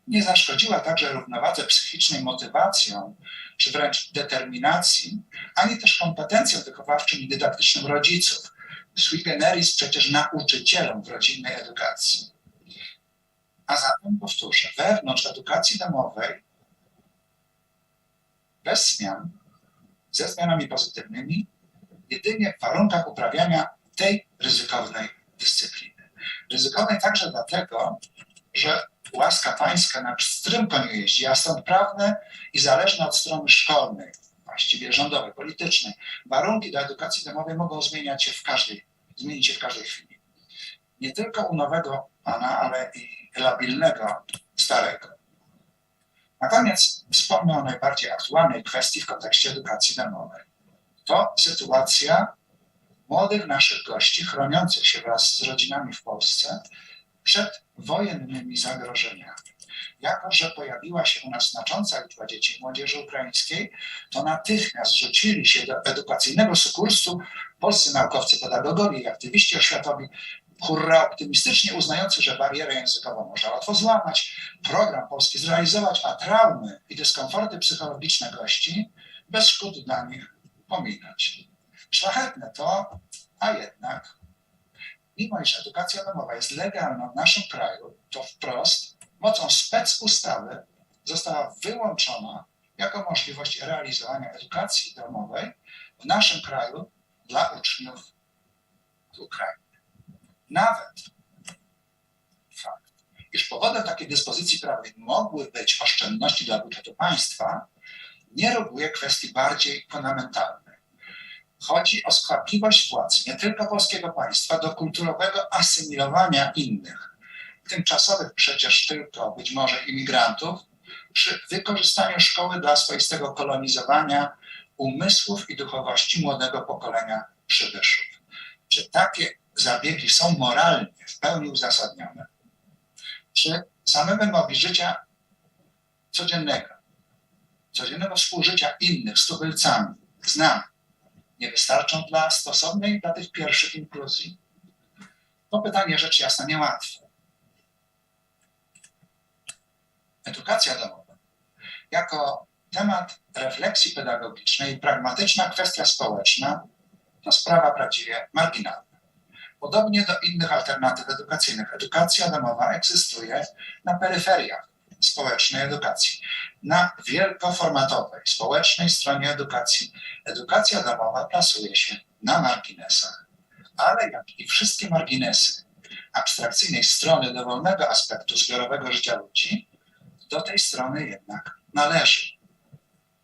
nie zaszkodziła także równowadze psychicznej motywacją, czy wręcz determinacji, ani też kompetencjom wychowawczym i dydaktycznym rodziców, sui generis przecież nauczycielom w rodzinnej edukacji. A zatem powtórzę, wewnątrz edukacji domowej bez zmian, ze zmianami pozytywnymi, jedynie w warunkach uprawiania tej ryzykownej dyscypliny. Ryzykownej także dlatego, że łaska pańska na pstrym koniu jeździ, a stąd prawne i zależne od strony szkolnej, właściwie rządowej, politycznej, warunki do edukacji domowej mogą zmienić się w każdej chwili. Nie tylko u nowego pana, ale i labilnego starego. Na koniec wspomnę o najbardziej aktualnej kwestii w kontekście edukacji domowej. To sytuacja młodych naszych gości chroniących się wraz z rodzinami w Polsce przed wojennymi zagrożeniami. Jako że pojawiła się u nas znacząca liczba dzieci i młodzieży ukraińskiej, to natychmiast rzucili się do edukacyjnego sukursu polscy naukowcy, pedagogowie i aktywiści oświatowi, hurra optymistycznie uznający, że barierę językową można łatwo złamać, program polski zrealizować, a traumy i dyskomforty psychologiczne gości bez szkód dla nich pominąć. Szlachetne to, a jednak, mimo iż edukacja domowa jest legalna w naszym kraju, to wprost mocą specustawy została wyłączona jako możliwość realizowania edukacji domowej w naszym kraju dla uczniów z Ukrainy. Nawet fakt, iż powodem takiej dyspozycji prawnej mogły być oszczędności dla budżetu państwa, nie roguje kwestii bardziej fundamentalnej. Chodzi o skłapliwość władz, nie tylko polskiego państwa, do kulturowego asymilowania innych, tymczasowych przecież tylko być może imigrantów, przy wykorzystaniu szkoły dla swoistego kolonizowania umysłów i duchowości młodego pokolenia przybyszów. Czy takie zabiegi są moralnie w pełni uzasadnione? Czy same wymogi życia codziennego współżycia innych z tubylcami, z nami, nie wystarczą dla stosownej dla tych pierwszych inkluzji? To pytanie rzecz jasna niełatwe. Edukacja domowa jako temat refleksji pedagogicznej i pragmatyczna kwestia społeczna to sprawa prawdziwie marginalna. Podobnie do innych alternatyw edukacyjnych, edukacja domowa egzystuje na peryferiach społecznej edukacji. Na wielkoformatowej, społecznej stronie edukacji edukacja domowa plasuje się na marginesach. ale jak i wszystkie marginesy abstrakcyjnej strony dowolnego aspektu zbiorowego życia ludzi, do tej strony jednak należy.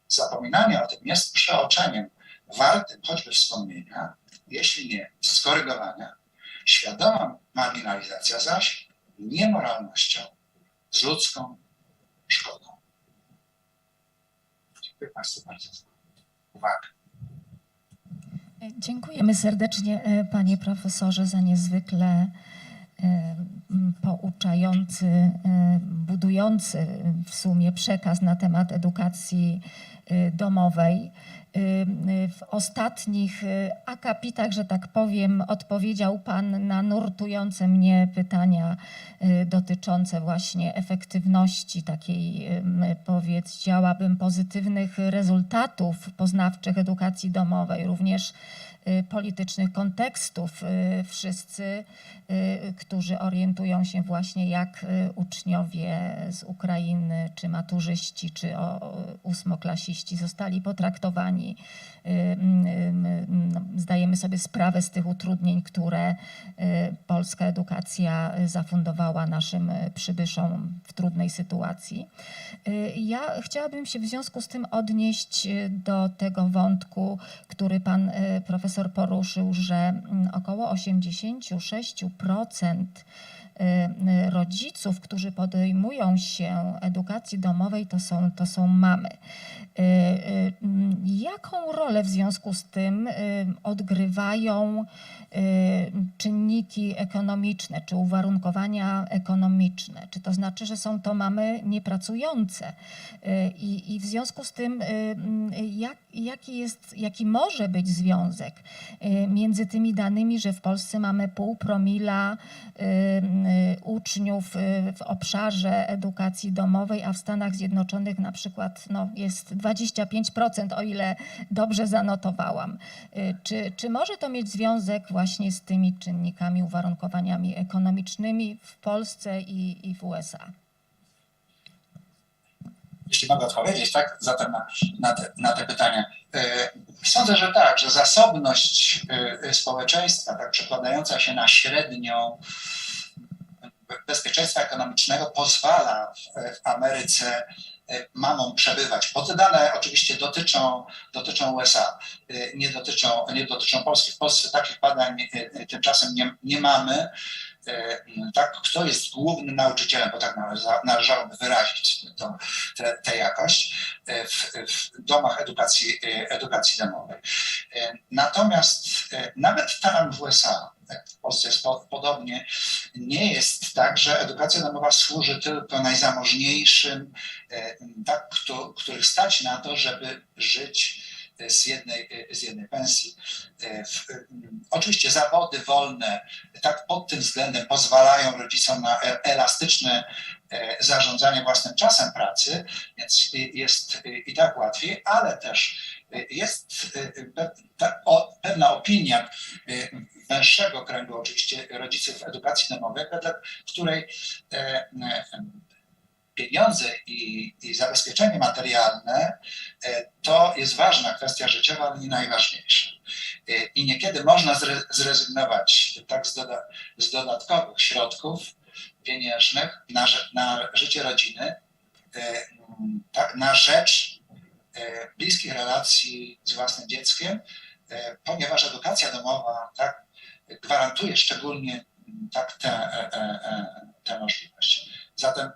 Zapominanie o tym jest przeoczeniem wartym choćby wspomnienia, jeśli nie skorygowania. Świadoma marginalizacja zaś niemoralnością z ludzką szkodą. Dziękuję Państwu bardzo za uwagę. Dziękujemy serdecznie Panie Profesorze za niezwykle pouczający, budujący w sumie przekaz na temat edukacji domowej. W ostatnich akapitach, że tak powiem, odpowiedział Pan na nurtujące mnie pytania dotyczące właśnie efektywności takiej, powiedziałabym, pozytywnych rezultatów poznawczych edukacji domowej, również politycznych kontekstów. Wszyscy, którzy orientują się właśnie, jak uczniowie z Ukrainy, czy maturzyści, czy ósmoklasiści zostali potraktowani. Zdajemy sobie sprawę z tych utrudnień, które polska edukacja zafundowała naszym przybyszom w trudnej sytuacji. Ja chciałabym się w związku z tym odnieść do tego wątku, który Pan Profesor poruszył, że około 86% rodziców, którzy podejmują się edukacji domowej, to są mamy. Jaką rolę w związku z tym odgrywają czynniki ekonomiczne, czy uwarunkowania ekonomiczne? Czy to znaczy, że są to mamy niepracujące? I w związku z tym, jaki może być związek między tymi danymi, że w Polsce mamy 0,5 promila uczniów w obszarze edukacji domowej, a w Stanach Zjednoczonych na przykład jest 25%, o ile dobrze zanotowałam. Czy może to mieć związek właśnie z tymi czynnikami, uwarunkowaniami ekonomicznymi w Polsce i w USA? Jeśli mogę odpowiedzieć, tak, zatem na te pytania. Sądzę, że tak, że zasobność społeczeństwa, tak przekładająca się na średnią bezpieczeństwa ekonomicznego, pozwala w Ameryce mamom przebywać. Bo te dane oczywiście dotyczą USA, nie dotyczą Polski. W Polsce takich badań tymczasem nie mamy. Tak, kto jest głównym nauczycielem, bo tak należałoby wyrazić tę jakość w domach edukacji domowej. Natomiast nawet tam w USA, w Polsce jest podobnie, nie jest tak, że edukacja domowa służy tylko najzamożniejszym, tak, których stać na to, żeby żyć z jednej pensji. Oczywiście zawody wolne tak pod tym względem pozwalają rodzicom na elastyczne zarządzanie własnym czasem pracy, więc jest i tak łatwiej, ale też jest pewna opinia węższego kręgu oczywiście rodziców edukacji domowej, wedle której pieniądze i zabezpieczenie materialne to jest ważna kwestia życiowa, ale nie najważniejsza. I niekiedy można zrezygnować tak z dodatkowych środków pieniężnych na życie rodziny, tak, na rzecz bliskich relacji z własnym dzieckiem, ponieważ edukacja domowa tak gwarantuje szczególnie tak tę możliwość. Zatem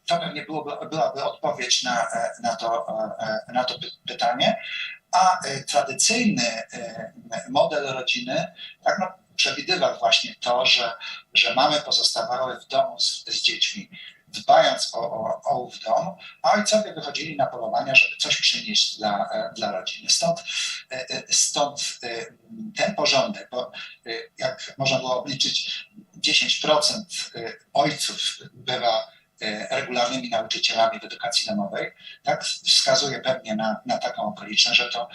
to pewnie byłaby odpowiedź na to pytanie, a tradycyjny model rodziny tak, przewidywał właśnie to, że mamy pozostawały w domu z dziećmi, dbając o ów dom, a ojcowie wychodzili na polowania, żeby coś przynieść dla rodziny. Stąd ten porządek, bo jak można było obliczyć, 10% ojców bywa regularnymi nauczycielami w edukacji domowej, tak wskazuje pewnie na taką okoliczność, że to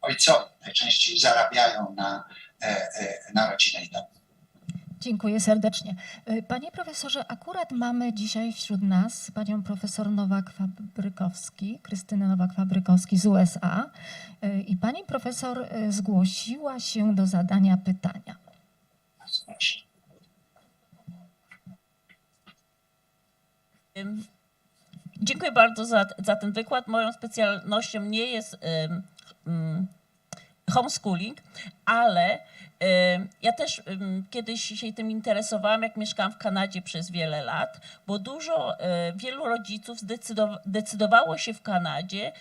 ojcowie najczęściej zarabiają na rodzinę i dom. Dziękuję serdecznie. Panie profesorze, akurat mamy dzisiaj wśród nas panią profesor Krystynę Nowak-Fabrykowski z USA i pani profesor zgłosiła się do zadania pytania. Dziękuję bardzo za ten wykład. Moją specjalnością nie jest homeschooling, ale ja też kiedyś się tym interesowałam, jak mieszkałam w Kanadzie przez wiele lat, bo wielu rodziców decydowało się w Kanadzie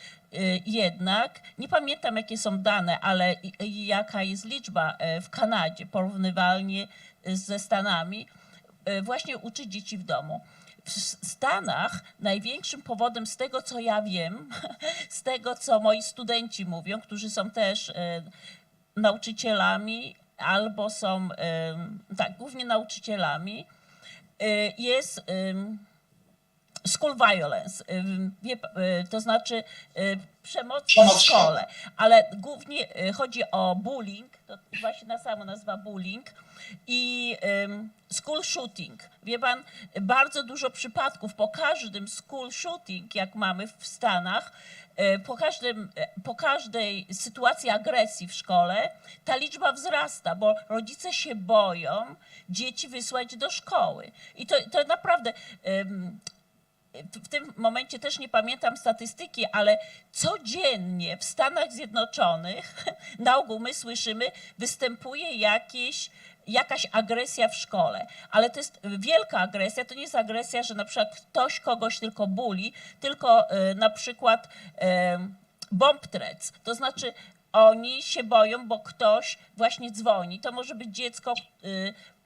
jednak, nie pamiętam jakie są dane, ale jaka jest liczba w Kanadzie porównywalnie ze Stanami, właśnie uczyć dzieci w domu. W Stanach największym powodem, z tego co ja wiem, z tego co moi studenci mówią, którzy są też nauczycielami albo są, tak, głównie nauczycielami, jest school violence, to znaczy przemoc w szkole, ale głównie chodzi o bullying, to właśnie na samo nazywa bullying, i school shooting. Wie pan, bardzo dużo przypadków po każdym school shooting, jak mamy w Stanach, po każdej sytuacji agresji w szkole, ta liczba wzrasta, bo rodzice się boją dzieci wysłać do szkoły. I to naprawdę, w tym momencie też nie pamiętam statystyki, ale codziennie w Stanach Zjednoczonych na ogół my słyszymy, występuje jakaś agresja w szkole, ale to jest wielka agresja, to nie jest agresja, że na przykład ktoś kogoś tylko bully, tylko na przykład bomb threats, to znaczy oni się boją, bo ktoś właśnie dzwoni, to może być dziecko,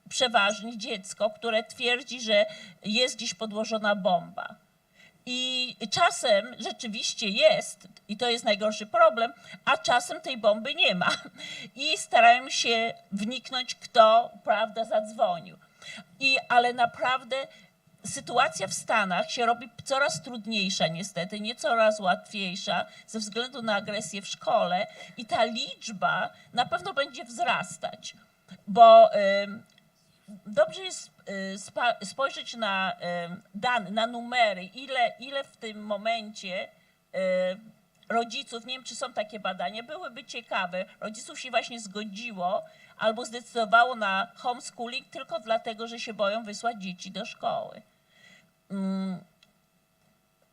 przeważnie dziecko, które twierdzi, że jest gdzieś podłożona bomba. I czasem rzeczywiście jest, i to jest najgorszy problem, a czasem tej bomby nie ma. I starają się wniknąć, kto, prawda, zadzwonił. Ale naprawdę sytuacja w Stanach się robi coraz trudniejsza niestety, nie coraz łatwiejsza ze względu na agresję w szkole i ta liczba na pewno będzie wzrastać, bo dobrze jest spojrzeć na dane, na numery, ile w tym momencie rodziców, nie wiem czy są takie badania, byłyby ciekawe, rodziców się właśnie zgodziło albo zdecydowało na homeschooling tylko dlatego, że się boją wysłać dzieci do szkoły.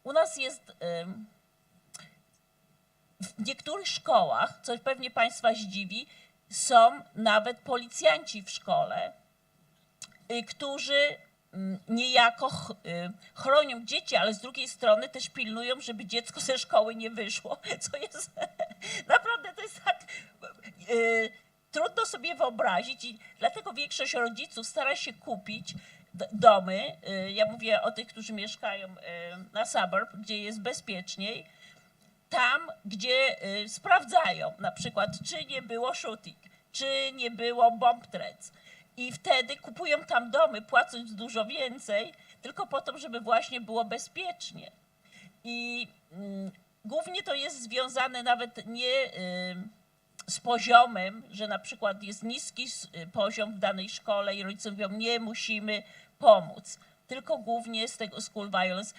U nas jest w niektórych szkołach, co pewnie Państwa zdziwi, są nawet policjanci w szkole, którzy niejako chronią dzieci, ale z drugiej strony też pilnują, żeby dziecko ze szkoły nie wyszło, co jest naprawdę, to jest tak trudno sobie wyobrazić i dlatego większość rodziców stara się kupić domy, ja mówię o tych, którzy mieszkają na suburb, gdzie jest bezpieczniej, tam, gdzie sprawdzają na przykład, czy nie było shooting, czy nie było bomb threats. I wtedy kupują tam domy, płacąc dużo więcej, tylko po to, żeby właśnie było bezpiecznie. I głównie to jest związane nawet nie z poziomem, że na przykład jest niski poziom w danej szkole i rodzice mówią, nie, musimy tylko głównie z tego school violence.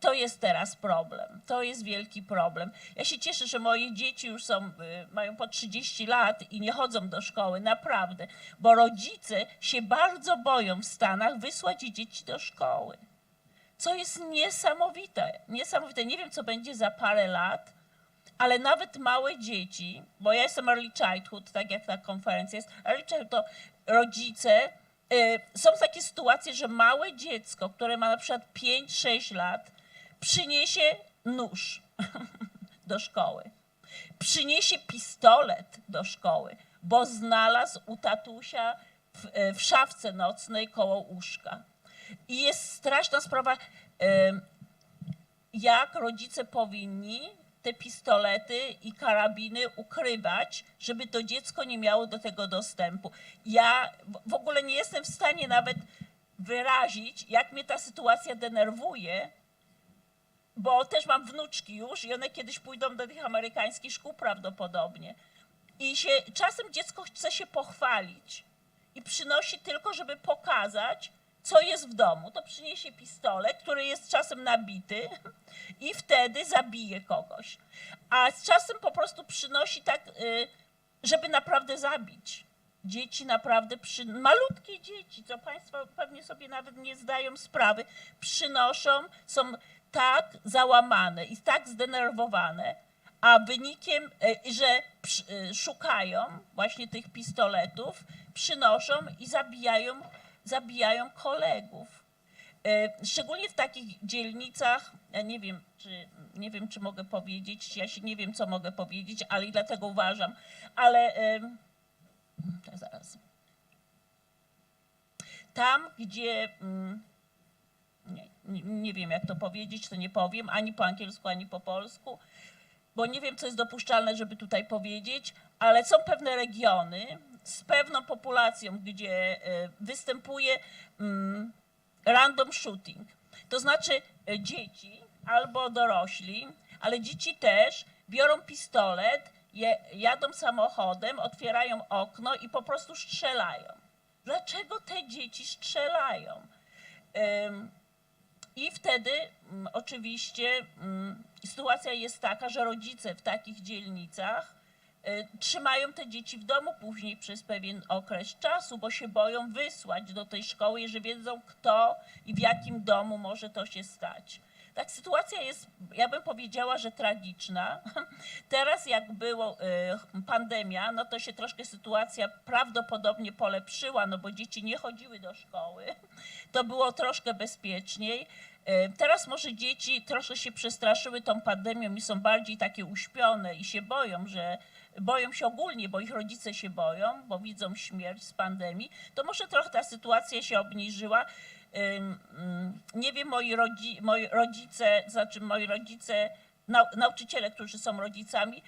To jest teraz problem, to jest wielki problem. Ja się cieszę, że moje dzieci już mają po 30 lat i nie chodzą do szkoły, naprawdę, bo rodzice się bardzo boją w Stanach wysłać dzieci do szkoły, co jest niesamowite, niesamowite. Nie wiem, co będzie za parę lat, ale nawet małe dzieci, bo ja jestem early childhood, tak jak ta konferencja jest, early childhood to rodzice, są takie sytuacje, że małe dziecko, które ma na przykład 5-6 lat, przyniesie nóż do szkoły, przyniesie pistolet do szkoły, bo znalazł u tatusia w szafce nocnej koło łóżka. I jest straszna sprawa, jak rodzice powinni te pistolety i karabiny ukrywać, żeby to dziecko nie miało do tego dostępu. Ja w ogóle nie jestem w stanie nawet wyrazić, jak mnie ta sytuacja denerwuje, bo też mam wnuczki już i one kiedyś pójdą do tych amerykańskich szkół prawdopodobnie. I czasem dziecko chce się pochwalić i przynosi tylko, żeby pokazać, co jest w domu. To przyniesie pistolet, który jest czasem nabity i wtedy zabije kogoś. A z czasem po prostu przynosi tak, żeby naprawdę zabić. Dzieci naprawdę, malutkie dzieci, co Państwo pewnie sobie nawet nie zdają sprawy, przynoszą, są tak załamane i tak zdenerwowane, a wynikiem, że szukają właśnie tych pistoletów, przynoszą i zabijają kolegów. Szczególnie w takich dzielnicach, ja nie wiem, czy mogę powiedzieć, ja się nie wiem, co mogę powiedzieć, ale i dlatego uważam, ale zaraz. Tam, gdzie nie wiem, jak to powiedzieć, to nie powiem ani po angielsku, ani po polsku, bo nie wiem, co jest dopuszczalne, żeby tutaj powiedzieć, ale są pewne regiony z pewną populacją, gdzie występuje random shooting. To znaczy dzieci albo dorośli, ale dzieci też biorą pistolet, jadą samochodem, otwierają okno i po prostu strzelają. Dlaczego te dzieci strzelają? I wtedy oczywiście sytuacja jest taka, że rodzice w takich dzielnicach trzymają te dzieci w domu później przez pewien okres czasu, bo się boją wysłać do tej szkoły, że wiedzą, kto i w jakim domu może to się stać. Tak, sytuacja jest, ja bym powiedziała, że tragiczna. Teraz jak była pandemia, no to się troszkę sytuacja prawdopodobnie polepszyła, no bo dzieci nie chodziły do szkoły. To było troszkę bezpieczniej. Teraz może dzieci troszkę się przestraszyły tą pandemią i są bardziej takie uśpione i się boją się ogólnie, bo ich rodzice się boją, bo widzą śmierć z pandemii. To może trochę ta sytuacja się obniżyła. Nie wiem, moi rodzice, nauczyciele, którzy są rodzicami,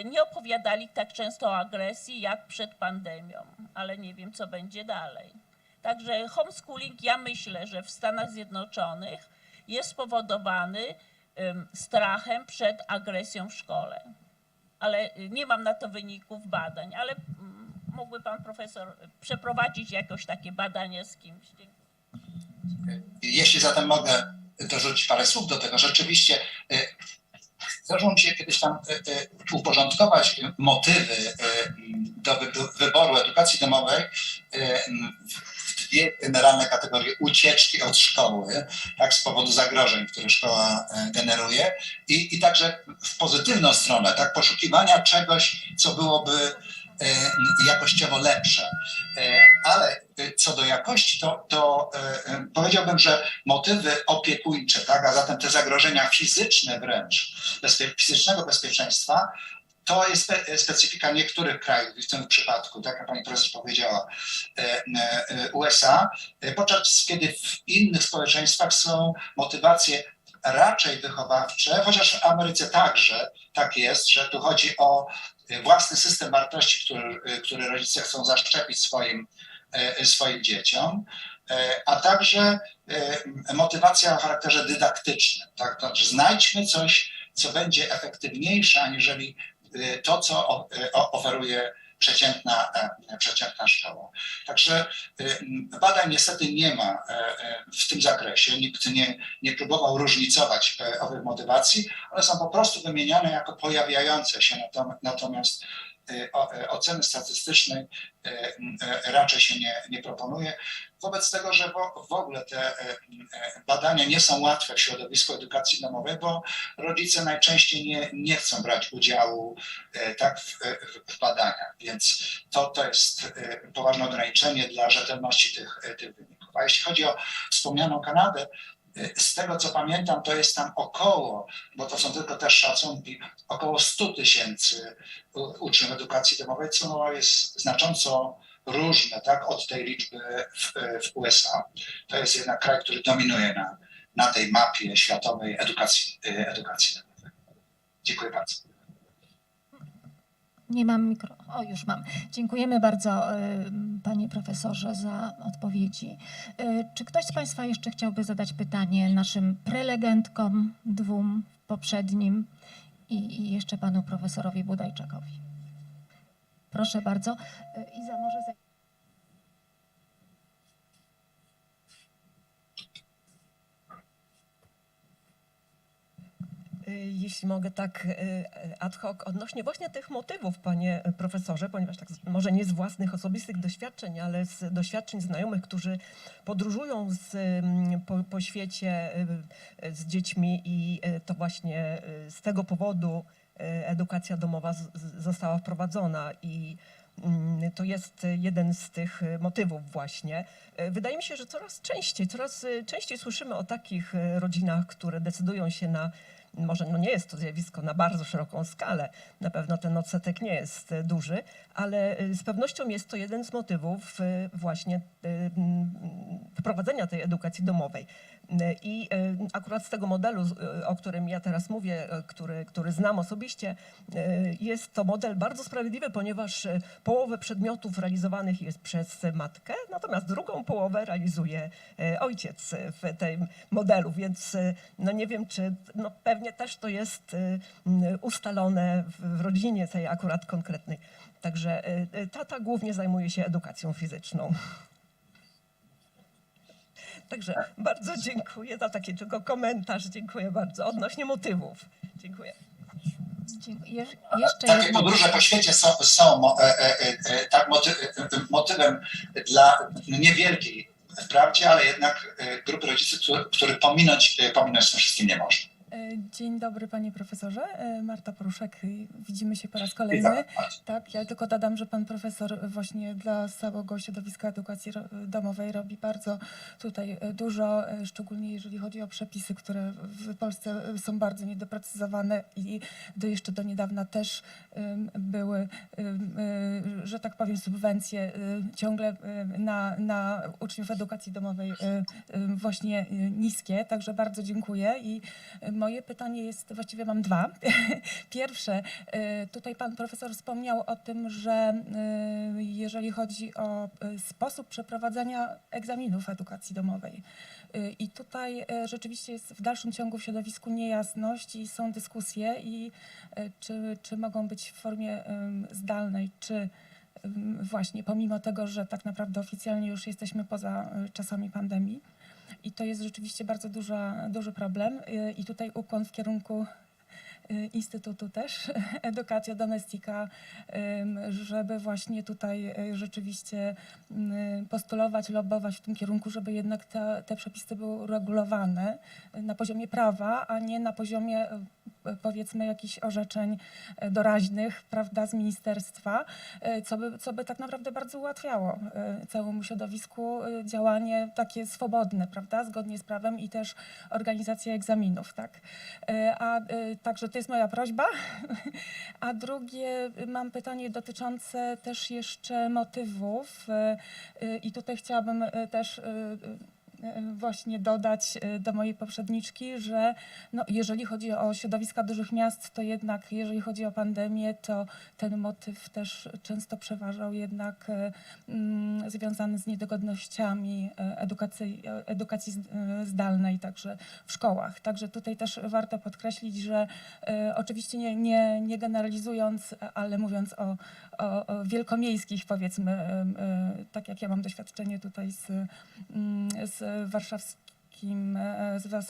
nie opowiadali tak często o agresji jak przed pandemią, ale nie wiem, co będzie dalej. Także homeschooling, ja myślę, że w Stanach Zjednoczonych jest spowodowany strachem przed agresją w szkole. Ale nie mam na to wyników badań, ale mógłby pan profesor przeprowadzić jakoś takie badania z kimś. Jeśli zatem mogę dorzucić parę słów do tego, rzeczywiście zdarzyło mi się kiedyś tam uporządkować motywy do wyboru edukacji domowej w dwie generalne kategorie: ucieczki od szkoły, tak, z powodu zagrożeń, które szkoła generuje, i także w pozytywną stronę, tak, poszukiwania czegoś, co byłoby jakościowo lepsze. Ale co do jakości, to powiedziałbym, że motywy opiekuńcze, tak, a zatem te zagrożenia fizyczne wręcz, fizycznego bezpieczeństwa, to jest specyfika niektórych krajów, w tym przypadku, tak jak pani profesor powiedziała, USA, podczas kiedy w innych społeczeństwach są motywacje raczej wychowawcze, chociaż w Ameryce także tak jest, że tu chodzi o własny system wartości, który rodzice chcą zaszczepić swoim dzieciom, a także motywacja o charakterze dydaktycznym. Tak? To znaczy znajdźmy coś, co będzie efektywniejsze aniżeli to, co oferuje przeciętna szkoła. Także badań niestety nie ma w tym zakresie. Nikt nie próbował różnicować owych motywacji. One są po prostu wymieniane jako pojawiające się, natomiast oceny statystycznej raczej się nie proponuje. Wobec tego, że w ogóle te badania nie są łatwe w środowisku edukacji domowej, bo rodzice najczęściej nie chcą brać udziału tak w badaniach, więc to jest poważne ograniczenie dla rzetelności tych wyników. A jeśli chodzi o wspomnianą Kanadę, z tego co pamiętam, to jest tam około, bo to są tylko też szacunki, około 100 000 uczniów edukacji domowej, co jest znacząco różne, tak, od tej liczby w USA. To jest jednak kraj, który dominuje na tej mapie światowej edukacji domowej. Dziękuję bardzo. Nie mam mikro. O, już mam. Dziękujemy bardzo, panie profesorze, za odpowiedzi. Czy ktoś z państwa jeszcze chciałby zadać pytanie naszym prelegentkom, dwóm poprzednim i jeszcze panu profesorowi Budajczakowi? Proszę bardzo. Iza, może Jeśli mogę tak ad hoc odnośnie właśnie tych motywów, panie profesorze, ponieważ tak może nie z własnych osobistych doświadczeń, ale z doświadczeń znajomych, którzy podróżują po świecie z dziećmi i to właśnie z tego powodu edukacja domowa została wprowadzona i to jest jeden z tych motywów właśnie. Wydaje mi się, że coraz częściej słyszymy o takich rodzinach, które decydują się na, może no nie jest to zjawisko na bardzo szeroką skalę, na pewno ten odsetek nie jest duży, ale z pewnością jest to jeden z motywów właśnie wprowadzenia tej edukacji domowej. I akurat z tego modelu, o którym ja teraz mówię, który znam osobiście, jest to model bardzo sprawiedliwy, ponieważ połowę przedmiotów realizowanych jest przez matkę, natomiast drugą połowę realizuje ojciec w tym modelu, więc no nie wiem, czy no pewnie też to jest ustalone w rodzinie tej akurat konkretnej. Także tata głównie zajmuje się edukacją fizyczną. Także bardzo dziękuję za taki tylko komentarz. Dziękuję bardzo. Odnośnie motywów. Dziękuję. Takie podróże po świecie są tak motywem dla niewielkiej wprawdzie, ale jednak grupy rodziców, których pominąć z tym wszystkim nie można. Dzień dobry panie profesorze, Marta Poruszek, widzimy się po raz kolejny. Tak, ja tylko dodam, że pan profesor właśnie dla całego środowiska edukacji domowej robi bardzo tutaj dużo, szczególnie jeżeli chodzi o przepisy, które w Polsce są bardzo niedoprecyzowane i jeszcze do niedawna też były, że tak powiem, subwencje ciągle na uczniów edukacji domowej właśnie niskie, także bardzo dziękuję i moje pytanie jest, właściwie mam dwa. Pierwsze, tutaj pan profesor wspomniał o tym, że jeżeli chodzi o sposób przeprowadzania egzaminów edukacji domowej i tutaj rzeczywiście jest w dalszym ciągu w środowisku niejasność i są dyskusje i czy mogą być w formie zdalnej, czy właśnie pomimo tego, że tak naprawdę oficjalnie już jesteśmy poza czasami pandemii. I to jest rzeczywiście bardzo duży problem i tutaj ukłon w kierunku Instytutu też, Educacja Domestica, żeby właśnie tutaj rzeczywiście postulować, lobbować w tym kierunku, żeby jednak te przepisy były uregulowane na poziomie prawa, a nie na poziomie powiedzmy jakichś orzeczeń doraźnych, prawda, z ministerstwa, co by tak naprawdę bardzo ułatwiało całemu środowisku działanie takie swobodne, prawda, zgodnie z prawem i też organizację egzaminów, tak. Także to jest moja prośba. A drugie, mam pytanie dotyczące też jeszcze motywów i tutaj chciałabym też właśnie dodać do mojej poprzedniczki, że no, jeżeli chodzi o środowiska dużych miast, to jednak jeżeli chodzi o pandemię, to ten motyw też często przeważał jednak związany z niedogodnościami edukacji zdalnej, także w szkołach. Także tutaj też warto podkreślić, że oczywiście nie generalizując, ale mówiąc o wielkomiejskich, powiedzmy, tak jak ja mam doświadczenie tutaj z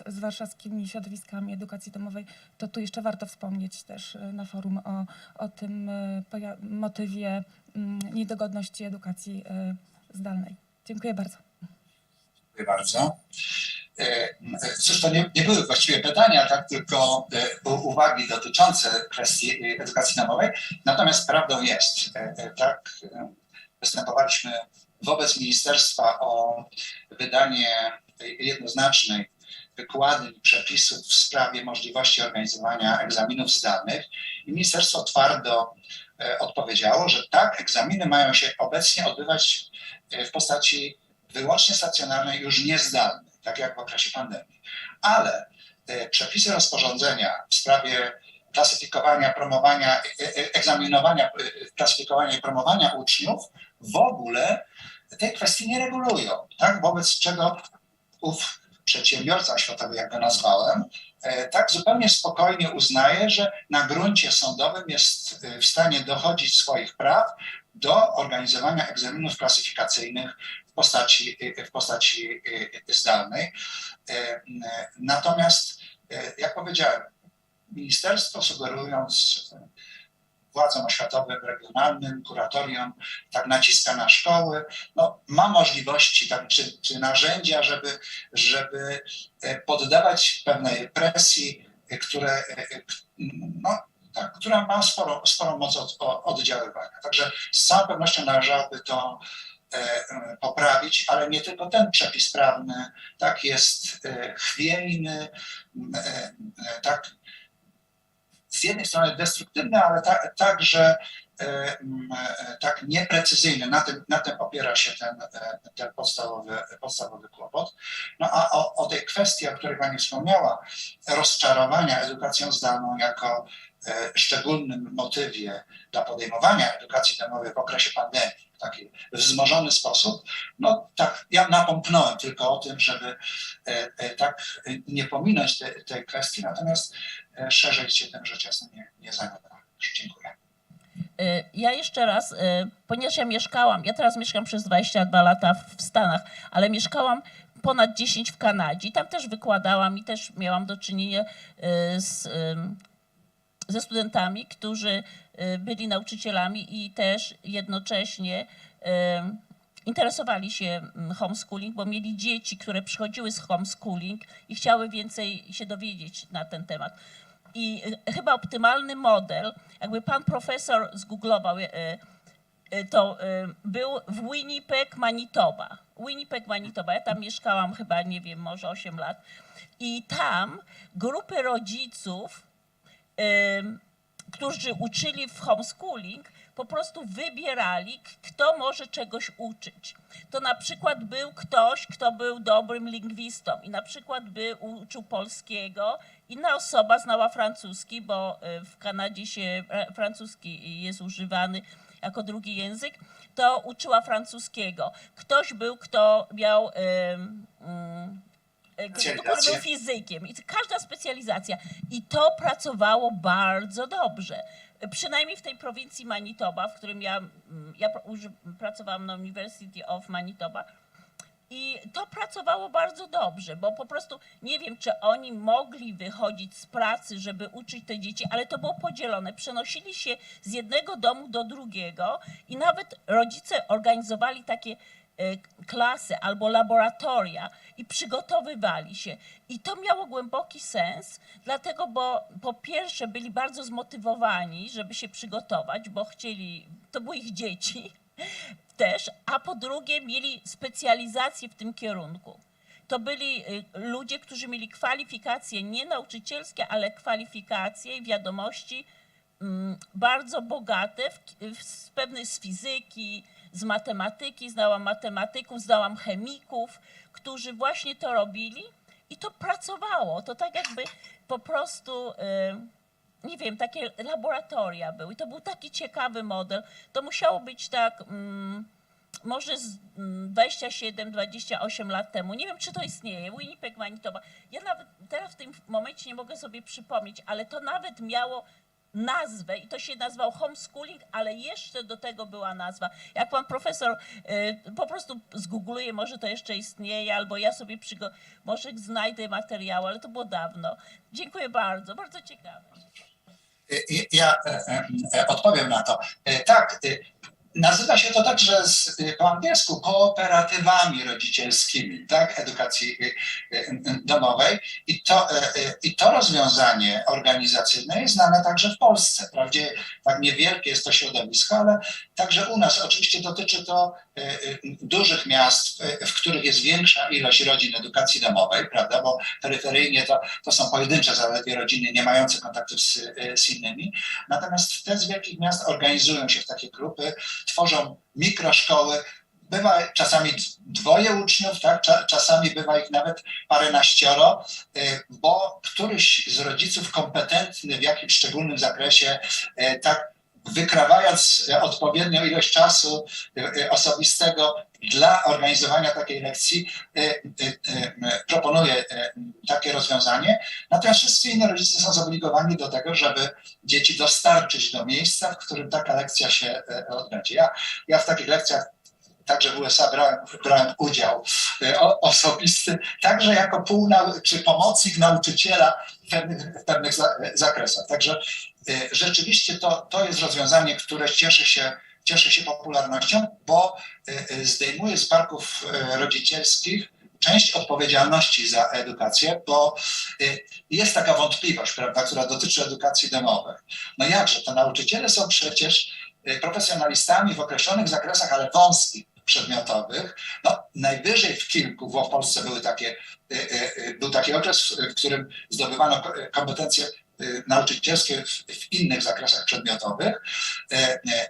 warszawskimi środowiskami edukacji domowej, to tu jeszcze warto wspomnieć też na forum o tym motywie niedogodności edukacji zdalnej. Dziękuję bardzo. Dziękuję bardzo. Cóż, to nie były właściwie pytania, tak, tylko uwagi dotyczące kwestii edukacji domowej. Natomiast prawdą jest, tak, występowaliśmy wobec ministerstwa o wydanie jednoznacznej wykładni przepisów w sprawie możliwości organizowania egzaminów zdalnych i ministerstwo twardo odpowiedziało, że tak, egzaminy mają się obecnie odbywać w postaci wyłącznie stacjonarnej, już nie zdalnej, tak jak w okresie pandemii. Ale przepisy rozporządzenia w sprawie klasyfikowania, promowania, egzaminowania, klasyfikowania i promowania uczniów w ogóle tej kwestii nie regulują, tak? Wobec czego ów przedsiębiorca oświatowy, jak go nazwałem, tak zupełnie spokojnie uznaje, że na gruncie sądowym jest w stanie dochodzić swoich praw do organizowania egzaminów klasyfikacyjnych w postaci zdalnej. Natomiast, jak powiedziałem, ministerstwo, sugerując władzom oświatowym, regionalnym, kuratoriom, tak naciska na szkoły, no, ma możliwości tak, czy narzędzia, żeby poddawać pewnej presji, która ma sporą moc oddziaływania. Także z całą pewnością należałoby to poprawić, ale nie tylko ten przepis prawny, tak, jest chwiejny, tak, z jednej strony destruktywny, ale także tak nieprecyzyjny. Na tym opiera się ten podstawowy kłopot. No a o tej kwestii, o której Pani wspomniała, rozczarowania edukacją zdalną jako szczególnym motywie dla podejmowania edukacji domowej w okresie pandemii, w taki wzmożony sposób, no tak, ja napomknąłem tylko o tym, żeby tak nie pominąć tej kwestii, natomiast szerzej się tym rzecz jasno nie zajmowałem. Dziękuję. Ja jeszcze raz, ponieważ ja teraz mieszkam przez 22 lata w Stanach, ale mieszkałam ponad 10 w Kanadzie. Tam też wykładałam i też miałam do czynienia ze studentami, którzy byli nauczycielami i też jednocześnie interesowali się homeschooling, bo mieli dzieci, które przychodziły z homeschooling i chciały więcej się dowiedzieć na ten temat. I chyba optymalny model, jakby pan profesor zgooglował, to był w Winnipeg, Manitoba. Ja tam mieszkałam chyba, nie wiem, może 8 lat. I tam grupy rodziców, którzy uczyli w homeschooling, po prostu wybierali, kto może czegoś uczyć. To na przykład był ktoś, kto był dobrym lingwistą i na przykład uczył polskiego, inna osoba znała francuski, bo w Kanadzie francuski jest używany jako drugi język, to uczyła francuskiego. Ktoś był, kto miał który był fizykiem. I każda specjalizacja. I to pracowało bardzo dobrze. Przynajmniej w tej prowincji Manitoba, w którym ja pracowałam na University of Manitoba. I to pracowało bardzo dobrze, bo po prostu nie wiem, czy oni mogli wychodzić z pracy, żeby uczyć te dzieci, ale to było podzielone. Przenosili się z jednego domu do drugiego i nawet rodzice organizowali takie klasy albo laboratoria i przygotowywali się. I to miało głęboki sens, dlatego, bo po pierwsze byli bardzo zmotywowani, żeby się przygotować, bo chcieli, to były ich dzieci też, a po drugie mieli specjalizację w tym kierunku. To byli ludzie, którzy mieli kwalifikacje nie nauczycielskie, ale kwalifikacje i wiadomości bardzo bogate, z fizyki, z matematyki, znałam matematyków, znałam chemików, którzy właśnie to robili i to pracowało. To tak jakby po prostu, nie wiem, takie laboratoria były. I to był taki ciekawy model. To musiało być tak może 27-28 lat temu. Nie wiem, czy to istnieje. Winnipeg, Manitoba. Ja nawet teraz w tym momencie nie mogę sobie przypomnieć, ale to nawet miało nazwę i to się nazywał homeschooling, ale jeszcze do tego była nazwa. Jak pan profesor po prostu zgoogluje, może to jeszcze istnieje, albo ja sobie może znajdę materiał, ale to było dawno. Dziękuję bardzo, bardzo ciekawe. Ja odpowiem na to. Tak, nazywa się to także po angielsku kooperatywami rodzicielskimi, tak, edukacji domowej i to rozwiązanie organizacyjne jest znane także w Polsce. Wprawdzie tak niewielkie jest to środowisko, ale także u nas. Oczywiście dotyczy to dużych miast, w których jest większa ilość rodzin edukacji domowej, prawda, bo peryferyjnie to są pojedyncze zaledwie rodziny nie mające kontaktów z innymi. Natomiast te z wielkich miast organizują się w takie grupy, tworzą mikroszkoły, bywa czasami 2 uczniów, tak? Czasami bywa ich nawet paręnaścioro, bo któryś z rodziców kompetentny w jakimś szczególnym zakresie tak wykrawając odpowiednią ilość czasu osobistego dla organizowania takiej lekcji, proponuję takie rozwiązanie. Natomiast wszyscy inni rodzice są zobligowani do tego, żeby dzieci dostarczyć do miejsca, w którym taka lekcja się odbędzie. Ja w takich lekcjach także w USA brałem udział osobisty, także jako czy pomocnik nauczyciela w pewnych zakresach. Także rzeczywiście to jest rozwiązanie, które cieszy się popularnością, bo zdejmuje z barków rodzicielskich część odpowiedzialności za edukację, bo jest taka wątpliwość, prawda, która dotyczy edukacji domowej. No jakże, to nauczyciele są przecież profesjonalistami w określonych zakresach, ale wąskich, przedmiotowych. No, najwyżej w kilku, bo w Polsce był taki okres, w którym zdobywano kompetencje nauczycielskie w innych zakresach przedmiotowych,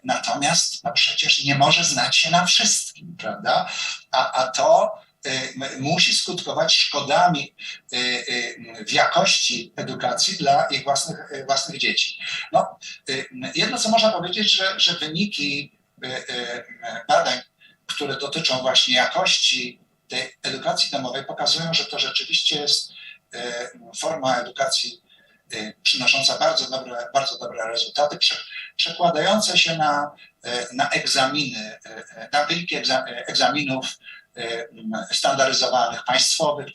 natomiast no, przecież nie może znać się na wszystkim, prawda? A to musi skutkować szkodami w jakości edukacji dla ich własnych dzieci. No, jedno, co można powiedzieć, że wyniki badań, które dotyczą właśnie jakości tej edukacji domowej, pokazują, że to rzeczywiście jest forma edukacji przynosząca bardzo dobre rezultaty, przekładające się na egzaminy, na wyniki egzaminów standaryzowanych, państwowych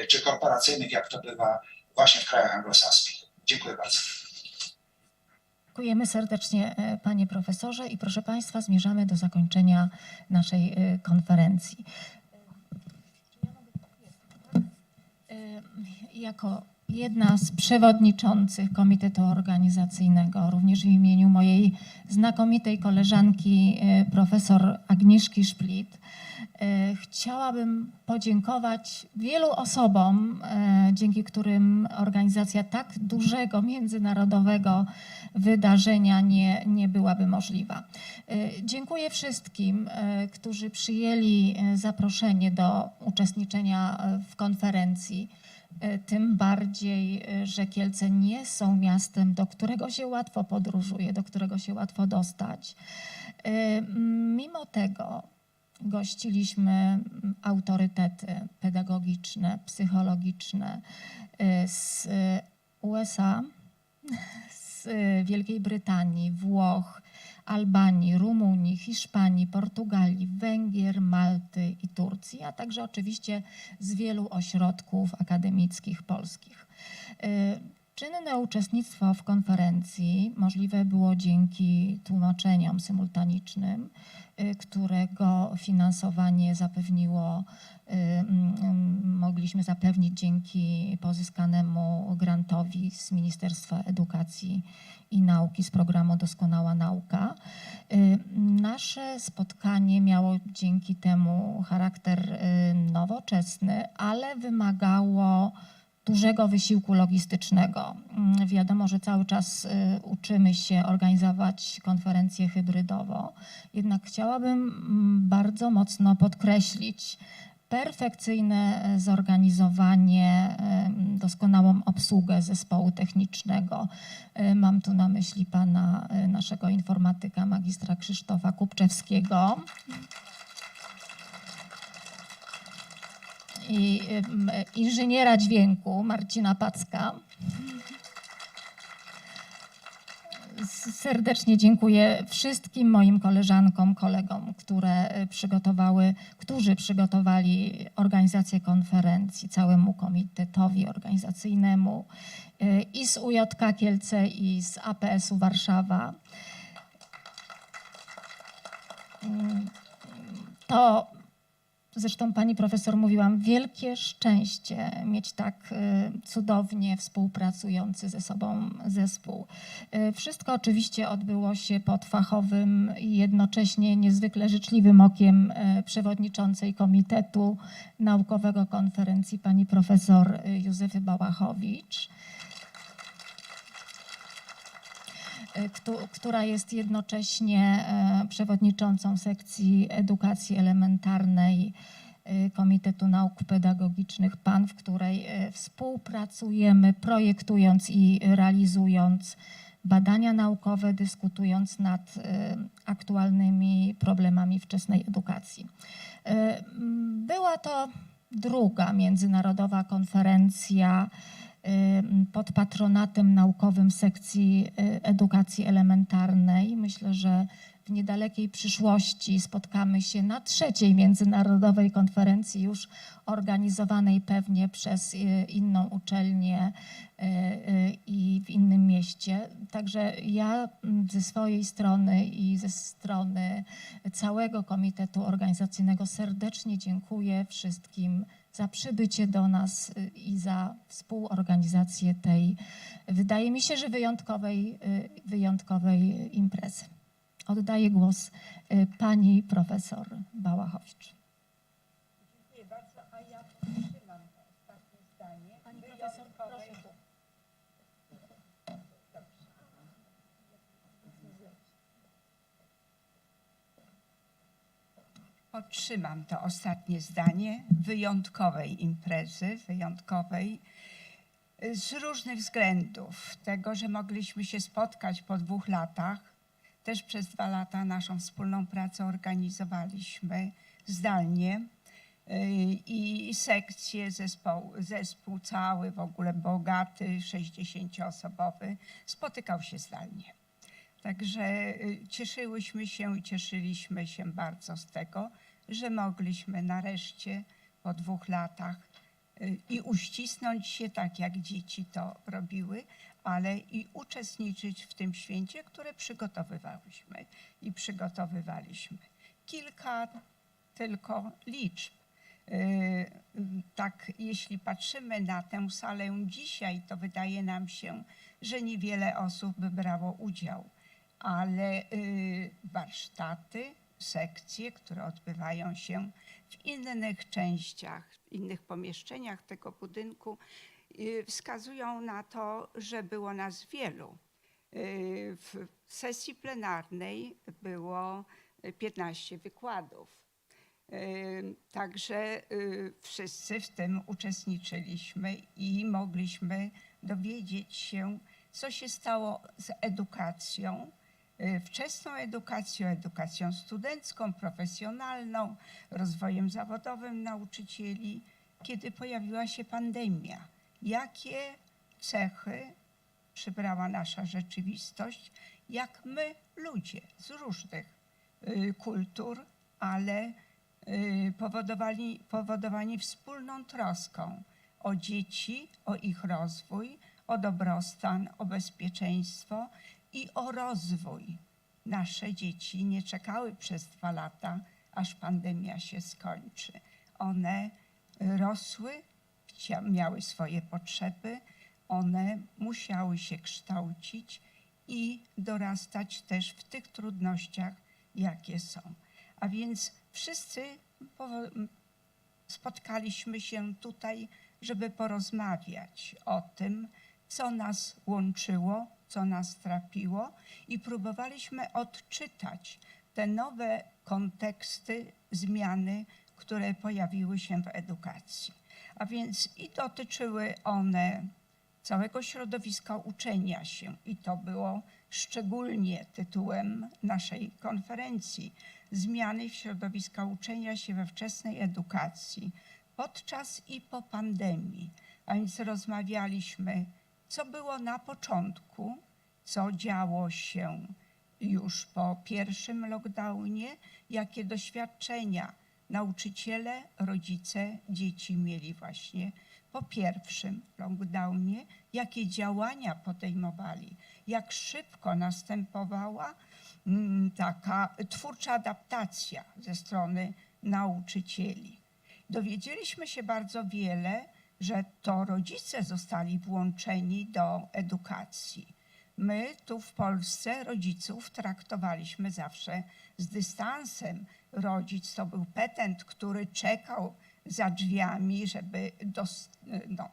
czy korporacyjnych, jak to bywa właśnie w krajach anglosaskich. Dziękuję bardzo. Dziękujemy serdecznie, panie profesorze, i proszę państwa, zmierzamy do zakończenia naszej konferencji. Jako jedna z przewodniczących Komitetu Organizacyjnego, również w imieniu mojej znakomitej koleżanki profesor Agnieszki Szplit, chciałabym podziękować wielu osobom, dzięki którym organizacja tak dużego międzynarodowego wydarzenia nie byłaby możliwa. Dziękuję wszystkim, którzy przyjęli zaproszenie do uczestniczenia w konferencji. Tym bardziej, że Kielce nie są miastem, do którego się łatwo podróżuje, do którego się łatwo dostać. Mimo tego gościliśmy autorytety pedagogiczne, psychologiczne z USA, z Wielkiej Brytanii, Włoch, Albanii, Rumunii, Hiszpanii, Portugalii, Węgier, Malty i Turcji, a także oczywiście z wielu ośrodków akademickich polskich. Czynne uczestnictwo w konferencji możliwe było dzięki tłumaczeniom symultanicznym, którego finansowanie mogliśmy zapewnić dzięki pozyskanemu grantowi z Ministerstwa Edukacji i Nauki z programu Doskonała Nauka. Nasze spotkanie miało dzięki temu charakter nowoczesny, ale wymagało dużego wysiłku logistycznego. Wiadomo, że cały czas uczymy się organizować konferencję hybrydowo, jednak chciałabym bardzo mocno podkreślić perfekcyjne zorganizowanie, doskonałą obsługę zespołu technicznego. Mam tu na myśli pana naszego informatyka, magistra Krzysztofa Kupczewskiego. I inżyniera dźwięku Marcina Packa. Serdecznie dziękuję wszystkim moim koleżankom, kolegom, którzy przygotowali organizację konferencji, całemu komitetowi organizacyjnemu i z UJK Kielce, i z APS-u Warszawa. To zresztą pani profesor mówiłam, wielkie szczęście mieć tak cudownie współpracujący ze sobą zespół. Wszystko oczywiście odbyło się pod fachowym i jednocześnie niezwykle życzliwym okiem przewodniczącej Komitetu Naukowego Konferencji pani profesor Józefy Bałachowicz, która jest jednocześnie przewodniczącą sekcji edukacji elementarnej Komitetu Nauk Pedagogicznych PAN, w której współpracujemy, projektując i realizując badania naukowe, dyskutując nad aktualnymi problemami wczesnej edukacji. Była to druga Międzynarodowa Konferencja pod patronatem naukowym sekcji edukacji elementarnej. Myślę, że w niedalekiej przyszłości spotkamy się na trzeciej Międzynarodowej Konferencji, już organizowanej pewnie przez inną uczelnię i w innym mieście. Także ja ze swojej strony i ze strony całego Komitetu Organizacyjnego serdecznie dziękuję wszystkim za przybycie do nas i za współorganizację tej, wydaje mi się, że wyjątkowej imprezy. Oddaję głos pani profesor Bałachowicz. Dziękuję bardzo, a ja trzymam to ostatnie zdanie. Pani profesor, proszę tu. Podtrzymam to ostatnie zdanie wyjątkowej imprezy, wyjątkowej z różnych względów. Tego, że mogliśmy się spotkać po 2 latach. Też przez 2 lata naszą wspólną pracę organizowaliśmy zdalnie i sekcje, zespół cały, w ogóle bogaty, 60-osobowy, spotykał się zdalnie. Także cieszyłyśmy się i cieszyliśmy się bardzo z tego, że mogliśmy nareszcie po 2 latach i uścisnąć się tak, jak dzieci to robiły, ale i uczestniczyć w tym święcie, które przygotowywaliśmy. Kilka tylko liczb. Tak, jeśli patrzymy na tę salę dzisiaj, to wydaje nam się, że niewiele osób by brało udział, ale warsztaty, sekcje, które odbywają się w innych częściach, w innych pomieszczeniach tego budynku, wskazują na to, że było nas wielu. W sesji plenarnej było 15 wykładów. Także wszyscy w tym uczestniczyliśmy i mogliśmy dowiedzieć się, co się stało z edukacją, wczesną edukacją, edukacją studencką, profesjonalną, rozwojem zawodowym nauczycieli, kiedy pojawiła się pandemia. Jakie cechy przybrała nasza rzeczywistość, jak my, ludzie z różnych kultur, ale powodowani wspólną troską o dzieci, o ich rozwój, o dobrostan, o bezpieczeństwo i o rozwój. Nasze dzieci nie czekały przez 2 lata, aż pandemia się skończy. One rosły, miały swoje potrzeby, one musiały się kształcić i dorastać też w tych trudnościach, jakie są. A więc wszyscy spotkaliśmy się tutaj, żeby porozmawiać o tym, co nas łączyło, co nas trapiło i próbowaliśmy odczytać te nowe konteksty, zmiany, które pojawiły się w edukacji. A więc i dotyczyły one całego środowiska uczenia się i to było szczególnie tytułem naszej konferencji. Zmiany w środowiska uczenia się we wczesnej edukacji podczas i po pandemii. A więc rozmawialiśmy, co było na początku, co działo się już po pierwszym lockdownie, jakie doświadczenia nauczyciele, rodzice, dzieci mieli właśnie po pierwszym lockdownie, jakie działania podejmowali, jak szybko następowała taka twórcza adaptacja ze strony nauczycieli. Dowiedzieliśmy się bardzo wiele, że to rodzice zostali włączeni do edukacji. My tu w Polsce rodziców traktowaliśmy zawsze z dystansem. Rodzic to był petent, który czekał za drzwiami, żeby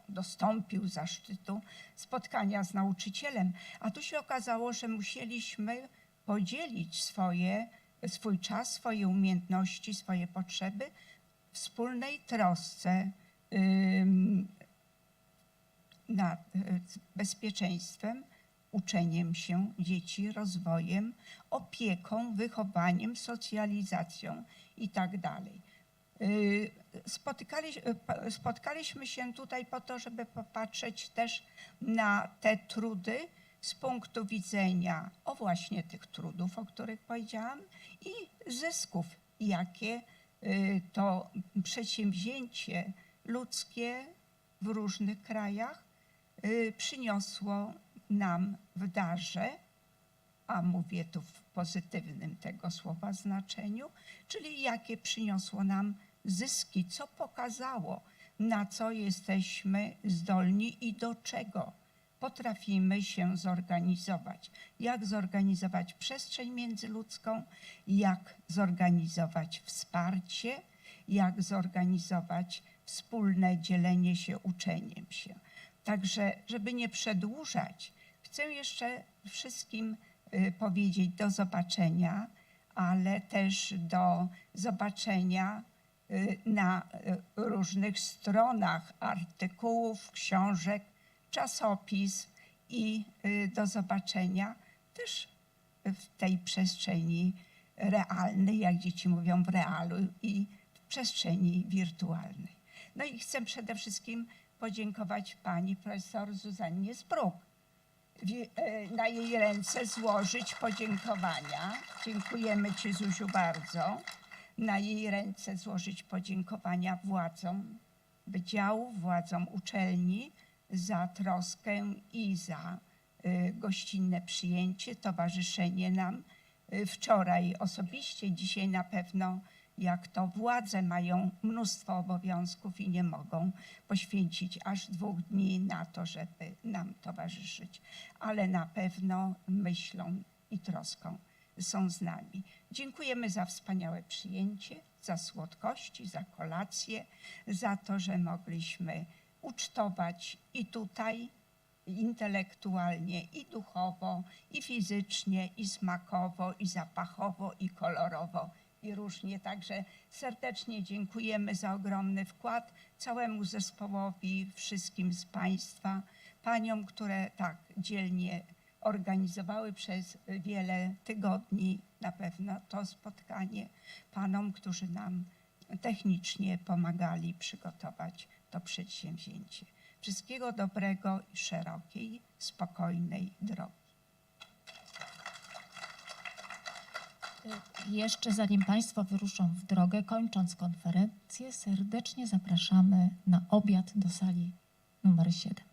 dostąpił zaszczytu spotkania z nauczycielem. A tu się okazało, że musieliśmy podzielić swój czas, swoje umiejętności, swoje potrzeby w wspólnej trosce nad bezpieczeństwem uczeniem się dzieci, rozwojem, opieką, wychowaniem, socjalizacją itd. Spotkaliśmy się tutaj po to, żeby popatrzeć też na te trudy z punktu widzenia właśnie tych trudów, o których powiedziałam, i zysków, jakie to przedsięwzięcie ludzkie w różnych krajach przyniosło nam w darze, a mówię tu w pozytywnym tego słowa znaczeniu, czyli jakie przyniosło nam zyski, co pokazało, na co jesteśmy zdolni i do czego potrafimy się zorganizować. Jak zorganizować przestrzeń międzyludzką, jak zorganizować wsparcie, jak zorganizować wspólne dzielenie się, uczeniem się. Także, żeby nie przedłużać, chcę jeszcze wszystkim powiedzieć do zobaczenia, ale też do zobaczenia na różnych stronach artykułów, książek, czasopism i do zobaczenia też w tej przestrzeni realnej, jak dzieci mówią, w realu i w przestrzeni wirtualnej. No i chcę przede wszystkim podziękować pani profesor Zuzannie Zbruk. Na jej ręce złożyć podziękowania. Dziękujemy ci, Zuziu, bardzo. Na jej ręce złożyć podziękowania władzom Wydziału, władzom uczelni za troskę i za gościnne przyjęcie, towarzyszenie nam. Wczoraj osobiście, dzisiaj na pewno, jak to władze mają mnóstwo obowiązków i nie mogą poświęcić aż 2 dni na to, żeby nam towarzyszyć, ale na pewno myślą i troską są z nami. Dziękujemy za wspaniałe przyjęcie, za słodkości, za kolację, za to, że mogliśmy ucztować i tutaj intelektualnie, i duchowo, i fizycznie, i smakowo, i zapachowo, i kolorowo, i różnie. Także serdecznie dziękujemy za ogromny wkład całemu zespołowi, wszystkim z Państwa, paniom, które tak dzielnie organizowały przez wiele tygodni na pewno to spotkanie, panom, którzy nam technicznie pomagali przygotować to przedsięwzięcie. Wszystkiego dobrego i szerokiej, spokojnej drogi. Jeszcze zanim Państwo wyruszą w drogę, kończąc konferencję, serdecznie zapraszamy na obiad do sali numer 7.